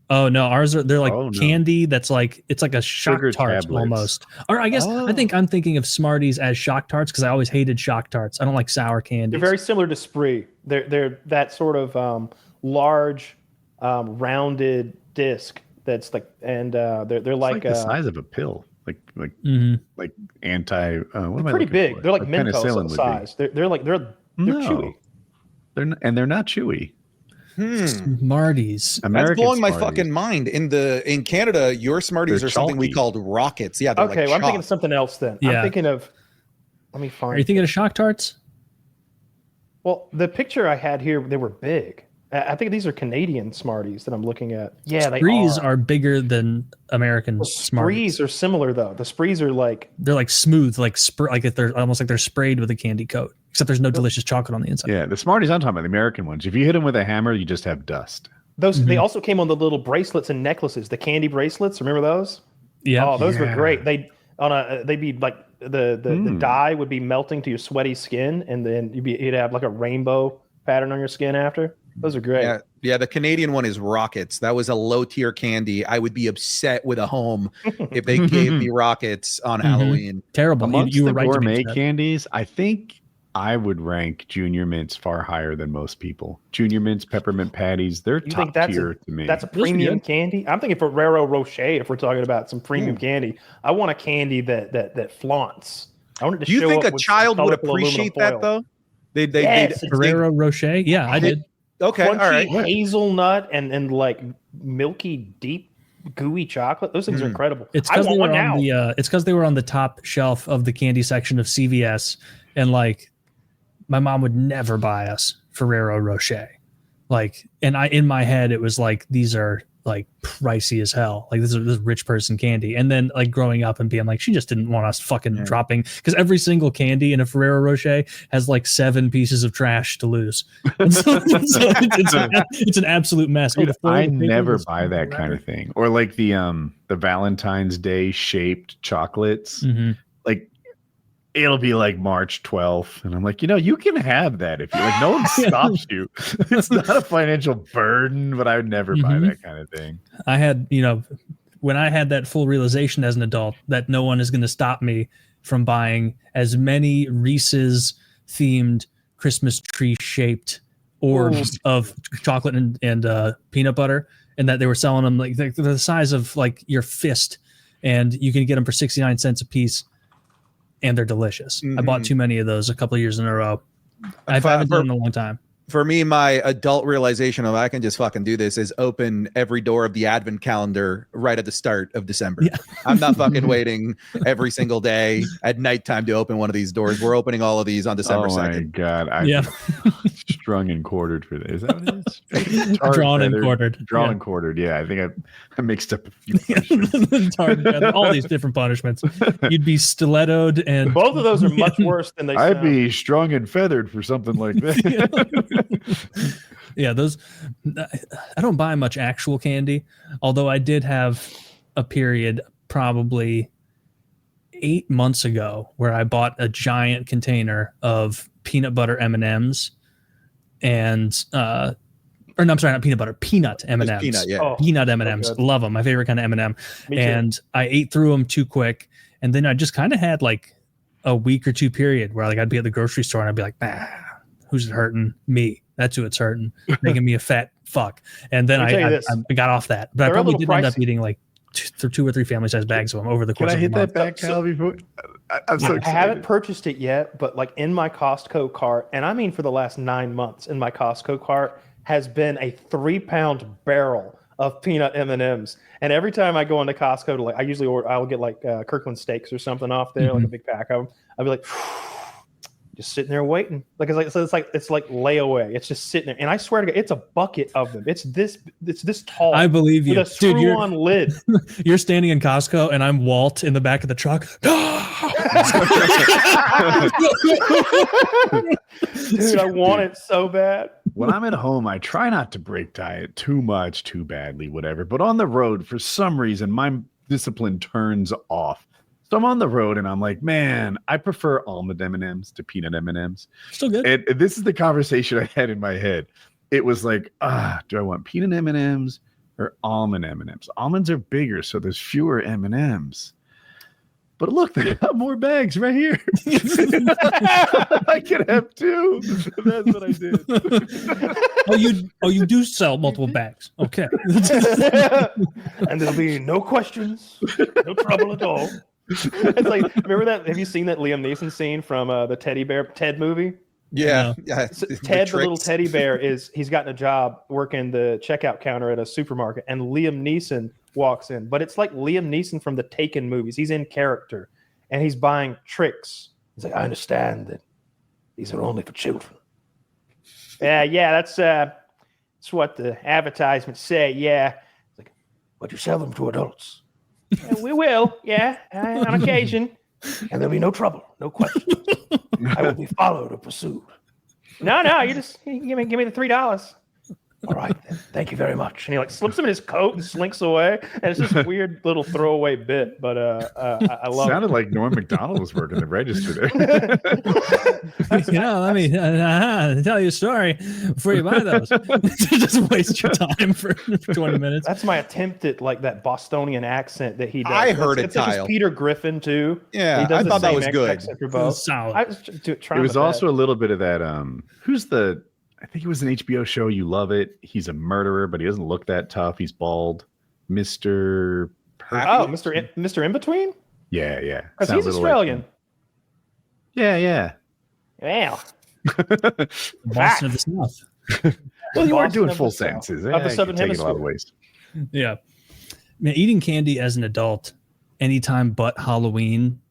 Oh no, ours they're like candy that's like it's like a shock Sugar tart tablets. almost. Or I guess I think I'm thinking of Smarties as shock tarts because I always hated shock tarts. I don't like sour candy. They're very similar to Spree. They're that sort of large, rounded disc that's like, and they're like the size of a pill. Like anti. What am I pretty big. For? They're like Mentos size. They're chewy. They're not chewy. Smarties. That's blowing my fucking mind. In Canada, your Smarties are something we called rockets. Yeah. Okay, well, I'm thinking of something else then. Yeah. I'm thinking of. Let me find. Are you thinking of shock tarts? Well, the picture I had here, they were big. I think these are Canadian Smarties that I'm looking at. Yeah, Sprees are bigger than American Smarties. Sprees are similar though. The Sprees are they're like smooth, like they're almost like they're sprayed with a candy coat. Except there's no delicious chocolate on the inside. Yeah, the Smarties I'm talking about, the American ones. If you hit them with a hammer, you just have dust. Those they also came on the little bracelets and necklaces, the candy bracelets. Remember those? Yeah. Oh, those were great. They'd be like the dye would be melting to your sweaty skin, and then you'd have like a rainbow pattern on your skin after. Those are great. Yeah. The Canadian one is rockets. That was a low tier candy. I would be upset with a home if they gave me rockets on Halloween. Terrible. Amongst you were the right gourmet candies, I think I would rank Junior Mints far higher than most people. Junior Mints, peppermint patties, they're top tier to me. That's a premium candy. I'm thinking Ferrero Rocher. If we're talking about some premium candy, I want a candy that flaunts. I want it to. Do you think a child would appreciate that though? Yes, Ferrero Rocher. Yeah, I did. Okay, all right. Hazelnut and like milky, deep, gooey chocolate. Those things are incredible. It's because they were on it's because they were on the top shelf of the candy section of CVS, and like my mom would never buy us Ferrero Rocher. Like, and in my head it was like these are like pricey as hell. Like this is rich person candy. And then like growing up and being like, she just didn't want us fucking dropping, because every single candy in a Ferrero Rocher has like 7 pieces of trash to lose. It's an absolute mess. Dude, I never buy that kind of thing. Or like the Valentine's Day shaped chocolates. Like it'll be like March 12th. And I'm like, you can have that if you like, no one stops you. It's not a financial burden, but I would never buy that kind of thing. I had, when I had that full realization as an adult that no one is going to stop me from buying as many Reese's themed Christmas tree shaped orbs of chocolate and peanut butter, and that they were selling them like they're the size of like your fist, and you can get them for 69 cents a piece. And they're delicious. I bought too many of those a couple of years in a row. I haven't done it in a long time. For me, my adult realization of I can just fucking do this is open every door of the advent calendar right at the start of December. Yeah. I'm not fucking waiting every single day at nighttime to open one of these doors. We're opening all of these on December 2nd. Oh my God. I'm strung and quartered for this. Is that what it is? Drawn and quartered. Drawn and quartered. Yeah, I think I mixed up a few punishments. All these different punishments. You'd be stilettoed, and both of those are much worse than they sound. I'd be strung and feathered for something like that. Yeah, those. I don't buy much actual candy, although I did have a period probably 8 months ago where I bought a giant container of peanut butter M&Ms and or no, I'm sorry, not peanut butter, peanut M&Ms. Peanut, yeah. Peanut M&Ms. So love them. My favorite kind of M&M. And I ate through them too quick, and then I just kind of had like a week or two period where like I'd be at the grocery store and I'd be like, who's it hurting? Me. That's who it's hurting, making me a fat fuck. And then I got off that, but I probably did end up eating like two or three family size bags of them over the course of a month. Can I hit that back, Kyle? Before I'm so I excited. haven't purchased it yet, but like in my Costco cart, and I mean for the last 9 months in my Costco cart has been a 3-pound barrel of peanut M&Ms. And every time I go into Costco to like, I usually order, I'll get like Kirkland steaks or something off there, like a big pack of them. I'll be like, just sitting there waiting. Like it's like layaway. It's just sitting there, and I swear to God, it's a bucket of them. It's this tall. I believe you, with a screw-on lid. You're standing in Costco, and I'm Walt in the back of the truck. Dude, I want it so bad. When I'm at home, I try not to break diet too much, too badly, whatever. But on the road, for some reason, my discipline turns off. So I'm on the road and I'm like, man, I prefer almond M&Ms to peanut M&Ms. Still good. And this is the conversation I had in my head. It was like, do I want peanut M&Ms or almond M&Ms? Almonds are bigger, so there's fewer M&Ms. But look, they got more bags right here. I can have two. That's what I did. You do sell multiple bags. Okay. And there'll be no questions, no trouble at all. It's like, remember that? Have you seen that Liam Neeson scene from the Teddy Bear Ted movie? Yeah. So Ted, the little teddy bear, he's gotten a job working the checkout counter at a supermarket, and Liam Neeson walks in. But it's like Liam Neeson from the Taken movies. He's in character, and he's buying tricks. He's like, I understand that these are only for children. Yeah, that's what the advertisements say. Yeah, it's like, but you sell them to adults. Yeah, we will, yeah, on occasion. And there'll be no trouble, no questions. I will be followed or pursued. No, you just give me the $3. All right, then. Thank you very much. And he like slips him in his coat and slinks away. And it's just a weird little throwaway bit, but I love it. Sounded like Norm Macdonald was working the register there. Let me tell you a story before you buy those. Just waste your time for 20 minutes. That's my attempt at like that Bostonian accent that he does. I heard it's it, like Kyle. Peter Griffin too. Yeah, he does I the thought that same was good. accent for both. Solid. I was trying It was with also that. a little bit of that. I think it was an HBO show. You love it. He's a murderer, but he doesn't look that tough. He's bald. Mr. Mr. In Between? Yeah. Because Sound he's a little Australian. Yeah. Wow. Boston of the South. Well, you weren't Boston doing of full the South. sentences. Of the You Southern can take it a lot of Hemisphere. ways. Yeah. Man, eating candy as an adult, anytime but Halloween,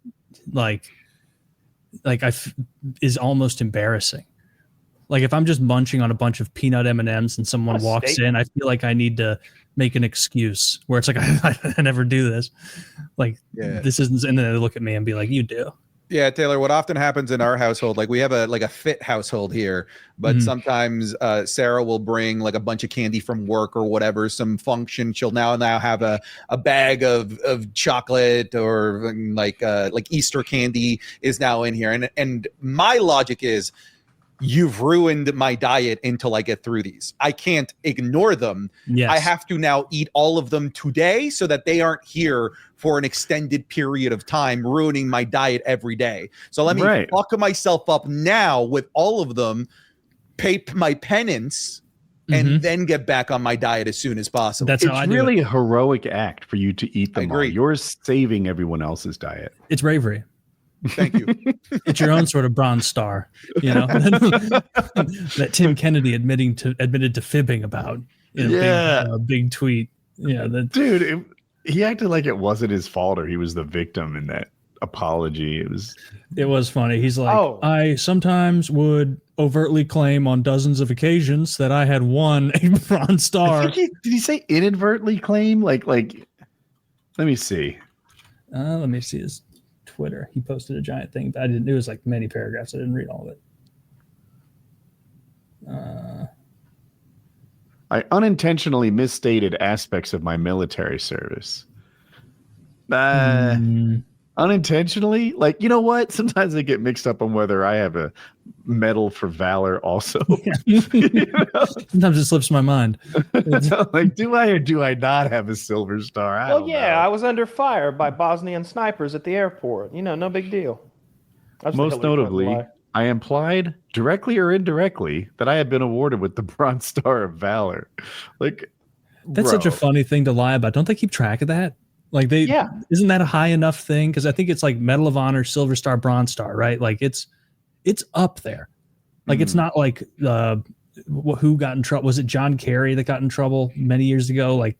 is almost embarrassing. Like if I'm just munching on a bunch of peanut M&Ms and someone A walks steak? in, I feel like I need to make an excuse where it's like, I never do this. Like this isn't, and then they look at me and be like, you do. Yeah, Taylor, what often happens in our household, like we have a fit household here, but sometimes Sarah will bring like a bunch of candy from work or whatever, some function. She'll now have a bag of chocolate or like Easter candy is now in here. And my logic is, you've ruined my diet until I get through these. I can't ignore them. Yes. I have to now eat all of them today so that they aren't here for an extended period of time, ruining my diet every day. So let me fuck myself up now with all of them, pay my penance, and then get back on my diet as soon as possible. That's how I do really it. a heroic act for you to eat them all. agree. You're saving everyone else's diet. It's bravery. Thank you. It's your own sort of Bronze Star, you know, that Tim Kennedy admitted to fibbing about in a big tweet. Yeah, Dude, he acted like it wasn't his fault or he was the victim in that apology. It was funny. He's like, I sometimes would overtly claim on dozens of occasions that I had won a Bronze Star. Did he say inadvertently claim? Like, let me see. Let me see his Twitter. He posted a giant thing, but it was like many paragraphs. I didn't read all of it. I unintentionally misstated aspects of my military service. Unintentionally? Like, you know what? Sometimes I get mixed up on whether I have a medal for valor also. You know? Sometimes it slips my mind. Like, do I or do I not have a silver star? I don't know. I was under fire by Bosnian snipers at the airport. You know, no big deal. Most notably, I implied, directly or indirectly, that I had been awarded with the Bronze Star of Valor. Like, that's such a funny thing to lie about. Don't they keep track of that? Like Yeah. isn't that a high enough thing? Because I think it's like Medal of Honor, Silver Star, Bronze Star, right? Like it's up there. Like it's not like who got in trouble? Was it John Kerry that got in trouble many years ago? Like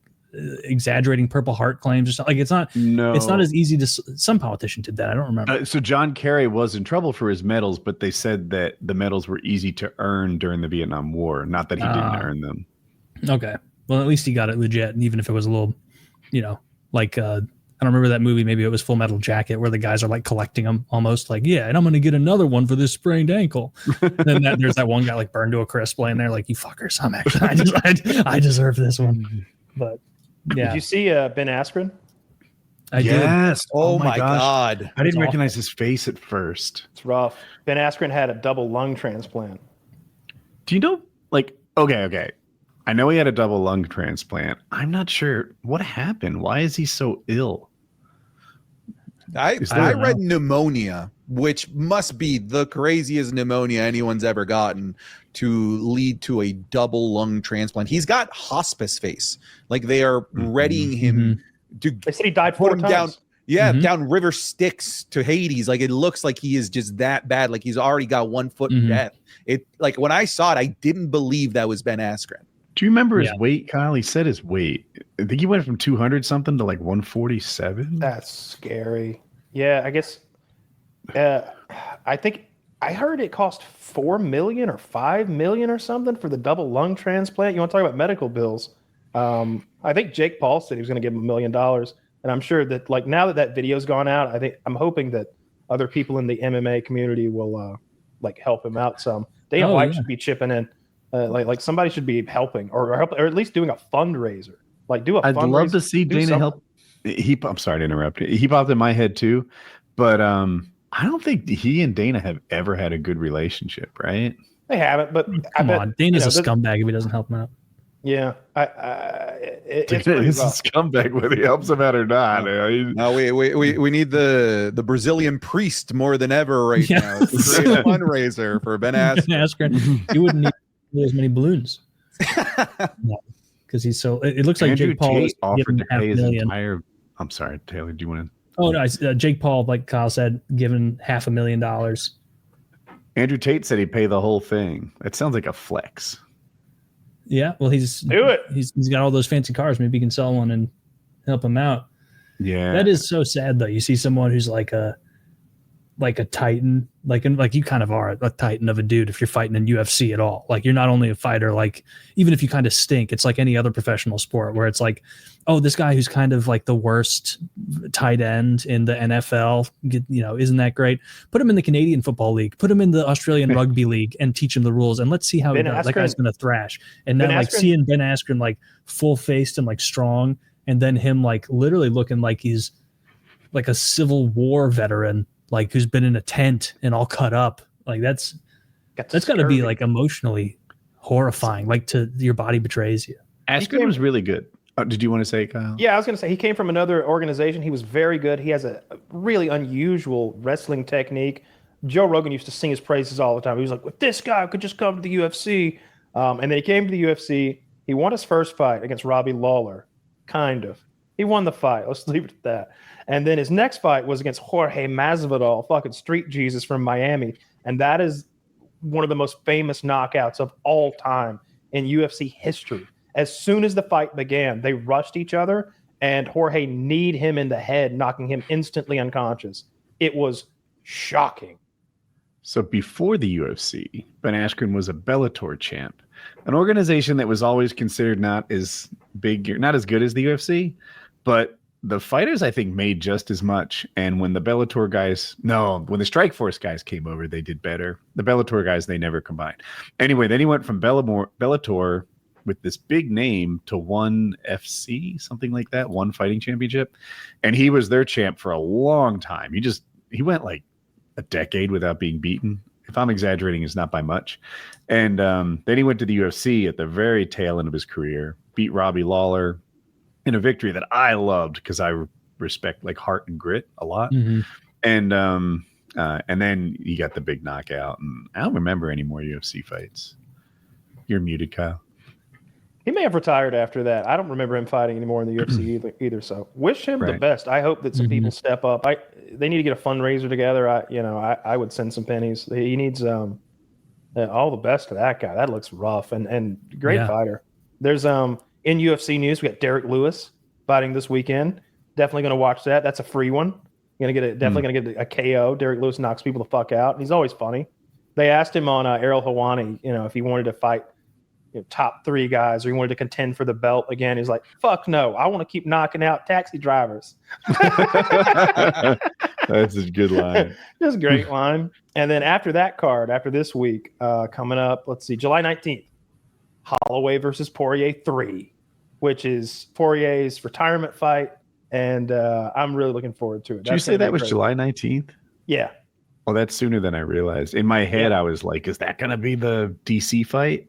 exaggerating Purple Heart claims or something. Like it's not as easy to. Some politician did that. I don't remember. So John Kerry was in trouble for his medals, but they said that the medals were easy to earn during the Vietnam War, not that he didn't earn them. Okay. Well, at least he got it legit. And even if it was a little, like, I don't remember that movie. Maybe it was Full Metal Jacket where the guys are like collecting them almost like, yeah, and I'm going to get another one for this sprained ankle. Then there's that one guy like burned to a crisp laying there like, you fuckers, I deserve this one. But yeah. Did you see Ben Askren? I did. Oh my God. I didn't recognize his face at first. It's rough. Ben Askren had a double lung transplant. Do you know, like, okay. I know he had a double lung transplant. I'm not sure what happened. Why is he so ill? I read pneumonia, which must be the craziest pneumonia anyone's ever gotten to lead to a double lung transplant. He's got hospice face. Like they are readying him to. They said he died 4 times. Down river Styx to Hades. Like it looks like he is just that bad. Like he's already got 1 foot in death. It like when I saw it, I didn't believe that was Ben Askren. Do you remember his weight, Kyle? He said his weight. I think he went from 200 something to like 147. That's scary. Yeah, I guess. I think I heard it cost $4 million or $5 million or something for the double lung transplant. You want to talk about medical bills? I think Jake Paul said he was going to give him $1 million, and I'm sure that like now that video's gone out, I'm hoping that other people in the MMA community will like help him out some. Dana White should be chipping in. Like somebody should be helping or at least doing a fundraiser. Like do a fundraiser. I'd love to see Dana help. I'm sorry to interrupt. He popped in my head too, but I don't think he and Dana have ever had a good relationship, right? They haven't, but come on, Dana's a scumbag if he doesn't help him out. Yeah, it's a scumbag whether he helps him out or not. No, we need the Brazilian priest more than ever right now to create a fundraiser for Ben Askren. You wouldn't need as many balloons because he's so. It looks like Andrew Jake Paul Tate offered to pay his $500,000. entire. I'm sorry, Taylor. Do you want to? Oh no, Jake Paul, like Kyle said, given $500,000. Andrew Tate said he'd pay the whole thing. That sounds like a flex. Yeah, well, do it. He's got all those fancy cars. Maybe he can sell one and help him out. Yeah, that is so sad though. You see someone who's like a titan, like you kind of are a titan of a dude if you're fighting in UFC at all. Like you're not only a fighter, like even if you kind of stink, it's like any other professional sport where it's like, oh, this guy who's kind of like the worst tight end in the NFL, isn't that great? Put him in the Canadian Football League, put him in the Australian Rugby League and teach him the rules and let's see how he does. That guy's going to thrash. And then like seeing Ben Askren like full faced and like strong and then him like literally looking like he's like a Civil War veteran, like who's been in a tent and all cut up. Like that's got to be like emotionally horrifying. Like your body betrays you. Askren was really good. Did you want to say, Kyle? Yeah, I was going to say he came from another organization. He was very good. He has a really unusual wrestling technique. Joe Rogan used to sing his praises all the time. He was like, "If this guy could just come to the UFC," and then he came to the UFC. He won his first fight against Robbie Lawler, kind of. He won the fight. Let's leave it at that. And then his next fight was against Jorge Masvidal, fucking Street Jesus from Miami, and that is one of the most famous knockouts of all time in UFC history. As soon as the fight began, they rushed each other, and Jorge kneed him in the head, knocking him instantly unconscious. It was shocking. So before the UFC, Ben Askren was a Bellator champ, an organization that was always considered not as big, not as good as the UFC, but the fighters, I think, made just as much. And when the Bellator guys, when the Strikeforce guys came over, they did better. The Bellator guys, they never combined. Anyway, then he went from Bellator with this big name to ONE FC, something like that, ONE Fighting Championship. And he was their champ for a long time. He went like a decade without being beaten. If I'm exaggerating, it's not by much. And then he went to the UFC at the very tail end of his career, beat Robbie Lawler in a victory that I loved because I respect like heart and grit a lot. Mm-hmm. And then he got the big knockout. And I don't remember any more UFC fights. You're muted, Kyle. He may have retired after that. I don't remember him fighting anymore in the UFC either. So wish him the best. I hope that some people step up. They need to get a fundraiser together. I would send some pennies. He needs all the best to that guy. That looks rough and great fighter. There's in UFC news, we got Derek Lewis fighting this weekend. Definitely going to watch that. That's a free one. Definitely going to get a KO. Derek Lewis knocks people the fuck out. He's always funny. They asked him on Errol Hawani, if he wanted to fight top 3 guys or he wanted to contend for the belt again. He's like, fuck no. I want to keep knocking out taxi drivers. That's a good line. Just a great line. And then after that card, after this week, coming up, let's see, July 19th, Holloway versus Poirier 3, which is Poirier's retirement fight. And I'm really looking forward to it. Did you say that was July 19th? Yeah. Oh, that's sooner than I realized. In my head, I was like, is that going to be the DC fight?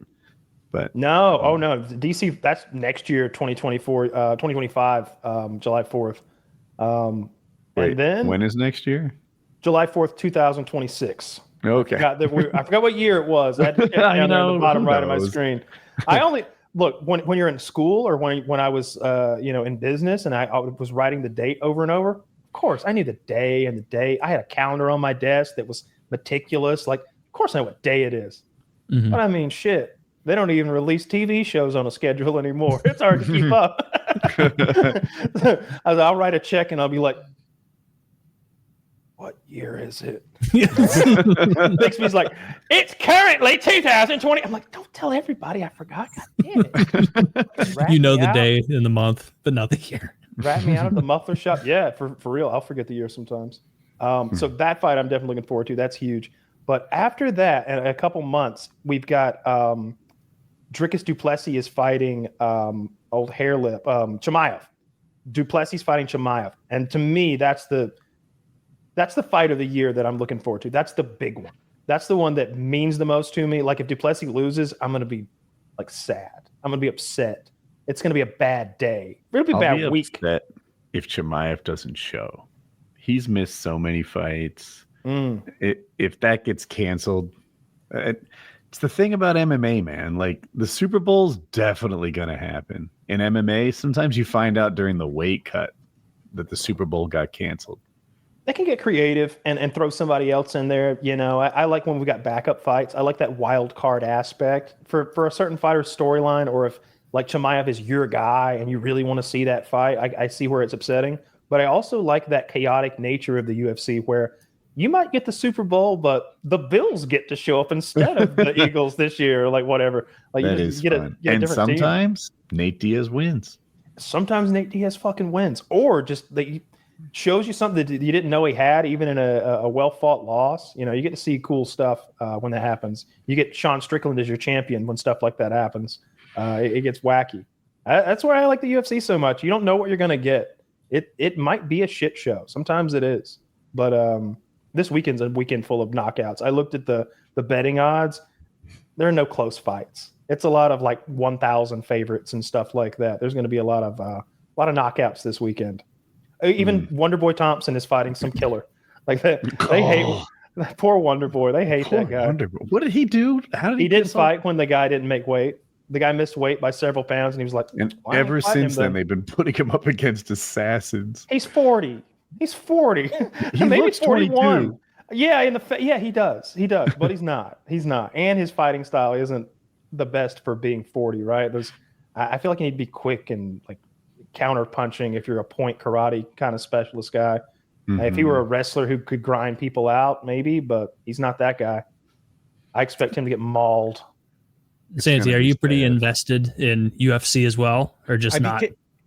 But no. Oh, no. DC, that's next year, 2024, 2025, July 4th. Wait, and then when is next year? July 4th, 2026. Okay. I forgot what year it was. I had to check down there on the bottom right of my screen. I only look when you're in school or when I was in business and I was writing the date over and over. Of course, I knew the day and the day. I had a calendar on my desk that was meticulous. Like, of course, I know what day it is. Mm-hmm. But I mean, shit. They don't even release TV shows on a schedule anymore. It's hard to keep up. I'll write a check and I'll be like, what year is it? Bixby's like, it's currently 2020. I'm like, don't tell everybody I forgot. God damn it. You know the day and the month, but not the year. Rat me out of the muffler shop. Yeah, for real. I'll forget the year sometimes. So that fight I'm definitely looking forward to. That's huge. But after that, in a couple months, we've got Dricus du Plessis is fighting old hair lip, Chimaev. Du Plessis fighting Chimaev. And to me, that's the fight of the year that I'm looking forward to. That's the big one. That's the one that means the most to me. Like if du Plessis loses, I'm going to be like sad. I'm going to be upset. It's going to be a bad day. It'll be a bad week. If Chimaev doesn't show, he's missed so many fights. If that gets canceled, it's the thing about MMA, man. Like the Super Bowl's definitely going to happen. In MMA, sometimes you find out during the weight cut that the Super Bowl got canceled. They can get creative and throw somebody else in there. I like when we got backup fights. I like that wild card aspect for a certain fighter's storyline, or if like Chimaev is your guy and you really want to see that fight, I see where it's upsetting. But I also like that chaotic nature of the UFC where you might get the Super Bowl, but the Bills get to show up instead of the Eagles this year, or like whatever. Like that is fun. And sometimes Nate Diaz wins. Sometimes Nate Diaz fucking wins, or just that shows you something that you didn't know he had, even in a well-fought loss. You get to see cool stuff when that happens. You get Sean Strickland as your champion when stuff like that happens. It gets wacky. That's why I like the UFC so much. You don't know what you're going to get. It might be a shit show. Sometimes it is. But this weekend's a weekend full of knockouts. I looked at the betting odds. There are no close fights. It's a lot of like 1,000 favorites and stuff like that. There's going to be a lot of knockouts this weekend. Even Wonderboy Thompson is fighting some killer. Like they hate poor Wonderboy. They hate that guy. What did he do? How did he didn't fight when the guy didn't make weight. The guy missed weight by several pounds, and he was like, and ever since then, they've been putting him up against assassins. He's 40. He's 40. He Maybe looks 41. 22. Yeah, he does. He does, but he's not. He's not. And his fighting style isn't the best for being 40, right? I feel like you need to be quick and like counter punching if you're a point karate kind of specialist guy. Mm-hmm. If he were a wrestler who could grind people out, maybe, but he's not that guy. I expect him to get mauled. Santi, are you pretty invested in UFC as well, or just not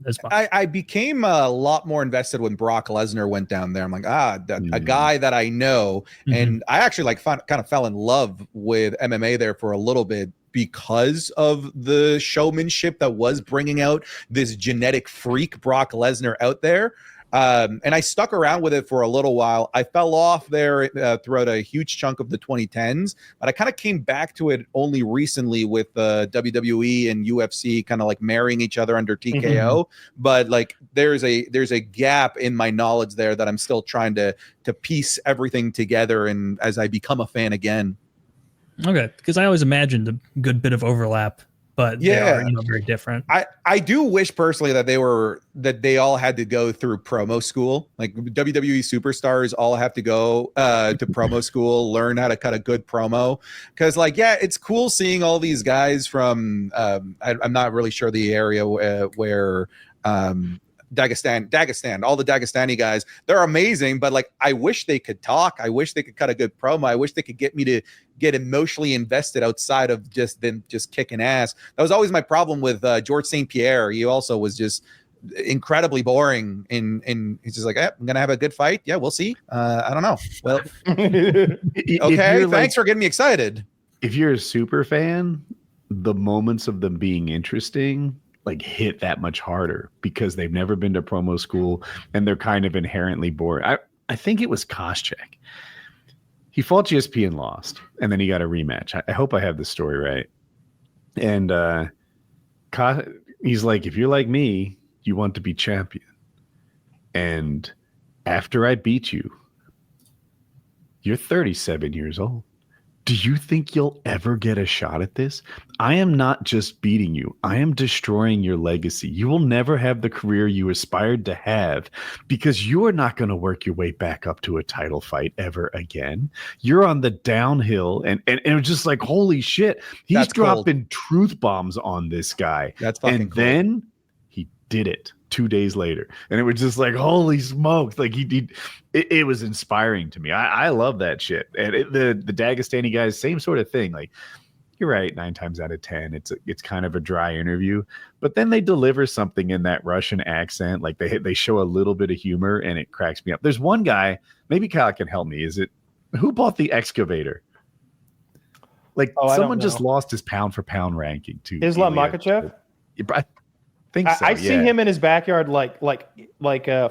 as much? I became a lot more invested when Brock Lesnar went down there. I'm like, a guy that I know, and I actually kind of fell in love with MMA there for a little bit because of the showmanship that was bringing out this genetic freak Brock Lesnar out there. And I stuck around with it for a little while. I fell off there throughout a huge chunk of the 2010s, but I kind of came back to it only recently with WWE and UFC kind of like marrying each other under TKO. But like there's a gap in my knowledge there that I'm still trying to piece everything together, and as I become a fan again. Okay, because I always imagined a good bit of overlap but they are, very different. I do wish personally that they all had to go through promo school. Like WWE superstars all have to go to promo school, learn how to cut a good promo. Because it's cool seeing all these guys from I'm not really sure the area where Dagestan, all the Dagestani guys, they're amazing, but I wish they could talk. I wish they could cut a good promo. I wish they could get me to get emotionally invested outside of just kicking ass. That was always my problem with George St. Pierre. He also was just incredibly boring in he's just like, I'm gonna have a good fight. Yeah, we'll see. I don't know. Well, okay, thanks for getting me excited. If you're a super fan, the moments of them being interesting hit that much harder because they've never been to promo school and they're kind of inherently boring. I think it was Koscheck. He fought GSP and lost, and then he got a rematch. I hope I have the story right. And he's like, if you're like me, you want to be champion. And after I beat you, you're 37 years old. Do you think you'll ever get a shot at this? I am not just beating you. I am destroying your legacy. You will never have the career you aspired to have because you are not going to work your way back up to a title fight ever again. You're on the downhill. And it was just like, holy shit. He's dropping truth bombs on this guy. That's fucking cool. Then he did it 2 days later. And it was just like, holy smokes. It was inspiring to me. I love that shit. And the Dagestani guys, same sort of thing. You're right, 9 times out of 10, it's kind of a dry interview, but then they deliver something in that Russian accent. They show a little bit of humor and it cracks me up. There's one guy, maybe Kyle can help me. Who bought the excavator? Someone just lost his pound for pound ranking to Islam Makhachev. I think so. I see him in his backyard,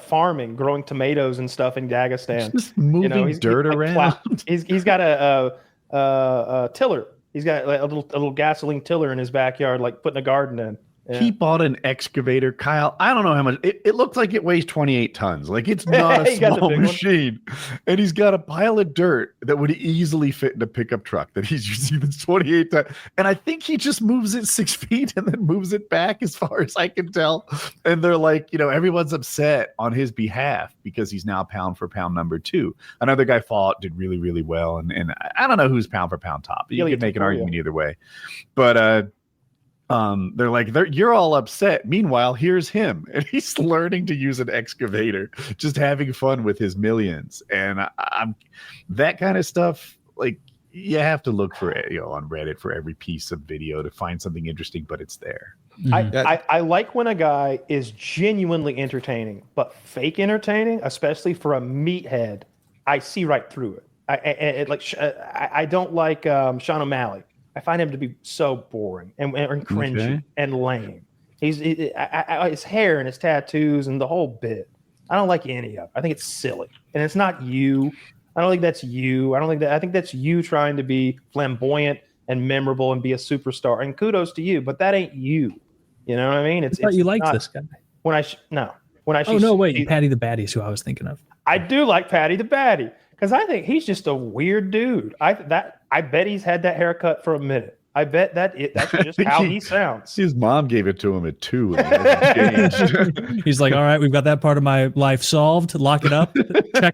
farming, growing tomatoes and stuff in Dagestan. Just moving dirt around. He's got a tiller. He's got a little gasoline tiller in his backyard, putting a garden in. Yeah. He bought an excavator, Kyle. I don't know how much. It looks like it weighs 28 tons. It's not a small machine. And he's got a pile of dirt that would easily fit in a pickup truck that he's using. It's 28 tons. And I think he just moves it 6 feet and then moves it back as far as I can tell. And they're everyone's upset on his behalf because he's now pound for pound number 2. Another guy fought, did really, really well. And I don't know who's pound for pound top. You could make an argument either way. But you're all upset. Meanwhile, here's him, and he's learning to use an excavator, just having fun with his millions. And I'm that kind of stuff. You have to look for it, on Reddit for every piece of video to find something interesting, but it's there. I like when a guy is genuinely entertaining, but fake entertaining, especially for a meathead. I see right through it. I don't like Sean O'Malley. I find him to be so boring and cringy and lame. His hair and his tattoos and the whole bit. I don't like any of it. I think it's silly. And it's not you. I don't think that's you. I think that's you trying to be flamboyant and memorable and be a superstar. And kudos to you, but that ain't you. You know what I mean? I thought you liked this guy. Patty the Baddie's who I was thinking of. I do like Patty the Baddie because I think he's just a weird dude. I bet he's had that haircut for a minute. I bet that's just how he sounds. His mom gave it to him at 2. He's like, all right, we've got that part of my life solved. Lock it up. Check.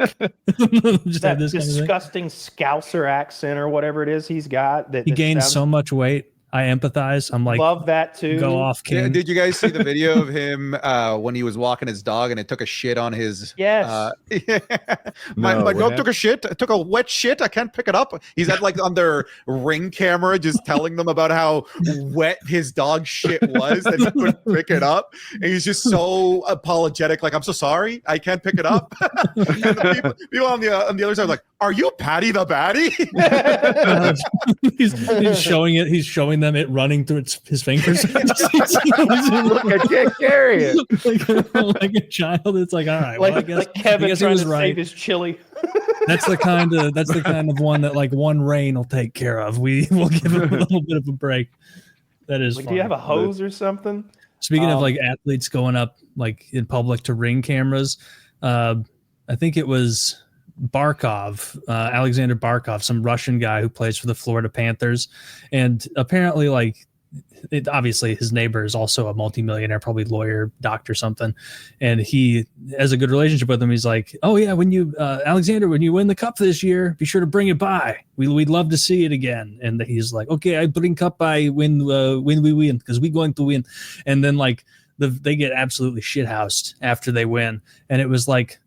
Just that disgusting Scouser accent or whatever it is he's got. He gained so much weight. I empathize. I'm like, love that too. Go off, King. Yeah, did you guys see the video of him when he was walking his dog and it took a shit on his? Yes. My dog took a shit. It took a wet shit. I can't pick it up. He's at on their Ring camera, just telling them about how wet his dog shit was and he couldn't pick it up. And he's just so apologetic. I'm so sorry. I can't pick it up. And the people on the other side are like, are you Patty the Baddie? he's showing it. He's showing them it running through his fingers. Look, I can't carry it. like a child. It's like, all right. Well, I guess Kevin trying to right. save his chili. That's the kind of one that one rain will take care of. We will give him a little bit of a break. That is. Do you have a hose or something? Speaking of athletes going up in public to Ring cameras, I think it was Barkov, Alexander Barkov, some Russian guy who plays for the Florida Panthers, and apparently obviously his neighbor is also a multimillionaire, probably lawyer, doctor, something. And he has a good relationship with him. He's like, oh yeah, when you, Alexander, when you win the cup this year, be sure to bring it by. We'd love to see it again. And he's like, okay, I bring cup by when we win, because we're going to win. And then like they get absolutely shithoused after they win. And it was like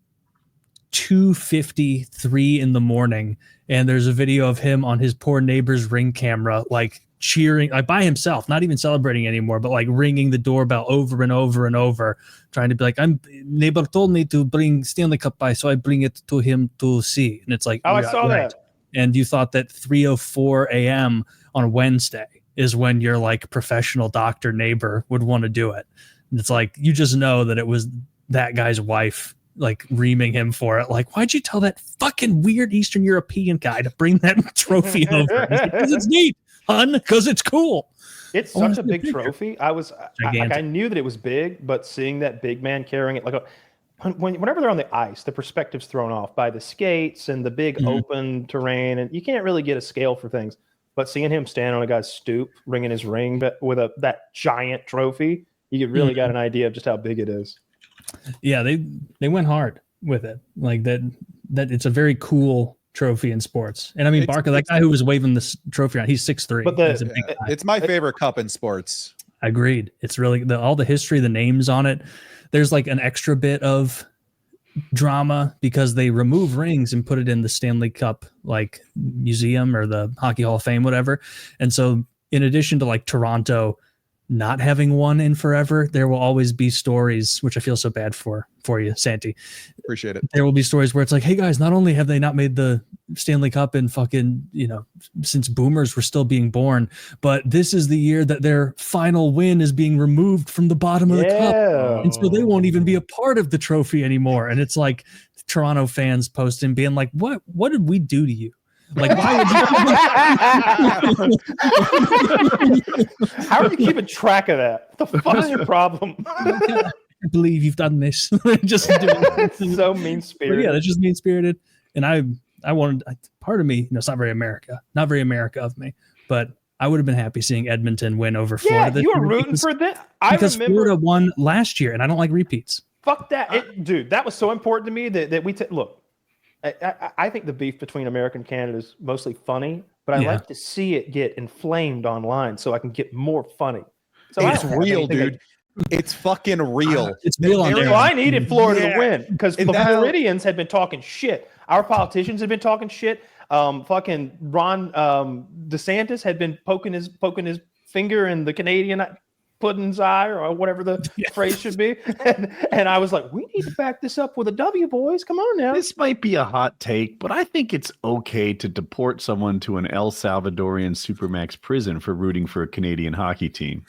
2:53 in the morning. And there's a video of him on his poor neighbor's Ring camera, like cheering, like by himself, not even celebrating anymore, but like ringing the doorbell over and over and over, trying to be like, neighbor told me to bring Stanley Cup by, so I bring it to him to see. And it's like, oh, I saw that. And you thought that 3:04 a.m. on Wednesday is when your like professional doctor neighbor would want to do it. And it's like, you just know that it was that guy's wife like reaming him for it. Like, why'd you tell that fucking weird Eastern European guy to bring that trophy over? Because it's neat, hun, because it's cool. It's such a big trophy. I knew that it was big, but seeing that big man carrying it, like whenever they're on the ice, the perspective's thrown off by the skates and the big open terrain, and you can't really get a scale for things. But seeing him stand on a guy's stoop, ringing his ring with that giant trophy, you really got an idea of just how big it is. Yeah, they went hard with it. Like that it's a very cool trophy in sports. And I mean, Barca, that guy who was waving this trophy around, he's 6'3". But it's my favorite cup in sports. Agreed. It's really all the history, the names on it. There's like an extra bit of drama because they remove rings and put it in the Stanley Cup like museum or the Hockey Hall of Fame, whatever. And so in addition to like Toronto not having one in forever, there will always be stories, which I feel so bad for you, Santi. Appreciate it. There will be stories where it's like, hey guys, not only have they not made the Stanley Cup in fucking, since boomers were still being born, but this is the year that their final win is being removed from the bottom of the cup. And so they won't even be a part of the trophy anymore. And it's like Toronto fans posting being like, what did we do to you? Like, why would you? How are you keeping track of that? What the fuck is your problem? I can't believe you've done this. Just so mean spirited. Yeah, that's just mean spirited. And I wanted, part of me, it's not very America of me, but I would have been happy seeing Edmonton win over Florida. Yeah, you were rooting for that. Because Florida won last year, and I don't like repeats. Fuck that, dude. That was so important to me that we look. I think the beef between America and Canada is mostly funny, but I like to see it get inflamed online so I can get more funny. So it's real, dude. It's fucking real. It's real on there. I needed Florida to win because the Floridians had been talking shit. Our politicians had been talking shit. Fucking Ron DeSantis had been poking his finger in the Canadian pudding's eye or whatever the phrase should be. And I was like, we need to back this up with a W, boys. Come on now. This might be a hot take, but I think it's okay to deport someone to an El Salvadorian supermax prison for rooting for a Canadian hockey team.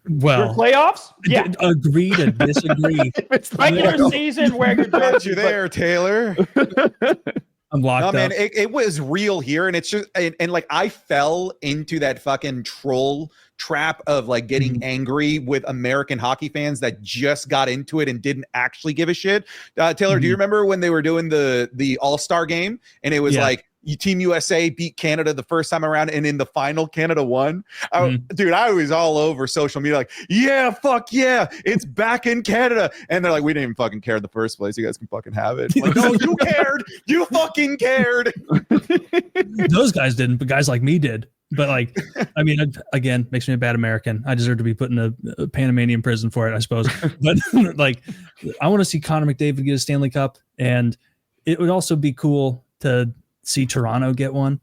Well, playoffs? Yeah. Agree to disagree. It's regular season where you're got you there, Taylor. I'm locked up. Man, it was real here, and it's just and like I fell into that fucking troll trap of like getting angry with American hockey fans that just got into it and didn't actually give a shit. Taylor, do you remember when they were doing the All-Star game and it was like Team USA beat Canada the first time around, and in the final Canada won? Dude, I was all over social media like, yeah, fuck yeah, it's back in Canada. And they're like, we didn't even fucking care in the first place. You guys can fucking have it. Like, no, you cared. You fucking cared. Those guys didn't, but guys like me did. But like, I mean, again, makes me a bad American. I deserve to be put in a Panamanian prison for it, I suppose. But like, I want to see Connor McDavid get a Stanley Cup, and it would also be cool to see Toronto get one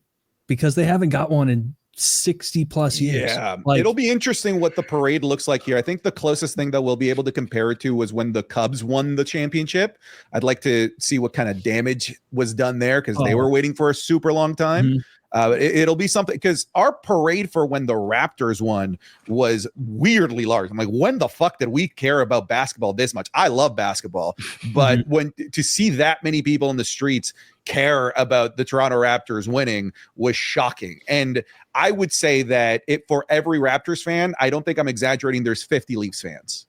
because they haven't got one in 60 plus years. Yeah, it'll be interesting what the parade looks like here. I think the closest thing that we'll be able to compare it to was when the Cubs won the championship. I'd like to see what kind of damage was done there because they were waiting for a super long time. It'll be something because our parade for when the Raptors won was weirdly large. I'm like, when the fuck did we care about basketball this much? I love basketball, but when to see that many people in the streets care about the Toronto Raptors winning was shocking. And I would say that for every Raptors fan, I don't think I'm exaggerating, there's 50 Leafs fans.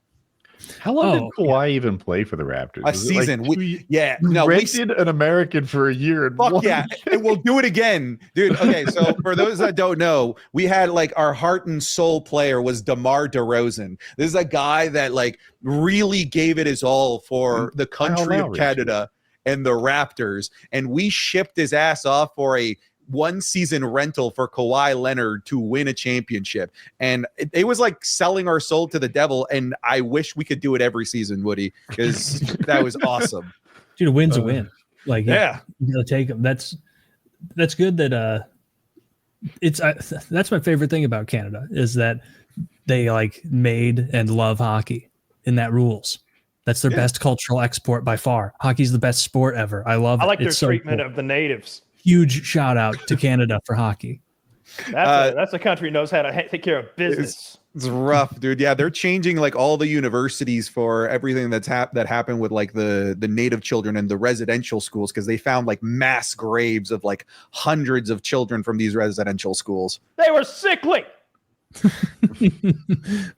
How long did Oh, Kawhi even play for the Raptors? A Was it like season. 2 years? No, we Rented an American for a year. And fuck won. yeah, and we'll do it again, dude. Okay, so for those that don't know, we had like our heart and soul player was DeMar DeRozan. This is a guy that like really gave it his all for the country of Lowry, Canada and the Raptors, and we shipped his ass off for a 1-season rental for Kawhi Leonard to win a championship. And it was like selling our soul to the devil. And I wish we could do it every season, Woody, because that was awesome. Dude, a win's a win. Like, Yeah. you gotta take them. That's good that that's my favorite thing about Canada is that they like made and love hockey, and that rules. That's their best cultural export by far. Hockey's the best sport ever. I love it. I like their It's so treatment cool. of the natives. Huge shout out to Canada for hockey. That's a country that knows how to take care of business. It's rough, dude. Yeah, they're changing like all the universities for everything that happened with like the native children and the residential schools, because they found like mass graves of like hundreds of children from these residential schools. They were sickly.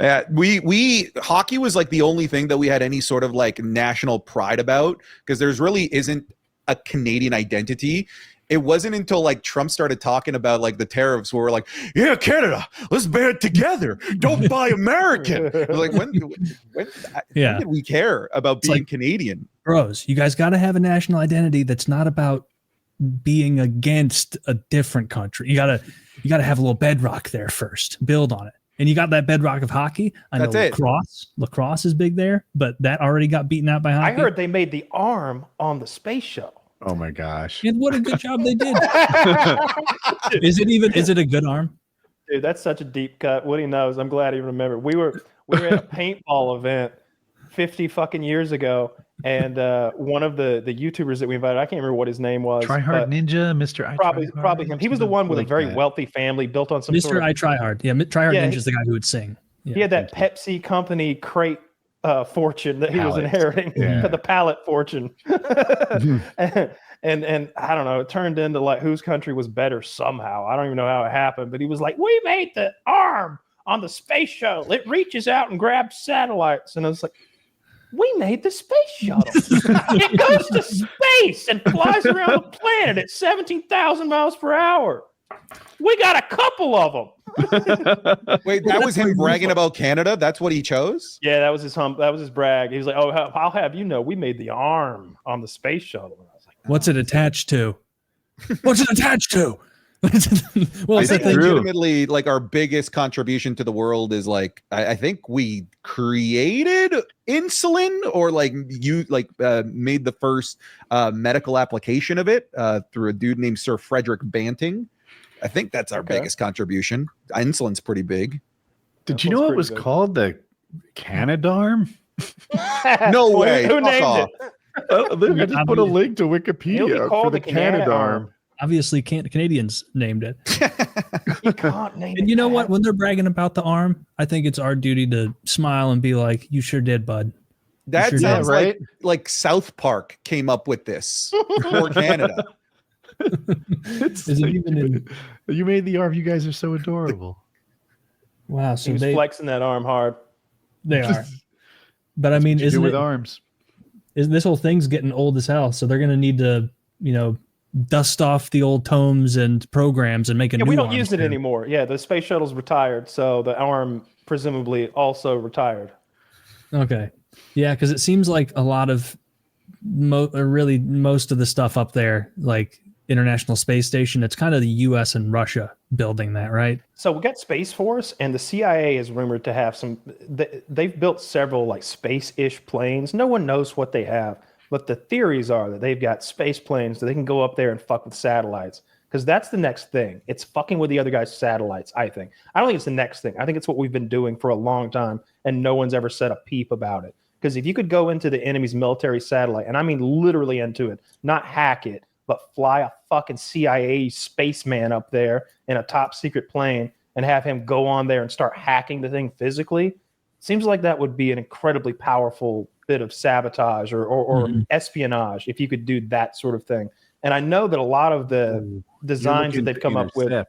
Yeah, we hockey was like the only thing that we had any sort of like national pride about, because there's really isn't a Canadian identity. It wasn't until like Trump started talking about like the tariffs where we're like, yeah, Canada, let's band together. Don't buy American. Like when did we care about being like, Canadian? Bros, you guys got to have a national identity that's not about being against a different country. You gotta have a little bedrock there first. Build on it. And you got that bedrock of hockey. I know lacrosse is big there, but that already got beaten out by hockey. I heard they made the arm on the space shuttle. Oh my gosh. And what a good job they did. Is it a good arm? Dude, that's such a deep cut. Woody knows. I'm glad he remembered. We were at a paintball event 50 fucking years ago, and one of the YouTubers that we invited, I can't remember what his name was. Try Hard Ninja, Mr. I probably him. He was the one with a very wealthy family built on some Mr. sort of, I Try Hard. Yeah, Try Hard Ninja is the guy who would sing. Yeah. He had that Pepsi company crate fortune that he was inheriting, the pallet fortune. and I don't know, it turned into like whose country was better somehow. I don't even know how it happened, but he was like, we made the arm on the space shuttle. It reaches out and grabs satellites. And I was like, we made the space shuttle. It goes to space and flies around the planet at 17,000 miles per hour. We got a couple of them. Wait, that was him bragging about Canada? That's what he chose? Yeah, that was his brag. He was like, oh, I'll have you know, we made the arm on the space shuttle. And I was like, what's it attached to? What's it attached to? Well, I think legitimately, like our biggest contribution to the world is like I think we created insulin, or like made the first medical application of it through a dude named Sir Frederick Banting. I think that's our biggest contribution. Insulin's pretty big. Did you know it was called the Canadarm? No way. Who named it? I just put a link to Wikipedia for the Canadarm. Obviously, Canadians named it. You can't name it. And you know what? When they're bragging about the arm, I think it's our duty to smile and be like, "You sure did, bud." That sure sounds right. like South Park came up with this for Canada. You made the arm. You guys are so adorable. Wow. So he was flexing that arm hard. They are. But I mean, isn't it arms? Isn't this whole thing's getting old as hell? So they're going to need to, dust off the old tomes and programs and make a new one. We don't use it anymore. Yeah, the space shuttle's retired, so the arm presumably also retired. Okay. Yeah, because it seems like a lot of most of the stuff up there, like International Space Station, it's kind of the US and Russia building that, right? So we got Space Force, and the CIA is rumored to have they've built several like space-ish planes. No one knows what they have, but the theories are that they've got space planes so they can go up there and fuck with satellites, because that's the next thing. It's fucking with the other guy's satellites, I think. I don't think it's the next thing. I think it's what we've been doing for a long time, and no one's ever said a peep about it. Because if you could go into the enemy's military satellite, and I mean literally into it, not hack it, but fly a fucking CIA spaceman up there in a top secret plane and have him go on there and start hacking the thing physically, seems like that would be an incredibly powerful bit of sabotage or espionage if you could do that sort of thing. And I know that a lot of the designs that they've come up with, I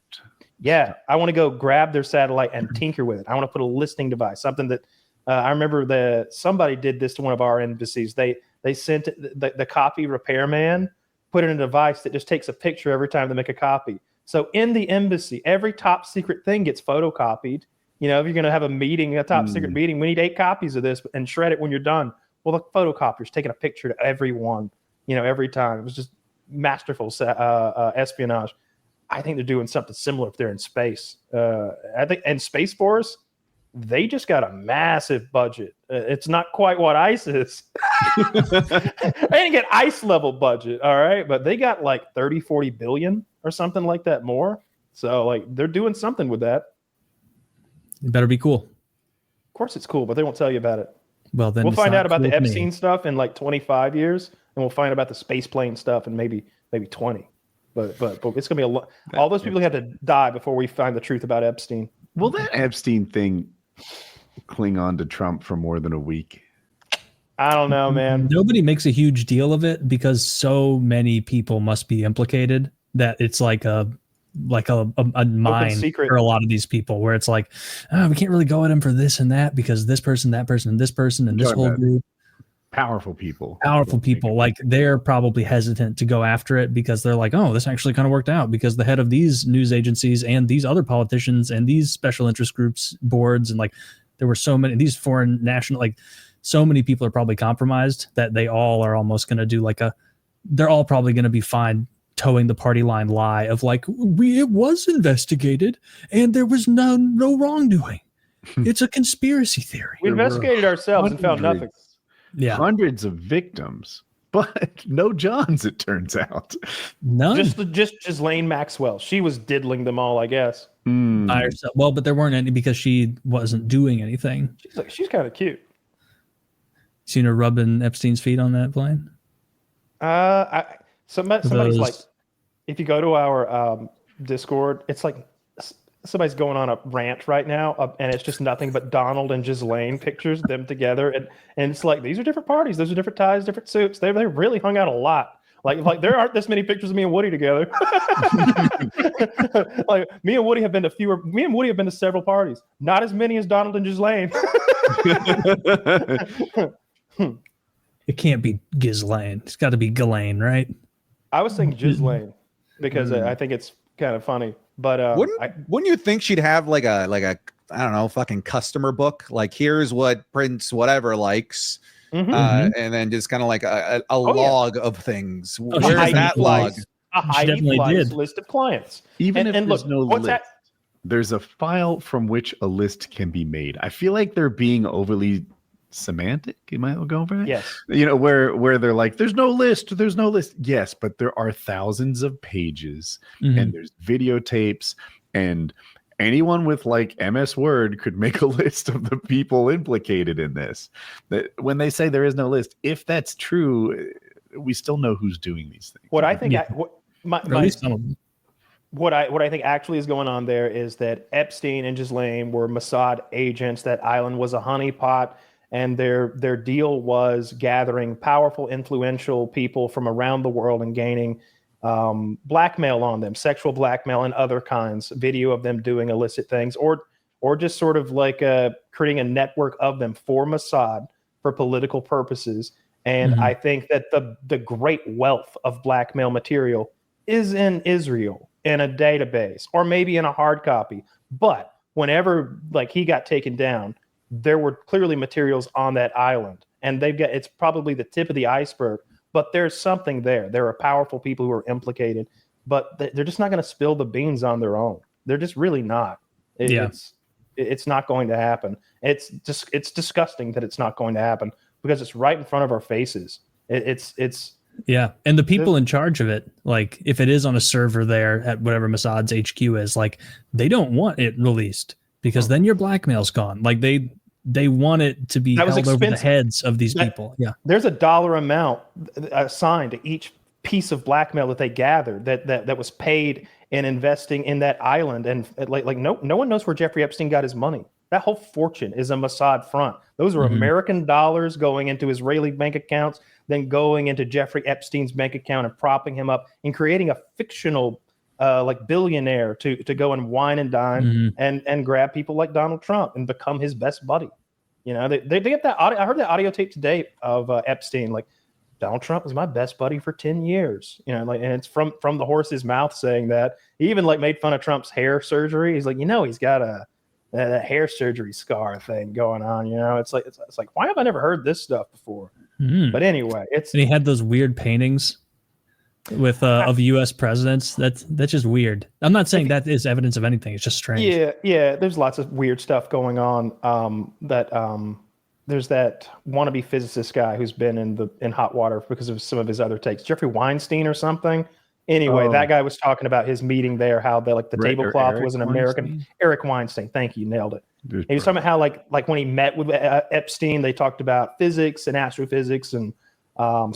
want to go grab their satellite and tinker with it. I want to put a listening device, something that I remember somebody did this to one of our embassies. They sent the copy repairman, put in a device that just takes a picture every time they make a copy. So in the embassy, every top secret thing gets photocopied. You know, if you're going to have a top secret meeting, we need 8 copies of this and shred it when you're done. Well, the photocopier's taking a picture to everyone, you know, every time. It was just masterful espionage. I think they're doing something similar if they're in space. I think, and Space Force, they just got a massive budget. It's not quite what ICE is. They didn't get ICE level budget, all right? But they got like 30, 40 billion or something like that more. So like they're doing something with that. It better be cool. Of course it's cool, but they won't tell you about it. Well, then we'll find out about cool the Epstein stuff in like 25 years, and we'll find out about the space plane stuff in maybe 20. But it's gonna be a lot. All those people have to die before we find the truth about Epstein. Will that Epstein thing cling on to Trump for more than a week? I don't know, man. Nobody makes a huge deal of it because so many people must be implicated that it's like a mine for a lot of these people, where it's like, oh, we can't really go at him for this and that because this person, that person, and this person, and this whole group. Powerful people. Like they're probably hesitant to go after it because they're like, oh, this actually kind of worked out because the head of these news agencies and these other politicians and these special interest groups boards, and like there were so many, these foreign national, like so many people are probably compromised that they all are almost going to do they're all probably going to be fine towing the party line lie of like, it was investigated and there was no wrongdoing. It's a conspiracy theory. We investigated ourselves and found nothing. Yeah, hundreds of victims, but no Johns, it turns out. None. Just Ghislaine Maxwell. She was diddling them all, I guess. By herself. Well, but there weren't any because she wasn't doing anything. She's kind of cute. Seen her rubbing Epstein's feet on that plane? Somebody's like, if you go to our Discord, it's like somebody's going on a rant right now, and it's just nothing but Donald and Ghislaine pictures, them together, and it's like, these are different parties, those are different ties, different suits. They really hung out a lot. Like there aren't this many pictures of me and Woody together. Like me and Woody have been to several parties, not as many as Donald and Ghislaine. It can't be Ghislaine. It's got to be Ghislaine, right? I was saying Ghislaine because I think it's kind of funny. But wouldn't you think she'd have like a I don't know, fucking customer book? Like, here's what Prince whatever likes, and then just kind of like a log of things. Where's that log? A Heidi Fleiss list of clients. Even if there's look, no list, there's a file from which a list can be made. I feel like they're being overly semantic. Am I going for that? Yes. You know, where they're like, there's no list. Yes, but there are thousands of pages, and there's videotapes, and anyone with like MS Word could make a list of the people implicated in this. That when they say there is no list, if that's true, we still know who's doing these things. What I think, what I think actually is going on there is that Epstein and Ghislaine were Mossad agents. That island was a honeypot. And their deal was gathering powerful, influential people from around the world and gaining blackmail on them, sexual blackmail and other kinds, video of them doing illicit things, or just sort of like creating a network of them for Mossad for political purposes. And I think that the great wealth of blackmail material is in Israel in a database or maybe in a hard copy. But whenever like he got taken down, there were clearly materials on that island, and it's probably the tip of the iceberg, but there's something there. There are powerful people who are implicated, but they're just not going to spill the beans on their own. They're just really not. It's not going to happen. It's disgusting that it's not going to happen because it's right in front of our faces. Yeah. And the people in charge of it, like if it is on a server there at whatever Mossad's HQ is, like they don't want it released because then your blackmail's gone. Like they want it to be held over the heads of these people. Yeah. There's a dollar amount assigned to each piece of blackmail that they gathered that was paid in investing in that island. And like no one knows where Jeffrey Epstein got his money. That whole fortune is a Mossad front. Those are American dollars going into Israeli bank accounts, then going into Jeffrey Epstein's bank account and propping him up and creating a fictional like billionaire to go and wine and dine and grab people like Donald Trump and become his best buddy. You know, they get that audio. I heard that audio tape today of Epstein, like, Donald Trump was my best buddy for 10 years. You know, like, and it's from the horse's mouth saying that. He even like made fun of Trump's hair surgery. He's like, you know, he's got a hair surgery scar thing going on. You know, it's like why have I never heard this stuff before? But anyway, and he had those weird paintings with of U.S. presidents. That's just weird. I'm not saying that is evidence of anything. It's just strange. Yeah. There's lots of weird stuff going on. There's that wannabe physicist guy who's been in hot water because of some of his other takes. Jeffrey Weinstein or something. Anyway, that guy was talking about his meeting there, how the tablecloth was an American. Eric Weinstein. Thank you, nailed it. He was talking about how like when he met with Epstein, they talked about physics and astrophysics and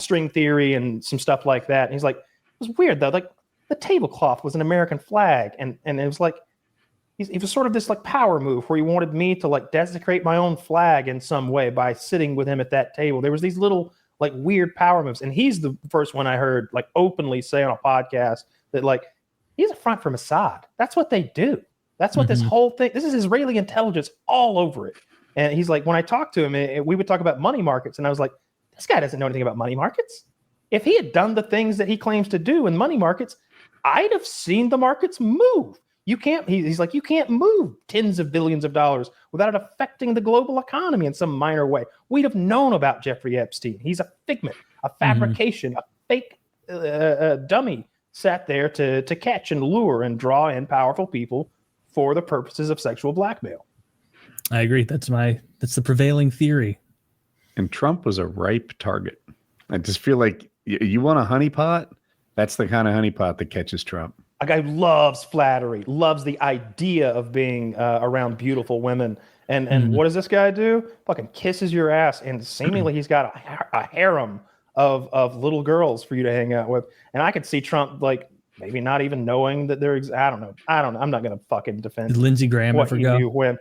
string theory and some stuff like that. And he's like, it was weird though. Like the tablecloth was an American flag, and it was like. It was sort of this like power move where he wanted me to like desecrate my own flag in some way by sitting with him at that table. There was these little like weird power moves. And he's the first one I heard like openly say on a podcast that like, he's a front for Mossad. That's what they do. That's what this whole thing, this is Israeli intelligence all over it. And he's like, when I talked to him, we would talk about money markets. And I was like, this guy doesn't know anything about money markets. If he had done the things that he claims to do in money markets, I'd have seen the markets move. You can't, he's like, you can't move tens of billions of dollars without it affecting the global economy in some minor way. We'd have known about Jeffrey Epstein. He's a figment, a fabrication, a fake dummy sat there to catch and lure and draw in powerful people for the purposes of sexual blackmail. I agree. That's the prevailing theory. And Trump was a ripe target. I just feel like you want a honeypot? That's the kind of honeypot that catches Trump. A guy who loves flattery, loves the idea of being around beautiful women. And what does this guy do? Fucking kisses your ass. And seemingly he's got a harem of little girls for you to hang out with. And I could see Trump like maybe not even knowing that they're, I don't know. I'm not going to fucking defend. Did Lindsey Graham what ever he go? knew when.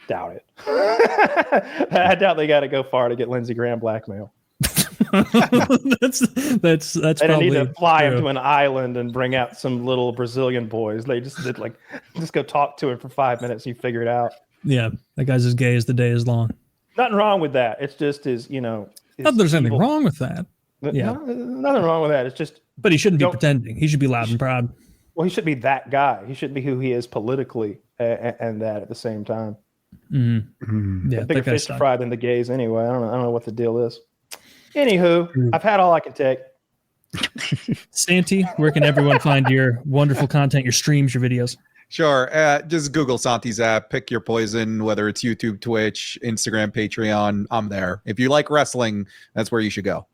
Doubt it. I doubt they got to go far to get Lindsey Graham blackmail. that's they don't need to fly him to an island and bring out some little Brazilian boys. They just did just go talk to him for 5 minutes and you figure it out. Yeah, that guy's as gay as the day is long. Nothing wrong with that. It's just his, you know. Not there's anything wrong with that. Yeah, nothing wrong with that. It's just. But he shouldn't be pretending. He should be loud and proud. Well, he should be that guy. He should be who he is politically, and that at the same time. Yeah, bigger fish to fry than the gays anyway. I don't know what the deal is. Anywho, I've had all I can take. Santi, where can everyone find your wonderful content, your streams, your videos? Sure. Just Google SantiZap, pick your poison, whether it's YouTube, Twitch, Instagram, Patreon. I'm there. If you like wrestling, that's where you should go.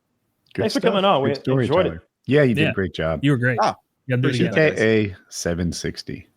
Thanks for coming on. We enjoyed it. Yeah, you did a great job. You were great. PKA 760.